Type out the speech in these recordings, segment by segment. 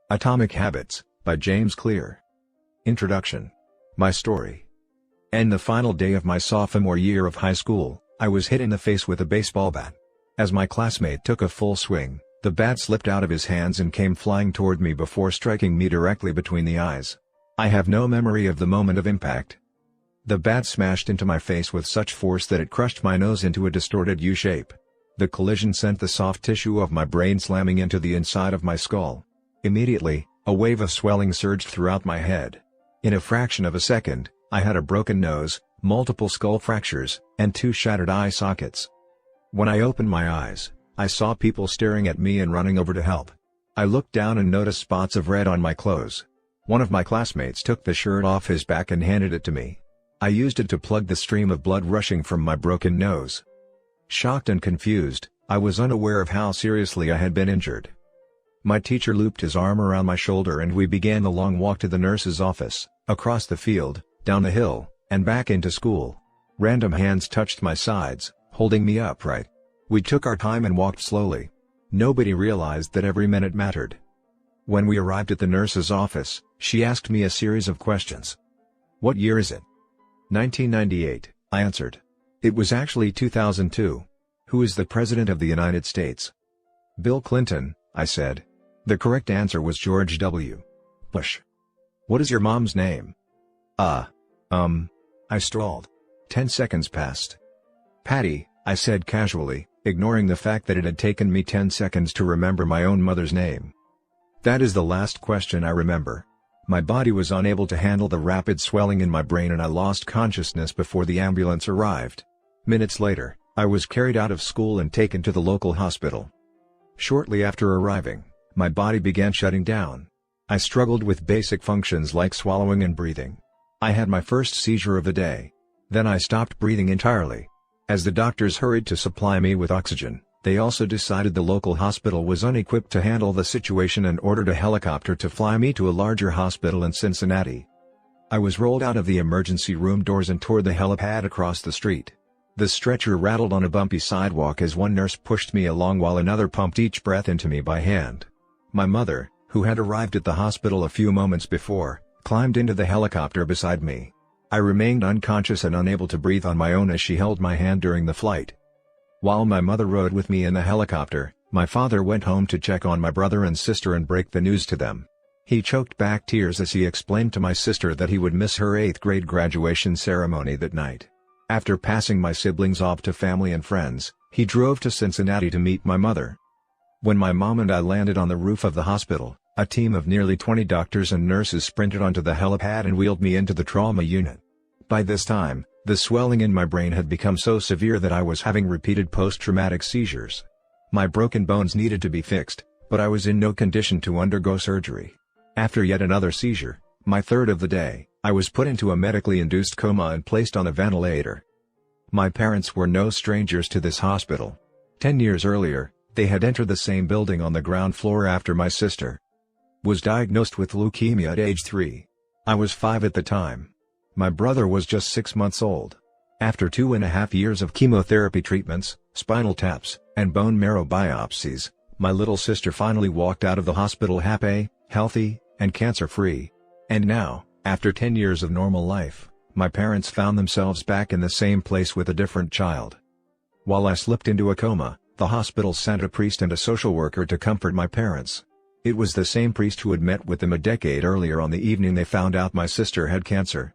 Atomic Habits, by James Clear. Introduction. My story. And the final day of my sophomore year of high school, I was hit in the face with a baseball bat. As my classmate took a full swing, the bat slipped out of his hands and came flying toward me before striking me directly between the eyes. I have no memory of the moment of impact. The bat smashed into my face with such force that it crushed my nose into a distorted U shape. The collision sent the soft tissue of my brain slamming into the inside of my skull. Immediately, a wave of swelling surged throughout my head. In a fraction of a second, I had a broken nose, multiple skull fractures, and 2 shattered eye sockets. When I opened my eyes, I saw people staring at me and running over to help. I looked down and noticed spots of red on my clothes. One of my classmates took the shirt off his back and handed it to me. I used it to plug the stream of blood rushing from my broken nose. Shocked and confused, I was unaware of how seriously I had been injured. My teacher looped his arm around my shoulder and we began the long walk to the nurse's office, across the field, down the hill, and back into school. Random hands touched my sides, holding me upright. We took our time and walked slowly. Nobody realized that every minute mattered. When we arrived at the nurse's office, she asked me a series of questions. "What year is it?" 1998, I answered. "It was actually 2002. Who is the President of the United States?" "Bill Clinton," I said. The correct answer was George W. Bush. "What is your mom's name?" I stalled. 10 seconds passed. "Patty," I said casually, ignoring the fact that it had taken me 10 seconds to remember my own mother's name. That is the last question I remember. My body was unable to handle the rapid swelling in my brain and I lost consciousness before the ambulance arrived. Minutes later, I was carried out of school and taken to the local hospital. Shortly after arriving, my body began shutting down. I struggled with basic functions like swallowing and breathing. I had my first seizure of the day. Then I stopped breathing entirely. As the doctors hurried to supply me with oxygen, they also decided the local hospital was unequipped to handle the situation and ordered a helicopter to fly me to a larger hospital in Cincinnati. I was rolled out of the emergency room doors and toward the helipad across the street. The stretcher rattled on a bumpy sidewalk as one nurse pushed me along while another pumped each breath into me by hand. My mother, who had arrived at the hospital a few moments before, climbed into the helicopter beside me. I remained unconscious and unable to breathe on my own as she held my hand during the flight. While my mother rode with me in the helicopter, my father went home to check on my brother and sister and break the news to them. He choked back tears as he explained to my sister that he would miss her 8th grade graduation ceremony that night. After passing my siblings off to family and friends, he drove to Cincinnati to meet my mother. When my mom and I landed on the roof of the hospital, a team of nearly 20 doctors and nurses sprinted onto the helipad and wheeled me into the trauma unit. By this time, the swelling in my brain had become so severe that I was having repeated post-traumatic seizures. My broken bones needed to be fixed, but I was in no condition to undergo surgery. After yet another seizure, my third of the day, I was put into a medically induced coma and placed on a ventilator. My parents were no strangers to this hospital. 10 years earlier, they had entered the same building on the ground floor after my sister was diagnosed with leukemia at age 3. I was 5 at the time. My brother was just 6 months old. After 2.5 years of chemotherapy treatments, spinal taps, and bone marrow biopsies, my little sister finally walked out of the hospital happy, healthy, and cancer-free. And now, after 10 years of normal life, my parents found themselves back in the same place with a different child. While I slipped into a coma, the hospital sent a priest and a social worker to comfort my parents. It was the same priest who had met with them a decade earlier on the evening they found out my sister had cancer.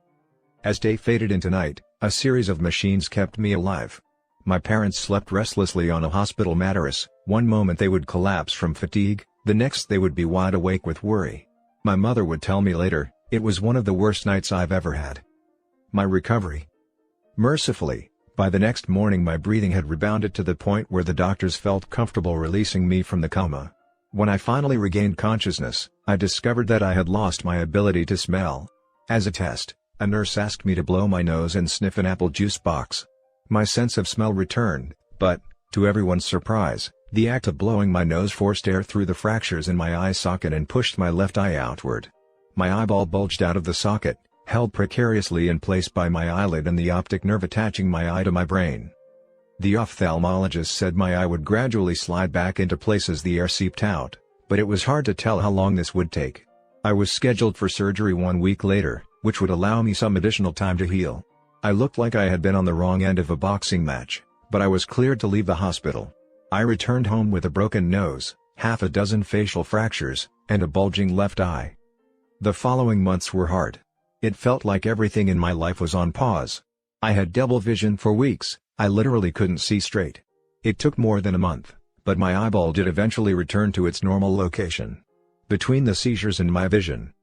As day faded into night, a series of machines kept me alive. My parents slept restlessly on a hospital mattress. One moment they would collapse from fatigue, the next they would be wide awake with worry. My mother would tell me later, "It was one of the worst nights I've ever had." My recovery. Mercifully, by the next morning my breathing had rebounded to the point where the doctors felt comfortable releasing me from the coma. When I finally regained consciousness, I discovered that I had lost my ability to smell. As a test, a nurse asked me to blow my nose and sniff an apple juice box. My sense of smell returned, but, to everyone's surprise, the act of blowing my nose forced air through the fractures in my eye socket and pushed my left eye outward. My eyeball bulged out of the socket, held precariously in place by my eyelid and the optic nerve attaching my eye to my brain. The ophthalmologist said my eye would gradually slide back into place as the air seeped out, But it was hard to tell how long this would take. I was scheduled for surgery 1 week later, which would allow me some additional time to heal. I looked like I had been on the wrong end of a boxing match, but I was cleared to leave the hospital. I returned home with a broken nose, half a dozen facial fractures, and a bulging left eye. The following months were hard. It felt like everything in my life was on pause. I had double vision for weeks, I literally couldn't see straight. It took more than a month, but my eyeball did eventually return to its normal location. Between the seizures and my vision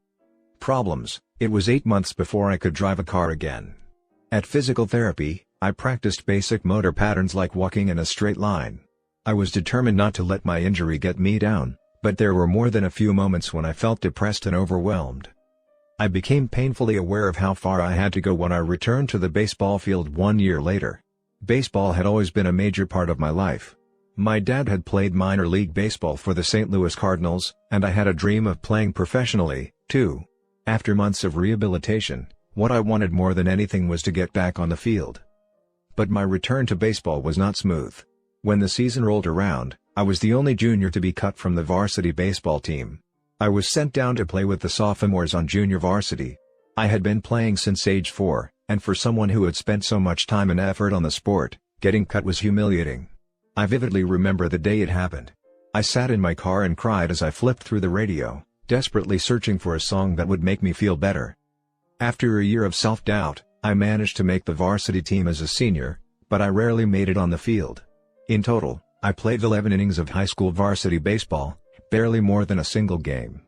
problems, it was 8 months before I could drive a car again. At physical therapy, I practiced basic motor patterns like walking in a straight line. I was determined not to let my injury get me down, but there were more than a few moments when I felt depressed and overwhelmed. I became painfully aware of how far I had to go when I returned to the baseball field 1 year later. Baseball had always been a major part of my life. My dad had played minor league baseball for the St. Louis Cardinals, and I had a dream of playing professionally, too. After months of rehabilitation, what I wanted more than anything was to get back on the field. But my return to baseball was not smooth. When the season rolled around, I was the only junior to be cut from the varsity baseball team. I was sent down to play with the sophomores on junior varsity. I had been playing since age 4, and for someone who had spent so much time and effort on the sport, getting cut was humiliating. I vividly remember the day it happened. I sat in my car and cried as I flipped through the radio, desperately searching for a song that would make me feel better. After a year of self-doubt, I managed to make the varsity team as a senior, but I rarely made it on the field. In total, I played 11 innings of high school varsity baseball, barely more than a single game.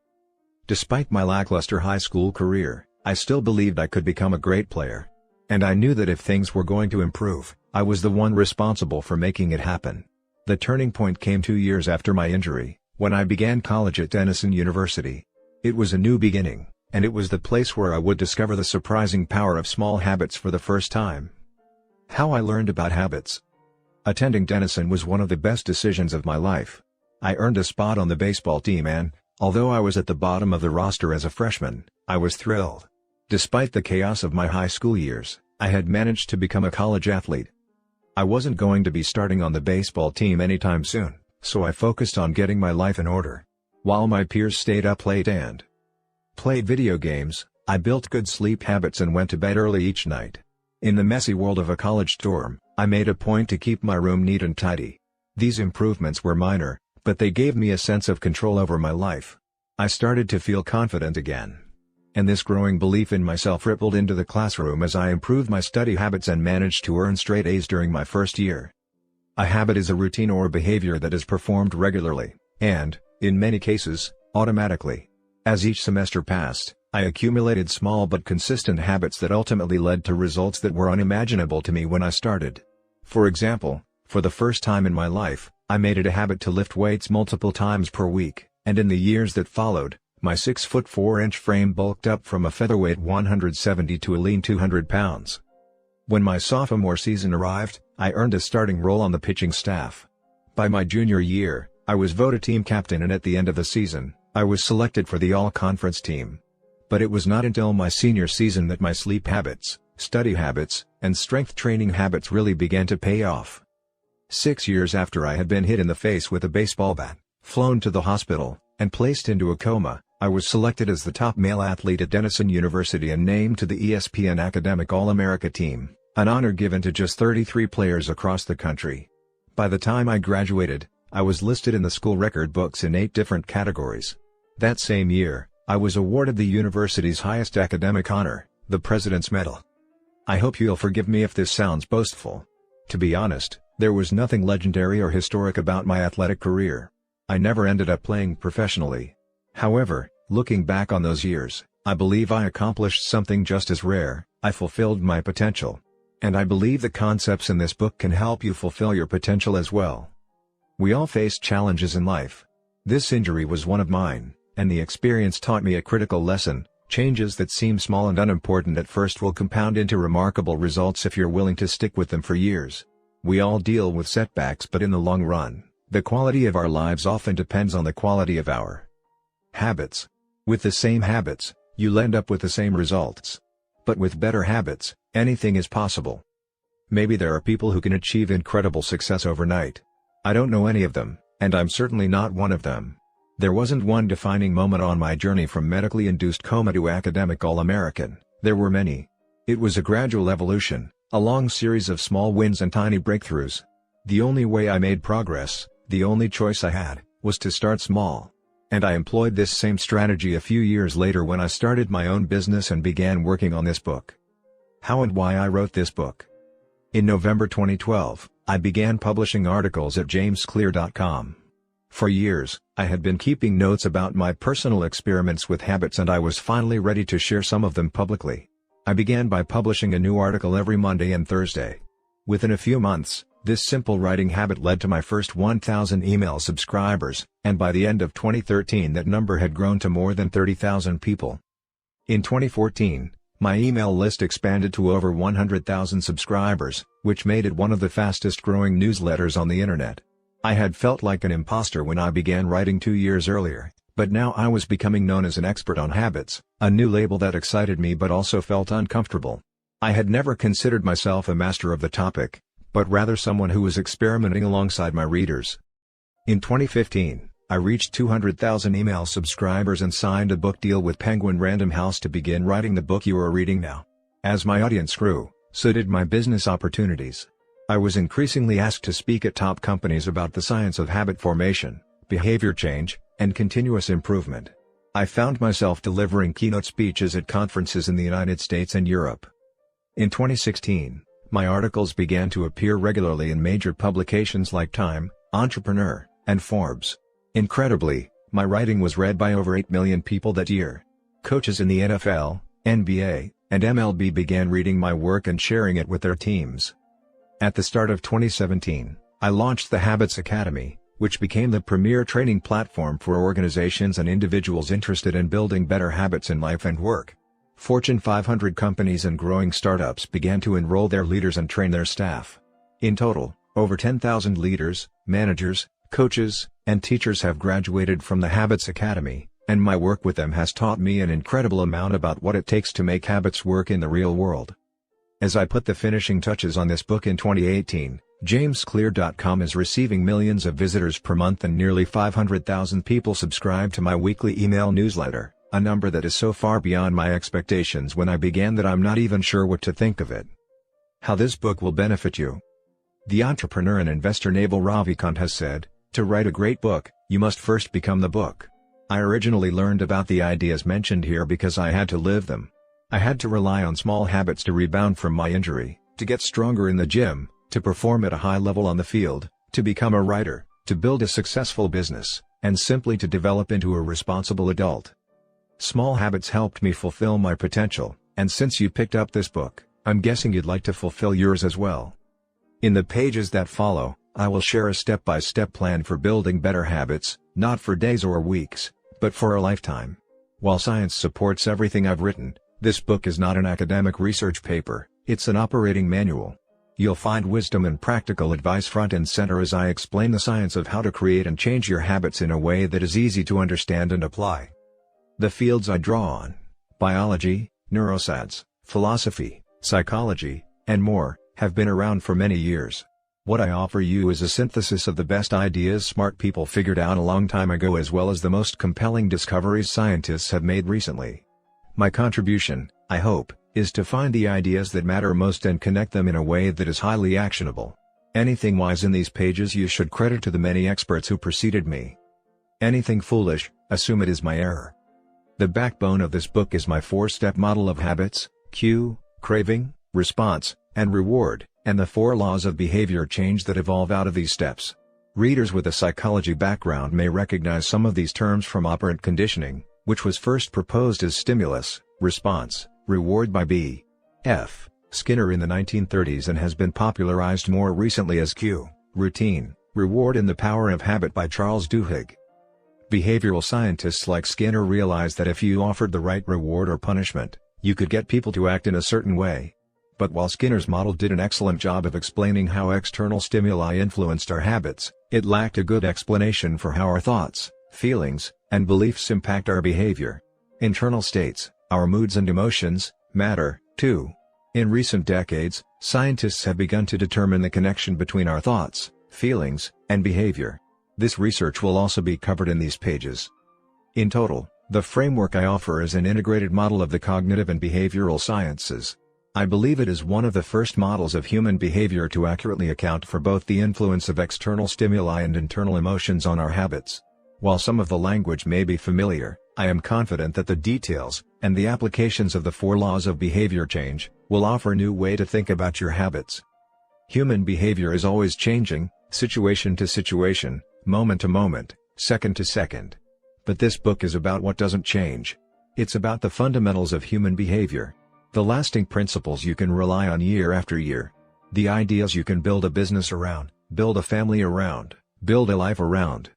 Despite my lackluster high school career, I still believed I could become a great player. And I knew that if things were going to improve, I was the one responsible for making it happen. The turning point came 2 years after my injury, when I began college at Denison University. It was a new beginning, and it was the place where I would discover the surprising power of small habits for the first time. How I learned about habits. Attending Denison was one of the best decisions of my life. I earned a spot on the baseball team and, although I was at the bottom of the roster as a freshman, I was thrilled. Despite the chaos of my high school years, I had managed to become a college athlete. I wasn't going to be starting on the baseball team anytime soon, so I focused on getting my life in order. While my peers stayed up late and played video games, I built good sleep habits and went to bed early each night. In the messy world of a college dorm, I made a point to keep my room neat and tidy. These improvements were minor, but they gave me a sense of control over my life. I started to feel confident again. And this growing belief in myself rippled into the classroom as I improved my study habits and managed to earn straight A's during my first year. A habit is a routine or behavior that is performed regularly, and, in many cases, automatically. As each semester passed, I accumulated small but consistent habits that ultimately led to results that were unimaginable to me when I started. For example, for the first time in my life, I made it a habit to lift weights multiple times per week, and in the years that followed, my 6'4" frame bulked up from a featherweight 170 to a lean 200 pounds. When my sophomore season arrived, I earned a starting role on the pitching staff. By my junior year, I was voted team captain, and at the end of the season, I was selected for the all-conference team. But it was not until my senior season that my sleep habits, study habits, and strength training habits really began to pay off. 6 years after I had been hit in the face with a baseball bat, flown to the hospital, and placed into a coma, I was selected as the top male athlete at Denison University and named to the ESPN Academic All-America team, an honor given to just 33 players across the country. By the time I graduated, I was listed in the school record books in 8 different categories. That same year, I was awarded the university's highest academic honor, the President's Medal. I hope you'll forgive me if this sounds boastful. To be honest, there was nothing legendary or historic about my athletic career. I never ended up playing professionally. However, looking back on those years, I believe I accomplished something just as rare. I fulfilled my potential. And I believe the concepts in this book can help you fulfill your potential as well. We all face challenges in life. This injury was one of mine, and the experience taught me a critical lesson: changes that seem small and unimportant at first will compound into remarkable results if you're willing to stick with them for years. We all deal with setbacks, but in the long run, the quality of our lives often depends on the quality of our habits. With the same habits, you'll end up with the same results. But with better habits, anything is possible. Maybe there are people who can achieve incredible success overnight. I don't know any of them, and I'm certainly not one of them. There wasn't one defining moment on my journey from medically induced coma to academic All-American, there were many. It was a gradual evolution, a long series of small wins and tiny breakthroughs. The only way I made progress, the only choice I had, was to start small. And I employed this same strategy a few years later when I started my own business and began working on this book. How and why I wrote this book. In November 2012, I began publishing articles at jamesclear.com. For years, I had been keeping notes about my personal experiments with habits, and I was finally ready to share some of them publicly. I began by publishing a new article every Monday and Thursday. Within a few months, this simple writing habit led to my first 1,000 email subscribers, and by the end of 2013 that number had grown to more than 30,000 people. In 2014, my email list expanded to over 100,000 subscribers, which made it one of the fastest growing newsletters on the internet. I had felt like an imposter when I began writing 2 years earlier, but now I was becoming known as an expert on habits, a new label that excited me but also felt uncomfortable. I had never considered myself a master of the topic, but rather someone who was experimenting alongside my readers. In 2015, I reached 200,000 email subscribers and signed a book deal with Penguin Random House to begin writing the book you are reading now. As my audience grew, so did my business opportunities. I was increasingly asked to speak at top companies about the science of habit formation, behavior change, and continuous improvement. I found myself delivering keynote speeches at conferences in the United States and Europe. In 2016, my articles began to appear regularly in major publications like Time, Entrepreneur, and Forbes. Incredibly, my writing was read by over 8 million people that year. Coaches in the NFL, NBA, and MLB began reading my work and sharing it with their teams. At the start of 2017, I launched the Habits Academy, which became the premier training platform for organizations and individuals interested in building better habits in life and work. Fortune 500 companies and growing startups began to enroll their leaders and train their staff. In total, over 10,000 leaders, managers, coaches, and teachers have graduated from the Habits Academy, and my work with them has taught me an incredible amount about what it takes to make habits work in the real world. As I put the finishing touches on this book in 2018, jamesclear.com is receiving millions of visitors per month and nearly 500,000 people subscribe to my weekly email newsletter, a number that is so far beyond my expectations when I began that I'm not even sure what to think of it. How this book will benefit you. The entrepreneur and investor Naval Ravikant has said, "To write a great book, you must first become the book." I originally learned about the ideas mentioned here because I had to live them. I had to rely on small habits to rebound from my injury, to get stronger in the gym, to perform at a high level on the field, to become a writer, to build a successful business, and simply to develop into a responsible adult. Small habits helped me fulfill my potential, and since you picked up this book, I'm guessing you'd like to fulfill yours as well. In the pages that follow, I will share a step-by-step plan for building better habits, not for days or weeks, but for a lifetime. While science supports everything I've written, this book is not an academic research paper, it's an operating manual. You'll find wisdom and practical advice front and center as I explain the science of how to create and change your habits in a way that is easy to understand and apply. The fields I draw on, biology, neuroscience, philosophy, psychology, and more, have been around for many years. What I offer you is a synthesis of the best ideas smart people figured out a long time ago as well as the most compelling discoveries scientists have made recently. My contribution, I hope, is to find the ideas that matter most and connect them in a way that is highly actionable. Anything wise in these pages you should credit to the many experts who preceded me. Anything foolish, assume it is my error. The backbone of this book is my 4-step model of habits: cue, craving, response, and reward, and the 4 laws of behavior change that evolve out of these steps. Readers with a psychology background may recognize some of these terms from operant conditioning, which was first proposed as stimulus, response, reward by B. F. Skinner in the 1930s and has been popularized more recently as cue, routine, reward and the power of habit by Charles Duhigg. Behavioral scientists like Skinner realized that if you offered the right reward or punishment, you could get people to act in a certain way. But while Skinner's model did an excellent job of explaining how external stimuli influenced our habits, it lacked a good explanation for how our thoughts, feelings, and beliefs impact our behavior. Internal states, our moods and emotions, matter, too. In recent decades, scientists have begun to determine the connection between our thoughts, feelings, and behavior. This research will also be covered in these pages. In total, the framework I offer is an integrated model of the cognitive and behavioral sciences. I believe it is one of the first models of human behavior to accurately account for both the influence of external stimuli and internal emotions on our habits. While some of the language may be familiar, I am confident that the details, and the applications of the 4 laws of behavior change, will offer a new way to think about your habits. Human behavior is always changing, situation to situation, moment to moment, second to second. But this book is about what doesn't change. It's about the fundamentals of human behavior. The lasting principles you can rely on year after year. The ideas you can build a business around, build a family around, build a life around.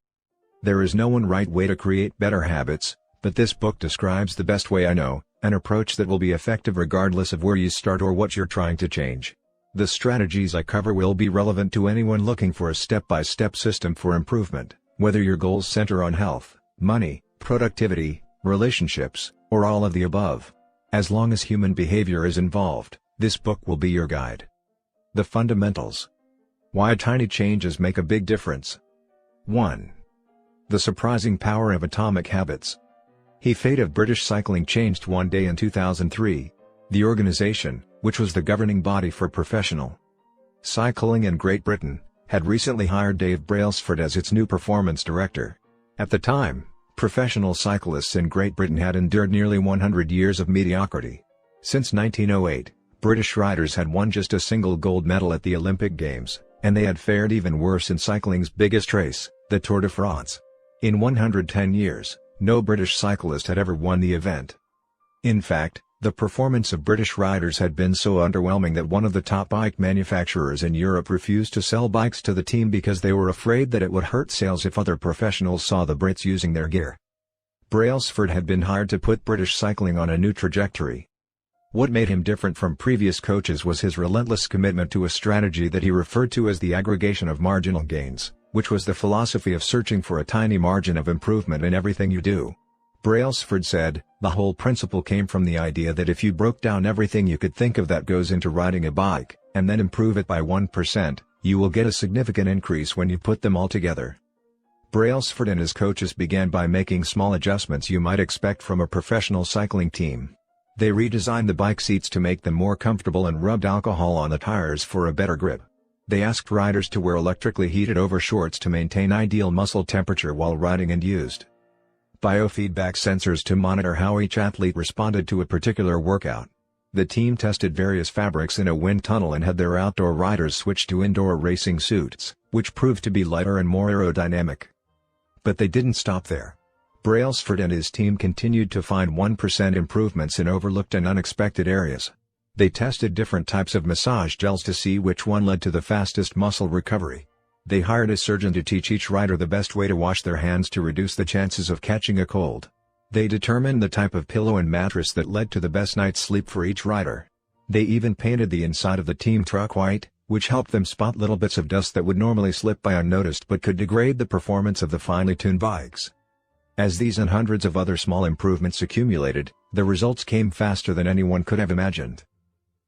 There is no one right way to create better habits, but this book describes the best way I know, an approach that will be effective regardless of where you start or what you're trying to change. The strategies I cover will be relevant to anyone looking for a step-by-step system for improvement, whether your goals center on health, money, productivity, relationships, or all of the above. As long as human behavior is involved, this book will be your guide. The fundamentals. Why tiny changes make a big difference. 1. The surprising power of atomic habits. The fate of British cycling changed one day in 2003. The organization, which was the governing body for professional cycling in Great Britain, had recently hired Dave Brailsford as its new performance director. At the time, professional cyclists in Great Britain had endured nearly 100 years of mediocrity. Since 1908, British riders had won just a single gold medal at the Olympic Games, and they had fared even worse in cycling's biggest race, the Tour de France. In 110 years, no British cyclist had ever won the event. In fact, the performance of British riders had been so underwhelming that one of the top bike manufacturers in Europe refused to sell bikes to the team because they were afraid that it would hurt sales if other professionals saw the Brits using their gear. Brailsford had been hired to put British cycling on a new trajectory. What made him different from previous coaches was his relentless commitment to a strategy that he referred to as the aggregation of marginal gains, which was the philosophy of searching for a tiny margin of improvement in everything you do. Brailsford said, the whole principle came from the idea that if you broke down everything you could think of that goes into riding a bike, and then improve it by 1%, you will get a significant increase when you put them all together. Brailsford and his coaches began by making small adjustments you might expect from a professional cycling team. They redesigned the bike seats to make them more comfortable and rubbed alcohol on the tires for a better grip. They asked riders to wear electrically heated overshorts to maintain ideal muscle temperature while riding and used biofeedback sensors to monitor how each athlete responded to a particular workout. The team tested various fabrics in a wind tunnel and had their outdoor riders switch to indoor racing suits, which proved to be lighter and more aerodynamic. But they didn't stop there. Brailsford and his team continued to find 1% improvements in overlooked and unexpected areas. They tested different types of massage gels to see which one led to the fastest muscle recovery. They hired a surgeon to teach each rider the best way to wash their hands to reduce the chances of catching a cold. They determined the type of pillow and mattress that led to the best night's sleep for each rider. They even painted the inside of the team truck white, which helped them spot little bits of dust that would normally slip by unnoticed but could degrade the performance of the finely tuned bikes. As these and hundreds of other small improvements accumulated, the results came faster than anyone could have imagined.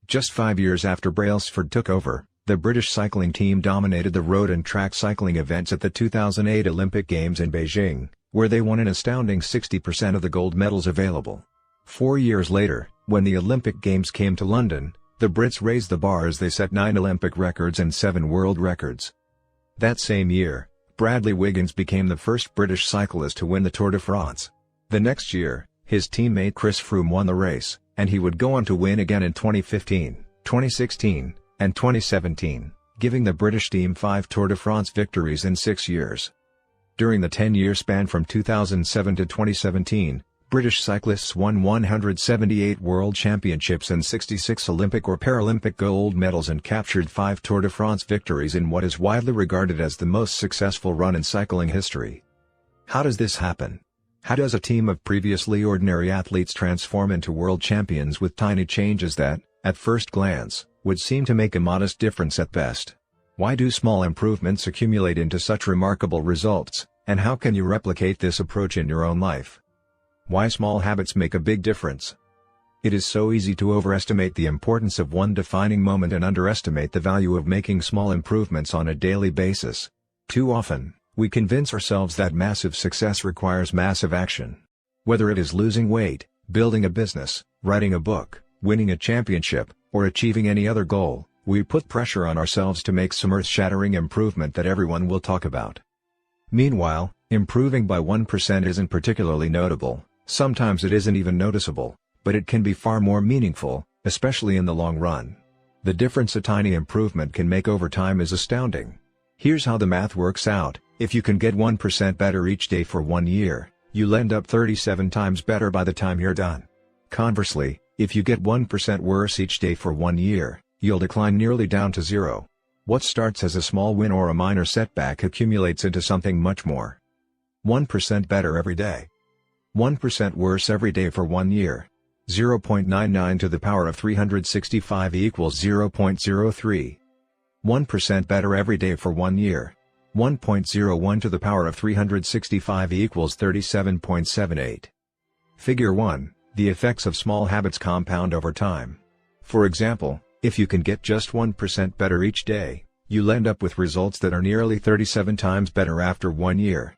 Just 5 years after Brailsford took over, the British cycling team dominated the road and track cycling events at the 2008 Olympic Games in Beijing, where they won an astounding 60% of the gold medals available. 4 years later, when the Olympic Games came to London, the Brits raised the bar as they set 9 Olympic records and 7 world records. That same year, Bradley Wiggins became the first British cyclist to win the Tour de France. The next year, his teammate Chris Froome won the race, and he would go on to win again in 2015, 2016, and 2017, giving the British team 5 Tour de France victories in 6 years. During the 10-year span from 2007 to 2017, British cyclists won 178 World Championships and 66 Olympic or Paralympic gold medals and captured 5 Tour de France victories in what is widely regarded as the most successful run in cycling history. How does this happen? How does a team of previously ordinary athletes transform into world champions with tiny changes that, at first glance, would seem to make a modest difference at best? Why do small improvements accumulate into such remarkable results, and how can you replicate this approach in your own life? Why small habits make a big difference? It is so easy to overestimate the importance of one defining moment and underestimate the value of making small improvements on a daily basis. Too often, We convince ourselves that massive success requires massive action. Whether it is losing weight, building a business, writing a book, winning a championship, or achieving any other goal, we put pressure on ourselves to make some earth-shattering improvement that everyone will talk about. Meanwhile, improving by 1% isn't particularly notable, sometimes it isn't even noticeable, but it can be far more meaningful, especially in the long run. The difference a tiny improvement can make over time is astounding. Here's how the math works out: if you can get 1% better each day for 1 year, you'll end up 37 times better by the time you're done. Conversely, if you get 1% worse each day for 1 year, you'll decline nearly down to zero. What starts as a small win or a minor setback accumulates into something much more. 1% better every day. 1% worse every day for 1 year. 0.99 to the power of 365 equals 0.03. 1% better every day for 1 year. 1.01 to the power of 365 equals 37.78. Figure 1. The effects of small habits compound over time. For example, if you can get just 1% better each day, you'll end up with results that are nearly 37 times better after 1 year.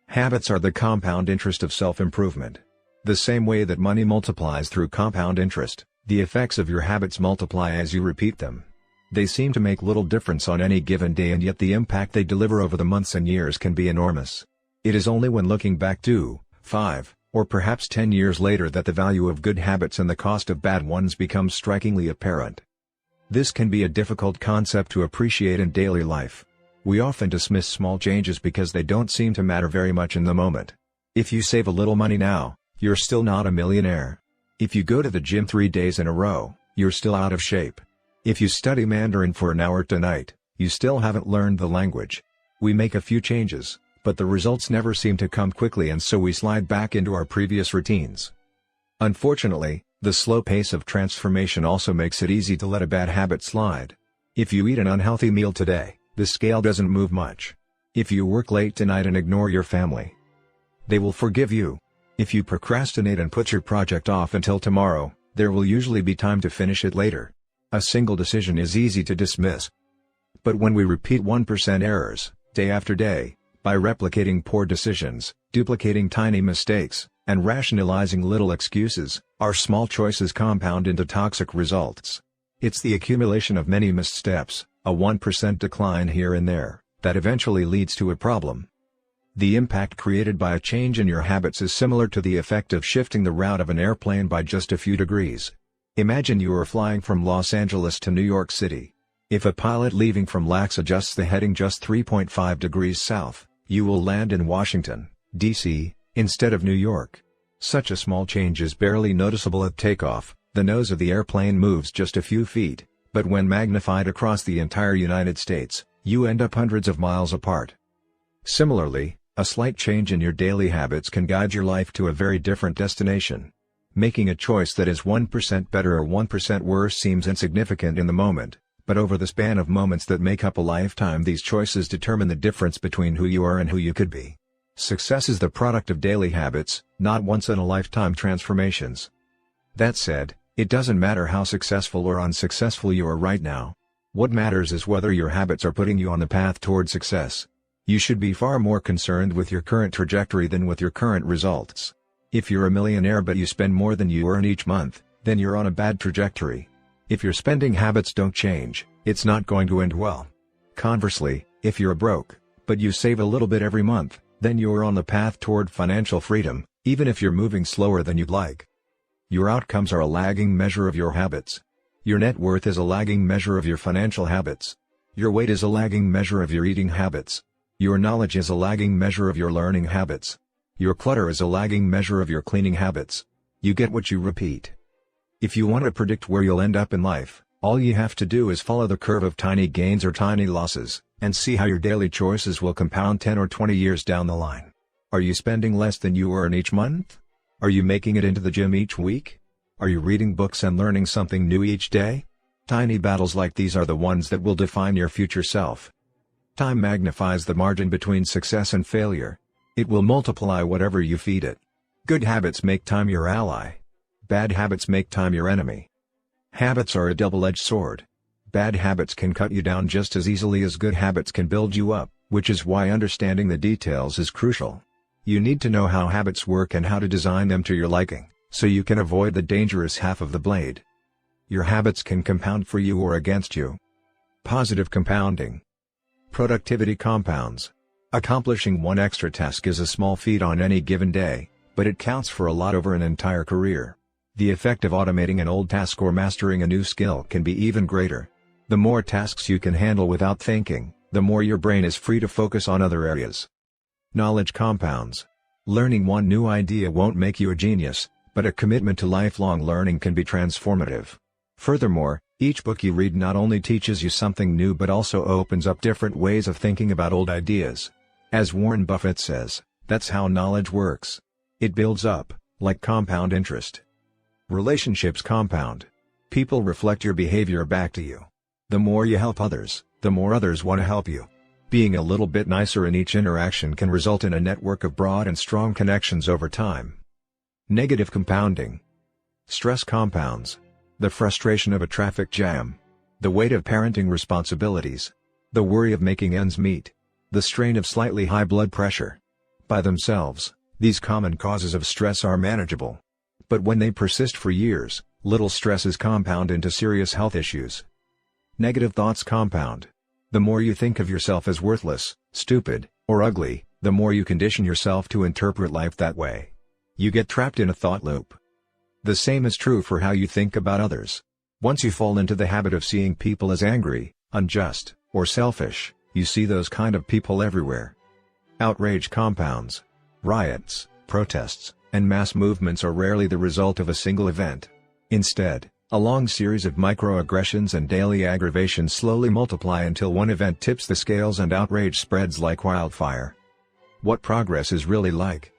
Habits are the compound interest of self-improvement. The same way that money multiplies through compound interest, the effects of your habits multiply as you repeat them. They seem to make little difference on any given day, and yet the impact they deliver over the months and years can be enormous. It is only when looking back 2, 5, or perhaps 10 years later that the value of good habits and the cost of bad ones becomes strikingly apparent. This can be a difficult concept to appreciate in daily life. We often dismiss small changes because they don't seem to matter very much in the moment. If you save a little money now, you're still not a millionaire. If you go to the gym 3 days in a row, you're still out of shape. If you study Mandarin for an hour tonight, you still haven't learned the language. We make a few changes, but the results never seem to come quickly, and so we slide back into our previous routines. Unfortunately, the slow pace of transformation also makes it easy to let a bad habit slide. If you eat an unhealthy meal today, the scale doesn't move much. If you work late tonight and ignore your family, they will forgive you. If you procrastinate and put your project off until tomorrow, there will usually be time to finish it later. A single decision is easy to dismiss. But when we repeat 1% errors, day after day, by replicating poor decisions, duplicating tiny mistakes, and rationalizing little excuses, our small choices compound into toxic results. It's the accumulation of many missteps, a 1% decline here and there, that eventually leads to a problem. The impact created by a change in your habits is similar to the effect of shifting the route of an airplane by just a few degrees. Imagine you are flying from Los Angeles to New York City. If a pilot leaving from LAX adjusts the heading just 3.5 degrees south, you will land in Washington, D.C., instead of New York. Such a small change is barely noticeable at takeoff. The nose of the airplane moves just a few feet, but when magnified across the entire United States, you end up hundreds of miles apart. Similarly, a slight change in your daily habits can guide your life to a very different destination. Making a choice that is 1% better or 1% worse seems insignificant in the moment, but over the span of moments that make up a lifetime, these choices determine the difference between who you are and who you could be. Success is the product of daily habits, not once-in-a-lifetime transformations. That said, it doesn't matter how successful or unsuccessful you are right now. What matters is whether your habits are putting you on the path toward success. You should be far more concerned with your current trajectory than with your current results. If you're a millionaire but you spend more than you earn each month, then you're on a bad trajectory. If your spending habits don't change, it's not going to end well. Conversely, if you're broke, but you save a little bit every month, then you're on the path toward financial freedom, even if you're moving slower than you'd like. Your outcomes are a lagging measure of your habits. Your net worth is a lagging measure of your financial habits. Your weight is a lagging measure of your eating habits. Your knowledge is a lagging measure of your learning habits. Your clutter is a lagging measure of your cleaning habits. You get what you repeat. If you want to predict where you'll end up in life, all you have to do is follow the curve of tiny gains or tiny losses, and see how your daily choices will compound 10 or 20 years down the line. Are you spending less than you earn each month? Are you making it into the gym each week? Are you reading books and learning something new each day? Tiny battles like these are the ones that will define your future self. Time magnifies the margin between success and failure. It will multiply whatever you feed it. Good habits make time your ally. Bad habits make time your enemy. Habits are a double-edged sword. Bad habits can cut you down just as easily as good habits can build you up, which is why understanding the details is crucial. You need to know how habits work and how to design them to your liking, so you can avoid the dangerous half of the blade. Your habits can compound for you or against you. Positive compounding. Productivity compounds. Accomplishing one extra task is a small feat on any given day, but it counts for a lot over an entire career. The effect of automating an old task or mastering a new skill can be even greater. The more tasks you can handle without thinking, the more your brain is free to focus on other areas. Knowledge compounds. Learning one new idea won't make you a genius, but a commitment to lifelong learning can be transformative. Furthermore, each book you read not only teaches you something new but also opens up different ways of thinking about old ideas. As Warren Buffett says, that's how knowledge works. It builds up, like compound interest. Relationships compound. People reflect your behavior back to you. The more you help others, the more others want to help you. Being a little bit nicer in each interaction can result in a network of broad and strong connections over time. Negative compounding. Stress compounds. The frustration of a traffic jam. The weight of parenting responsibilities. The worry of making ends meet. The strain of slightly high blood pressure. By themselves, these common causes of stress are manageable. But when they persist for years, little stresses compound into serious health issues. Negative thoughts compound. The more you think of yourself as worthless, stupid, or ugly, the more you condition yourself to interpret life that way. You get trapped in a thought loop. The same is true for how you think about others. Once you fall into the habit of seeing people as angry, unjust, or selfish, you see those kind of people everywhere. Outrage compounds. Riots, protests, and mass movements are rarely the result of a single event. Instead, a long series of microaggressions and daily aggravations slowly multiply until one event tips the scales and outrage spreads like wildfire. What progress is really like?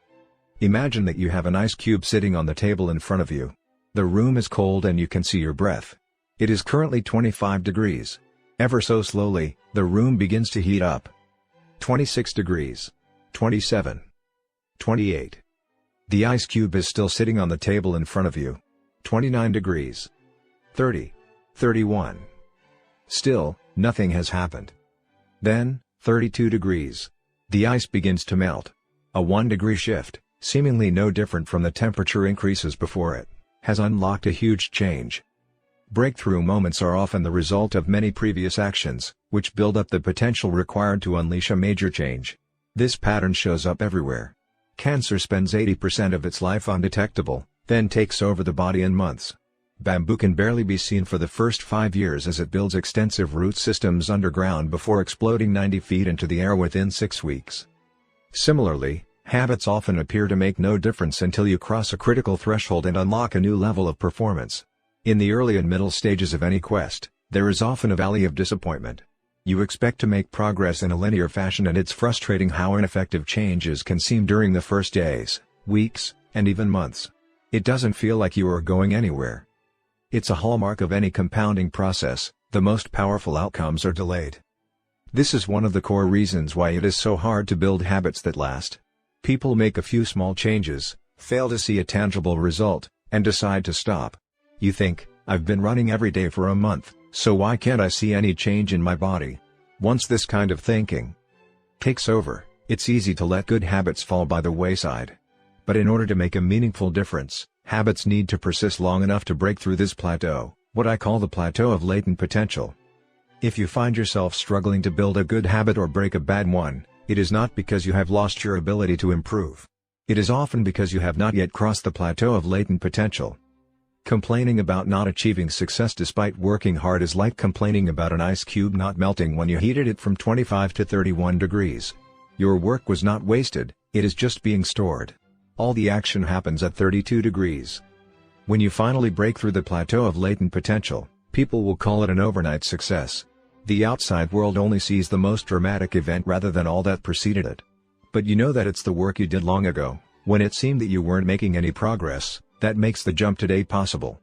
Imagine that you have an ice cube sitting on the table in front of you. The room is cold and you can see your breath. It is currently 25 degrees. Ever so slowly, the room begins to heat up. 26 degrees. 27. 28. The ice cube is still sitting on the table in front of you. 29 degrees. 30. 31. Still, nothing has happened. Then, 32 degrees. The ice begins to melt. A 1-degree shift, seemingly no different from the temperature increases before it, has unlocked a huge change. Breakthrough moments are often the result of many previous actions, which build up the potential required to unleash a major change. This pattern shows up everywhere. Cancer spends 80% of its life undetectable, then takes over the body in months. Bamboo can barely be seen for the first 5 years as it builds extensive root systems underground before exploding 90 feet into the air within 6 weeks. Similarly, habits often appear to make no difference until you cross a critical threshold and unlock a new level of performance. In the early and middle stages of any quest, there is often a valley of disappointment. You expect to make progress in a linear fashion, and it's frustrating how ineffective changes can seem during the first days, weeks, and even months. It doesn't feel like you are going anywhere. It's a hallmark of any compounding process. The most powerful outcomes are delayed. This is one of the core reasons why it is so hard to build habits that last. People make a few small changes, fail to see a tangible result, and decide to stop. You think, I've been running every day for a month, so why can't I see any change in my body? Once this kind of thinking takes over, it's easy to let good habits fall by the wayside. But in order to make a meaningful difference, habits need to persist long enough to break through this plateau, what I call the plateau of latent potential. If you find yourself struggling to build a good habit or break a bad one, it is not because you have lost your ability to improve. It is often because you have not yet crossed the plateau of latent potential. Complaining about not achieving success despite working hard is like complaining about an ice cube not melting when you heated it from 25 to 31 degrees. Your work was not wasted, it is just being stored. All the action happens at 32 degrees. When you finally break through the plateau of latent potential, people will call it an overnight success. The outside world only sees the most dramatic event rather than all that preceded it. But you know that it's the work you did long ago, when it seemed that you weren't making any progress, that makes the jump today possible.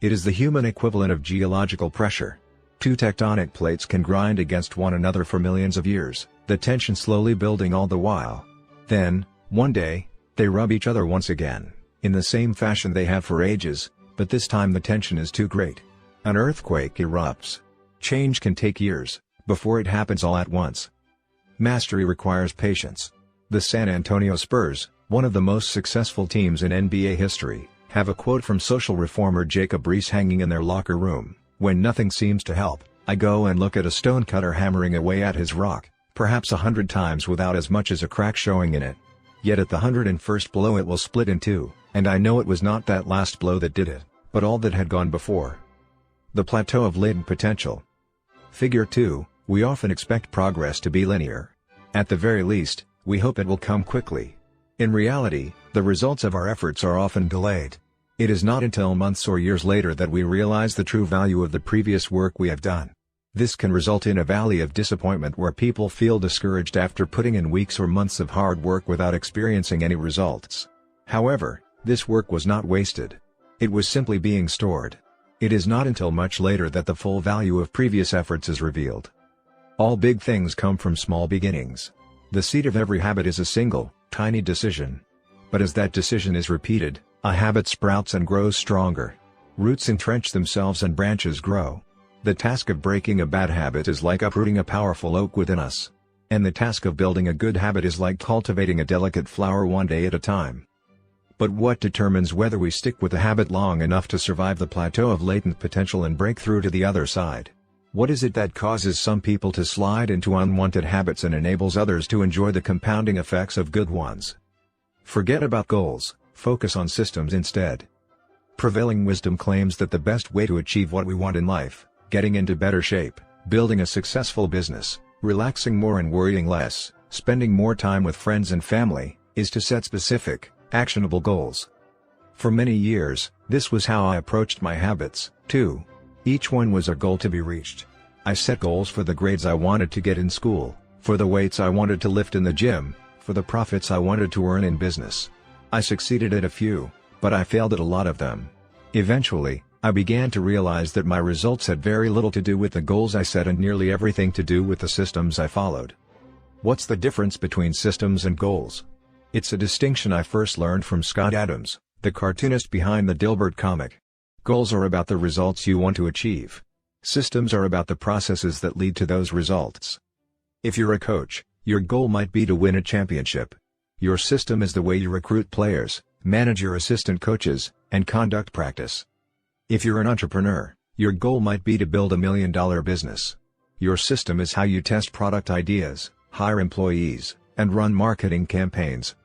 It is the human equivalent of geological pressure. Two tectonic plates can grind against one another for millions of years, the tension slowly building all the while. Then, one day, they rub each other once again, in the same fashion they have for ages, but this time the tension is too great. An earthquake erupts. Change can take years, before it happens all at once. Mastery requires patience. The San Antonio Spurs, one of the most successful teams in NBA history, have a quote from social reformer Jacob Riis hanging in their locker room: "When nothing seems to help, I go and look at a stonecutter hammering away at his rock, perhaps 100 times without as much as a crack showing in it. Yet at the 101st blow it will split in two, and I know it was not that last blow that did it, but all that had gone before." The plateau of latent potential. Figure 2, we often expect progress to be linear. At the very least, we hope it will come quickly. In reality, the results of our efforts are often delayed. It is not until months or years later that we realize the true value of the previous work we have done. This can result in a valley of disappointment where people feel discouraged after putting in weeks or months of hard work without experiencing any results. However, this work was not wasted. It was simply being stored. It is not until much later that the full value of previous efforts is revealed. All big things come from small beginnings. The seed of every habit is a single, tiny decision. But as that decision is repeated, a habit sprouts and grows stronger. Roots entrench themselves and branches grow. The task of breaking a bad habit is like uprooting a powerful oak within us. And the task of building a good habit is like cultivating a delicate flower one day at a time. But what determines whether we stick with a habit long enough to survive the plateau of latent potential and break through to the other side? What is it that causes some people to slide into unwanted habits and enables others to enjoy the compounding effects of good ones? Forget about goals, focus on systems instead. Prevailing wisdom claims that the best way to achieve what we want in life, getting into better shape, building a successful business, relaxing more and worrying less, spending more time with friends and family, is to set specific, actionable goals. For many years, this was how I approached my habits, too. Each one was a goal to be reached. I set goals for the grades I wanted to get in school, for the weights I wanted to lift in the gym, for the profits I wanted to earn in business. I succeeded at a few, but I failed at a lot of them. Eventually, I began to realize that my results had very little to do with the goals I set and nearly everything to do with the systems I followed. What's the difference between systems and goals? It's a distinction I first learned from Scott Adams, the cartoonist behind the Dilbert comic. Goals are about the results you want to achieve. Systems are about the processes that lead to those results. If you're a coach, your goal might be to win a championship. Your system is the way you recruit players, manage your assistant coaches, and conduct practice. If you're an entrepreneur, your goal might be to build $1 million business. Your system is how you test product ideas, hire employees, and run marketing campaigns.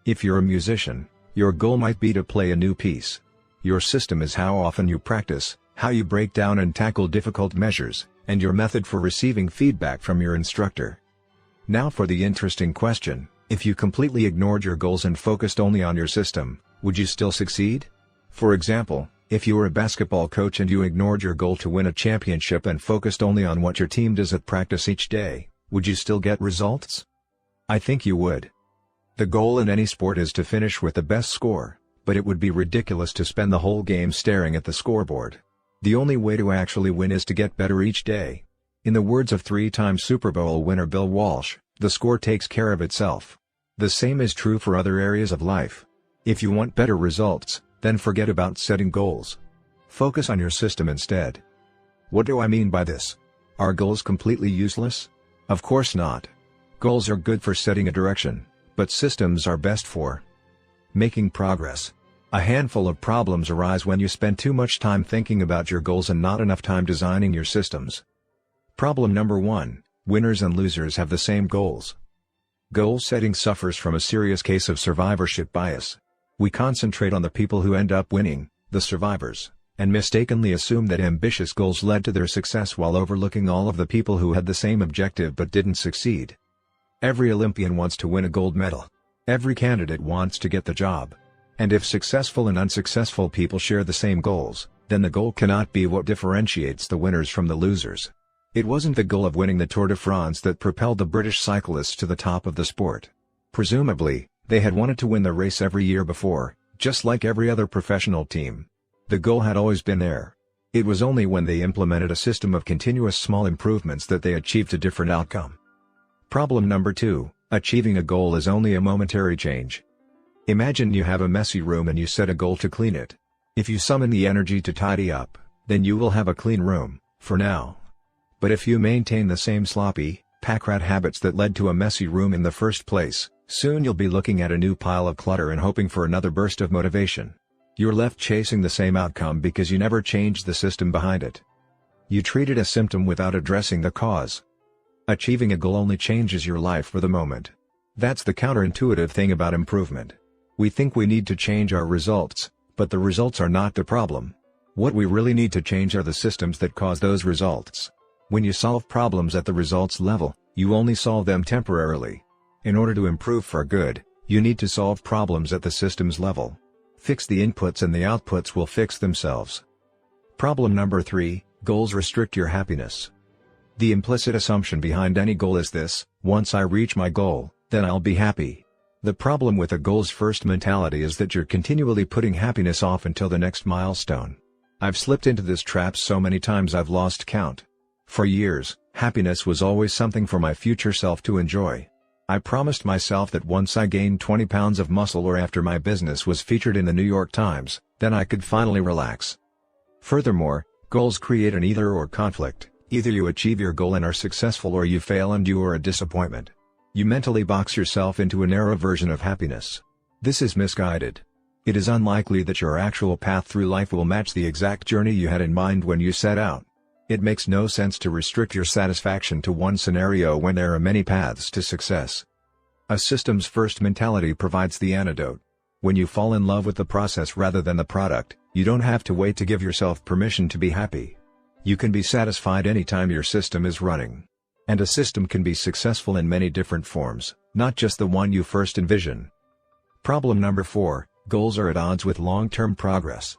If you're a musician, your goal might be to play a new piece. Your system is how often you practice, how you break down and tackle difficult measures, and your method for receiving feedback from your instructor. Now for the interesting question: if you completely ignored your goals and focused only on your system, would you still succeed? For example, if you were a basketball coach and you ignored your goal to win a championship and focused only on what your team does at practice each day, would you still get results? I think you would. The goal in any sport is to finish with the best score, but it would be ridiculous to spend the whole game staring at the scoreboard. The only way to actually win is to get better each day. In the words of three-time Super Bowl winner Bill Walsh, the score takes care of itself. The same is true for other areas of life. If you want better results, then forget about setting goals. Focus on your system instead. What do I mean by this? Are goals completely useless? Of course not. Goals are good for setting a direction, but systems are best for making progress. A handful of problems arise when you spend too much time thinking about your goals and not enough time designing your systems. Problem number 1: winners and losers have the same goals. Goal setting suffers from a serious case of survivorship bias. We concentrate on the people who end up winning, the survivors, and mistakenly assume that ambitious goals led to their success while overlooking all of the people who had the same objective but didn't succeed. Every Olympian wants to win a gold medal. Every candidate wants to get the job. And if successful and unsuccessful people share the same goals, then the goal cannot be what differentiates the winners from the losers. It wasn't the goal of winning the Tour de France that propelled the British cyclists to the top of the sport. Presumably, they had wanted to win the race every year before, just like every other professional team. The goal had always been there. It was only when they implemented a system of continuous small improvements that they achieved a different outcome. Problem number 2: achieving a goal is only a momentary change. Imagine you have a messy room and you set a goal to clean it. If you summon the energy to tidy up, then you will have a clean room, for now. But if you maintain the same sloppy, pack rat habits that led to a messy room in the first place, soon you'll be looking at a new pile of clutter and hoping for another burst of motivation. You're left chasing the same outcome because you never changed the system behind it. You treated a symptom without addressing the cause. Achieving a goal only changes your life for the moment. That's the counterintuitive thing about improvement. We think we need to change our results, but the results are not the problem. What we really need to change are the systems that cause those results. When you solve problems at the results level, you only solve them temporarily. In order to improve for good, you need to solve problems at the systems level. Fix the inputs and the outputs will fix themselves. Problem number 3, goals restrict your happiness. The implicit assumption behind any goal is this: once I reach my goal, then I'll be happy. The problem with a goals-first mentality is that you're continually putting happiness off until the next milestone. I've slipped into this trap so many times I've lost count. For years, happiness was always something for my future self to enjoy. I promised myself that once I gained 20 pounds of muscle or after my business was featured in the New York Times, then I could finally relax. Furthermore, goals create an either-or conflict. Either you achieve your goal and are successful or you fail and you are a disappointment. You mentally box yourself into a narrow version of happiness. This is misguided. It is unlikely that your actual path through life will match the exact journey you had in mind when you set out. It makes no sense to restrict your satisfaction to one scenario when there are many paths to success. A systems-first mentality provides the antidote. When you fall in love with the process rather than the product, you don't have to wait to give yourself permission to be happy. You can be satisfied anytime your system is running. And a system can be successful in many different forms, not just the one you first envision. Problem number 4, goals are at odds with long-term progress.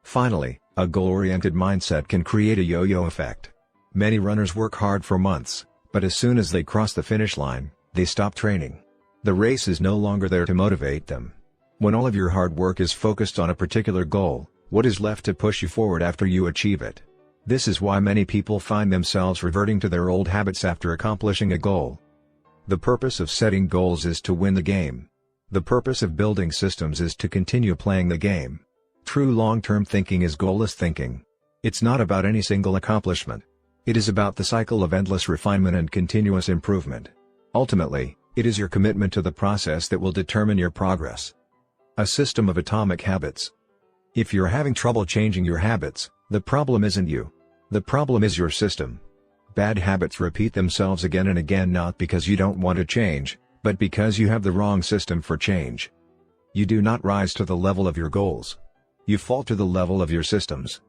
Finally, a goal-oriented mindset can create a yo-yo effect. Many runners work hard for months, but as soon as they cross the finish line, they stop training. The race is no longer there to motivate them. When all of your hard work is focused on a particular goal, what is left to push you forward after you achieve it? This is why many people find themselves reverting to their old habits after accomplishing a goal. The purpose of setting goals is to win the game. The purpose of building systems is to continue playing the game. True long-term thinking is goalless thinking. It's not about any single accomplishment. It is about the cycle of endless refinement and continuous improvement. Ultimately, it is your commitment to the process that will determine your progress. A system of atomic habits. If you're having trouble changing your habits, the problem isn't you. The problem is your system. Bad habits repeat themselves again and again not because you don't want to change, but because you have the wrong system for change. You do not rise to the level of your goals. You fall to the level of your systems.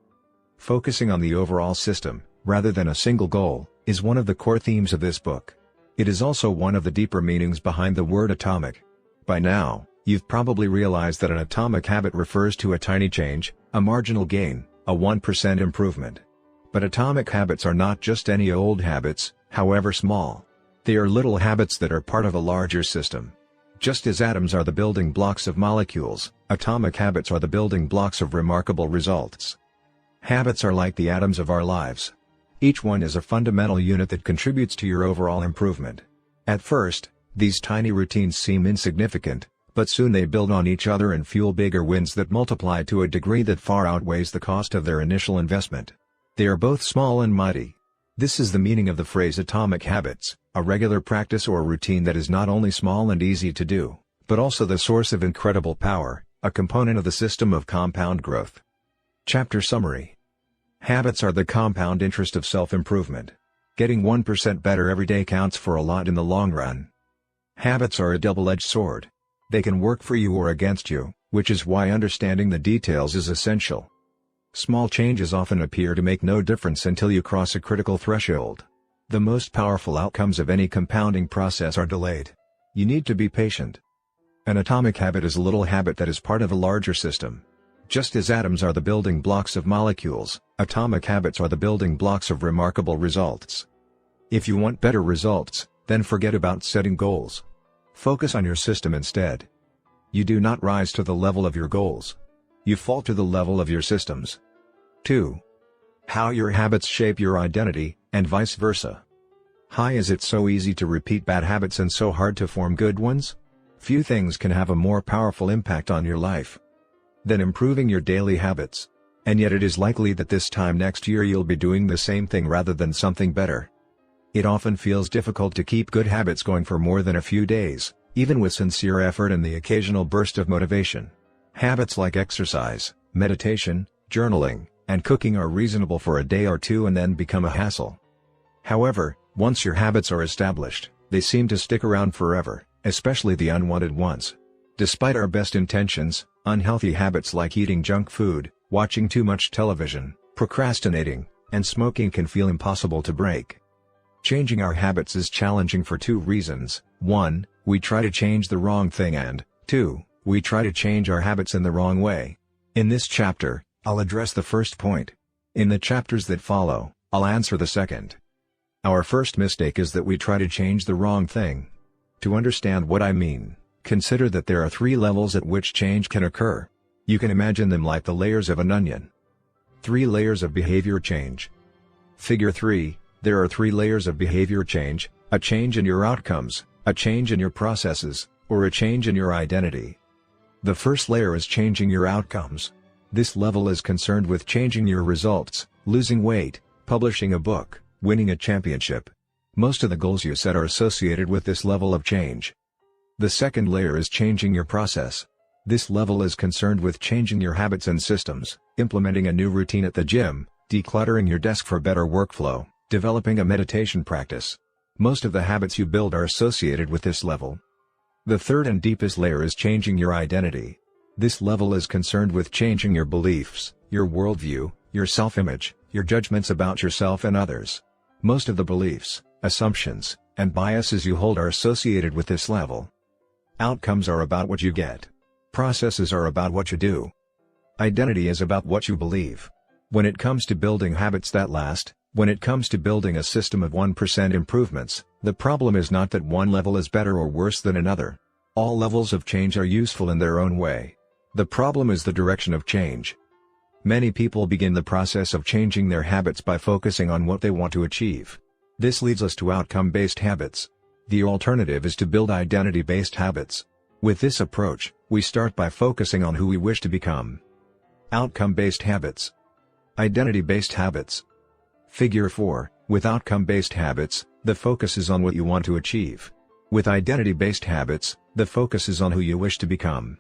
Focusing on the overall system, rather than a single goal, is one of the core themes of this book. It is also one of the deeper meanings behind the word atomic. By now, you've probably realized that an atomic habit refers to a tiny change, a marginal gain, a 1% improvement. But atomic habits are not just any old habits, however small. They are little habits that are part of a larger system. Just as atoms are the building blocks of molecules, atomic habits are the building blocks of remarkable results. Habits are like the atoms of our lives. Each one is a fundamental unit that contributes to your overall improvement. At first, these tiny routines seem insignificant, but soon they build on each other and fuel bigger wins that multiply to a degree that far outweighs the cost of their initial investment. They are both small and mighty. This is the meaning of the phrase atomic habits, a regular practice or routine that is not only small and easy to do, but also the source of incredible power, a component of the system of compound growth. Chapter Summary. Habits are the compound interest of self-improvement. Getting 1% better every day counts for a lot in the long run. Habits are a double-edged sword. They can work for you or against you, which is why understanding the details is essential. Small changes often appear to make no difference until you cross a critical threshold. The most powerful outcomes of any compounding process are delayed. You need to be patient. An atomic habit is a little habit that is part of a larger system. Just as atoms are the building blocks of molecules, atomic habits are the building blocks of remarkable results. If you want better results, then forget about setting goals. Focus on your system instead. You do not rise to the level of your goals. You fall to the level of your systems. 2. How your habits shape your identity, and vice versa. Why is it so easy to repeat bad habits and so hard to form good ones? Few things can have a more powerful impact on your life than improving your daily habits. And yet it is likely that this time next year you'll be doing the same thing rather than something better. It often feels difficult to keep good habits going for more than a few days, even with sincere effort and the occasional burst of motivation. Habits like exercise, meditation, journaling, and cooking are reasonable for a day or two and then become a hassle. However, once your habits are established, they seem to stick around forever, especially the unwanted ones. Despite our best intentions, unhealthy habits like eating junk food, watching too much television, procrastinating, and smoking can feel impossible to break. Changing our habits is challenging for two reasons: 1, we try to change the wrong thing, and 2, we try to change our habits in the wrong way. In this chapter, I'll address the first point. In the chapters that follow, I'll answer the second. Our first mistake is that we try to change the wrong thing. To understand what I mean, consider that there are 3 levels at which change can occur. You can imagine them like the layers of an onion. 3 layers of behavior change. Figure 3, there are 3 layers of behavior change: a change in your outcomes, a change in your processes, or a change in your identity. The first layer is changing your outcomes. This level is concerned with changing your results, losing weight, publishing a book, winning a championship. Most of the goals you set are associated with this level of change. The second layer is changing your process. This level is concerned with changing your habits and systems, implementing a new routine at the gym, decluttering your desk for better workflow, developing a meditation practice. Most of the habits you build are associated with this level. The third and deepest layer is changing your identity. This level is concerned with changing your beliefs, your worldview, your self-image, your judgments about yourself and others. Most of the beliefs, assumptions, and biases you hold are associated with this level. Outcomes are about what you get. Processes are about what you do. Identity is about what you believe. When it comes to building habits that last, when it comes to building a system of 1% improvements, the problem is not that one level is better or worse than another. All levels of change are useful in their own way. The problem is the direction of change. Many people begin the process of changing their habits by focusing on what they want to achieve. This leads us to outcome-based habits. The alternative is to build identity-based habits. With this approach, we start by focusing on who we wish to become. Outcome-based habits. Identity-based habits. Figure 4, with outcome-based habits, the focus is on what you want to achieve. With identity-based habits, the focus is on who you wish to become.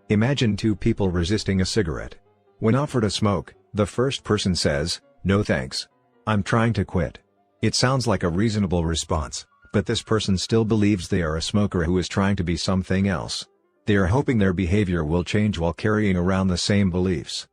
Imagine 2 people resisting a cigarette. When offered a smoke, the first person says, "No thanks. I'm trying to quit." It sounds like a reasonable response, but this person still believes they are a smoker who is trying to be something else. They are hoping their behavior will change while carrying around the same beliefs.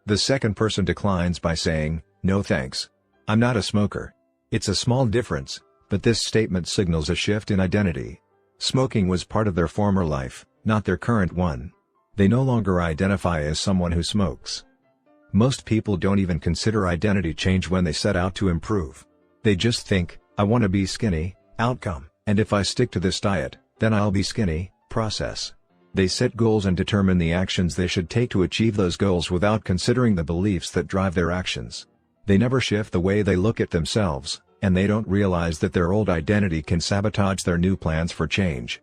The second person declines by saying, "No thanks. I'm not a smoker." It's a small difference, but this statement signals a shift in identity. Smoking was part of their former life, not their current one. They no longer identify as someone who smokes. Most people don't even consider identity change when they set out to improve. They just think, "I want to be skinny," outcome, "and if I stick to this diet, then I'll be skinny," process. They set goals and determine the actions they should take to achieve those goals without considering the beliefs that drive their actions. They never shift the way they look at themselves, and they don't realize that their old identity can sabotage their new plans for change.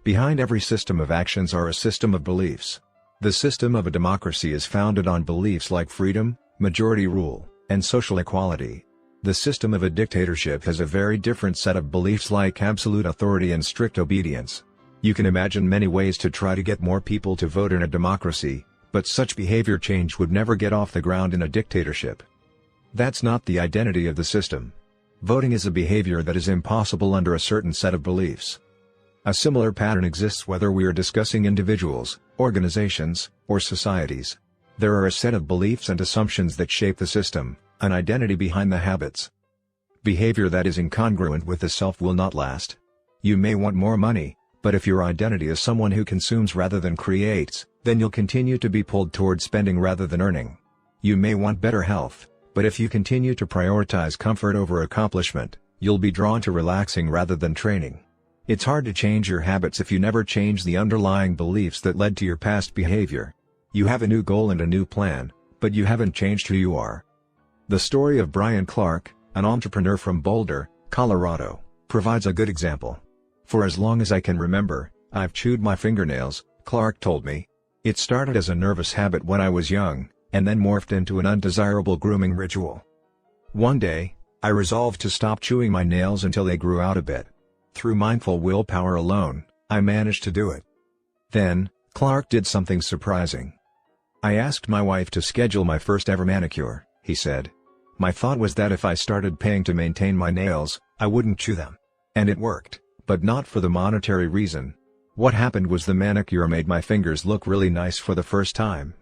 Behind every system of actions are a system of beliefs. The system of a democracy is founded on beliefs like freedom, majority rule, and social equality. The system of a dictatorship has a very different set of beliefs like absolute authority and strict obedience. You can imagine many ways to try to get more people to vote in a democracy, but such behavior change would never get off the ground in a dictatorship. That's not the identity of the system. Voting is a behavior that is impossible under a certain set of beliefs. A similar pattern exists whether we are discussing individuals, organizations, or societies. There are a set of beliefs and assumptions that shape the system, an identity behind the habits. Behavior that is incongruent with the self will not last. You may want more money, but if your identity is someone who consumes rather than creates, then you'll continue to be pulled toward spending rather than earning. You may want better health, but if you continue to prioritize comfort over accomplishment, you'll be drawn to relaxing rather than training. It's hard to change your habits if you never change the underlying beliefs that led to your past behavior. You have a new goal and a new plan, but you haven't changed who you are. The story of Brian Clark, an entrepreneur from Boulder, Colorado, provides a good example. "For as long as I can remember, I've chewed my fingernails," Clark told me. "It started as a nervous habit when I was young, and then morphed into an undesirable grooming ritual. One day, I resolved to stop chewing my nails until they grew out a bit. Through mindful willpower alone, I managed to do it. Then, Clark did something surprising. I asked my wife to schedule my first ever manicure, he said. My thought was that if I started paying to maintain my nails, I wouldn't chew them. And it worked, but not for the monetary reason. What happened was the manicure made my fingers look really nice for the first time.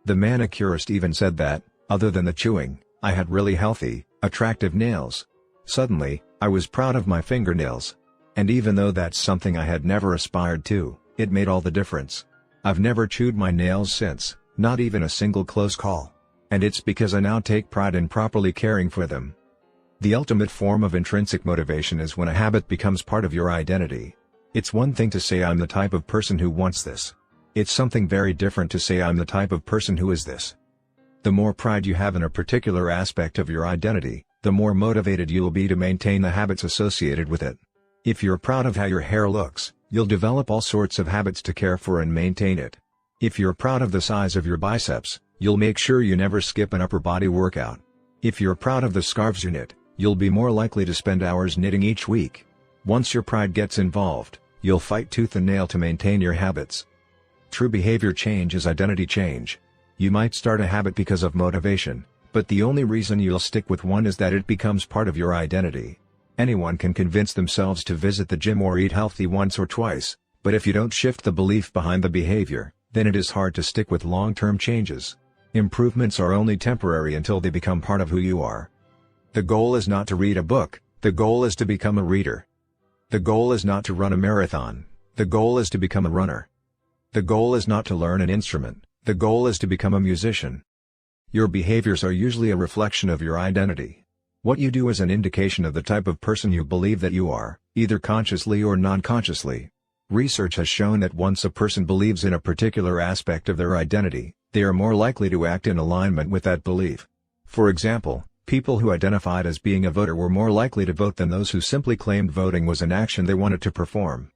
The manicurist even said that, other than the chewing, I had really healthy, attractive nails. Suddenly, I was proud of my fingernails. And even though that's something I had never aspired to, it made all the difference. I've never chewed my nails since, not even a single close call. And it's because I now take pride in properly caring for them. The ultimate form of intrinsic motivation is when a habit becomes part of your identity. It's one thing to say I'm the type of person who wants this. It's something very different to say I'm the type of person who is this. The more pride you have in a particular aspect of your identity, the more motivated you'll be to maintain the habits associated with it. If you're proud of how your hair looks, you'll develop all sorts of habits to care for and maintain it. If you're proud of the size of your biceps, you'll make sure you never skip an upper body workout. If you're proud of the scarves you knit, you'll be more likely to spend hours knitting each week. Once your pride gets involved, you'll fight tooth and nail to maintain your habits. True behavior change is identity change. You might start a habit because of motivation, but the only reason you'll stick with one is that it becomes part of your identity. Anyone can convince themselves to visit the gym or eat healthy once or twice, but if you don't shift the belief behind the behavior, then it is hard to stick with long-term changes. Improvements are only temporary until they become part of who you are. The goal is not to read a book, the goal is to become a reader. The goal is not to run a marathon, the goal is to become a runner. The goal is not to learn an instrument, the goal is to become a musician. Your behaviors are usually a reflection of your identity. What you do is an indication of the type of person you believe that you are, either consciously or non-consciously. Research has shown that once a person believes in a particular aspect of their identity, they are more likely to act in alignment with that belief. For example, people who identified as being a voter were more likely to vote than those who simply claimed voting was an action they wanted to perform.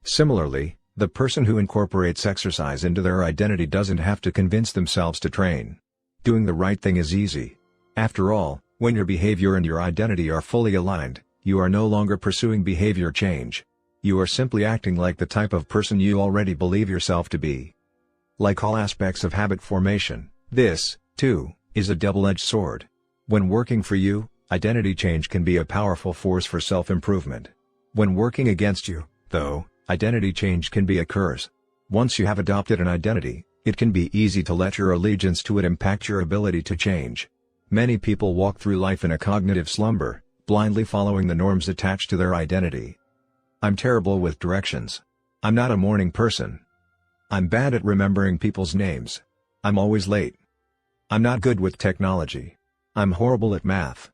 Similarly, the person who incorporates exercise into their identity doesn't have to convince themselves to train. Doing the right thing is easy. After all, when your behavior and your identity are fully aligned, you are no longer pursuing behavior change. You are simply acting like the type of person you already believe yourself to be. Like all aspects of habit formation, this, too, is a double-edged sword. When working for you, identity change can be a powerful force for self-improvement. When working against you, though, identity change can be a curse. Once you have adopted an identity, it can be easy to let your allegiance to it impact your ability to change. Many people walk through life in a cognitive slumber, blindly following the norms attached to their identity. I'm terrible with directions. I'm not a morning person. I'm bad at remembering people's names. I'm always late. I'm not good with technology. I'm horrible at math.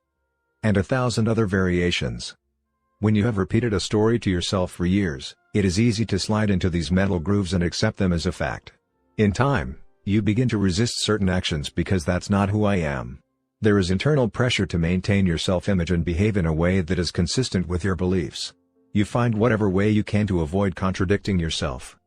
And 1,000 other variations. When you have repeated a story to yourself for years, it is easy to slide into these mental grooves and accept them as a fact. In time, you begin to resist certain actions because that's not who I am. There is internal pressure to maintain your self-image and behave in a way that is consistent with your beliefs. You find whatever way you can to avoid contradicting yourself.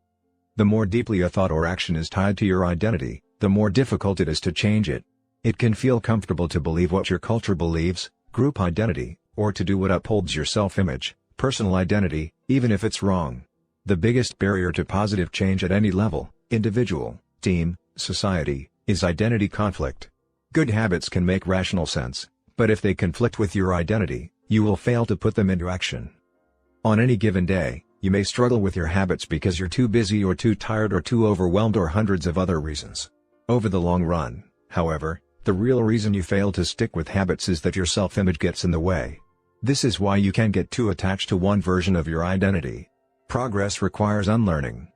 The more deeply a thought or action is tied to your identity, the more difficult it is to change it. It can feel comfortable to believe what your culture believes, group identity, or to do what upholds your self-image, personal identity, even if it's wrong. The biggest barrier to positive change at any level, individual, team, society, is identity conflict. Good habits can make rational sense, but if they conflict with your identity, you will fail to put them into action. On any given day, you may struggle with your habits because you're too busy or too tired or too overwhelmed or hundreds of other reasons. Over the long run, however, the real reason you fail to stick with habits is that your self-image gets in the way. This is why you can't get too attached to one version of your identity. Progress requires unlearning.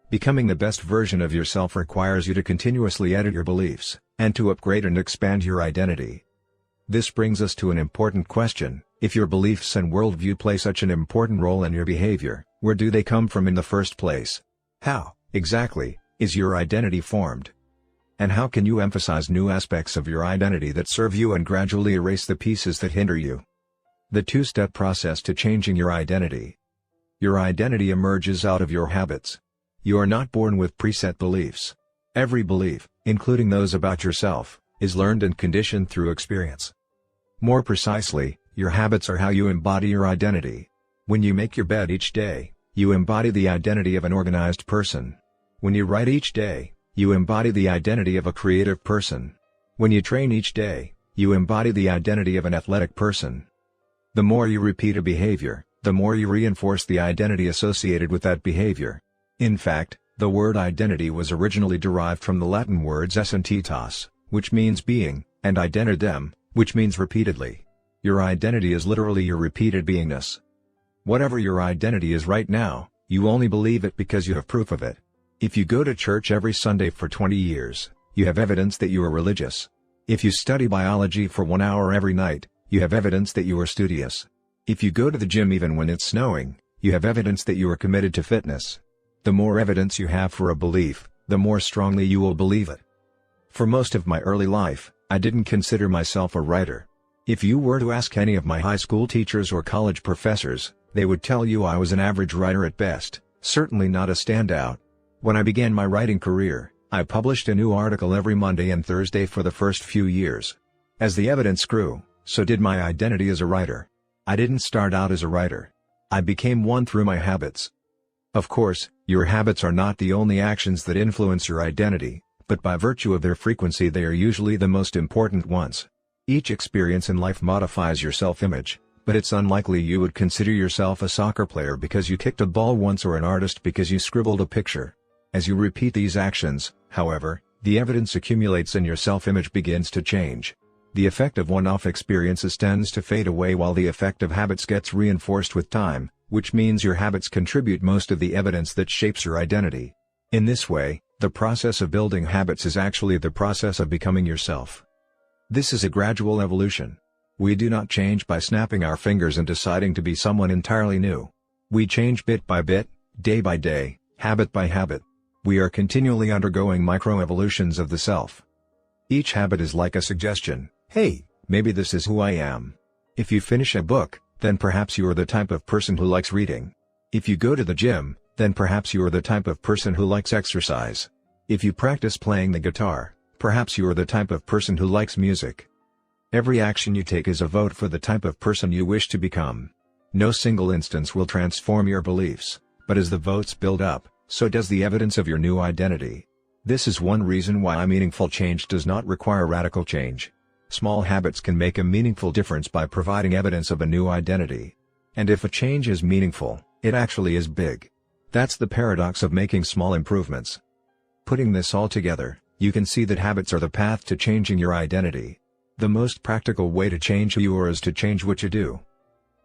Becoming the best version of yourself requires you to continuously edit your beliefs, and to upgrade and expand your identity. This brings us to an important question: if your beliefs and worldview play such an important role in your behavior, where do they come from in the first place? How, exactly, is your identity formed? And how can you emphasize new aspects of your identity that serve you and gradually erase the pieces that hinder you? The two-step process to changing your identity. Your identity emerges out of your habits. You are not born with preset beliefs. Every belief, including those about yourself, is learned and conditioned through experience. More precisely, your habits are how you embody your identity. When you make your bed each day, you embody the identity of an organized person. When you write each day, you embody the identity of a creative person. When you train each day, you embody the identity of an athletic person. The more you repeat a behavior, the more you reinforce the identity associated with that behavior. In fact, the word identity was originally derived from the Latin words essentitas, which means being, and identidem, which means repeatedly. Your identity is literally your repeated beingness. Whatever your identity is right now, you only believe it because you have proof of it. If you go to church every Sunday for 20 years, you have evidence that you are religious. If you study biology for 1 hour every night, you have evidence that you are studious. If you go to the gym even when it's snowing, you have evidence that you are committed to fitness. The more evidence you have for a belief, the more strongly you will believe it. For most of my early life, I didn't consider myself a writer. If you were to ask any of my high school teachers or college professors, they would tell you I was an average writer at best, certainly not a standout. When I began my writing career, I published a new article every Monday and Thursday for the first few years. As the evidence grew, so did my identity as a writer. I didn't start out as a writer. I became one through my habits. Of course, your habits are not the only actions that influence your identity, but by virtue of their frequency they are usually the most important ones. Each experience in life modifies your self-image, but it's unlikely you would consider yourself a soccer player because you kicked a ball once or an artist because you scribbled a picture. As you repeat these actions, however, the evidence accumulates and your self-image begins to change. The effect of one-off experiences tends to fade away while the effect of habits gets reinforced with time, which means your habits contribute most of the evidence that shapes your identity. In this way, the process of building habits is actually the process of becoming yourself. This is a gradual evolution. We do not change by snapping our fingers and deciding to be someone entirely new. We change bit by bit, day by day, habit by habit. We are continually undergoing microevolutions of the self. Each habit is like a suggestion. Hey, maybe this is who I am. If you finish a book, then perhaps you are the type of person who likes reading. If you go to the gym, then perhaps you are the type of person who likes exercise. If you practice playing the guitar, perhaps you are the type of person who likes music. Every action you take is a vote for the type of person you wish to become. No single instance will transform your beliefs, but as the votes build up, so does the evidence of your new identity. This is one reason why a meaningful change does not require radical change. Small habits can make a meaningful difference by providing evidence of a new identity. And if a change is meaningful, it actually is big. That's the paradox of making small improvements. Putting this all together, you can see that habits are the path to changing your identity. The most practical way to change who you are is to change what you do.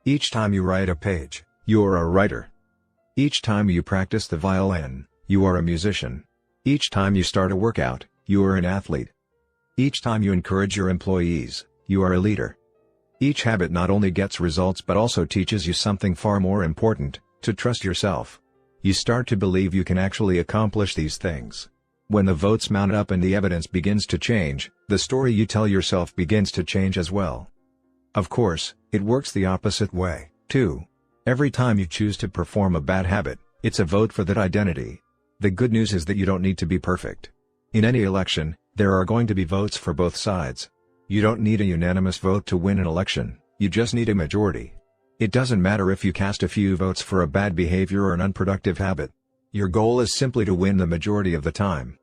Each time you write a page, you are a writer. Each time you practice the violin, you are a musician. Each time you start a workout, you are an athlete. Each time you encourage your employees, you are a leader. Each habit not only gets results but also teaches you something far more important, to trust yourself. You start to believe you can actually accomplish these things. When the votes mount up and the evidence begins to change, the story you tell yourself begins to change as well. Of course, it works the opposite way, too. Every time you choose to perform a bad habit, it's a vote for that identity. The good news is that you don't need to be perfect. In any election, there are going to be votes for both sides. You don't need a unanimous vote to win an election, you just need a majority. It doesn't matter if you cast a few votes for a bad behavior or an unproductive habit. Your goal is simply to win the majority of the time.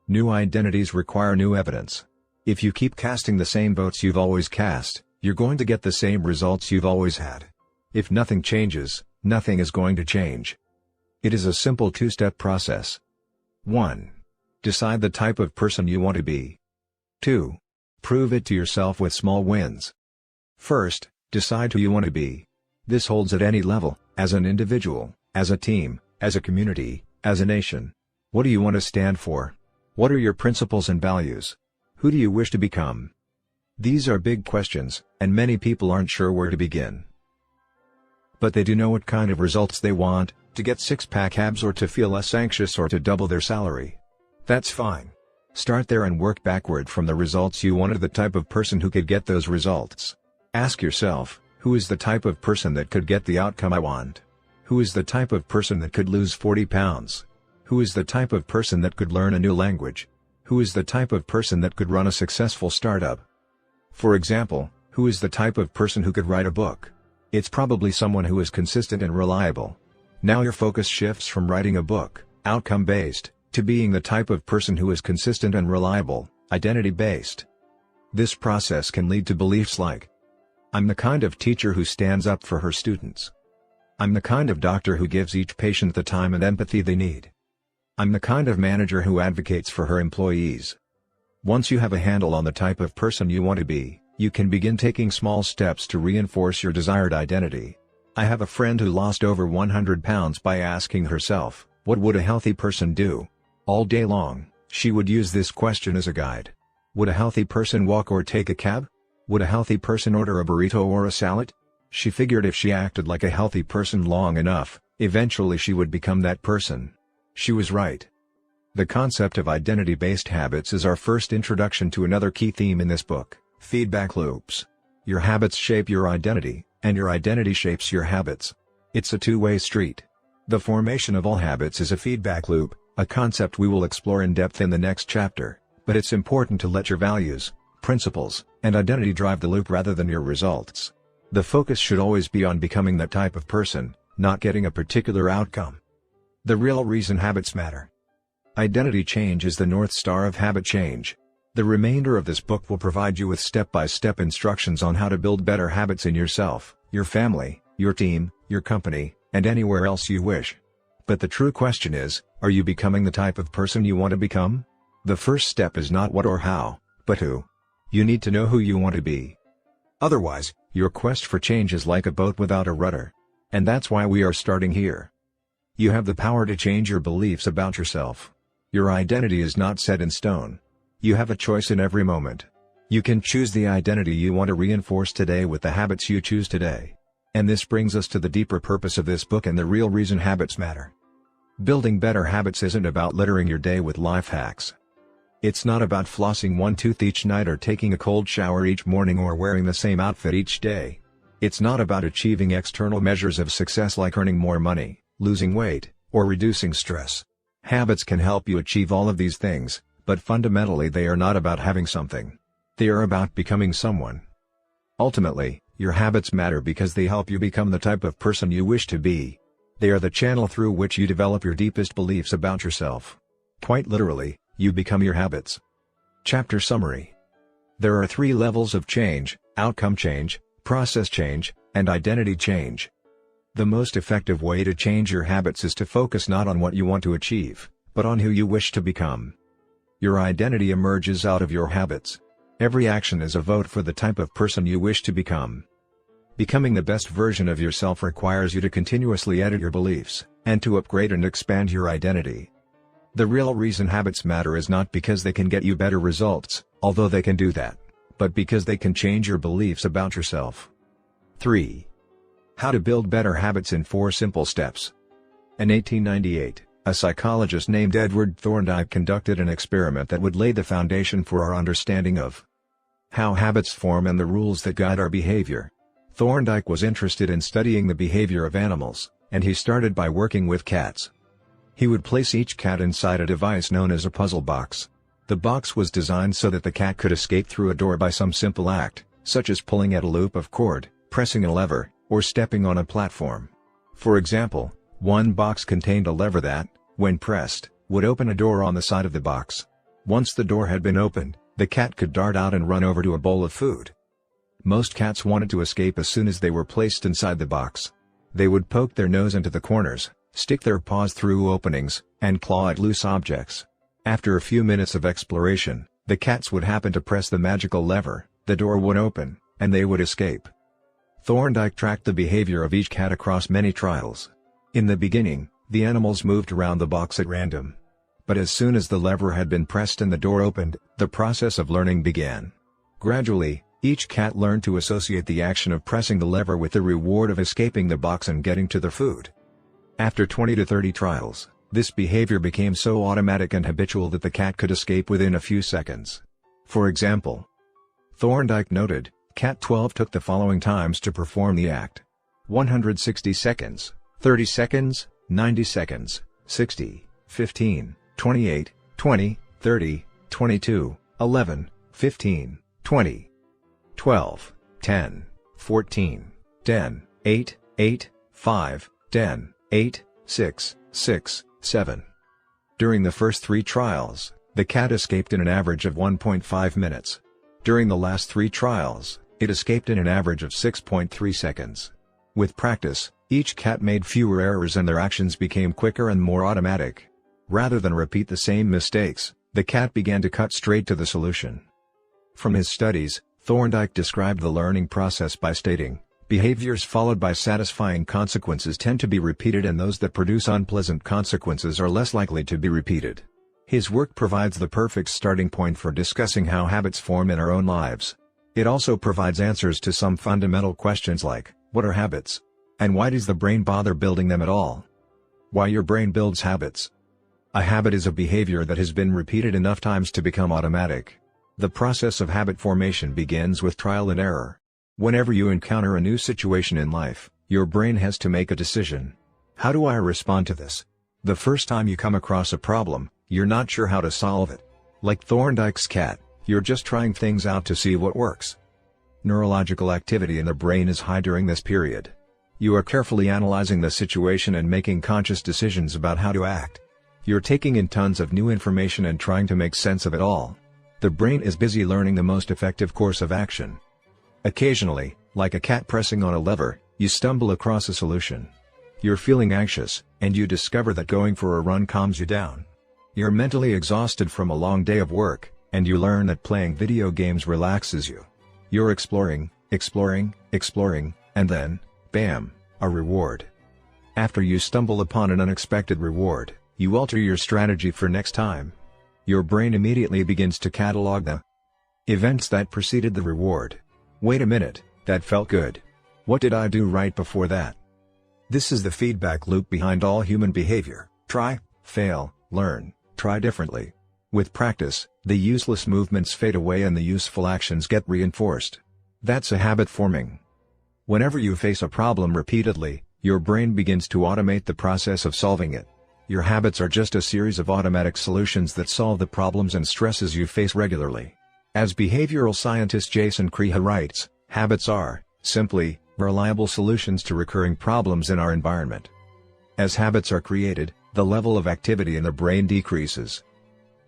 New identities require new evidence. If you keep casting the same votes you've always cast, you're going to get the same results you've always had. If nothing changes, nothing is going to change. It is a simple two-step process. 1. Decide the type of person you want to be. 2. Prove it to yourself with small wins. First, decide who you want to be. This holds at any level, as an individual, as a team, as a community, as a nation. What do you want to stand for? What are your principles and values? Who do you wish to become? These are big questions, and many people aren't sure where to begin. But they do know what kind of results they want, to get six-pack abs or to feel less anxious or to double their salary. That's fine. Start there and work backward from the results you want to the type of person who could get those results. Ask yourself, who is the type of person that could get the outcome I want? Who is the type of person that could lose 40 pounds? Who is the type of person that could learn a new language? Who is the type of person that could run a successful startup? For example, Who is the type of person who could write a book? It's probably someone who is consistent and reliable. Now your focus shifts from writing a book, outcome-based, to being the type of person who is consistent and reliable, identity-based. This process can lead to beliefs like, I'm the kind of teacher who stands up for her students. I'm the kind of doctor who gives each patient the time and empathy they need. I'm the kind of manager who advocates for her employees. Once you have a handle on the type of person you want to be, you can begin taking small steps to reinforce your desired identity. I have a friend who lost over 100 pounds by asking herself, what would a healthy person do? All day long, she would use this question as a guide. Would a healthy person walk or take a cab? Would a healthy person order a burrito or a salad? She figured if she acted like a healthy person long enough, eventually she would become that person. She was right. The concept of identity-based habits is our first introduction to another key theme in this book, feedback loops. Your habits shape your identity, and your identity shapes your habits. It's a two-way street. The formation of all habits is a feedback loop, a concept we will explore in depth in the next chapter, but it's important to let your values, principles, and identity drive the loop rather than your results. The focus should always be on becoming that type of person, not getting a particular outcome. The real reason habits matter. Identity change is the North Star of habit change. The remainder of this book will provide you with step-by-step instructions on how to build better habits in yourself, your family, your team, your company, and anywhere else you wish. But the true question is, are you becoming the type of person you want to become? The first step is not what or how, but who. You need to know who you want to be. Otherwise, your quest for change is like a boat without a rudder. And that's why we are starting here. You have the power to change your beliefs about yourself. Your identity is not set in stone. You have a choice in every moment. You can choose the identity you want to reinforce today with the habits you choose today. And this brings us to the deeper purpose of this book and the real reason habits matter. Building better habits isn't about littering your day with life hacks. It's not about flossing one tooth each night or taking a cold shower each morning or wearing the same outfit each day. It's not about achieving external measures of success like earning more money, losing weight, or reducing stress. Habits can help you achieve all of these things, but fundamentally they are not about having something. They are about becoming someone. Ultimately, your habits matter because they help you become the type of person you wish to be. They are the channel through which you develop your deepest beliefs about yourself. Quite literally, you become your habits. Chapter Summary. There are 3 levels of change: outcome change, process change, and identity change. The most effective way to change your habits is to focus not on what you want to achieve, but on who you wish to become. Your identity emerges out of your habits. Every action is a vote for the type of person you wish to become. Becoming the best version of yourself requires you to continuously edit your beliefs, and to upgrade and expand your identity. The real reason habits matter is not because they can get you better results, although they can do that, but because they can change your beliefs about yourself. 3. How to build better habits in 4 simple steps. In 1898, a psychologist named Edward Thorndike conducted an experiment that would lay the foundation for our understanding of how habits form and the rules that guide our behavior. Thorndike was interested in studying the behavior of animals, and he started by working with cats. He would place each cat inside a device known as a puzzle box. The box was designed so that the cat could escape through a door by some simple act, such as pulling at a loop of cord, pressing a lever, or stepping on a platform. For example, one box contained a lever that, when pressed, would open a door on the side of the box. Once the door had been opened, the cat could dart out and run over to a bowl of food. Most cats wanted to escape as soon as they were placed inside the box. They would poke their nose into the corners, stick their paws through openings, and claw at loose objects. After a few minutes of exploration, the cats would happen to press the magical lever, the door would open, and they would escape. Thorndike tracked the behavior of each cat across many trials. In the beginning, the animals moved around the box at random. But as soon as the lever had been pressed and the door opened, the process of learning began. Gradually, each cat learned to associate the action of pressing the lever with the reward of escaping the box and getting to the food. After 20 to 30 trials, this behavior became so automatic and habitual that the cat could escape within a few seconds. For example, Thorndike noted, Cat 12 took the following times to perform the act: 160 seconds, 30 seconds, 90 seconds, 60, 15, 28, 20, 30, 22, 11, 15, 20. 12. 10, 14, 10, 8, 8, 5, 10, 8, 6, 6, 7. During the first 3 trials, the cat escaped in an average of 1.5 minutes. During the last 3 trials, it escaped in an average of 6.3 seconds. With practice, each cat made fewer errors and their actions became quicker and more automatic. Rather than repeat the same mistakes, the cat began to cut straight to the solution. From his studies, Thorndike described the learning process by stating, "Behaviors followed by satisfying consequences tend to be repeated, and those that produce unpleasant consequences are less likely to be repeated." His work provides the perfect starting point for discussing how habits form in our own lives. It also provides answers to some fundamental questions like, what are habits? And why does the brain bother building them at all? Why your brain builds habits. A habit is a behavior that has been repeated enough times to become automatic. The process of habit formation begins with trial and error. Whenever you encounter a new situation in life, your brain has to make a decision. How do I respond to this? The first time you come across a problem, you're not sure how to solve it. Like Thorndike's cat, you're just trying things out to see what works. Neurological activity in the brain is high during this period. You are carefully analyzing the situation and making conscious decisions about how to act. You're taking in tons of new information and trying to make sense of it all. The brain is busy learning the most effective course of action. Occasionally, like a cat pressing on a lever, you stumble across a solution. You're feeling anxious, and you discover that going for a run calms you down. You're mentally exhausted from a long day of work, and you learn that playing video games relaxes you. You're exploring, and then, bam, a reward. After you stumble upon an unexpected reward, you alter your strategy for next time. Your brain immediately begins to catalog the events that preceded the reward. Wait a minute, that felt good. What did I do right before that? This is the feedback loop behind all human behavior. Try, fail, learn, try differently. With practice, the useless movements fade away and the useful actions get reinforced. That's a habit forming. Whenever you face a problem repeatedly, your brain begins to automate the process of solving it. Your habits are just a series of automatic solutions that solve the problems and stresses you face regularly. As behavioral scientist Jason Creha writes, habits are, simply, reliable solutions to recurring problems in our environment. As habits are created, the level of activity in the brain decreases.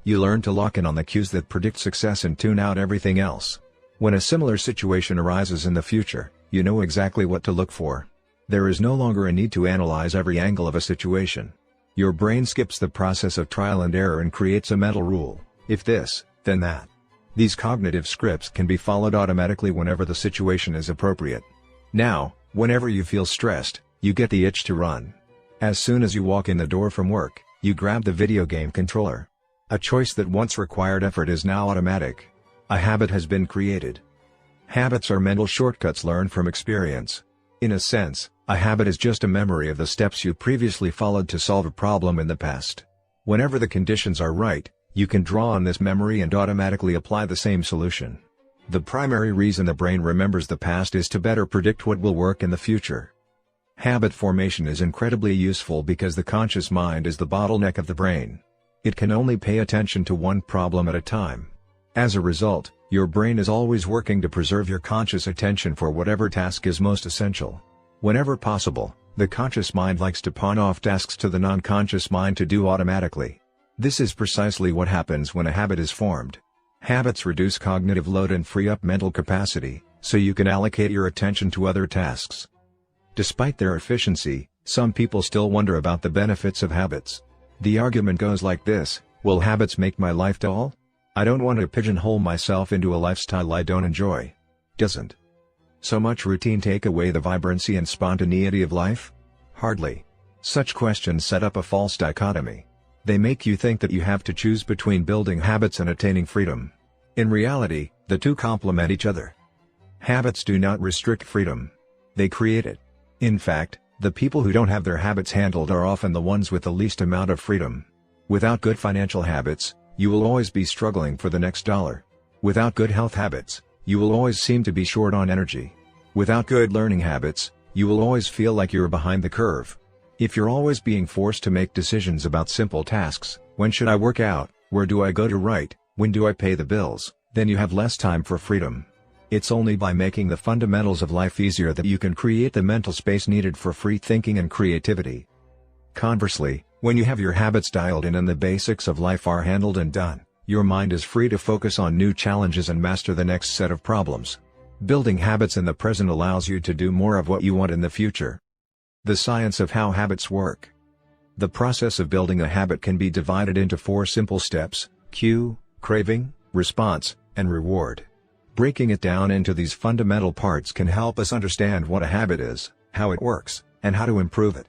You learn to lock in on the cues that predict success and tune out everything else. When a similar situation arises in the future, you know exactly what to look for. There is no longer a need to analyze every angle of a situation. Your brain skips the process of trial and error and creates a mental rule: if this, then that. These cognitive scripts can be followed automatically whenever the situation is appropriate. Now, whenever you feel stressed, you get the itch to run. As soon as you walk in the door from work, you grab the video game controller. A choice that once required effort is now automatic. A habit has been created. Habits are mental shortcuts learned from experience. In a sense, a habit is just a memory of the steps you previously followed to solve a problem in the past. Whenever the conditions are right, you can draw on this memory and automatically apply the same solution. The primary reason the brain remembers the past is to better predict what will work in the future. Habit formation is incredibly useful because the conscious mind is the bottleneck of the brain. It can only pay attention to one problem at a time. As a result, your brain is always working to preserve your conscious attention for whatever task is most essential. Whenever possible, the conscious mind likes to pawn off tasks to the non-conscious mind to do automatically. This is precisely what happens when a habit is formed. Habits reduce cognitive load and free up mental capacity, so you can allocate your attention to other tasks. Despite their efficiency, some people still wonder about the benefits of habits. The argument goes like this: will habits make my life dull? I don't want to pigeonhole myself into a lifestyle I don't enjoy. Doesn't so much routine take away the vibrancy and spontaneity of life? Hardly. Such questions set up a false dichotomy. They make you think that you have to choose between building habits and attaining freedom. In reality, the two complement each other. Habits do not restrict freedom. They create it. In fact, the people who don't have their habits handled are often the ones with the least amount of freedom. Without good financial habits, you will always be struggling for the next dollar. Without good health habits, you will always seem to be short on energy. Without good learning habits, you will always feel like you're behind the curve. If you're always being forced to make decisions about simple tasks, when should I work out, where do I go to write, when do I pay the bills, then you have less time for freedom. It's only by making the fundamentals of life easier that you can create the mental space needed for free thinking and creativity. Conversely, when you have your habits dialed in and the basics of life are handled and done, your mind is free to focus on new challenges and master the next set of problems. Building habits in the present allows you to do more of what you want in the future. The science of how habits work. The process of building a habit can be divided into 4 simple steps: cue, craving, response, and reward. Breaking it down into these fundamental parts can help us understand what a habit is, how it works, and how to improve it.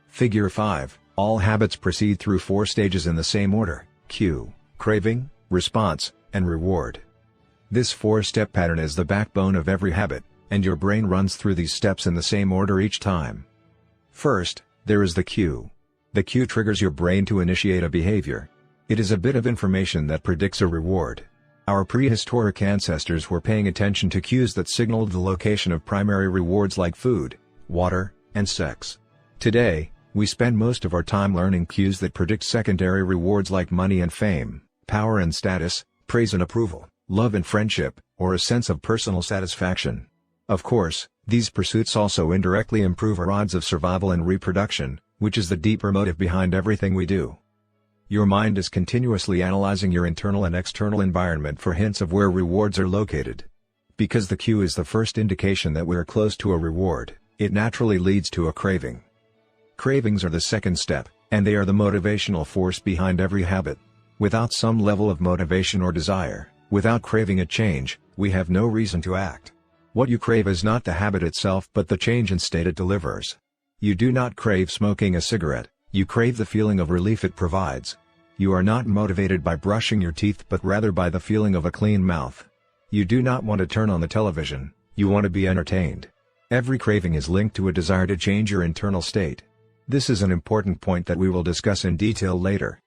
Figure 5. All habits proceed through 4 stages in the same order: cue, craving, response, and reward. This 4-step pattern is the backbone of every habit, and your brain runs through these steps in the same order each time. First, there is the cue. The cue triggers your brain to initiate a behavior. It is a bit of information that predicts a reward. Our prehistoric ancestors were paying attention to cues that signaled the location of primary rewards like food, water, and sex. Today, we spend most of our time learning cues that predict secondary rewards like money and fame, power and status, praise and approval, love and friendship, or a sense of personal satisfaction. Of course, these pursuits also indirectly improve our odds of survival and reproduction, which is the deeper motive behind everything we do. Your mind is continuously analyzing your internal and external environment for hints of where rewards are located. Because the cue is the first indication that we are close to a reward, it naturally leads to a craving. Cravings are the second step, and they are the motivational force behind every habit. Without some level of motivation or desire, without craving a change, we have no reason to act. What you crave is not the habit itself but the change and state it delivers. You do not crave smoking a cigarette, you crave the feeling of relief it provides. You are not motivated by brushing your teeth but rather by the feeling of a clean mouth. You do not want to turn on the television, you want to be entertained. Every craving is linked to a desire to change your internal state. This is an important point that we will discuss in detail later.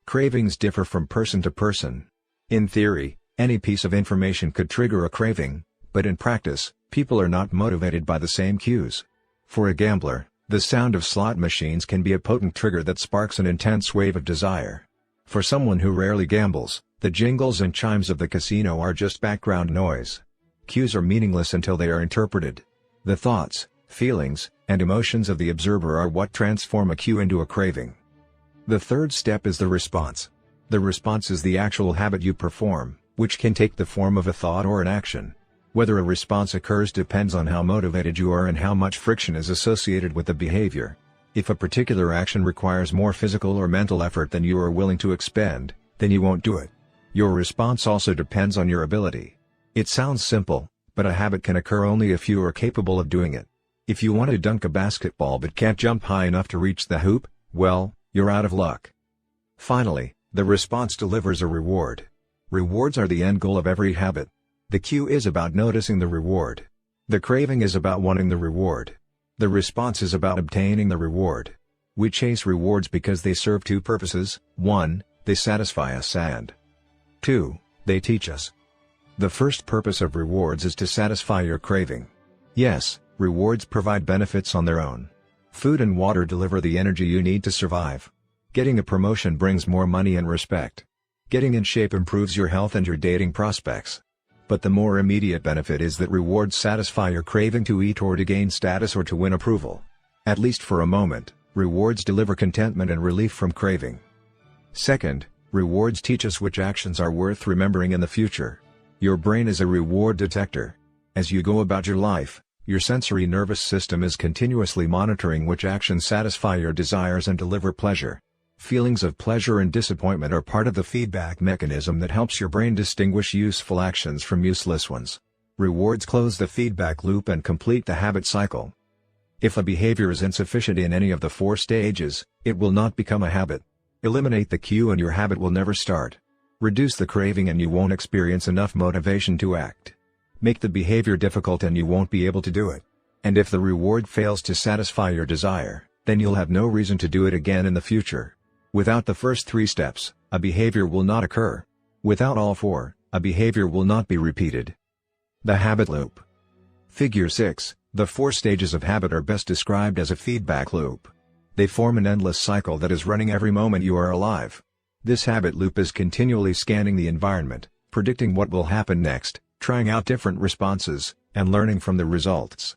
Cravings differ from person to person. In theory, any piece of information could trigger a craving, but in practice, people are not motivated by the same cues. For a gambler, the sound of slot machines can be a potent trigger that sparks an intense wave of desire. For someone who rarely gambles, the jingles and chimes of the casino are just background noise. Cues are meaningless until they are interpreted. The thoughts, feelings, and emotions of the observer are what transform a cue into a craving. The third step is the response. The response is the actual habit you perform, which can take the form of a thought or an action. Whether a response occurs depends on how motivated you are and how much friction is associated with the behavior. If a particular action requires more physical or mental effort than you are willing to expend, then you won't do it. Your response also depends on your ability. It sounds simple, but a habit can occur only if you are capable of doing it. If you want to dunk a basketball but can't jump high enough to reach the hoop, well, you're out of luck. Finally, the response delivers a reward. Rewards are the end goal of every habit. The cue is about noticing the reward. The craving is about wanting the reward. The response is about obtaining the reward. We chase rewards because they serve 2 purposes: 1, they satisfy us, and 2, they teach us. The first purpose of rewards is to satisfy your craving. Yes, rewards provide benefits on their own. Food and water deliver the energy you need to survive. Getting a promotion brings more money and respect. Getting in shape improves your health and your dating prospects. But the more immediate benefit is that rewards satisfy your craving to eat or to gain status or to win approval. At least for a moment, rewards deliver contentment and relief from craving. Second, rewards teach us which actions are worth remembering in the future. Your brain is a reward detector. As you go about your life, your sensory nervous system is continuously monitoring which actions satisfy your desires and deliver pleasure. Feelings of pleasure and disappointment are part of the feedback mechanism that helps your brain distinguish useful actions from useless ones. Rewards close the feedback loop and complete the habit cycle. If a behavior is insufficient in any of the 4 stages, it will not become a habit. Eliminate the cue and your habit will never start. Reduce the craving and you won't experience enough motivation to act. Make the behavior difficult and you won't be able to do it. And if the reward fails to satisfy your desire, then you'll have no reason to do it again in the future. Without the first 3 steps, a behavior will not occur. Without all 4, a behavior will not be repeated. The habit loop. Figure 6, the 4 stages of habit are best described as a feedback loop. They form an endless cycle that is running every moment you are alive. This habit loop is continually scanning the environment, predicting what will happen next, trying out different responses, and learning from the results.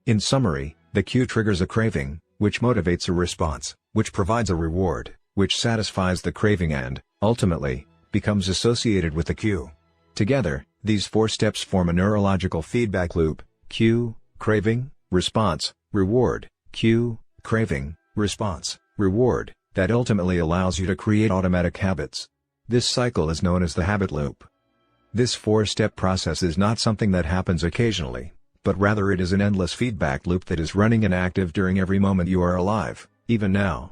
In summary, the cue triggers a craving, which motivates a response, which provides a reward, which satisfies the craving and, ultimately, becomes associated with the cue. Together, these 4 steps form a neurological feedback loop: cue, craving, response, reward, cue, craving, response, reward, that ultimately allows you to create automatic habits. This cycle is known as the habit loop. This 4-step process is not something that happens occasionally, but rather it is an endless feedback loop that is running and active during every moment you are alive, even now.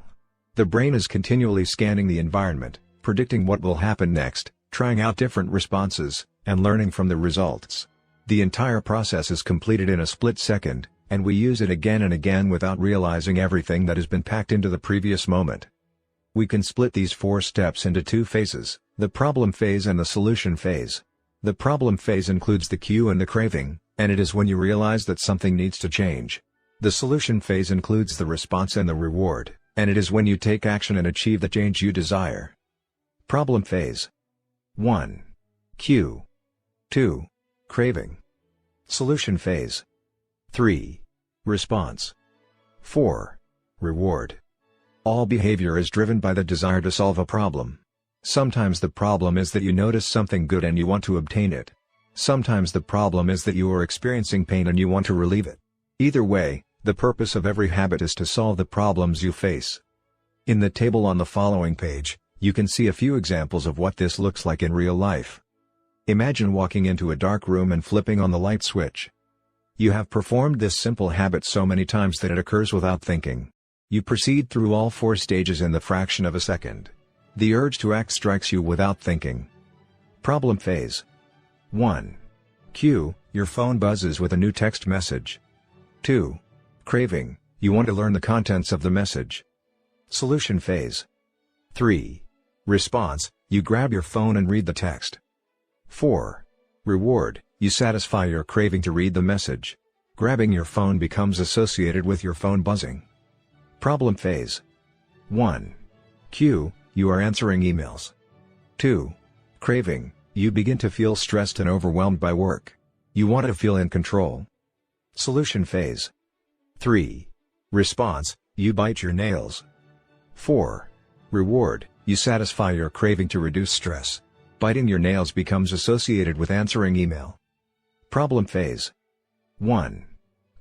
The brain is continually scanning the environment, predicting what will happen next, trying out different responses, and learning from the results. The entire process is completed in a split second, and we use it again and again without realizing everything that has been packed into the previous moment. We can split these 4 steps into 2 phases, the problem phase and the solution phase. The problem phase includes the cue and the craving, and it is when you realize that something needs to change. The solution phase includes the response and the reward, and it is when you take action and achieve the change you desire. Problem phase. 1. Cue. 2. Craving. Solution phase. 3. Response. 4. Reward. All behavior is driven by the desire to solve a problem. Sometimes the problem is that you notice something good and you want to obtain it. Sometimes the problem is that you are experiencing pain and you want to relieve it. Either way, the purpose of every habit is to solve the problems you face. In the table on the following page, you can see a few examples of what this looks like in real life. Imagine walking into a dark room and flipping on the light switch. You have performed this simple habit so many times that it occurs without thinking. You proceed through all 4 stages in the fraction of a second. The urge to act strikes you without thinking. Problem phase. 1. Cue, your phone buzzes with a new text message. 2. Craving, you want to learn the contents of the message. Solution phase. 3. Response, you grab your phone and read the text. 4. Reward, you satisfy your craving to read the message. Grabbing your phone becomes associated with your phone buzzing. Problem phase. 1. Cue, you are answering emails. 2. Craving, you begin to feel stressed and overwhelmed by work. You want to feel in control. Solution phase. 3. Response, you bite your nails. 4. Reward, you satisfy your craving to reduce stress. Biting your nails becomes associated with answering email. Problem phase. 1.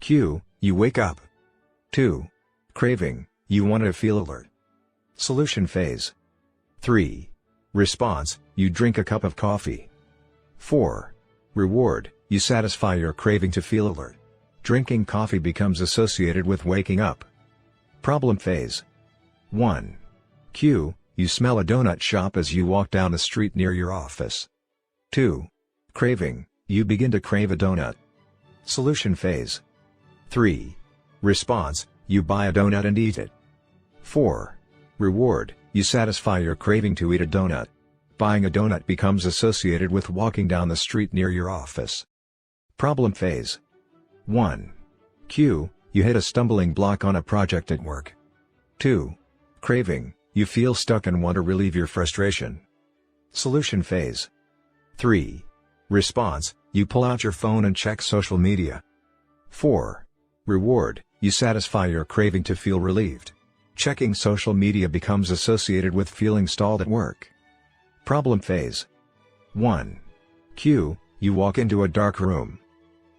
Cue, you wake up. 2. Craving, you want to feel alert. Solution phase. 3. Response, you drink a cup of coffee. 4. Reward, you satisfy your craving to feel alert. Drinking coffee becomes associated with waking up. Problem phase. 1. Cue, you smell a donut shop as you walk down the street near your office. 2. Craving, you begin to crave a donut. Solution phase. 3. Response, you buy a donut and eat it. 4. Reward, you satisfy your craving to eat a donut. Buying a donut becomes associated with walking down the street near your office. Problem phase. 1. Cue, you hit a stumbling block on a project at work. 2. Craving, you feel stuck and want to relieve your frustration. Solution phase. 3. Response, you pull out your phone and check social media. 4. Reward, you satisfy your craving to feel relieved. Checking social media becomes associated with feeling stalled at work. Problem phase. 1. Cue, you walk into a dark room.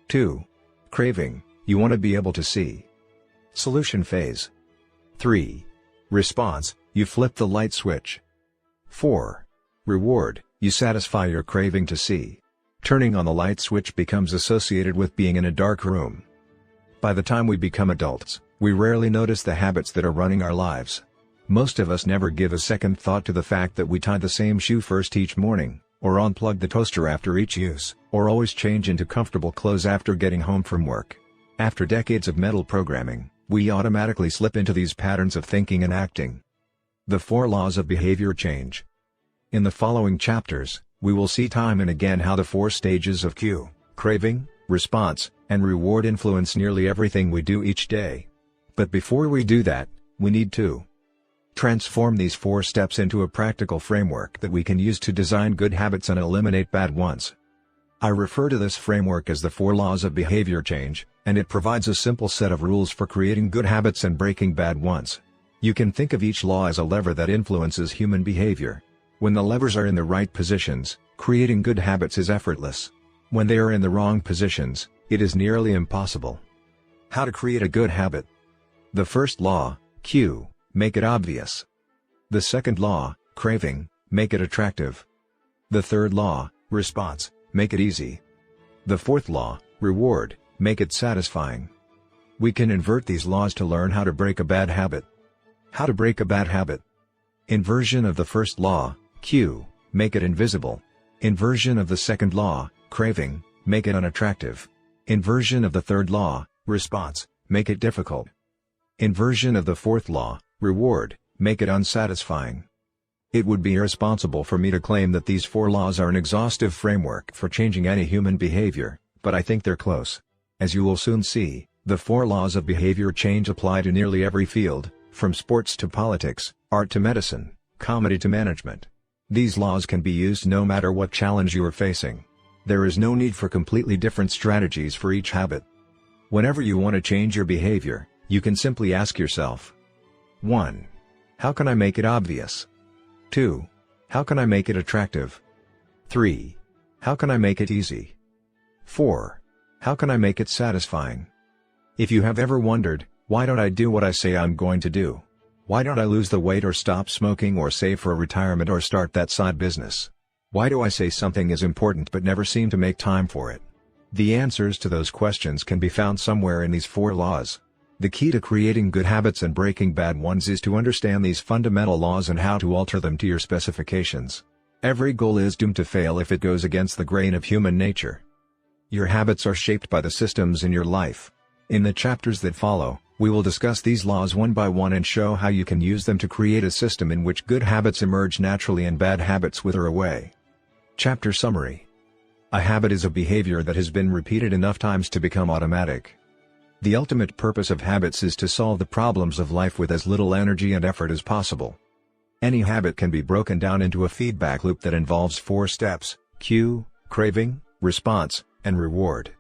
2. Craving, you want to be able to see. Solution phase. 3. Response, you flip the light switch. 4. Reward, you satisfy your craving to see. Turning on the light switch becomes associated with being in a dark room. By the time we become adults, we rarely notice the habits that are running our lives. Most of us never give a second thought to the fact that we tie the same shoe first each morning, or unplug the toaster after each use, or always change into comfortable clothes after getting home from work. After decades of mental programming, we automatically slip into these patterns of thinking and acting. The 4 laws of behavior change. In the following chapters, we will see time and again how the 4 stages of cue, craving, response, and reward influence nearly everything we do each day. But before we do that, we need to transform these 4 steps into a practical framework that we can use to design good habits and eliminate bad ones. I refer to this framework as the 4 laws of behavior change, and it provides a simple set of rules for creating good habits and breaking bad ones. You can think of each law as a lever that influences human behavior. When the levers are in the right positions, creating good habits is effortless. When they are in the wrong positions, it is nearly impossible. How to create a good habit. The first law, Q, make it obvious. The second law, craving, make it attractive. The third law, response, make it easy. The fourth law, reward, make it satisfying. We can invert these laws to learn how to break a bad habit. How to break a bad habit. Inversion of the first law, Q, make it invisible. Inversion of the second law, craving, make it unattractive. Inversion of the third law, response, make it difficult. Inversion of the fourth law, reward, make it unsatisfying. It would be irresponsible for me to claim that these 4 laws are an exhaustive framework for changing any human behavior, but I think they're close. As you will soon see, the 4 laws of behavior change apply to nearly every field, from sports to politics, art to medicine, comedy to management. These laws can be used no matter what challenge you are facing. There is no need for completely different strategies for each habit. Whenever you want to change your behavior, you can simply ask yourself: 1. How can I make it obvious? 2. How can I make it attractive? 3. How can I make it easy? 4. How can I make it satisfying? If you have ever wondered, why don't I do what I say I'm going to do? Why don't I lose the weight or stop smoking or save for retirement or start that side business? Why do I say something is important but never seem to make time for it? The answers to those questions can be found somewhere in these 4 laws. The key to creating good habits and breaking bad ones is to understand these fundamental laws and how to alter them to your specifications. Every goal is doomed to fail if it goes against the grain of human nature. Your habits are shaped by the systems in your life. In the chapters that follow, we will discuss these laws one by one and show how you can use them to create a system in which good habits emerge naturally and bad habits wither away. Chapter Summary. A habit is a behavior that has been repeated enough times to become automatic. The ultimate purpose of habits is to solve the problems of life with as little energy and effort as possible. Any habit can be broken down into a feedback loop that involves 4 steps: cue, craving, response, and reward.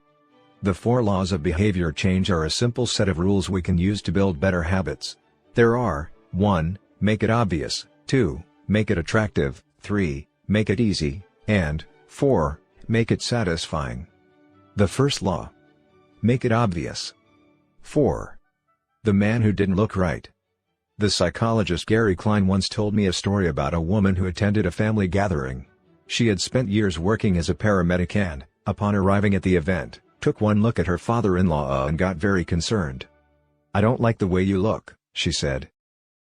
The 4 laws of behavior change are a simple set of rules we can use to build better habits. There are: 1. Make it obvious, 2. Make it attractive, 3. Make it easy, and 4. Make it satisfying. The first law. Make it obvious. 4. The man who didn't look right. The psychologist Gary Klein once told me a story about a woman who attended a family gathering. She had spent years working as a paramedic and, upon arriving at the event, took one look at her father-in-law and got very concerned. "I don't like the way you look," she said.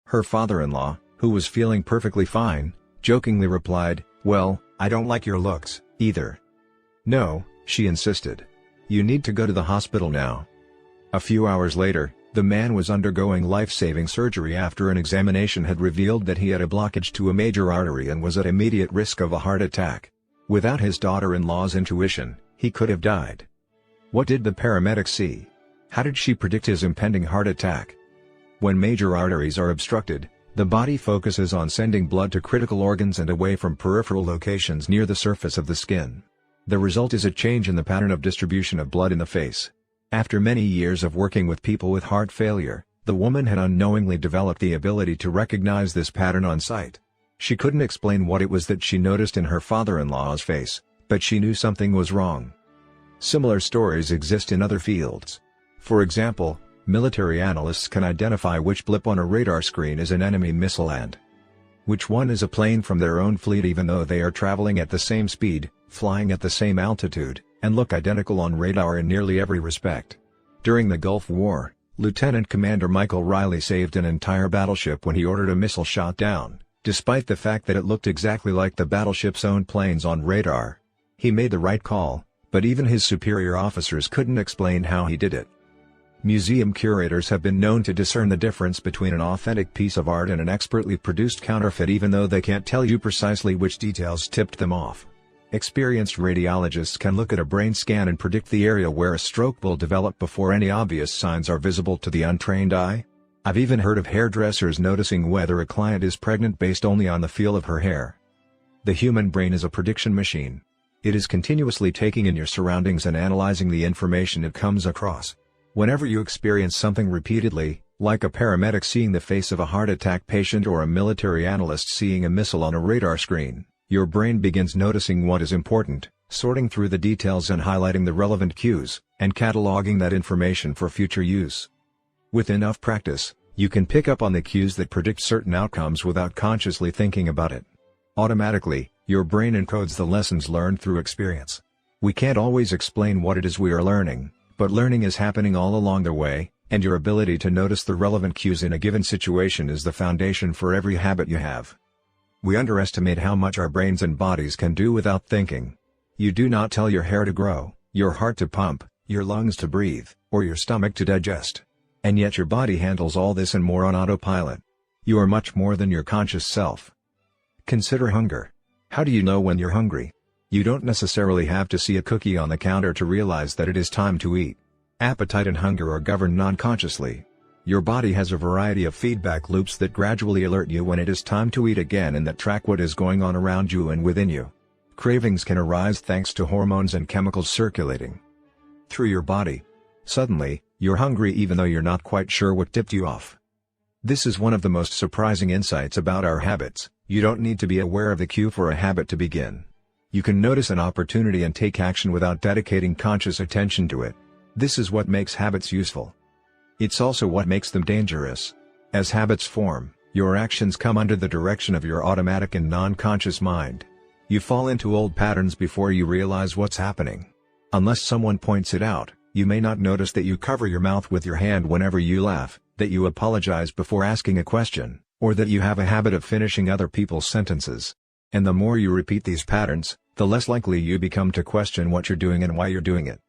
Her father-in-law, who was feeling perfectly fine, jokingly replied, "Well, I don't like your looks, either." "No," she insisted. "You need to go to the hospital now." A few hours later, the man was undergoing life-saving surgery after an examination had revealed that he had a blockage to a major artery and was at immediate risk of a heart attack. Without his daughter-in-law's intuition, he could have died. What did the paramedic see? How did she predict his impending heart attack? When major arteries are obstructed, the body focuses on sending blood to critical organs and away from peripheral locations near the surface of the skin. The result is a change in the pattern of distribution of blood in the face. After many years of working with people with heart failure, the woman had unknowingly developed the ability to recognize this pattern on sight. She couldn't explain what it was that she noticed in her father-in-law's face, but she knew something was wrong. Similar stories exist in other fields. For example, military analysts can identify which blip on a radar screen is an enemy missile and which one is a plane from their own fleet, even though they are traveling at the same speed, flying at the same altitude, and look identical on radar in nearly every respect. During the Gulf War, Lieutenant Commander Michael Riley saved an entire battleship when he ordered a missile shot down, despite the fact that it looked exactly like the battleship's own planes on radar. He made the right call, but even his superior officers couldn't explain how he did it. Museum curators have been known to discern the difference between an authentic piece of art and an expertly produced counterfeit, even though they can't tell you precisely which details tipped them off. Experienced radiologists can look at a brain scan and predict the area where a stroke will develop before any obvious signs are visible to the untrained eye. I've even heard of hairdressers noticing whether a client is pregnant based only on the feel of her hair. The human brain is a prediction machine. It is continuously taking in your surroundings and analyzing the information it comes across. Whenever you experience something repeatedly, like a paramedic seeing the face of a heart attack patient or a military analyst seeing a missile on a radar screen, your brain begins noticing what is important, sorting through the details and highlighting the relevant cues, and cataloging that information for future use. With enough practice, you can pick up on the cues that predict certain outcomes without consciously thinking about it. Automatically, your brain encodes the lessons learned through experience. We can't always explain what it is we are learning, but learning is happening all along the way, and your ability to notice the relevant cues in a given situation is the foundation for every habit you have. We underestimate how much our brains and bodies can do without thinking. You do not tell your hair to grow, your heart to pump, your lungs to breathe, or your stomach to digest. And yet your body handles all this and more on autopilot. You are much more than your conscious self. Consider hunger. How do you know when you're hungry? You don't necessarily have to see a cookie on the counter to realize that it is time to eat. Appetite and hunger are governed non-consciously. Your body has a variety of feedback loops that gradually alert you when it is time to eat again and that track what is going on around you and within you. Cravings can arise thanks to hormones and chemicals circulating through your body. Suddenly, you're hungry even though you're not quite sure what tipped you off. This is one of the most surprising insights about our habits. You don't need to be aware of the cue for a habit to begin. You can notice an opportunity and take action without dedicating conscious attention to it. This is what makes habits useful. It's also what makes them dangerous. As habits form, your actions come under the direction of your automatic and non-conscious mind. You fall into old patterns before you realize what's happening. Unless someone points it out, you may not notice that you cover your mouth with your hand whenever you laugh, that you apologize before asking a question, or that you have a habit of finishing other people's sentences. And the more you repeat these patterns, the less likely you become to question what you're doing and why you're doing it.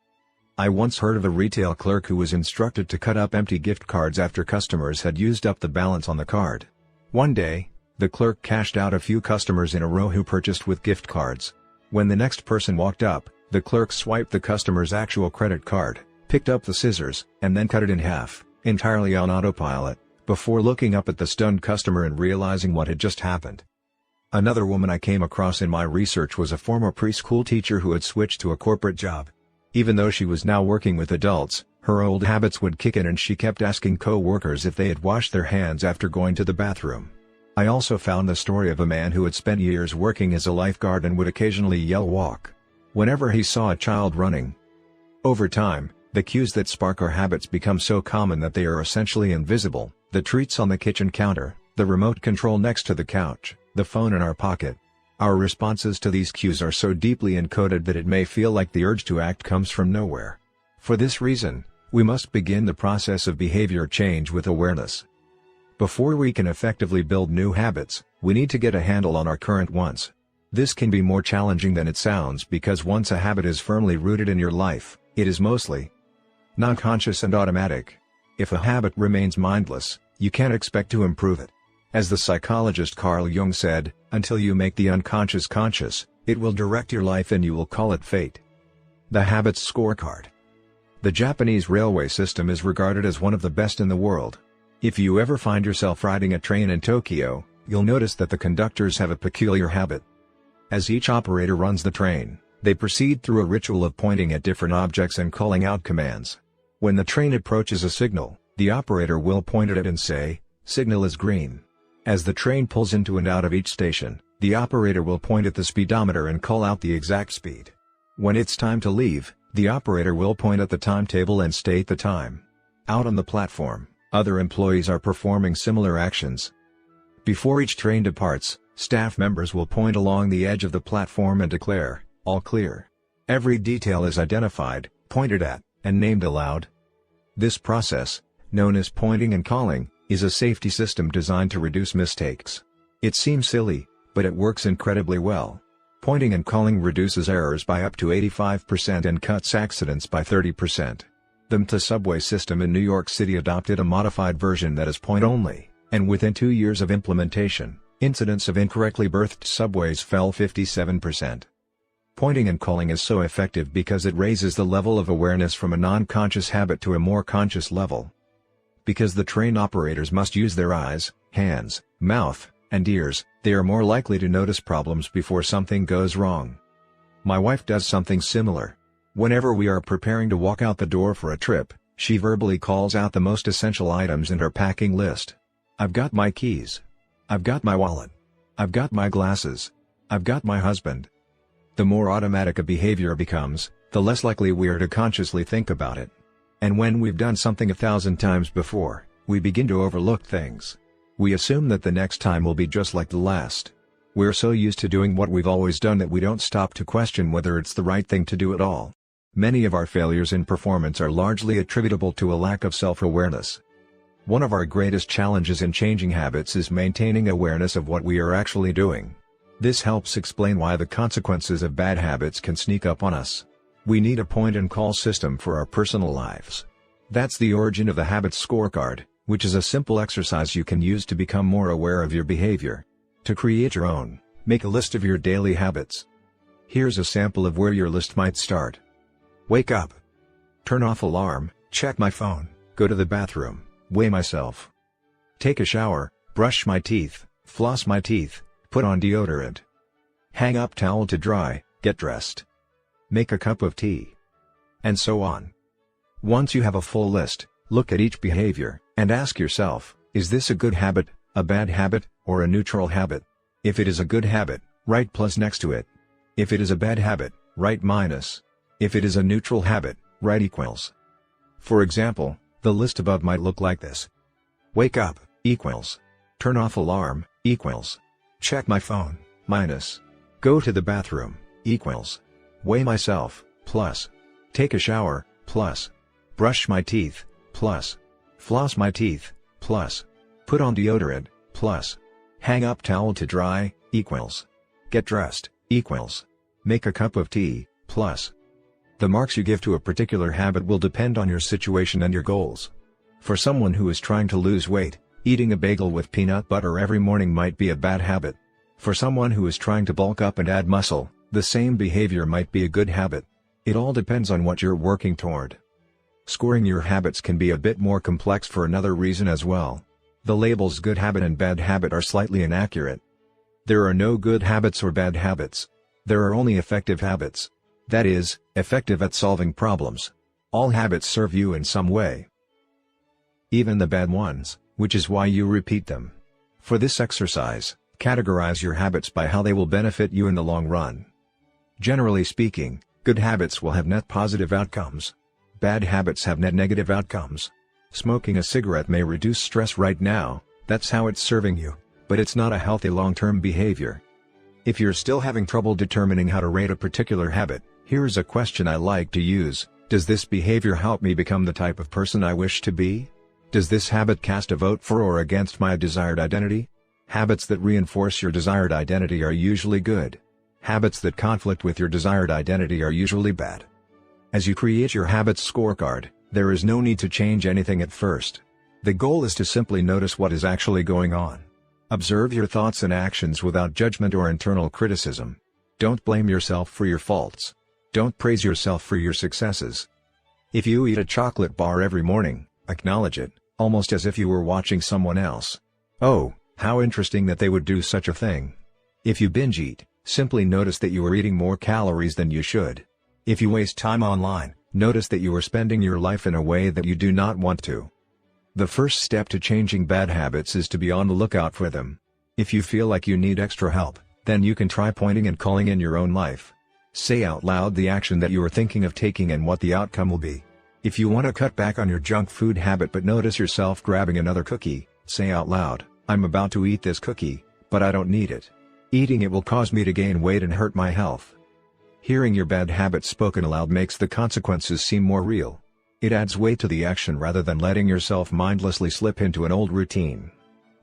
I once heard of a retail clerk who was instructed to cut up empty gift cards after customers had used up the balance on the card. One day, the clerk cashed out a few customers in a row who purchased with gift cards. When the next person walked up, the clerk swiped the customer's actual credit card, picked up the scissors, and then cut it in half, entirely on autopilot, before looking up at the stunned customer and realizing what had just happened. Another woman I came across in my research was a former preschool teacher who had switched to a corporate job. Even though she was now working with adults, her old habits would kick in and she kept asking co-workers if they had washed their hands after going to the bathroom. I also found the story of a man who had spent years working as a lifeguard and would occasionally yell "walk" whenever he saw a child running. Over time, the cues that spark our habits become so common that they are essentially invisible: the treats on the kitchen counter, the remote control next to the couch, the phone in our pocket. Our responses to these cues are so deeply encoded that it may feel like the urge to act comes from nowhere. For this reason, we must begin the process of behavior change with awareness. Before we can effectively build new habits, we need to get a handle on our current ones. This can be more challenging than it sounds because once a habit is firmly rooted in your life, it is mostly non-conscious and automatic. If a habit remains mindless, you can't expect to improve it. As the psychologist Carl Jung said, until you make the unconscious conscious, it will direct your life and you will call it fate. The Habits Scorecard. The Japanese railway system is regarded as one of the best in the world. If you ever find yourself riding a train in Tokyo, you'll notice that the conductors have a peculiar habit. As each operator runs the train, they proceed through a ritual of pointing at different objects and calling out commands. When the train approaches a signal, the operator will point at it and say, "Signal is green." As the train pulls into and out of each station, the operator will point at the speedometer and call out the exact speed. When it's time to leave, the operator will point at the timetable and state the time. Out on the platform, other employees are performing similar actions. Before each train departs, staff members will point along the edge of the platform and declare, "All clear." Every detail is identified, pointed at, and named aloud. This process, known as pointing and calling, is a safety system designed to reduce mistakes. It seems silly, but it works incredibly well. Pointing and calling reduces errors by up to 85% and cuts accidents by 30%. The MTA subway system in New York City adopted a modified version that is point-only, and within 2 years of implementation, incidents of incorrectly berthed subways fell 57%. Pointing and calling is so effective because it raises the level of awareness from a non-conscious habit to a more conscious level. Because the train operators must use their eyes, hands, mouth, and ears, they are more likely to notice problems before something goes wrong. My wife does something similar. Whenever we are preparing to walk out the door for a trip, she verbally calls out the most essential items in her packing list. I've got my keys. I've got my wallet. I've got my glasses. I've got my husband. The more automatic a behavior becomes, the less likely we are to consciously think about it. And when we've done something 1,000 times before, we begin to overlook things. We assume that the next time will be just like the last. We're so used to doing what we've always done that we don't stop to question whether it's the right thing to do at all. Many of our failures in performance are largely attributable to a lack of self-awareness. One of our greatest challenges in changing habits is maintaining awareness of what we are actually doing. This helps explain why the consequences of bad habits can sneak up on us. We need a point-and-call system for our personal lives. That's the origin of the Habits Scorecard, which is a simple exercise you can use to become more aware of your behavior. To create your own, make a list of your daily habits. Here's a sample of where your list might start. Wake up. Turn off alarm, check my phone, go to the bathroom, weigh myself. Take a shower, brush my teeth, floss my teeth, put on deodorant. Hang up towel to dry, get dressed. Make a cup of tea. And so on. Once you have a full list, look at each behavior, and ask yourself, is this a good habit, a bad habit, or a neutral habit? If it is a good habit, write plus next to it. If it is a bad habit, write minus. If it is a neutral habit, write equals. For example, the list above might look like this. Wake up, equals. Turn off alarm, equals. Check my phone, minus. Go to the bathroom, equals. Weigh myself, plus. Take a shower, plus. Brush my teeth, plus. Floss my teeth, plus. Put on deodorant, plus. Hang up towel to dry, equals. Get dressed, equals. Make a cup of tea, plus. The marks you give to a particular habit will depend on your situation and your goals. For someone who is trying to lose weight, eating a bagel with peanut butter every morning might be a bad habit. For someone who is trying to bulk up and add muscle, the same behavior might be a good habit. It all depends on what you're working toward. Scoring your habits can be a bit more complex for another reason as well. The labels good habit and bad habit are slightly inaccurate. There are no good habits or bad habits. There are only effective habits. That is, effective at solving problems. All habits serve you in some way. Even the bad ones, which is why you repeat them. For this exercise, categorize your habits by how they will benefit you in the long run. Generally speaking, good habits will have net positive outcomes. Bad habits have net negative outcomes. Smoking a cigarette may reduce stress right now, that's how it's serving you, but it's not a healthy long-term behavior. If you're still having trouble determining how to rate a particular habit, here's a question I like to use: does this behavior help me become the type of person I wish to be? Does this habit cast a vote for or against my desired identity? Habits that reinforce your desired identity are usually good. Habits that conflict with your desired identity are usually bad. As you create your habits scorecard, there is no need to change anything at first. The goal is to simply notice what is actually going on. Observe your thoughts and actions without judgment or internal criticism. Don't blame yourself for your faults. Don't praise yourself for your successes. If you eat a chocolate bar every morning, acknowledge it, almost as if you were watching someone else. Oh, how interesting that they would do such a thing. If you binge eat, simply notice that you are eating more calories than you should. If you waste time online, notice that you are spending your life in a way that you do not want to. The first step to changing bad habits is to be on the lookout for them. If you feel like you need extra help, then you can try pointing and calling in your own life. Say out loud the action that you are thinking of taking and what the outcome will be. If you want to cut back on your junk food habit but notice yourself grabbing another cookie, say out loud, I'm about to eat this cookie, but I don't need it. Eating it will cause me to gain weight and hurt my health. Hearing your bad habits spoken aloud makes the consequences seem more real. It adds weight to the action rather than letting yourself mindlessly slip into an old routine.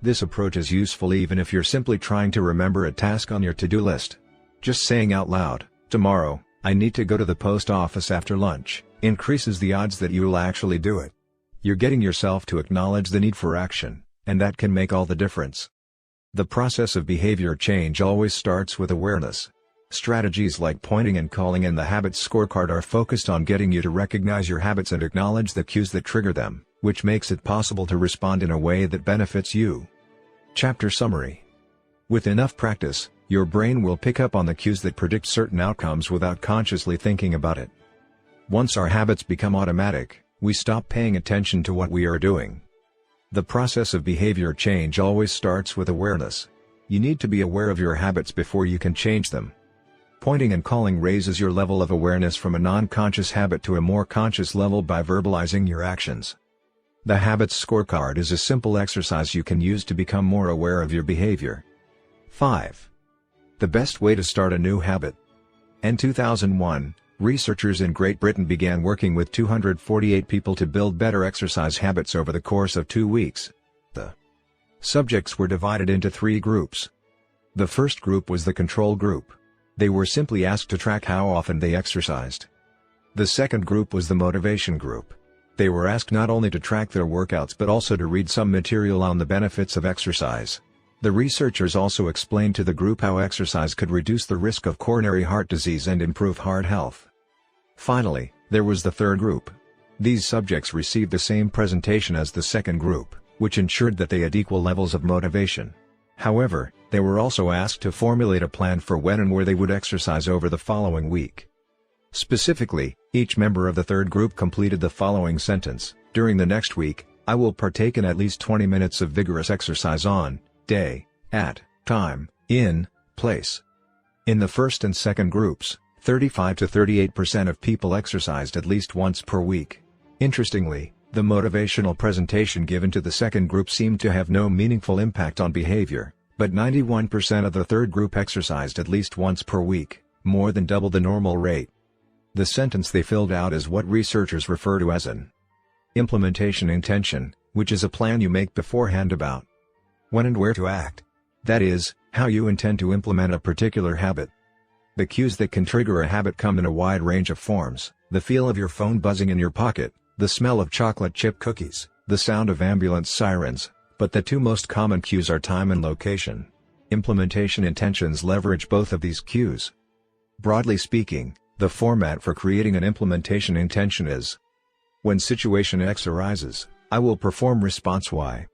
This approach is useful even if you're simply trying to remember a task on your to-do list. Just saying out loud, tomorrow, I need to go to the post office after lunch, increases the odds that you will actually do it. You're getting yourself to acknowledge the need for action, and that can make all the difference. The process of behavior change always starts with awareness. Strategies like pointing and calling in the habits scorecard are focused on getting you to recognize your habits and acknowledge the cues that trigger them, which makes it possible to respond in a way that benefits you. Chapter Summary. With enough practice, Your brain will pick up on the cues that predict certain outcomes without consciously thinking about it. Once our habits become automatic, we stop paying attention to what we are doing. The process of behavior change always starts with awareness. You need to be aware of your habits before you can change them. Pointing and calling raises your level of awareness from a non-conscious habit to a more conscious level by verbalizing your actions. The Habits Scorecard is a simple exercise you can use to become more aware of your behavior. 5. The best way to start a new habit. In 2001, researchers in Great Britain began working with 248 people to build better exercise habits over the course of 2 weeks. The subjects were divided into 3 groups. The first group was the control group. They were simply asked to track how often they exercised. The second group was the motivation group. They were asked not only to track their workouts but also to read some material on the benefits of exercise. The researchers also explained to the group how exercise could reduce the risk of coronary heart disease and improve heart health. Finally, there was the third group. These subjects received the same presentation as the second group, which ensured that they had equal levels of motivation. However, they were also asked to formulate a plan for when and where they would exercise over the following week. Specifically, each member of the third group completed the following sentence: "During the next week, I will partake in at least 20 minutes of vigorous exercise on day, at, time, in, place." In the first and second groups, 35 to 38% of people exercised at least once per week. Interestingly, the motivational presentation given to the second group seemed to have no meaningful impact on behavior, but 91% of the third group exercised at least once per week, more than double the normal rate. The sentence they filled out is what researchers refer to as an implementation intention, which is a plan you make beforehand about when and where to act. That is, how you intend to implement a particular habit. The cues that can trigger a habit come in a wide range of forms: the feel of your phone buzzing in your pocket, the smell of chocolate chip cookies, the sound of ambulance sirens, but the 2 most common cues are time and location. Implementation intentions leverage both of these cues. Broadly speaking, the format for creating an implementation intention is: when situation X arises, I will perform response Y.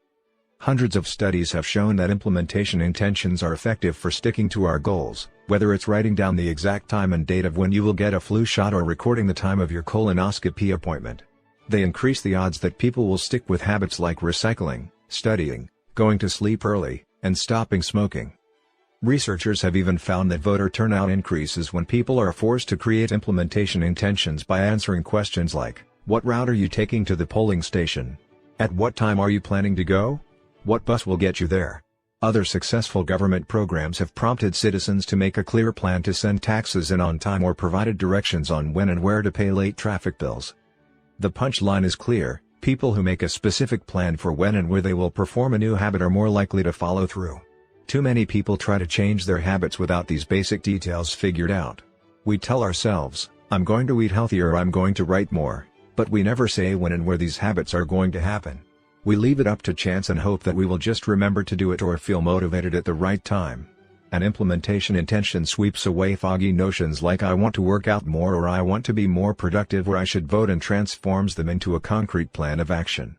Hundreds of studies have shown that implementation intentions are effective for sticking to our goals, whether it's writing down the exact time and date of when you will get a flu shot or recording the time of your colonoscopy appointment. They increase the odds that people will stick with habits like recycling, studying, going to sleep early, and stopping smoking. Researchers have even found that voter turnout increases when people are forced to create implementation intentions by answering questions like, "What route are you taking to the polling station? At what time are you planning to go? What bus will get you there?" Other successful government programs have prompted citizens to make a clear plan to send taxes in on time or provided directions on when and where to pay late traffic bills. The punchline is clear: people who make a specific plan for when and where they will perform a new habit are more likely to follow through. Too many people try to change their habits without these basic details figured out. We tell ourselves, "I'm going to eat healthier," or "I'm going to write more," but we never say when and where these habits are going to happen. We leave it up to chance and hope that we will just remember to do it or feel motivated at the right time. An implementation intention sweeps away foggy notions like "I want to work out more," or "I want to be more productive," or "I should vote," and transforms them into a concrete plan of action.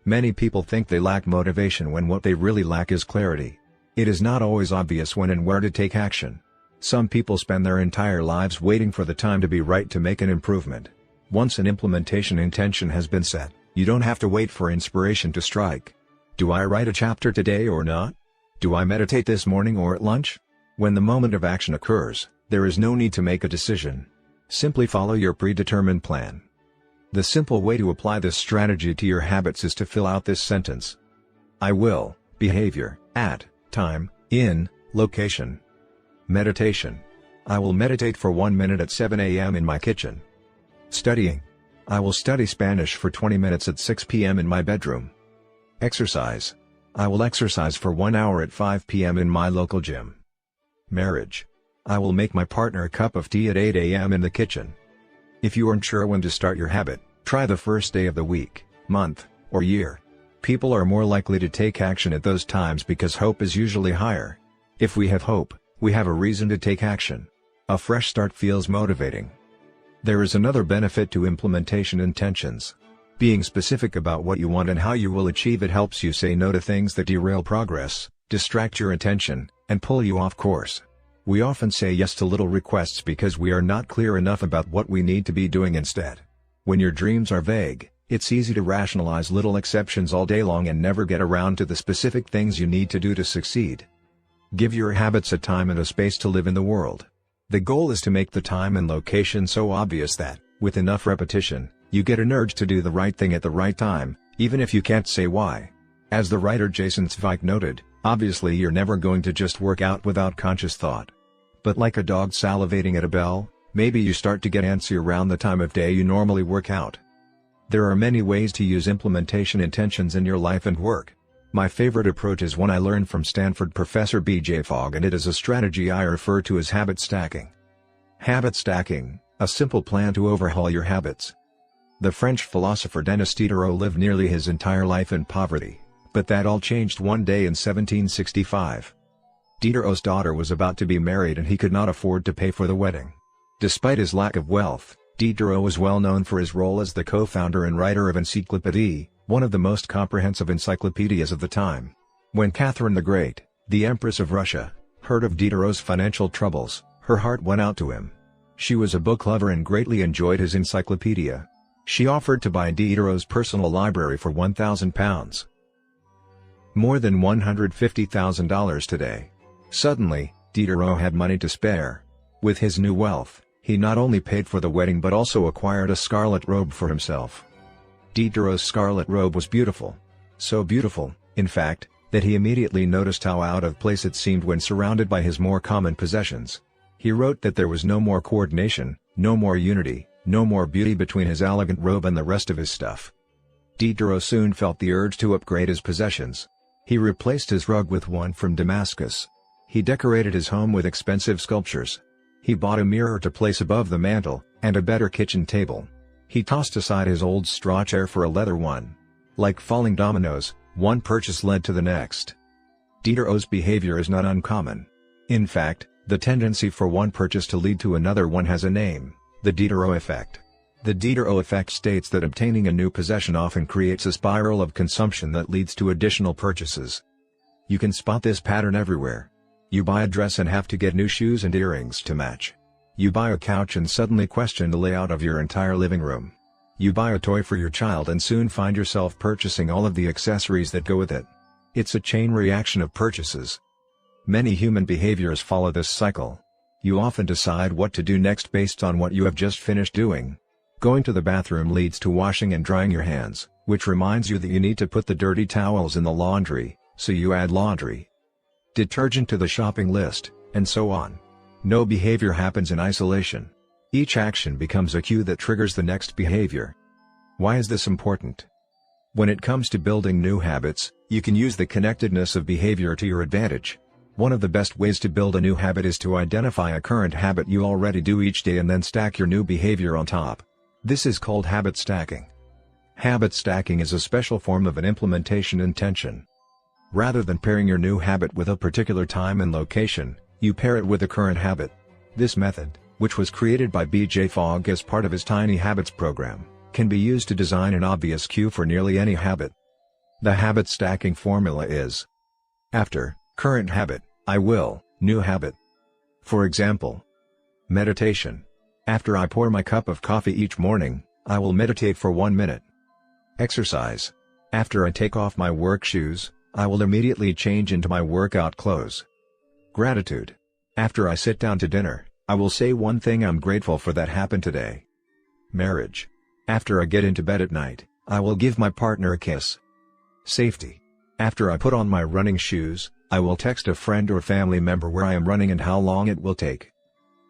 Many people think they lack motivation when what they really lack is clarity. It is not always obvious when and where to take action. Some people spend their entire lives waiting for the time to be right to make an improvement. Once an implementation intention has been set, you don't have to wait for inspiration to strike. Do I write a chapter today or not? Do I meditate this morning or at lunch? When the moment of action occurs, there is no need to make a decision. Simply follow your predetermined plan. The simple way to apply this strategy to your habits is to fill out this sentence. I will, behavior, at, time, in, location. Meditation. I will meditate for 1 minute at 7 a.m. in my kitchen. Studying. I will study Spanish for 20 minutes at 6 p.m. in my bedroom. Exercise. I will exercise for 1 hour at 5 p.m. in my local gym. Marriage. I will make my partner a cup of tea at 8 a.m. in the kitchen. If you aren't sure when to start your habit, try the first day of the week, month, or year. People are more likely to take action at those times because hope is usually higher. If we have hope, we have a reason to take action. A fresh start feels motivating. There is another benefit to implementation intentions. Being specific about what you want and how you will achieve it helps you say no to things that derail progress, distract your attention, and pull you off course. We often say yes to little requests because we are not clear enough about what we need to be doing instead. When your dreams are vague, it's easy to rationalize little exceptions all day long and never get around to the specific things you need to do to succeed. Give your habits a time and a space to live in the world. The goal is to make the time and location so obvious that, with enough repetition, you get an urge to do the right thing at the right time, even if you can't say why. As the writer Jason Zweig noted, obviously you're never going to just work out without conscious thought. But like a dog salivating at a bell, maybe you start to get antsy around the time of day you normally work out. There are many ways to use implementation intentions in your life and work. My favorite approach is one I learned from Stanford professor B.J. Fogg, and it is a strategy I refer to as habit stacking. Habit stacking, a simple plan to overhaul your habits. The French philosopher Denis Diderot lived nearly his entire life in poverty, but that all changed one day in 1765. Diderot's daughter was about to be married and he could not afford to pay for the wedding. Despite his lack of wealth, Diderot was well known for his role as the co-founder and writer of Encyclopédie, one of the most comprehensive encyclopedias of the time. When Catherine the Great, the Empress of Russia, heard of Diderot's financial troubles, her heart went out to him. She was a book lover and greatly enjoyed his encyclopedia. She offered to buy Diderot's personal library for £1,000. More than $150,000 today. Suddenly, Diderot had money to spare. With his new wealth, he not only paid for the wedding but also acquired a scarlet robe for himself. Diderot's scarlet robe was beautiful. So beautiful, in fact, that he immediately noticed how out of place it seemed when surrounded by his more common possessions. He wrote that there was no more coordination, no more unity, no more beauty between his elegant robe and the rest of his stuff. Diderot soon felt the urge to upgrade his possessions. He replaced his rug with one from Damascus. He decorated his home with expensive sculptures. He bought a mirror to place above the mantel, and a better kitchen table. He tossed aside his old straw chair for a leather one. Like falling dominoes, one purchase led to the next. Diderot's behavior is not uncommon. In fact, the tendency for one purchase to lead to another one has a name: the Diderot effect. The Diderot effect states that obtaining a new possession often creates a spiral of consumption that leads to additional purchases. You can spot this pattern everywhere. You buy a dress and have to get new shoes and earrings to match. You buy a couch and suddenly question the layout of your entire living room. You buy a toy for your child and soon find yourself purchasing all of the accessories that go with it. It's a chain reaction of purchases. Many human behaviors follow this cycle. You often decide what to do next based on what you have just finished doing. Going to the bathroom leads to washing and drying your hands, which reminds you that you need to put the dirty towels in the laundry, so you add laundry detergent to the shopping list, and so on. No behavior happens in isolation. Each action becomes a cue that triggers the next behavior. Why is this important? When it comes to building new habits, you can use the connectedness of behavior to your advantage. One of the best ways to build a new habit is to identify a current habit you already do each day and then stack your new behavior on top. This is called habit stacking. Habit stacking is a special form of an implementation intention. Rather than pairing your new habit with a particular time and location, you pair it with a current habit. This method, which was created by B.J. Fogg as part of his Tiny Habits program, can be used to design an obvious cue for nearly any habit. The habit stacking formula is: after current habit, I will, new habit. For example, meditation. After I pour my cup of coffee each morning, I will meditate for 1 minute. Exercise. After I take off my work shoes, I will immediately change into my workout clothes. Gratitude. After I sit down to dinner, I will say one thing I'm grateful for that happened today. Marriage. After I get into bed at night, I will give my partner a kiss. Safety. After I put on my running shoes, I will text a friend or family member where I am running and how long it will take.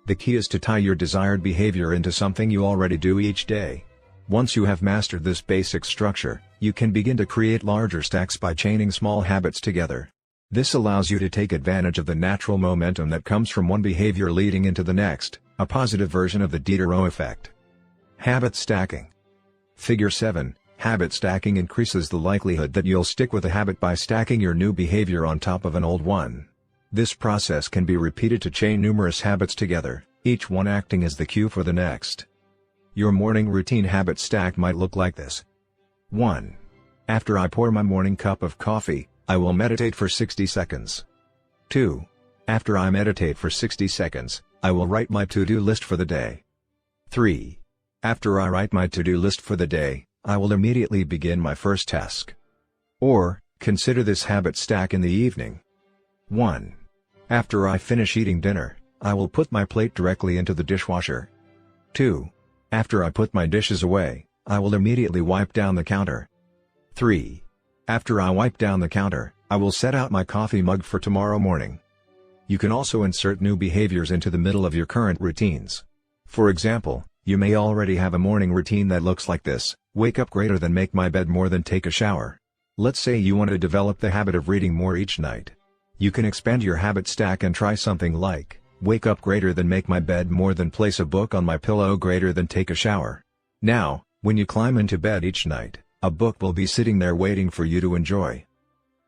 The key is to tie your desired behavior into something you already do each day. Once you have mastered this basic structure, you can begin to create larger stacks by chaining small habits together. This allows you to take advantage of the natural momentum that comes from one behavior leading into the next, a positive version of the Diderot effect. Habit stacking. Figure 7. Habit stacking increases the likelihood that you'll stick with a habit by stacking your new behavior on top of an old one. This process can be repeated to chain numerous habits together, each one acting as the cue for the next. Your morning routine habit stack might look like this. 1. After I pour my morning cup of coffee, I will meditate for 60 seconds. 2. After I meditate for 60 seconds, I will write my to-do list for the day. 3. After I write my to-do list for the day, I will immediately begin my first task. Or, consider this habit stack in the evening. 1. After I finish eating dinner, I will put my plate directly into the dishwasher. 2. After I put my dishes away, I will immediately wipe down the counter. 3. After I wipe down the counter, I will set out my coffee mug for tomorrow morning. You can also insert new behaviors into the middle of your current routines. For example, you may already have a morning routine that looks like this: wake up greater than make my bed more than take a shower. Let's say you want to develop the habit of reading more each night. You can expand your habit stack and try something like, wake up greater than make my bed more than place a book on my pillow greater than take a shower. Now, when you climb into bed each night, a book will be sitting there waiting for you to enjoy.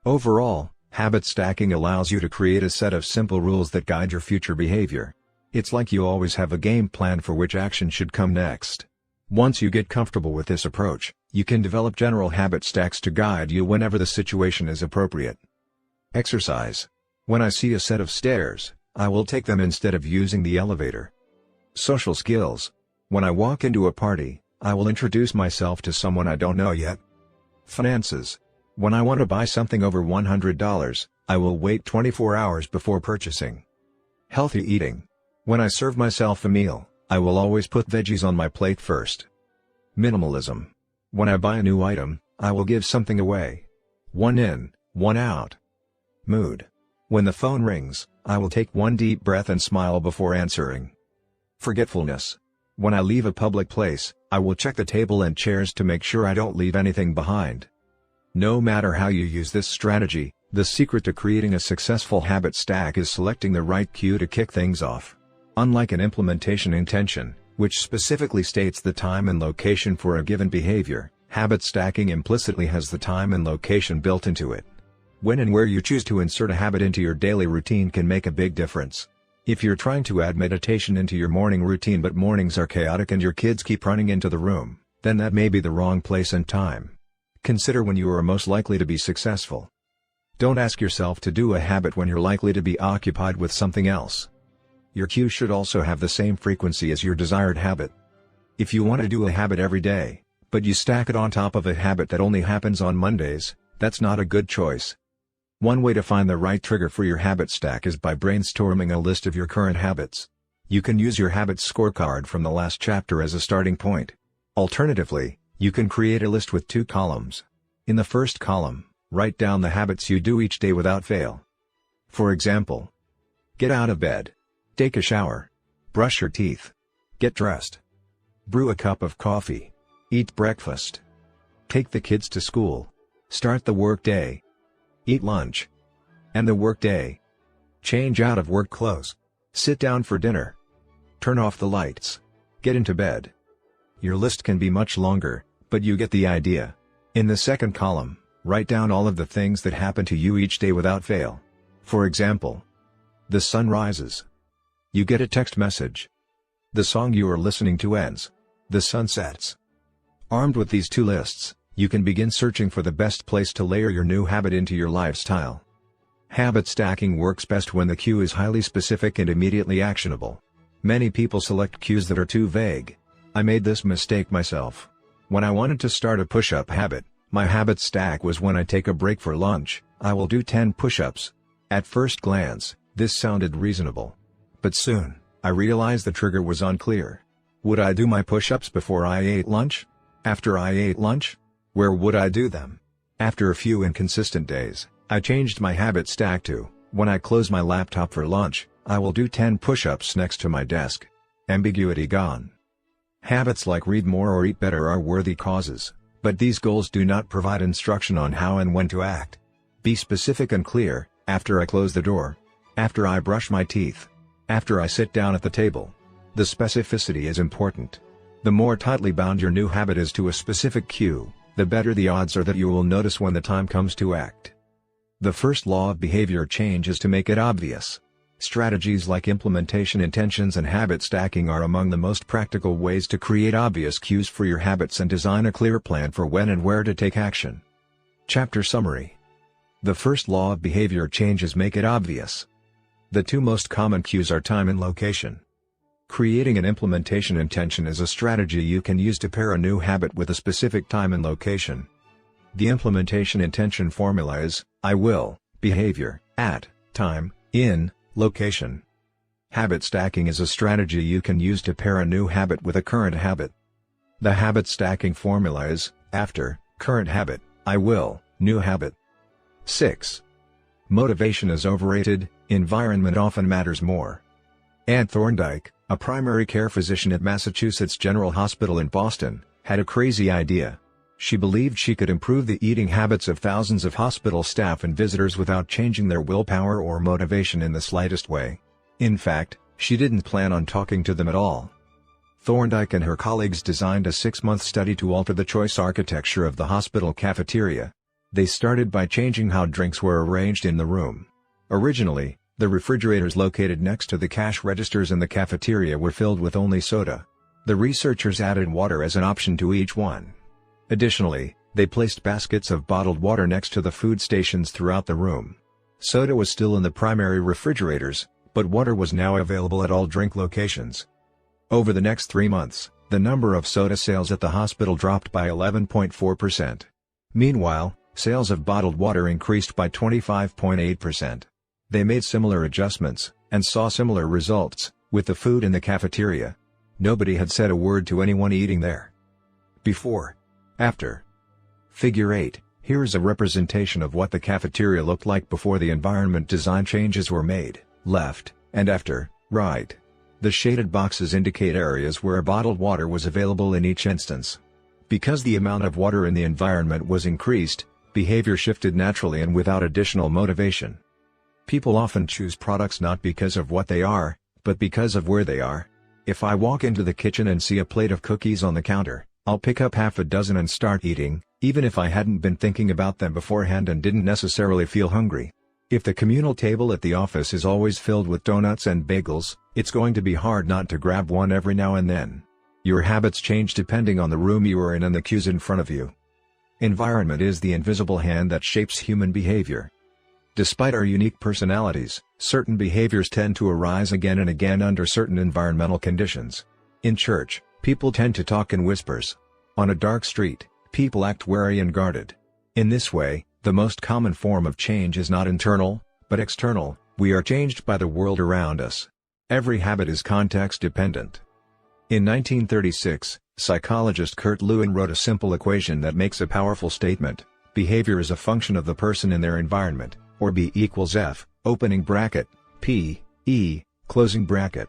Overall, habit stacking allows you to create a set of simple rules that guide your future behavior. It's like you always have a game plan for which action should come next. Once you get comfortable with this approach, you can develop general habit stacks to guide you whenever the situation is appropriate. Exercise. When I see a set of stairs, I will take them instead of using the elevator. Social skills. When I walk into a party, I will introduce myself to someone I don't know yet. Finances. When I want to buy something over $100, I will wait 24 hours before purchasing. Healthy eating. When I serve myself a meal, I will always put veggies on my plate first. Minimalism. When I buy a new item, I will give something away. One in, one out. Mood. When the phone rings, I will take one deep breath and smile before answering. Forgetfulness. When I leave a public place, I will check the table and chairs to make sure I don't leave anything behind. No matter how you use this strategy, the secret to creating a successful habit stack is selecting the right cue to kick things off. Unlike an implementation intention, which specifically states the time and location for a given behavior, habit stacking implicitly has the time and location built into it. When and where you choose to insert a habit into your daily routine can make a big difference. If you're trying to add meditation into your morning routine but mornings are chaotic and your kids keep running into the room, then that may be the wrong place and time. Consider when you are most likely to be successful. Don't ask yourself to do a habit when you're likely to be occupied with something else. Your cue should also have the same frequency as your desired habit. If you want to do a habit every day, but you stack it on top of a habit that only happens on Mondays, that's not a good choice. One way to find the right trigger for your habit stack is by brainstorming a list of your current habits. You can use your habits scorecard from the last chapter as a starting point. Alternatively, you can create a list with 2 columns. In the first column, write down the habits you do each day without fail. For example, get out of bed, take a shower, brush your teeth, get dressed, brew a cup of coffee, eat breakfast, take the kids to school, start the work day, eat lunch, end the work day, change out of work clothes, sit down for dinner, turn off the lights, get into bed. Your list can be much longer, but you get the idea. In the second column, write down all of the things that happen to you each day without fail. For example, the sun rises. You get a text message. The song you are listening to ends. The sun sets. Armed with these 2 lists, you can begin searching for the best place to layer your new habit into your lifestyle. Habit stacking works best when the cue is highly specific and immediately actionable. Many people select cues that are too vague. I made this mistake myself. When I wanted to start a push-up habit, my habit stack was when I take a break for lunch, I will do 10 push-ups. At first glance, this sounded reasonable. But soon, I realized the trigger was unclear. Would I do my push-ups before I ate lunch? After I ate lunch? Where would I do them? After a few inconsistent days, I changed my habit stack to, when I close my laptop for lunch, I will do 10 push-ups next to my desk. Ambiguity gone. Habits like read more or eat better are worthy causes, but these goals do not provide instruction on how and when to act. Be specific and clear: after I close the door, after I brush my teeth, after I sit down at the table. The specificity is important. The more tightly bound your new habit is to a specific cue, the better the odds are that you will notice when the time comes to act. The first law of behavior change is to make it obvious. Strategies like implementation intentions and habit stacking are among the most practical ways to create obvious cues for your habits and design a clear plan for when and where to take action. Chapter Summary. The first law of behavior changes make it obvious. The two most common cues are time and location. Creating an implementation intention is a strategy you can use to pair a new habit with a specific time and location. The implementation intention formula is, I will, behavior, at, time, in, location. Habit stacking is a strategy you can use to pair a new habit with a current habit. The habit stacking formula is, after, current habit, I will, new habit. 6. Motivation is overrated, environment often matters more. Anne Thorndike, a primary care physician at Massachusetts General Hospital in Boston, had a crazy idea. She believed she could improve the eating habits of thousands of hospital staff and visitors without changing their willpower or motivation in the slightest way. In fact, she didn't plan on talking to them at all. Thorndike and her colleagues designed a 6-month study to alter the choice architecture of the hospital cafeteria. They started by changing how drinks were arranged in the room. Originally, the refrigerators located next to the cash registers in the cafeteria were filled with only soda. The researchers added water as an option to each one. Additionally, they placed baskets of bottled water next to the food stations throughout the room. Soda was still in the primary refrigerators, but water was now available at all drink locations. Over the next 3 months, the number of soda sales at the hospital dropped by 11.4%. Meanwhile, sales of bottled water increased by 25.8%. They made similar adjustments, and saw similar results, with the food in the cafeteria. Nobody had said a word to anyone eating there. Before. After. Figure 8, here is a representation of what the cafeteria looked like before the environment design changes were made, left, and after, right. The shaded boxes indicate areas where bottled water was available in each instance. Because the amount of water in the environment was increased, behavior shifted naturally and without additional motivation. People often choose products not because of what they are, but because of where they are. If I walk into the kitchen and see a plate of cookies on the counter, I'll pick up half a dozen and start eating, even if I hadn't been thinking about them beforehand and didn't necessarily feel hungry. If the communal table at the office is always filled with donuts and bagels, it's going to be hard not to grab one every now and then. Your habits change depending on the room you are in and the cues in front of you. Environment is the invisible hand that shapes human behavior. Despite our unique personalities, certain behaviors tend to arise again and again under certain environmental conditions. In church, people tend to talk in whispers. On a dark street, people act wary and guarded. In this way, the most common form of change is not internal, but external. We are changed by the world around us. Every habit is context-dependent. In 1936, psychologist Kurt Lewin wrote a simple equation that makes a powerful statement: behavior is a function of the person in their environment, or B equals F, opening bracket, P, E, closing bracket.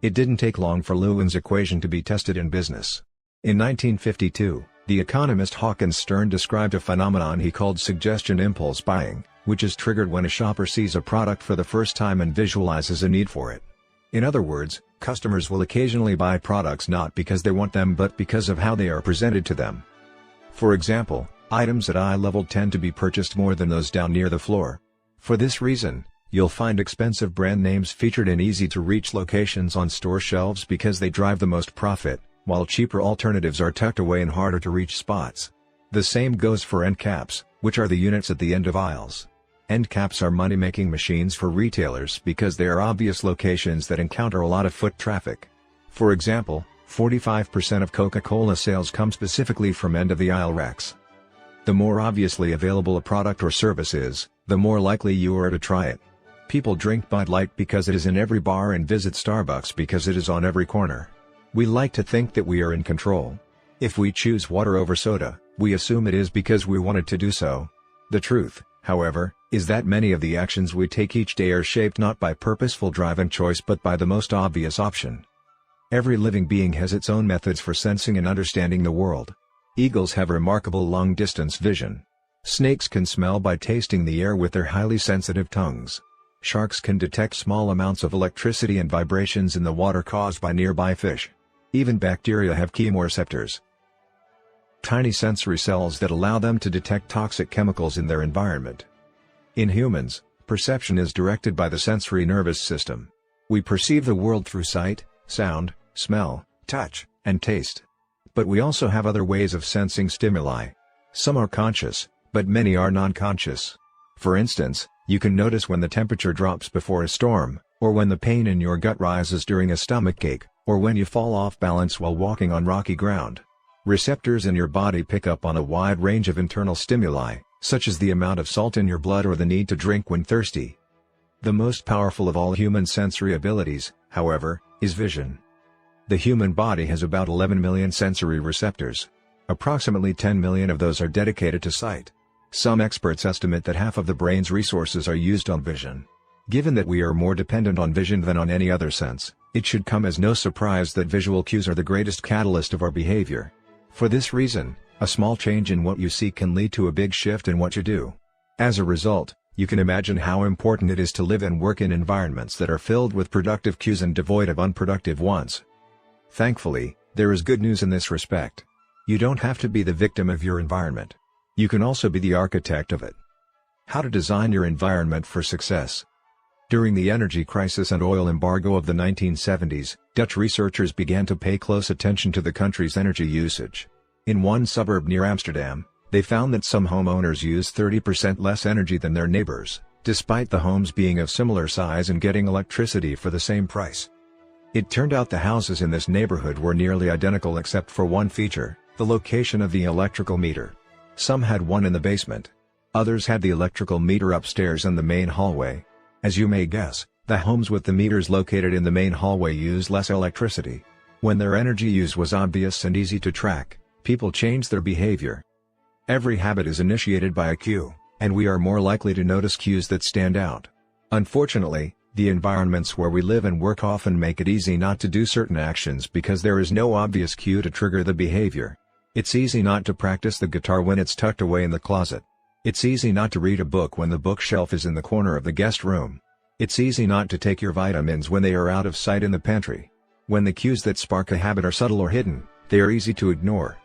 It didn't take long for Lewin's equation to be tested in business. In 1952, the economist Hawkins Stern described a phenomenon he called suggestion impulse buying, which is triggered when a shopper sees a product for the first time and visualizes a need for it. In other words, customers will occasionally buy products not because they want them but because of how they are presented to them. For example, items at eye level tend to be purchased more than those down near the floor. For this reason, you'll find expensive brand names featured in easy-to-reach locations on store shelves because they drive the most profit, while cheaper alternatives are tucked away in harder-to-reach spots. The same goes for end caps, which are the units at the end of aisles. End caps are money-making machines for retailers because they are obvious locations that encounter a lot of foot traffic. For example, 45% of Coca-Cola sales come specifically from end-of-the-aisle racks. The more obviously available a product or service is, the more likely you are to try it. People drink Bud Light because it is in every bar and visit Starbucks because it is on every corner. We like to think that we are in control. If we choose water over soda, we assume it is because we wanted to do so. The truth, however, is that many of the actions we take each day are shaped not by purposeful drive and choice but by the most obvious option. Every living being has its own methods for sensing and understanding the world. Eagles have remarkable long-distance vision. Snakes can smell by tasting the air with their highly sensitive tongues. Sharks can detect small amounts of electricity and vibrations in the water caused by nearby fish. Even bacteria have chemoreceptors, tiny sensory cells that allow them to detect toxic chemicals in their environment. In humans, perception is directed by the sensory nervous system. We perceive the world through sight, sound, smell, touch, and taste. But we also have other ways of sensing stimuli. Some are conscious, but many are non-conscious. For instance, you can notice when the temperature drops before a storm, or when the pain in your gut rises during a stomachache, or when you fall off balance while walking on rocky ground. Receptors in your body pick up on a wide range of internal stimuli, such as the amount of salt in your blood or the need to drink when thirsty. The most powerful of all human sensory abilities, however, is vision. The human body has about 11 million sensory receptors. Approximately 10 million of those are dedicated to sight. Some experts estimate that half of the brain's resources are used on vision. Given that we are more dependent on vision than on any other sense, it should come as no surprise that visual cues are the greatest catalyst of our behavior. For this reason, a small change in what you see can lead to a big shift in what you do. As a result, you can imagine how important it is to live and work in environments that are filled with productive cues and devoid of unproductive ones. Thankfully, there is good news in this respect. You don't have to be the victim of your environment. You can also be the architect of it. How to design your environment for success. During the energy crisis and oil embargo of the 1970s, Dutch researchers began to pay close attention to the country's energy usage. In one suburb near Amsterdam, they found that some homeowners use 30% less energy than their neighbors, despite the homes being of similar size and getting electricity for the same price. It turned out the houses in this neighborhood were nearly identical except for one feature: the location of the electrical meter. Some had one in the basement. Others had the electrical meter upstairs in the main hallway. As you may guess, the homes with the meters located in the main hallway used less electricity. When their energy use was obvious and easy to track, people changed their behavior. Every habit is initiated by a cue, and we are more likely to notice cues that stand out. Unfortunately, the environments where we live and work often make it easy not to do certain actions because there is no obvious cue to trigger the behavior. It's easy not to practice the guitar when it's tucked away in the closet. It's easy not to read a book when the bookshelf is in the corner of the guest room. It's easy not to take your vitamins when they are out of sight in the pantry. When the cues that spark a habit are subtle or hidden, they are easy to ignore.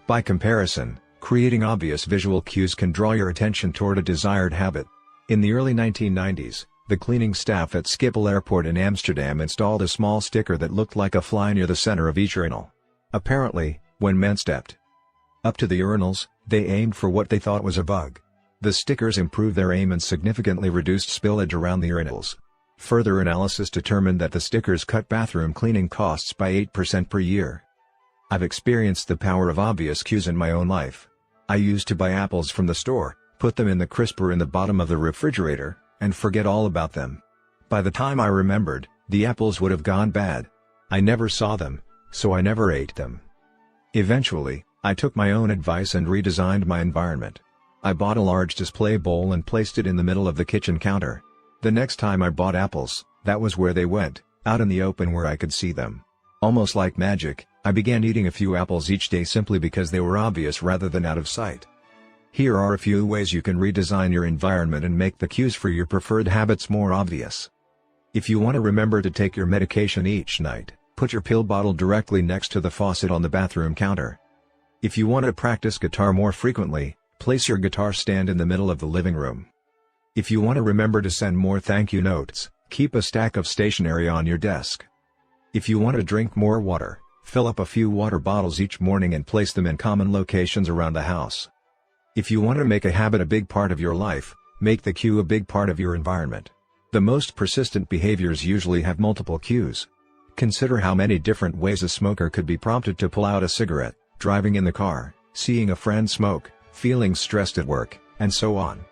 By comparison, creating obvious visual cues can draw your attention toward a desired habit. In the early 1990s, the cleaning staff at Schiphol Airport in Amsterdam installed a small sticker that looked like a fly near the center of each urinal. Apparently, when men stepped up to the urinals, they aimed for what they thought was a bug. The stickers improved their aim and significantly reduced spillage around the urinals. Further analysis determined that the stickers cut bathroom cleaning costs by 8% per year. I've experienced the power of obvious cues in my own life. I used to buy apples from the store, put them in the crisper in the bottom of the refrigerator, and forget all about them. By the time I remembered, the apples would have gone bad. I never saw them, so I never ate them. Eventually, I took my own advice and redesigned my environment. I bought a large display bowl and placed it in the middle of the kitchen counter. The next time I bought apples, that was where they went, out in the open where I could see them. Almost like magic, I began eating a few apples each day simply because they were obvious rather than out of sight. Here are a few ways you can redesign your environment and make the cues for your preferred habits more obvious. If you want to remember to take your medication each night, put your pill bottle directly next to the faucet on the bathroom counter. If you want to practice guitar more frequently, place your guitar stand in the middle of the living room. If you want to remember to send more thank you notes, keep a stack of stationery on your desk. If you want to drink more water, fill up a few water bottles each morning and place them in common locations around the house. If you want to make a habit a big part of your life, make the cue a big part of your environment. The most persistent behaviors usually have multiple cues. Consider how many different ways a smoker could be prompted to pull out a cigarette, driving in the car, seeing a friend smoke, feeling stressed at work, and so on.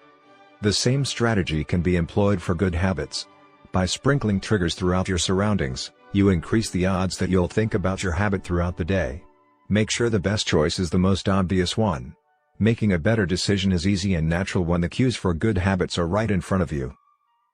The same strategy can be employed for good habits. By sprinkling triggers throughout your surroundings, you increase the odds that you'll think about your habit throughout the day. Make sure the best choice is the most obvious one. Making a better decision is easy and natural when the cues for good habits are right in front of you.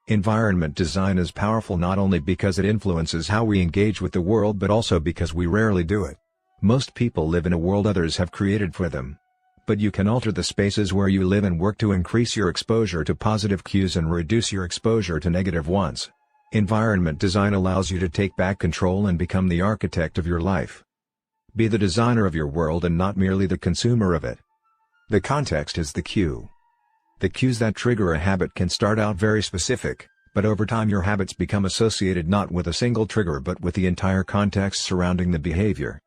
Environment design is powerful not only because it influences how we engage with the world but also because we rarely do it. Most people live in a world others have created for them. But you can alter the spaces where you live and work to increase your exposure to positive cues and reduce your exposure to negative ones. Environment design allows you to take back control and become the architect of your life. Be the designer of your world and not merely the consumer of it. The context is the cue. The cues that trigger a habit can start out very specific, but over time your habits become associated not with a single trigger but with the entire context surrounding the behavior.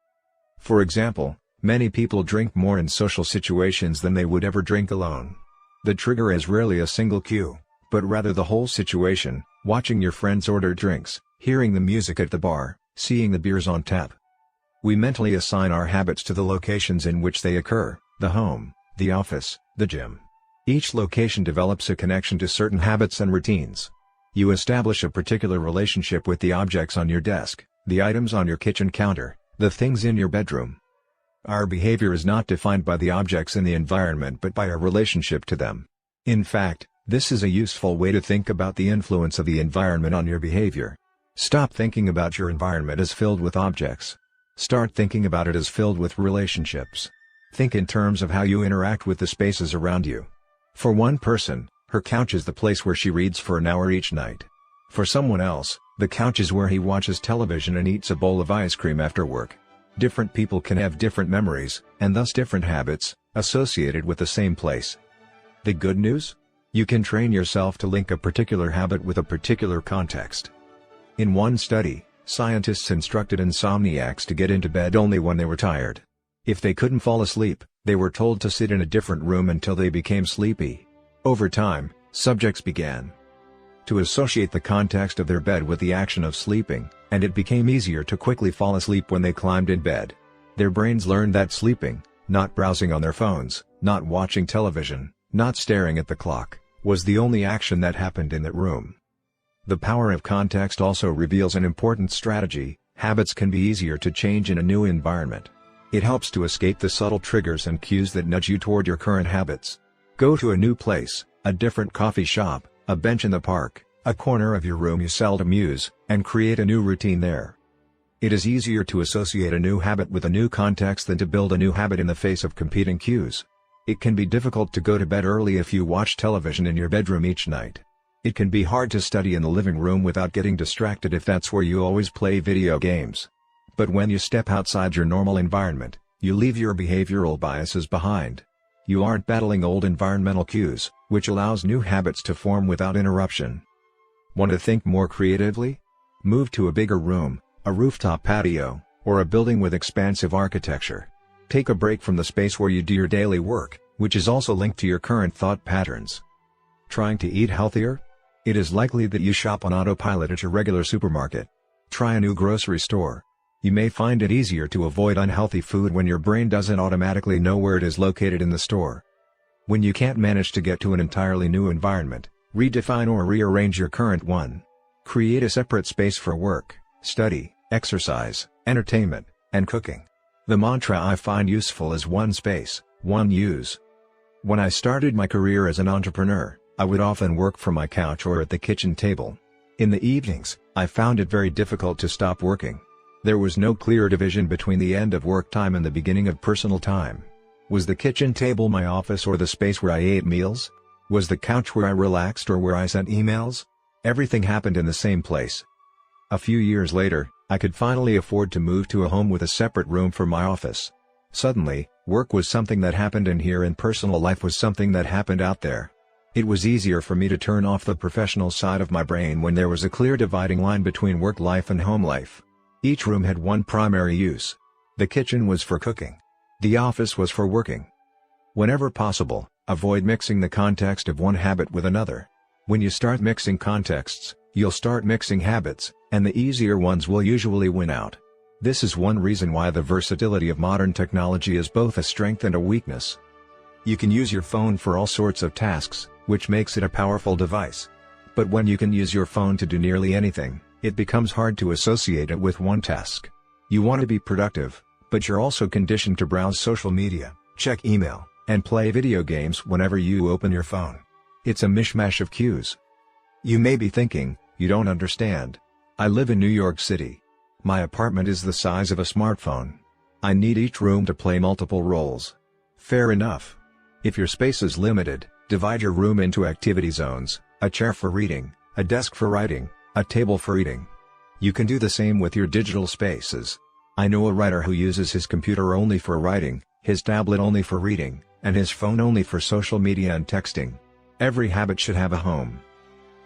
For example, many people drink more in social situations than they would ever drink alone. The trigger is rarely a single cue, but rather the whole situation, watching your friends order drinks, hearing the music at the bar, seeing the beers on tap. We mentally assign our habits to the locations in which they occur: the home, the office, the gym. Each location develops a connection to certain habits and routines. You establish a particular relationship with the objects on your desk, the items on your kitchen counter, the things in your bedroom. Our behavior is not defined by the objects in the environment but by our relationship to them. In fact, this is a useful way to think about the influence of the environment on your behavior. Stop thinking about your environment as filled with objects. Start thinking about it as filled with relationships. Think in terms of how you interact with the spaces around you. For one person, her couch is the place where she reads for an hour each night. For someone else, the couch is where he watches television and eats a bowl of ice cream after work. Different people can have different memories, and thus different habits, associated with the same place. The good news? You can train yourself to link a particular habit with a particular context. In one study, scientists instructed insomniacs to get into bed only when they were tired. If they couldn't fall asleep, they were told to sit in a different room until they became sleepy. Over time, subjects began to associate the context of their bed with the action of sleeping, and it became easier to quickly fall asleep when they climbed in bed. Their brains learned that sleeping, not browsing on their phones, not watching television, not staring at the clock, was the only action that happened in that room. The power of context also reveals an important strategy: habits can be easier to change in a new environment. It helps to escape the subtle triggers and cues that nudge you toward your current habits. Go to a new place, a different coffee shop, a bench in the park, a corner of your room you seldom use, and create a new routine there. It is easier to associate a new habit with a new context than to build a new habit in the face of competing cues. It can be difficult to go to bed early if you watch television in your bedroom each night. It can be hard to study in the living room without getting distracted if that's where you always play video games. But when you step outside your normal environment, you leave your behavioral biases behind. You aren't battling old environmental cues, which allows new habits to form without interruption. Want to think more creatively? Move to a bigger room, a rooftop patio, or a building with expansive architecture. Take a break from the space where you do your daily work, which is also linked to your current thought patterns. Trying to eat healthier? It is likely that you shop on autopilot at your regular supermarket. Try a new grocery store. You may find it easier to avoid unhealthy food when your brain doesn't automatically know where it is located in the store. When you can't manage to get to an entirely new environment, redefine or rearrange your current one. Create a separate space for work, study, exercise, entertainment, and cooking. The mantra I find useful is one space, one use. When I started my career as an entrepreneur, I would often work from my couch or at the kitchen table. In the evenings, I found it very difficult to stop working. There was no clear division between the end of work time and the beginning of personal time. Was the kitchen table my office or the space where I ate meals? Was the couch where I relaxed or where I sent emails? Everything happened in the same place. A few years later, I could finally afford to move to a home with a separate room for my office. Suddenly, work was something that happened in here and personal life was something that happened out there. It was easier for me to turn off the professional side of my brain when there was a clear dividing line between work life and home life. Each room had one primary use. The kitchen was for cooking. The office was for working. Whenever possible, avoid mixing the context of one habit with another. When you start mixing contexts, you'll start mixing habits, and the easier ones will usually win out. This is one reason why the versatility of modern technology is both a strength and a weakness. You can use your phone for all sorts of tasks, which makes it a powerful device. But when you can use your phone to do nearly anything, it becomes hard to associate it with one task. You want to be productive, but you're also conditioned to browse social media, check email, and play video games whenever you open your phone. It's a mishmash of cues. You may be thinking, you don't understand. I live in New York City. My apartment is the size of a smartphone. I need each room to play multiple roles. Fair enough. If your space is limited, divide your room into activity zones: a chair for reading, a desk for writing, a table for eating. You can do the same with your digital spaces. I know a writer who uses his computer only for writing, his tablet only for reading, and his phone only for social media and texting. Every habit should have a home.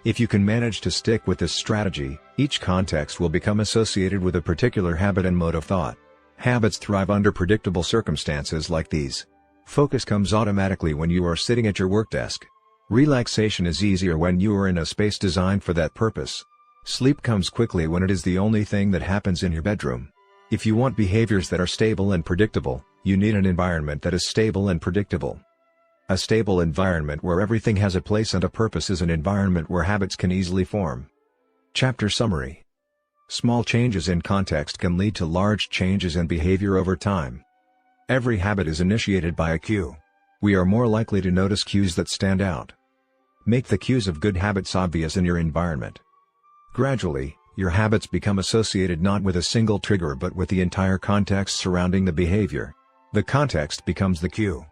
If you can manage to stick with this strategy, each context will become associated with a particular habit and mode of thought. Habits thrive under predictable circumstances like these. Focus comes automatically when you are sitting at your work desk. Relaxation is easier when you are in a space designed for that purpose. Sleep comes quickly when it is the only thing that happens in your bedroom. If you want behaviors that are stable and predictable, you need an environment that is stable and predictable. A stable environment where everything has a place and a purpose is an environment where habits can easily form. Chapter Summary. Small changes in context can lead to large changes in behavior over time. Every habit is initiated by a cue. We are more likely to notice cues that stand out. Make the cues of good habits obvious in your environment. Gradually, your habits become associated not with a single trigger but with the entire context surrounding the behavior. The context becomes the cue.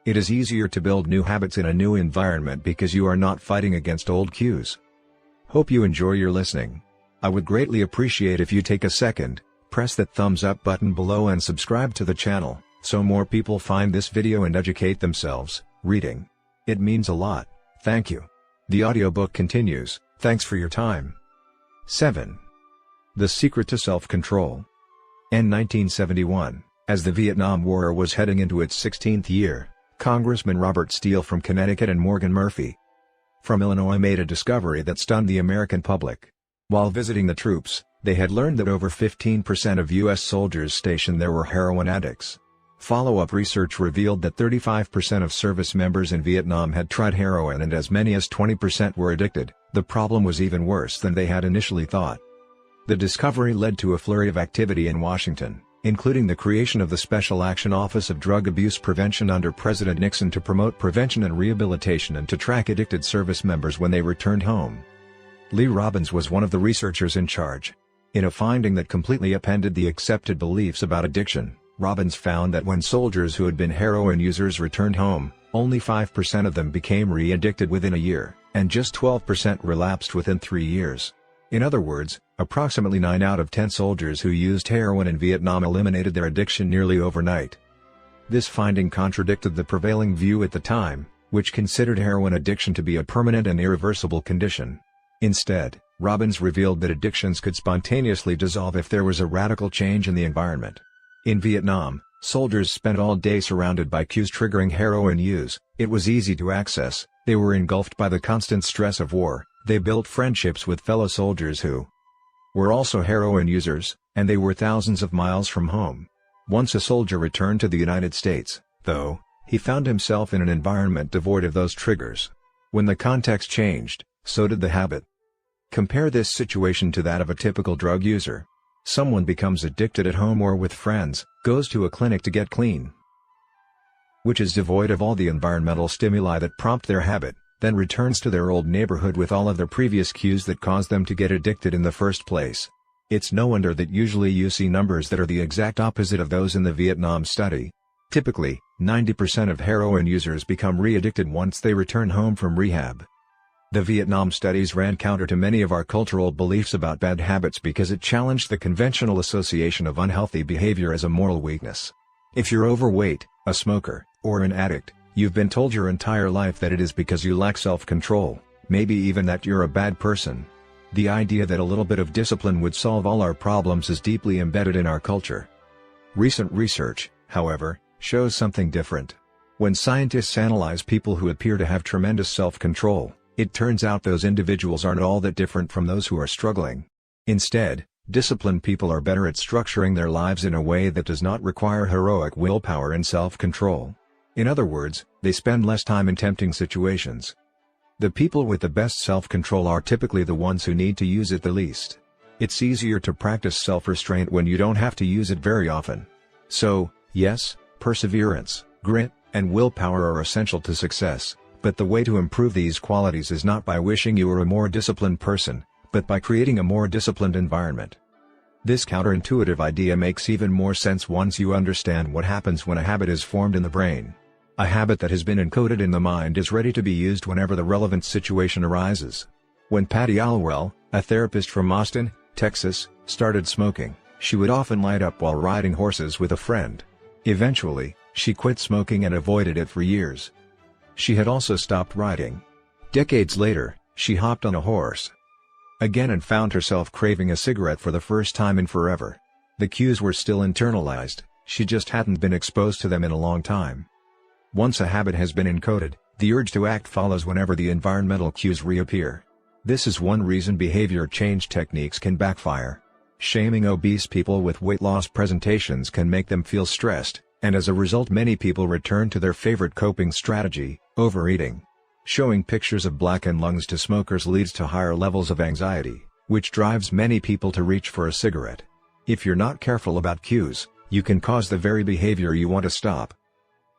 It is easier to build new habits in a new environment because you are not fighting against old cues. Hope you enjoy your listening. I would greatly appreciate if you take a second, press that thumbs up button below and subscribe to the channel, so more people find this video and educate themselves, reading. It means a lot. Thank you. The audiobook continues. Thanks for your time. 7. The Secret to Self-Control. In 1971, as the Vietnam War was heading into its 16th year, Congressman Robert Steele from Connecticut and Morgan Murphy from Illinois made a discovery that stunned the American public. While visiting the troops, they had learned that over 15% of U.S. soldiers stationed there were heroin addicts. Follow-up research revealed that 35% of service members in Vietnam had tried heroin and as many as 20% were addicted. The problem was even worse than they had initially thought. The discovery led to a flurry of activity in Washington, including the creation of the Special Action Office of Drug Abuse Prevention under President Nixon to promote prevention and rehabilitation and to track addicted service members when they returned home. Lee Robbins was one of the researchers in charge. In a finding that completely upended the accepted beliefs about addiction, Robbins found that when soldiers who had been heroin users returned home, only 5% of them became re-addicted within a year, and just 12% relapsed within 3 years. In other words, approximately 9 out of 10 soldiers who used heroin in Vietnam eliminated their addiction nearly overnight. This finding contradicted the prevailing view at the time, which considered heroin addiction to be a permanent and irreversible condition. Instead, Robbins revealed that addictions could spontaneously dissolve if there was a radical change in the environment. In Vietnam, soldiers spent all day surrounded by cues triggering heroin use. It was easy to access, they were engulfed by the constant stress of war, they built friendships with fellow soldiers who were also heroin users, and they were thousands of miles from home. Once a soldier returned to the United States, though, he found himself in an environment devoid of those triggers. When the context changed, so did the habit. Compare this situation to that of a typical drug user. Someone becomes addicted at home or with friends, goes to a clinic to get clean, which is devoid of all the environmental stimuli that prompt their habit, then returns to their old neighborhood with all of their previous cues that caused them to get addicted in the first place. It's no wonder that usually you see numbers that are the exact opposite of those in the Vietnam study. Typically, 90% of heroin users become re-addicted once they return home from rehab. The Vietnam studies ran counter to many of our cultural beliefs about bad habits because it challenged the conventional association of unhealthy behavior as a moral weakness. If you're overweight, a smoker, or an addict, you've been told your entire life that it is because you lack self-control, maybe even that you're a bad person. The idea that a little bit of discipline would solve all our problems is deeply embedded in our culture. Recent research, however, shows something different. When scientists analyze people who appear to have tremendous self-control, it turns out those individuals aren't all that different from those who are struggling. Instead, disciplined people are better at structuring their lives in a way that does not require heroic willpower and self-control. In other words, they spend less time in tempting situations. The people with the best self-control are typically the ones who need to use it the least. It's easier to practice self-restraint when you don't have to use it very often. So, yes, perseverance, grit, and willpower are essential to success. But the way to improve these qualities is not by wishing you were a more disciplined person, but by creating a more disciplined environment. This counterintuitive idea makes even more sense once you understand what happens when a habit is formed in the brain. A habit that has been encoded in the mind is ready to be used whenever the relevant situation arises. When Patty Alwell, a therapist from Austin, Texas, started smoking, she would often light up while riding horses with a friend. Eventually, she quit smoking and avoided it for years. She had also stopped riding. Decades later, she hopped on a horse again and found herself craving a cigarette for the first time in forever. The cues were still internalized, she just hadn't been exposed to them in a long time. Once a habit has been encoded, the urge to act follows whenever the environmental cues reappear. This is one reason behavior change techniques can backfire. Shaming obese people with weight loss presentations can make them feel stressed, and as a result many people return to their favorite coping strategy, overeating. Showing pictures of blackened lungs to smokers leads to higher levels of anxiety, which drives many people to reach for a cigarette. If you're not careful about cues, you can cause the very behavior you want to stop.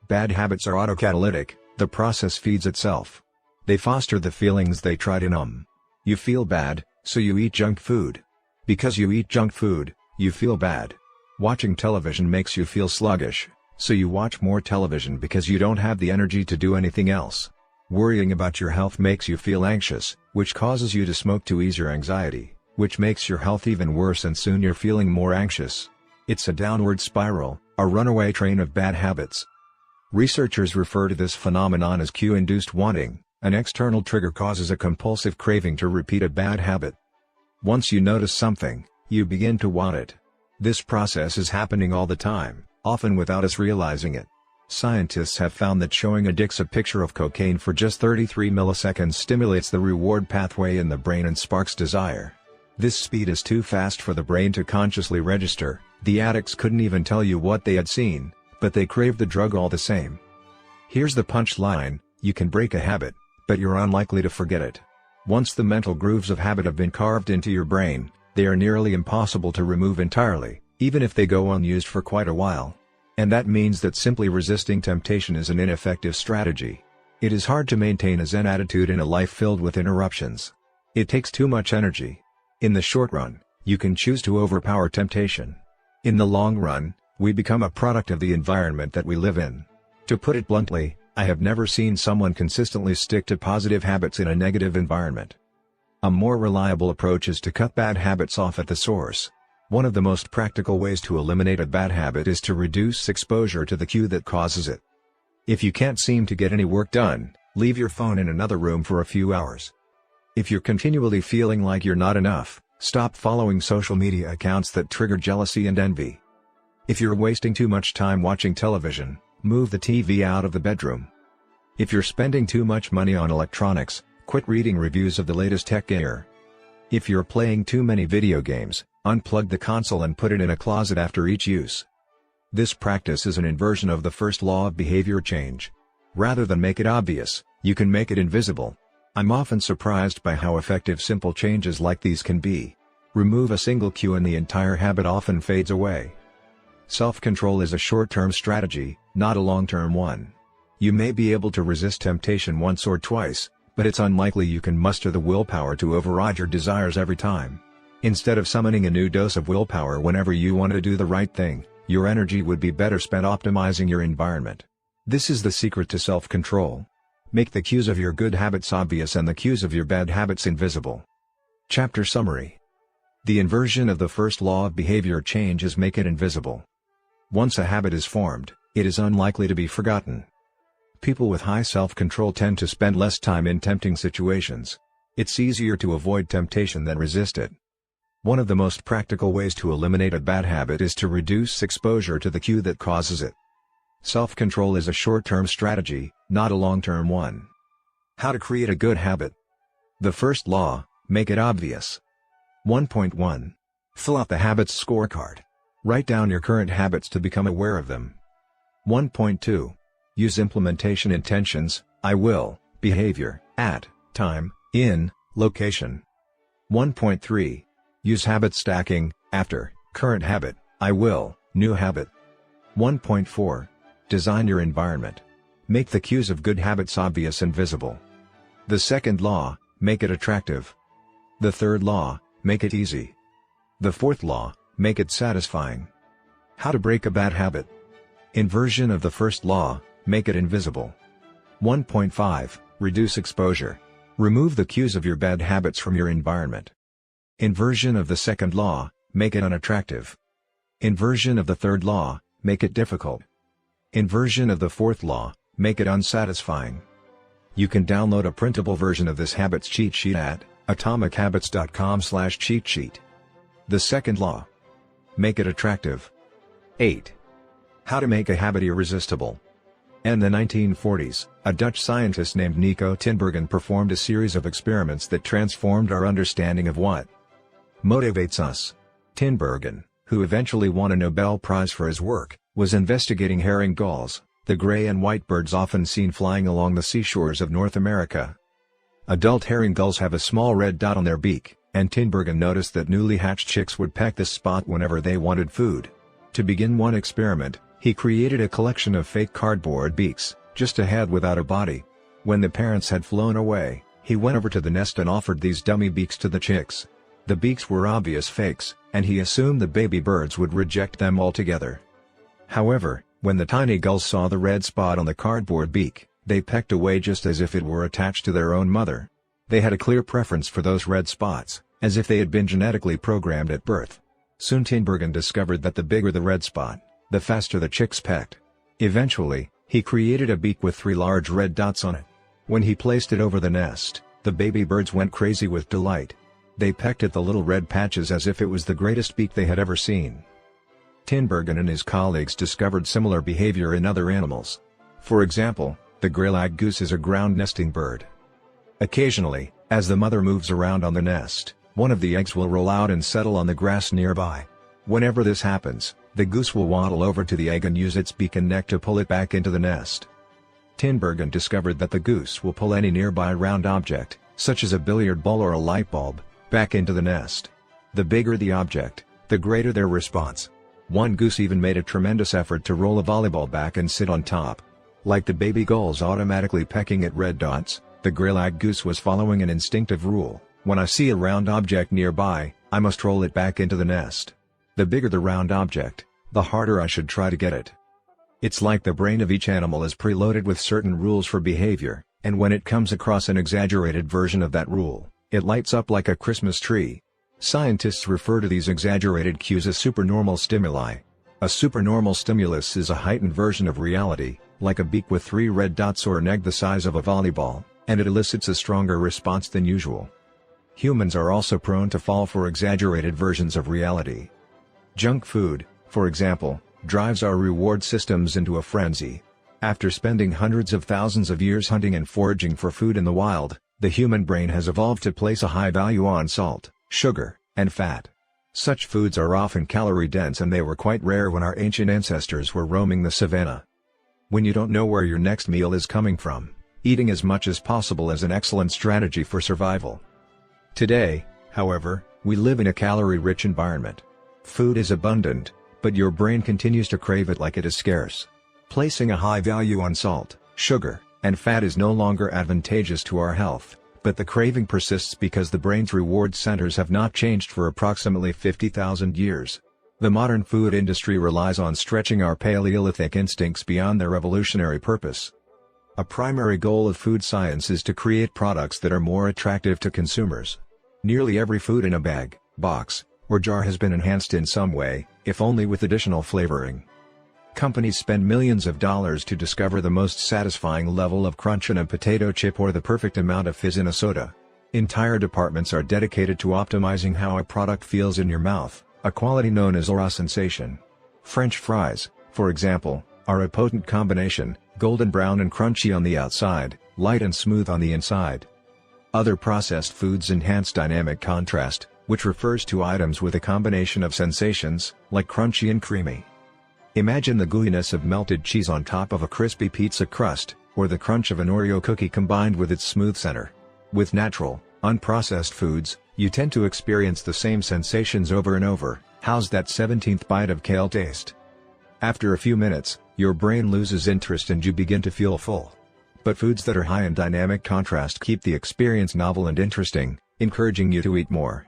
Bad habits are autocatalytic, the process feeds itself. They foster the feelings they try to numb. You feel bad, so you eat junk food. Because you eat junk food, you feel bad. Watching television makes you feel sluggish, so you watch more television because you don't have the energy to do anything else. Worrying about your health makes you feel anxious, which causes you to smoke to ease your anxiety, which makes your health even worse and soon you're feeling more anxious. It's a downward spiral, a runaway train of bad habits. Researchers refer to this phenomenon as cue-induced wanting. An external trigger causes a compulsive craving to repeat a bad habit. Once you notice something, you begin to want it. This process is happening all the time, often without us realizing it. Scientists have found that showing addicts a picture of cocaine for just 33 milliseconds stimulates the reward pathway in the brain and sparks desire. This speed is too fast for the brain to consciously register. The addicts couldn't even tell you what they had seen, but they craved the drug all the same. Here's the punchline: you can break a habit, but you're unlikely to forget it. Once the mental grooves of habit have been carved into your brain, they are nearly impossible to remove entirely, even if they go unused for quite a while. And that means that simply resisting temptation is an ineffective strategy. It is hard to maintain a Zen attitude in a life filled with interruptions. It takes too much energy. In the short run, you can choose to overpower temptation. In the long run, we become a product of the environment that we live in. To put it bluntly, I have never seen someone consistently stick to positive habits in a negative environment. A more reliable approach is to cut bad habits off at the source. One of the most practical ways to eliminate a bad habit is to reduce exposure to the cue that causes it. If you can't seem to get any work done, leave your phone in another room for a few hours. If you're continually feeling like you're not enough, stop following social media accounts that trigger jealousy and envy. If you're wasting too much time watching television, move the TV out of the bedroom. If you're spending too much money on electronics, quit reading reviews of the latest tech gear. If you're playing too many video games, unplug the console and put it in a closet after each use. This practice is an inversion of the first law of behavior change. Rather than make it obvious, you can make it invisible. I'm often surprised by how effective simple changes like these can be. Remove a single cue and the entire habit often fades away. Self-control is a short-term strategy, not a long-term one. You may be able to resist temptation once or twice, but it's unlikely you can muster the willpower to override your desires every time. Instead of summoning a new dose of willpower whenever you want to do the right thing, your energy would be better spent optimizing your environment. This is the secret to self-control. Make the cues of your good habits obvious and the cues of your bad habits invisible. Chapter Summary. The inversion of the first law of behavior change is make it invisible. Once a habit is formed, it is unlikely to be forgotten. People with high self-control tend to spend less time in tempting situations. It's easier to avoid temptation than resist it. One of the most practical ways to eliminate a bad habit is to reduce exposure to the cue that causes it. Self-control is a short-term strategy, not a long-term one. How to create a good habit. The first law: make it obvious. 1.1. Fill out the habits scorecard. Write down your current habits to become aware of them. 1.2. Use implementation intentions: I will, behavior, at, time, in, location. 1.3. Use habit stacking: after, current habit, I will, new habit. 1.4. Design your environment. Make the cues of good habits obvious and visible. The second law: make it attractive. The third law: make it easy. The fourth law: make it satisfying. How to break a bad habit. Inversion of the first law: make it invisible. 1.5. Reduce exposure. Remove the cues of your bad habits from your environment. Inversion of the second law: make it unattractive. Inversion of the third law: make it difficult. Inversion of the fourth law: make it unsatisfying. You can download a printable version of this habits cheat sheet at atomichabits.com/cheat sheet. The second law: make it attractive. 8. How to make a habit irresistible. In the 1940s, a Dutch scientist named Nico Tinbergen performed a series of experiments that transformed our understanding of what motivates us. Tinbergen, who eventually won a Nobel Prize for his work, was investigating herring gulls, the gray and white birds often seen flying along the seashores of North America. Adult herring gulls have a small red dot on their beak, and Tinbergen noticed that newly hatched chicks would peck this spot whenever they wanted food. To begin one experiment, he created a collection of fake cardboard beaks, just a head without a body. When the parents had flown away, he went over to the nest and offered these dummy beaks to the chicks. The beaks were obvious fakes, and he assumed the baby birds would reject them altogether. However, when the tiny gulls saw the red spot on the cardboard beak, they pecked away just as if it were attached to their own mother. They had a clear preference for those red spots, as if they had been genetically programmed at birth. Soon Tinbergen discovered that the bigger the red spot, the faster the chicks pecked. Eventually, he created a beak with 3 large red dots on it. When he placed it over the nest, the baby birds went crazy with delight. They pecked at the little red patches as if it was the greatest beak they had ever seen. Tinbergen and his colleagues discovered similar behavior in other animals. For example, the gray-lag goose is a ground nesting bird. Occasionally, as the mother moves around on the nest, one of the eggs will roll out and settle on the grass nearby. Whenever this happens, the goose will waddle over to the egg and use its beak and neck to pull it back into the nest. Tinbergen discovered that the goose will pull any nearby round object, such as a billiard ball or a light bulb, back into the nest. The bigger the object, the greater their response. One goose even made a tremendous effort to roll a volleyball back and sit on top. Like the baby gulls automatically pecking at red dots, the gray-lag goose was following an instinctive rule: when I see a round object nearby, I must roll it back into the nest. The bigger the round object, the harder I should try to get it. It's like the brain of each animal is preloaded with certain rules for behavior, and when it comes across an exaggerated version of that rule, it lights up like a Christmas tree. Scientists refer to these exaggerated cues as supernormal stimuli. A supernormal stimulus is a heightened version of reality, like a beak with 3 red dots or an egg the size of a volleyball, and it elicits a stronger response than usual. Humans are also prone to fall for exaggerated versions of reality. Junk food, for example, drives our reward systems into a frenzy. After spending hundreds of thousands of years hunting and foraging for food in the wild, the human brain has evolved to place a high value on salt, sugar, and fat. Such foods are often calorie-dense, and they were quite rare when our ancient ancestors were roaming the savannah. When you don't know where your next meal is coming from, eating as much as possible is an excellent strategy for survival. Today, however, we live in a calorie-rich environment. Food is abundant, but your brain continues to crave it like it is scarce. Placing a high value on salt, sugar, and fat is no longer advantageous to our health, but the craving persists because the brain's reward centers have not changed for approximately 50,000 years. The modern food industry relies on stretching our Paleolithic instincts beyond their evolutionary purpose. A primary goal of food science is to create products that are more attractive to consumers. Nearly every food in a bag, box, or jar has been enhanced in some way, if only with additional flavoring. Companies spend millions of dollars to discover the most satisfying level of crunch in a potato chip or the perfect amount of fizz in a soda. Entire departments are dedicated to optimizing how a product feels in your mouth, a quality known as aura sensation. French fries, for example, are a potent combination, golden brown and crunchy on the outside, light and smooth on the inside. Other processed foods enhance dynamic contrast, which refers to items with a combination of sensations, like crunchy and creamy. Imagine the gooiness of melted cheese on top of a crispy pizza crust, or the crunch of an Oreo cookie combined with its smooth center. With natural, unprocessed foods, you tend to experience the same sensations over and over. How's that 17th bite of kale taste? After a few minutes, your brain loses interest and you begin to feel full. But foods that are high in dynamic contrast keep the experience novel and interesting, encouraging you to eat more.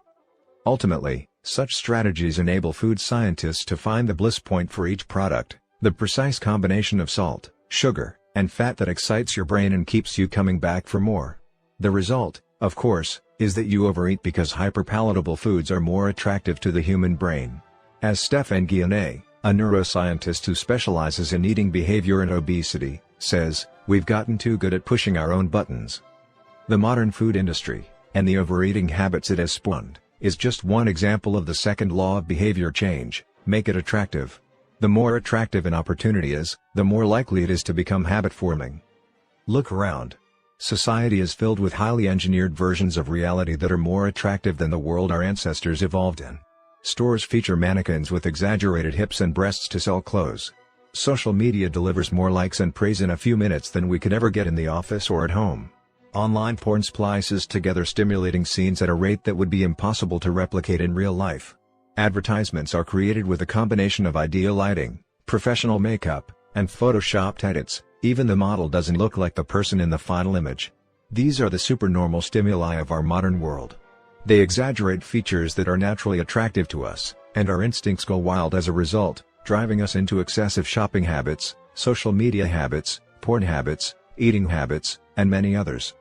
Ultimately, such strategies enable food scientists to find the bliss point for each product, the precise combination of salt, sugar, and fat that excites your brain and keeps you coming back for more. The result, of course, is that you overeat because hyperpalatable foods are more attractive to the human brain. As Stephen Guyenet, a neuroscientist who specializes in eating behavior and obesity, says, "We've gotten too good at pushing our own buttons." The modern food industry, and the overeating habits it has spawned, is just one example of the second law of behavior change: make it attractive. The more attractive an opportunity is, the more likely it is to become habit-forming. Look around. Society is filled with highly engineered versions of reality that are more attractive than the world our ancestors evolved in. Stores feature mannequins with exaggerated hips and breasts to sell clothes. Social media delivers more likes and praise in a few minutes than we could ever get in the office or at home. Online porn splices together stimulating scenes at a rate that would be impossible to replicate in real life. Advertisements are created with a combination of ideal lighting, professional makeup, and photoshopped edits. Even the model doesn't look like the person in the final image. These are the supernormal stimuli of our modern world. They exaggerate features that are naturally attractive to us, and our instincts go wild as a result, driving us into excessive shopping habits, social media habits, porn habits, eating habits, and many others.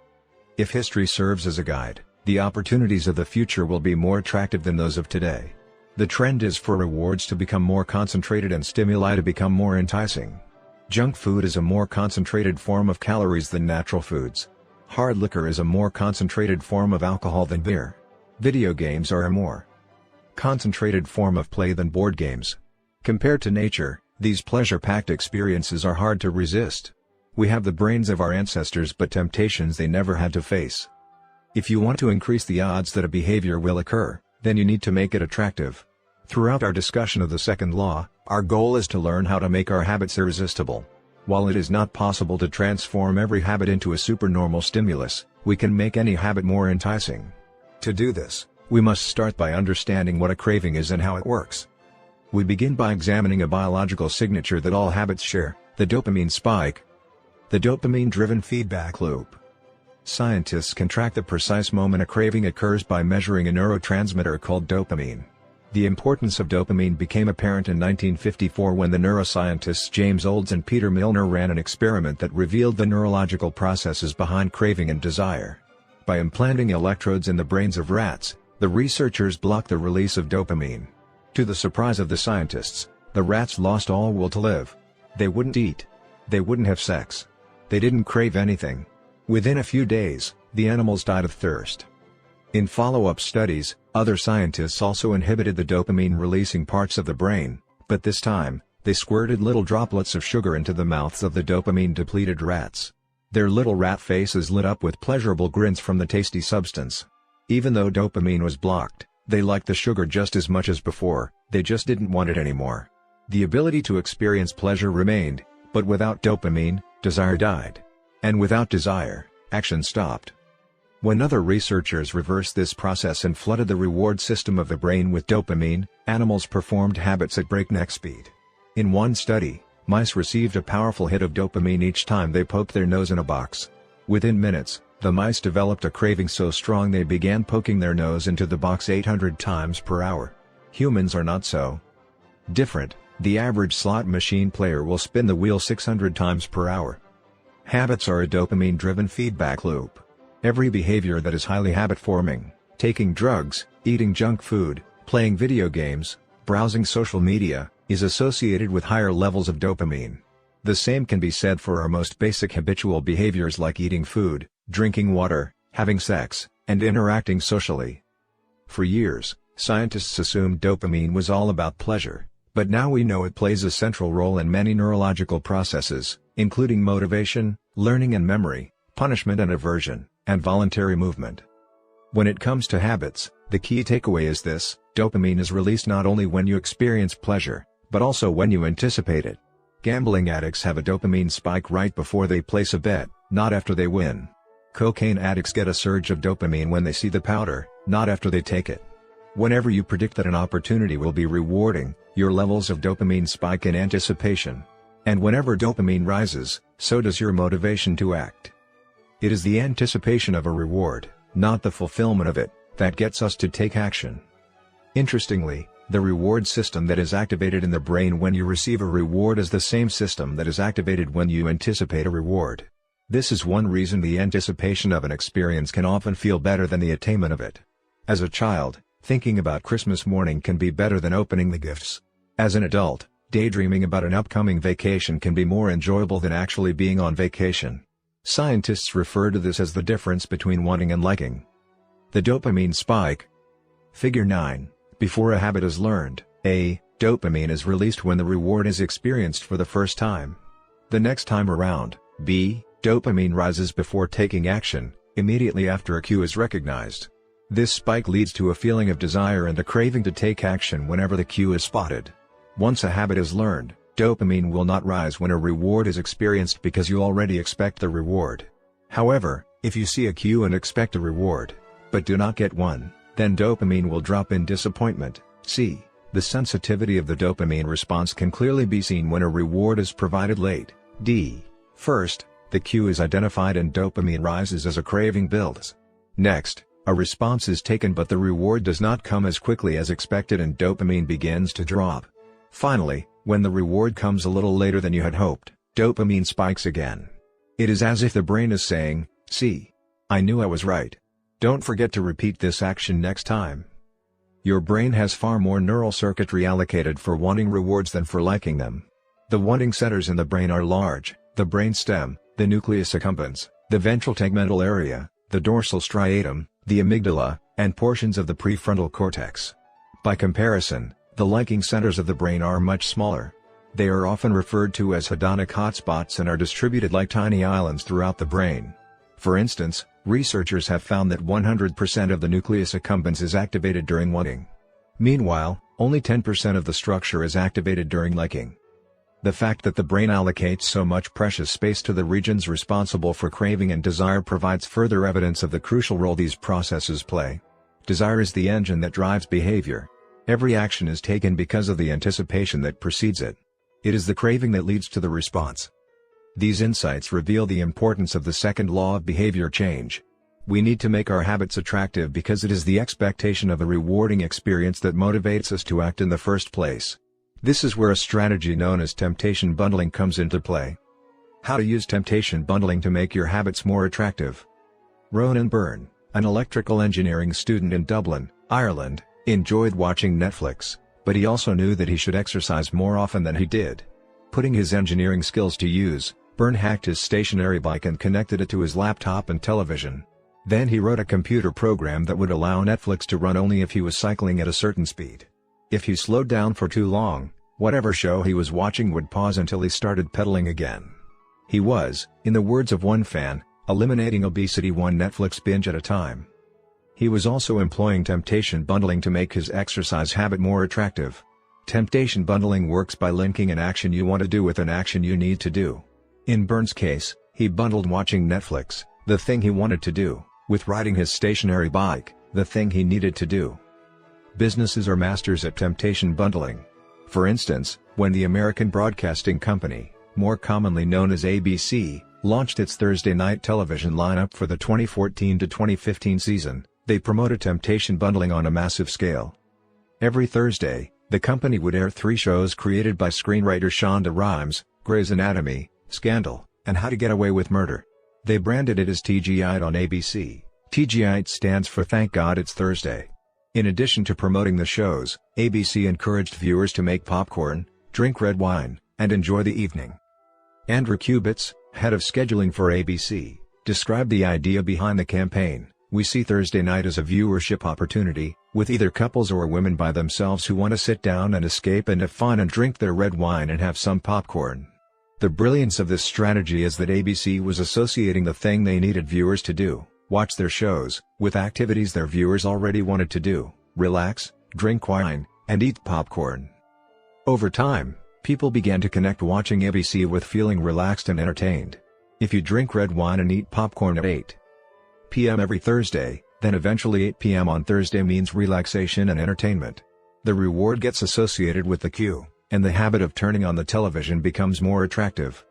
If history serves as a guide, the opportunities of the future will be more attractive than those of today. The trend is for rewards to become more concentrated and stimuli to become more enticing. Junk food is a more concentrated form of calories than natural foods. Hard liquor is a more concentrated form of alcohol than beer. Video games are a more concentrated form of play than board games. Compared to nature, these pleasure-packed experiences are hard to resist. We have the brains of our ancestors but temptations they never had to face. If you want to increase the odds that a behavior will occur, then you need to make it attractive. Throughout our discussion of the second law, our goal is to learn how to make our habits irresistible. While it is not possible to transform every habit into a supernormal stimulus, we can make any habit more enticing. To do this, we must start by understanding what a craving is and how it works. We begin by examining a biological signature that all habits share, the dopamine spike. The dopamine-driven feedback loop. Scientists can track the precise moment a craving occurs by measuring a neurotransmitter called dopamine. The importance of dopamine became apparent in 1954 when the neuroscientists James Olds and Peter Milner ran an experiment that revealed the neurological processes behind craving and desire. By implanting electrodes in the brains of rats, the researchers blocked the release of dopamine. To the surprise of the scientists, the rats lost all will to live. They wouldn't eat. They wouldn't have sex. They didn't crave anything. Within a few days, the animals died of thirst. In follow-up studies, other scientists also inhibited the dopamine-releasing parts of the brain, but this time, they squirted little droplets of sugar into the mouths of the dopamine-depleted rats. Their little rat faces lit up with pleasurable grins from the tasty substance. Even though dopamine was blocked, they liked the sugar just as much as before, they just didn't want it anymore. The ability to experience pleasure remained, but without dopamine, desire died. And without desire, action stopped. When other researchers reversed this process and flooded the reward system of the brain with dopamine, animals performed habits at breakneck speed. In one study, mice received a powerful hit of dopamine each time they poked their nose in a box. Within minutes, the mice developed a craving so strong they began poking their nose into the box 800 times per hour. Humans are not so different. The average slot machine player will spin the wheel 600 times per hour. Habits are a dopamine-driven feedback loop. Every behavior that is highly habit-forming, taking drugs, eating junk food, playing video games, browsing social media, is associated with higher levels of dopamine. The same can be said for our most basic habitual behaviors like eating food, drinking water, having sex, and interacting socially. For years, scientists assumed dopamine was all about pleasure, but now we know it plays a central role in many neurological processes, including motivation, learning and memory, punishment and aversion, and voluntary movement. When it comes to habits, the key takeaway is this: dopamine is released not only when you experience pleasure, but also when you anticipate it. Gambling addicts have a dopamine spike right before they place a bet, not after they win. Cocaine addicts get a surge of dopamine when they see the powder, not after they take it. Whenever you predict that an opportunity will be rewarding, your levels of dopamine spike in anticipation. And whenever dopamine rises, so does your motivation to act. It is the anticipation of a reward, not the fulfillment of it, that gets us to take action. Interestingly, the reward system that is activated in the brain when you receive a reward is the same system that is activated when you anticipate a reward. This is one reason the anticipation of an experience can often feel better than the attainment of it. As a child, thinking about Christmas morning can be better than opening the gifts. As an adult, daydreaming about an upcoming vacation can be more enjoyable than actually being on vacation. Scientists refer to this as the difference between wanting and liking. The dopamine spike. Figure 9. Before a habit is learned, a Dopamine is released when the reward is experienced for the first time. The next time around, B. Dopamine rises before taking action, immediately after a cue is recognized. This spike leads to a feeling of desire and a craving to take action whenever the cue is spotted. Once a habit is learned, dopamine will not rise when a reward is experienced because you already expect the reward. However, if you see a cue and expect a reward, but do not get one, then dopamine will drop in disappointment. C. The sensitivity of the dopamine response can clearly be seen when a reward is provided late. D. First, the cue is identified and dopamine rises as a craving builds. Next, a response is taken but the reward does not come as quickly as expected and dopamine begins to drop. Finally, when the reward comes a little later than you had hoped, dopamine spikes again. It is as if the brain is saying, "See, I knew I was right. Don't forget to repeat this action next time." Your brain has far more neural circuitry allocated for wanting rewards than for liking them. The wanting centers in the brain are large: the brainstem, the nucleus accumbens, the ventral tegmental area, the dorsal striatum, the amygdala, and portions of the prefrontal cortex. By comparison, the liking centers of the brain are much smaller. They are often referred to as hedonic hotspots and are distributed like tiny islands throughout the brain. For instance, researchers have found that 100% of the nucleus accumbens is activated during wanting. Meanwhile, only 10% of the structure is activated during liking. The fact that the brain allocates so much precious space to the regions responsible for craving and desire provides further evidence of the crucial role these processes play. Desire is the engine that drives behavior. Every action is taken because of the anticipation that precedes it. It is the craving that leads to the response. These insights reveal the importance of the second law of behavior change. We need to make our habits attractive because it is the expectation of a rewarding experience that motivates us to act in the first place. This is where a strategy known as temptation bundling comes into play. How to use temptation bundling to make your habits more attractive. Ronan Byrne, an electrical engineering student in Dublin, Ireland, enjoyed watching Netflix, but he also knew that he should exercise more often than he did. Putting his engineering skills to use, Byrne hacked his stationary bike and connected it to his laptop and television. Then he wrote a computer program that would allow Netflix to run only if he was cycling at a certain speed. If he slowed down for too long, whatever show he was watching would pause until he started pedaling again. He was, in the words of one fan, eliminating obesity one Netflix binge at a time. He was also employing temptation bundling to make his exercise habit more attractive. Temptation bundling works by linking an action you want to do with an action you need to do. In Byrne's case, he bundled watching Netflix, the thing he wanted to do, with riding his stationary bike, the thing he needed to do. Businesses are masters at temptation bundling. For instance, when the American Broadcasting Company, more commonly known as ABC, launched its Thursday night television lineup for the 2014 to 2015 season, they promoted temptation bundling on a massive scale. Every Thursday, the company would air 3 shows created by screenwriter Shonda Rhimes: Grey's Anatomy, Scandal, and How to Get Away with Murder. They branded it as TGI'd on ABC. TGI'd stands for Thank God It's Thursday. In addition to promoting the shows, ABC encouraged viewers to make popcorn, drink red wine, and enjoy the evening. Andrew Kubitz, head of scheduling for ABC, described the idea behind the campaign. "We see Thursday night as a viewership opportunity, with either couples or women by themselves who want to sit down and escape and have fun and drink their red wine and have some popcorn." The brilliance of this strategy is that ABC was associating the thing they needed viewers to do, watch their shows, with activities their viewers already wanted to do: relax, drink wine, and eat popcorn. Over time, people began to connect watching ABC with feeling relaxed and entertained. If you drink red wine and eat popcorn at 8 p.m. every Thursday, then eventually 8 p.m. on Thursday means relaxation and entertainment. The reward gets associated with the cue, and the habit of turning on the television becomes more attractive.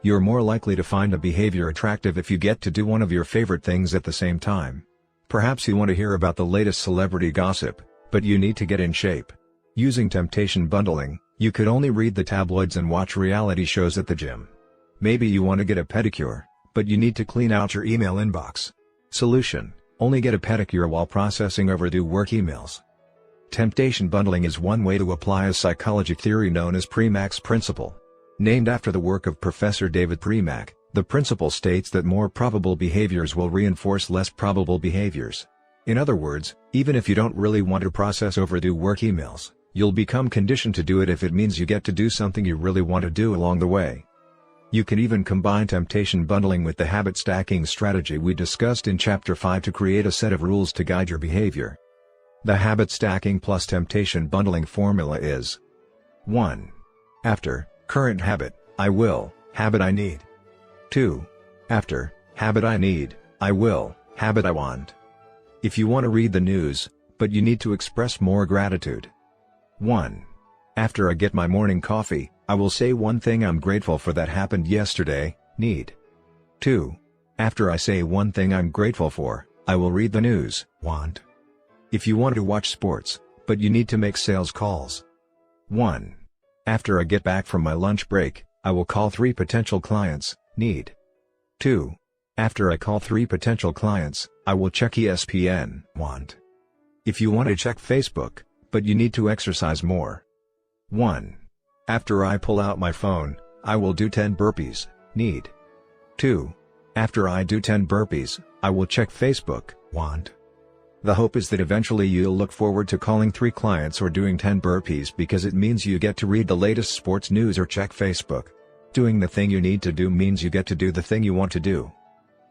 You're more likely to find a behavior attractive if you get to do one of your favorite things at the same time. Perhaps you want to hear about the latest celebrity gossip, but you need to get in shape. Using temptation bundling, you could only read the tabloids and watch reality shows at the gym. Maybe you want to get a pedicure, but you need to clean out your email inbox. Solution: only get a pedicure while processing overdue work emails. Temptation bundling is one way to apply a psychology theory known as Premack's principle. Named after the work of Professor David Premack, the principle states that more probable behaviors will reinforce less probable behaviors. In other words, even if you don't really want to process overdue work emails, You'll become conditioned to do it if it means you get to do something you really want to do along the way. You can even combine temptation bundling with the habit stacking strategy we discussed in Chapter 5 to create a set of rules to guide your behavior. The habit stacking plus temptation bundling formula is 1. After, current habit, I will, habit I need. 2. After, habit I need, I will, habit I want. If you want to read the news, but you need to express more gratitude. 1. After I get my morning coffee, I will say one thing I'm grateful for that happened yesterday, need. 2. After I say one thing I'm grateful for, I will read the news, want. If you want to watch sports, but you need to make sales calls. 1. After I get back from my lunch break, I will call 3 potential clients, need. 2. After I call 3 potential clients, I will check ESPN, want. If you want to check Facebook, but you need to exercise more. 1. After I pull out my phone, I will do 10 burpees, need. 2. After I do 10 burpees, I will check Facebook, want. The hope is that eventually you'll look forward to calling 3 clients or doing 10 burpees because it means you get to read the latest sports news or check Facebook. Doing the thing you need to do means you get to do the thing you want to do.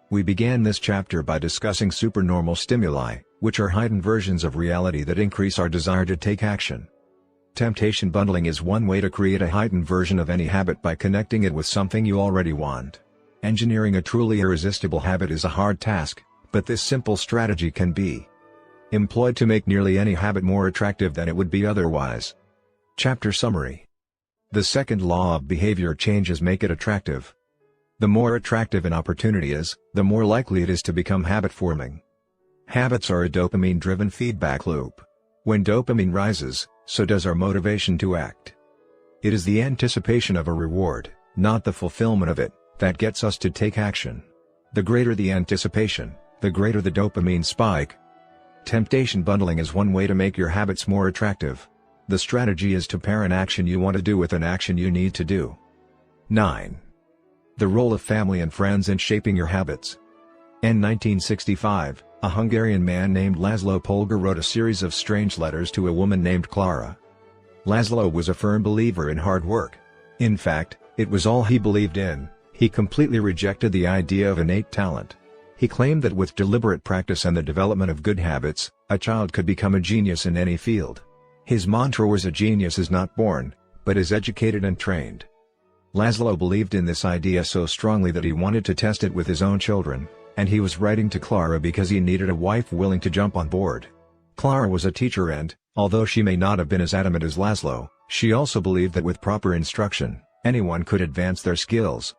We began this chapter by discussing supernormal stimuli, which are heightened versions of reality that increase our desire to take action. Temptation bundling is one way to create a heightened version of any habit by connecting it with something you already want. Engineering a truly irresistible habit is a hard task, but this simple strategy can be employed to make nearly any habit more attractive than it would be otherwise. Chapter Summary. The second law of behavior changes make it attractive. The more attractive an opportunity is, the more likely it is to become habit-forming. Habits are a dopamine-driven feedback loop. When dopamine rises, so does our motivation to act. It is the anticipation of a reward, not the fulfillment of it, that gets us to take action. The greater the anticipation, the greater the dopamine spike. Temptation bundling is one way to make your habits more attractive. The strategy is to pair an action you want to do with an action you need to do. 9. The role of family and friends in shaping your habits. In 1965, a Hungarian man named Laszlo Polgar wrote a series of strange letters to a woman named Clara. Laszlo was a firm believer in hard work. In fact, it was all he believed in. He completely rejected the idea of innate talent. He claimed that with deliberate practice and the development of good habits, a child could become a genius in any field. His mantra was, a genius is not born, but is educated and trained. Laszlo believed in this idea so strongly that he wanted to test it with his own children, and he was writing to Clara because he needed a wife willing to jump on board. Clara was a teacher and, although she may not have been as adamant as Laszlo, she also believed that with proper instruction, anyone could advance their skills.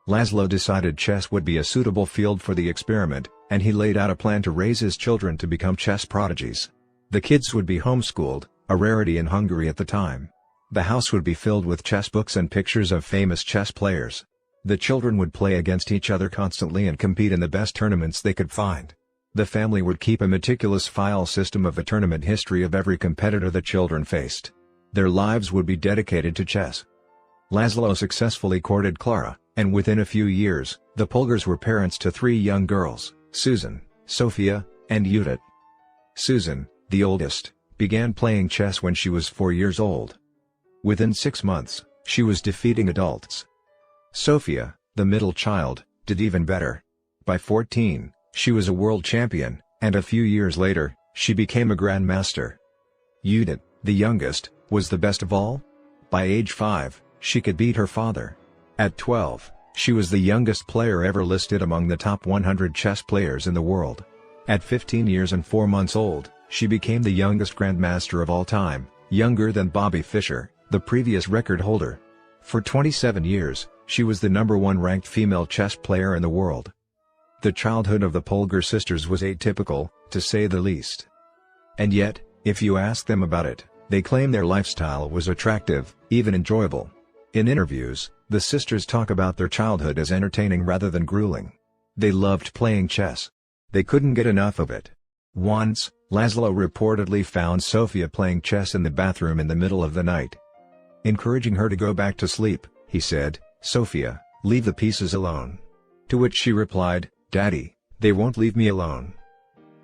Laszlo decided chess would be a suitable field for the experiment, and he laid out a plan to raise his children to become chess prodigies. The kids would be homeschooled, a rarity in Hungary at the time. The house would be filled with chess books and pictures of famous chess players. The children would play against each other constantly and compete in the best tournaments they could find. The family would keep a meticulous file system of the tournament history of every competitor the children faced. Their lives would be dedicated to chess. Laszlo successfully courted Clara, and within a few years, the Polgars were parents to 3 young girls, Susan, Sophia, and Judith. Susan, the oldest, began playing chess when she was 4 years old. Within 6 months, she was defeating adults. Sophia, the middle child, did even better. By 14, she was a world champion, and a few years later, she became a grandmaster. Judith, the youngest, was the best of all. By age 5, she could beat her father. At 12, she was the youngest player ever listed among the top 100 chess players in the world. At 15 years and 4 months old, she became the youngest grandmaster of all time, younger than Bobby Fischer, the previous record holder. For 27 years, she was the #1 ranked female chess player in the world. The childhood of the Polgar sisters was atypical, to say the least. And yet, if you ask them about it, they claim their lifestyle was attractive, even enjoyable. In interviews, the sisters talk about their childhood as entertaining rather than grueling. They loved playing chess. They couldn't get enough of it. Once, Laszlo reportedly found Sophia playing chess in the bathroom in the middle of the night. Encouraging her to go back to sleep, he said, "Sophia, leave the pieces alone." To which she replied, "Daddy, they won't leave me alone."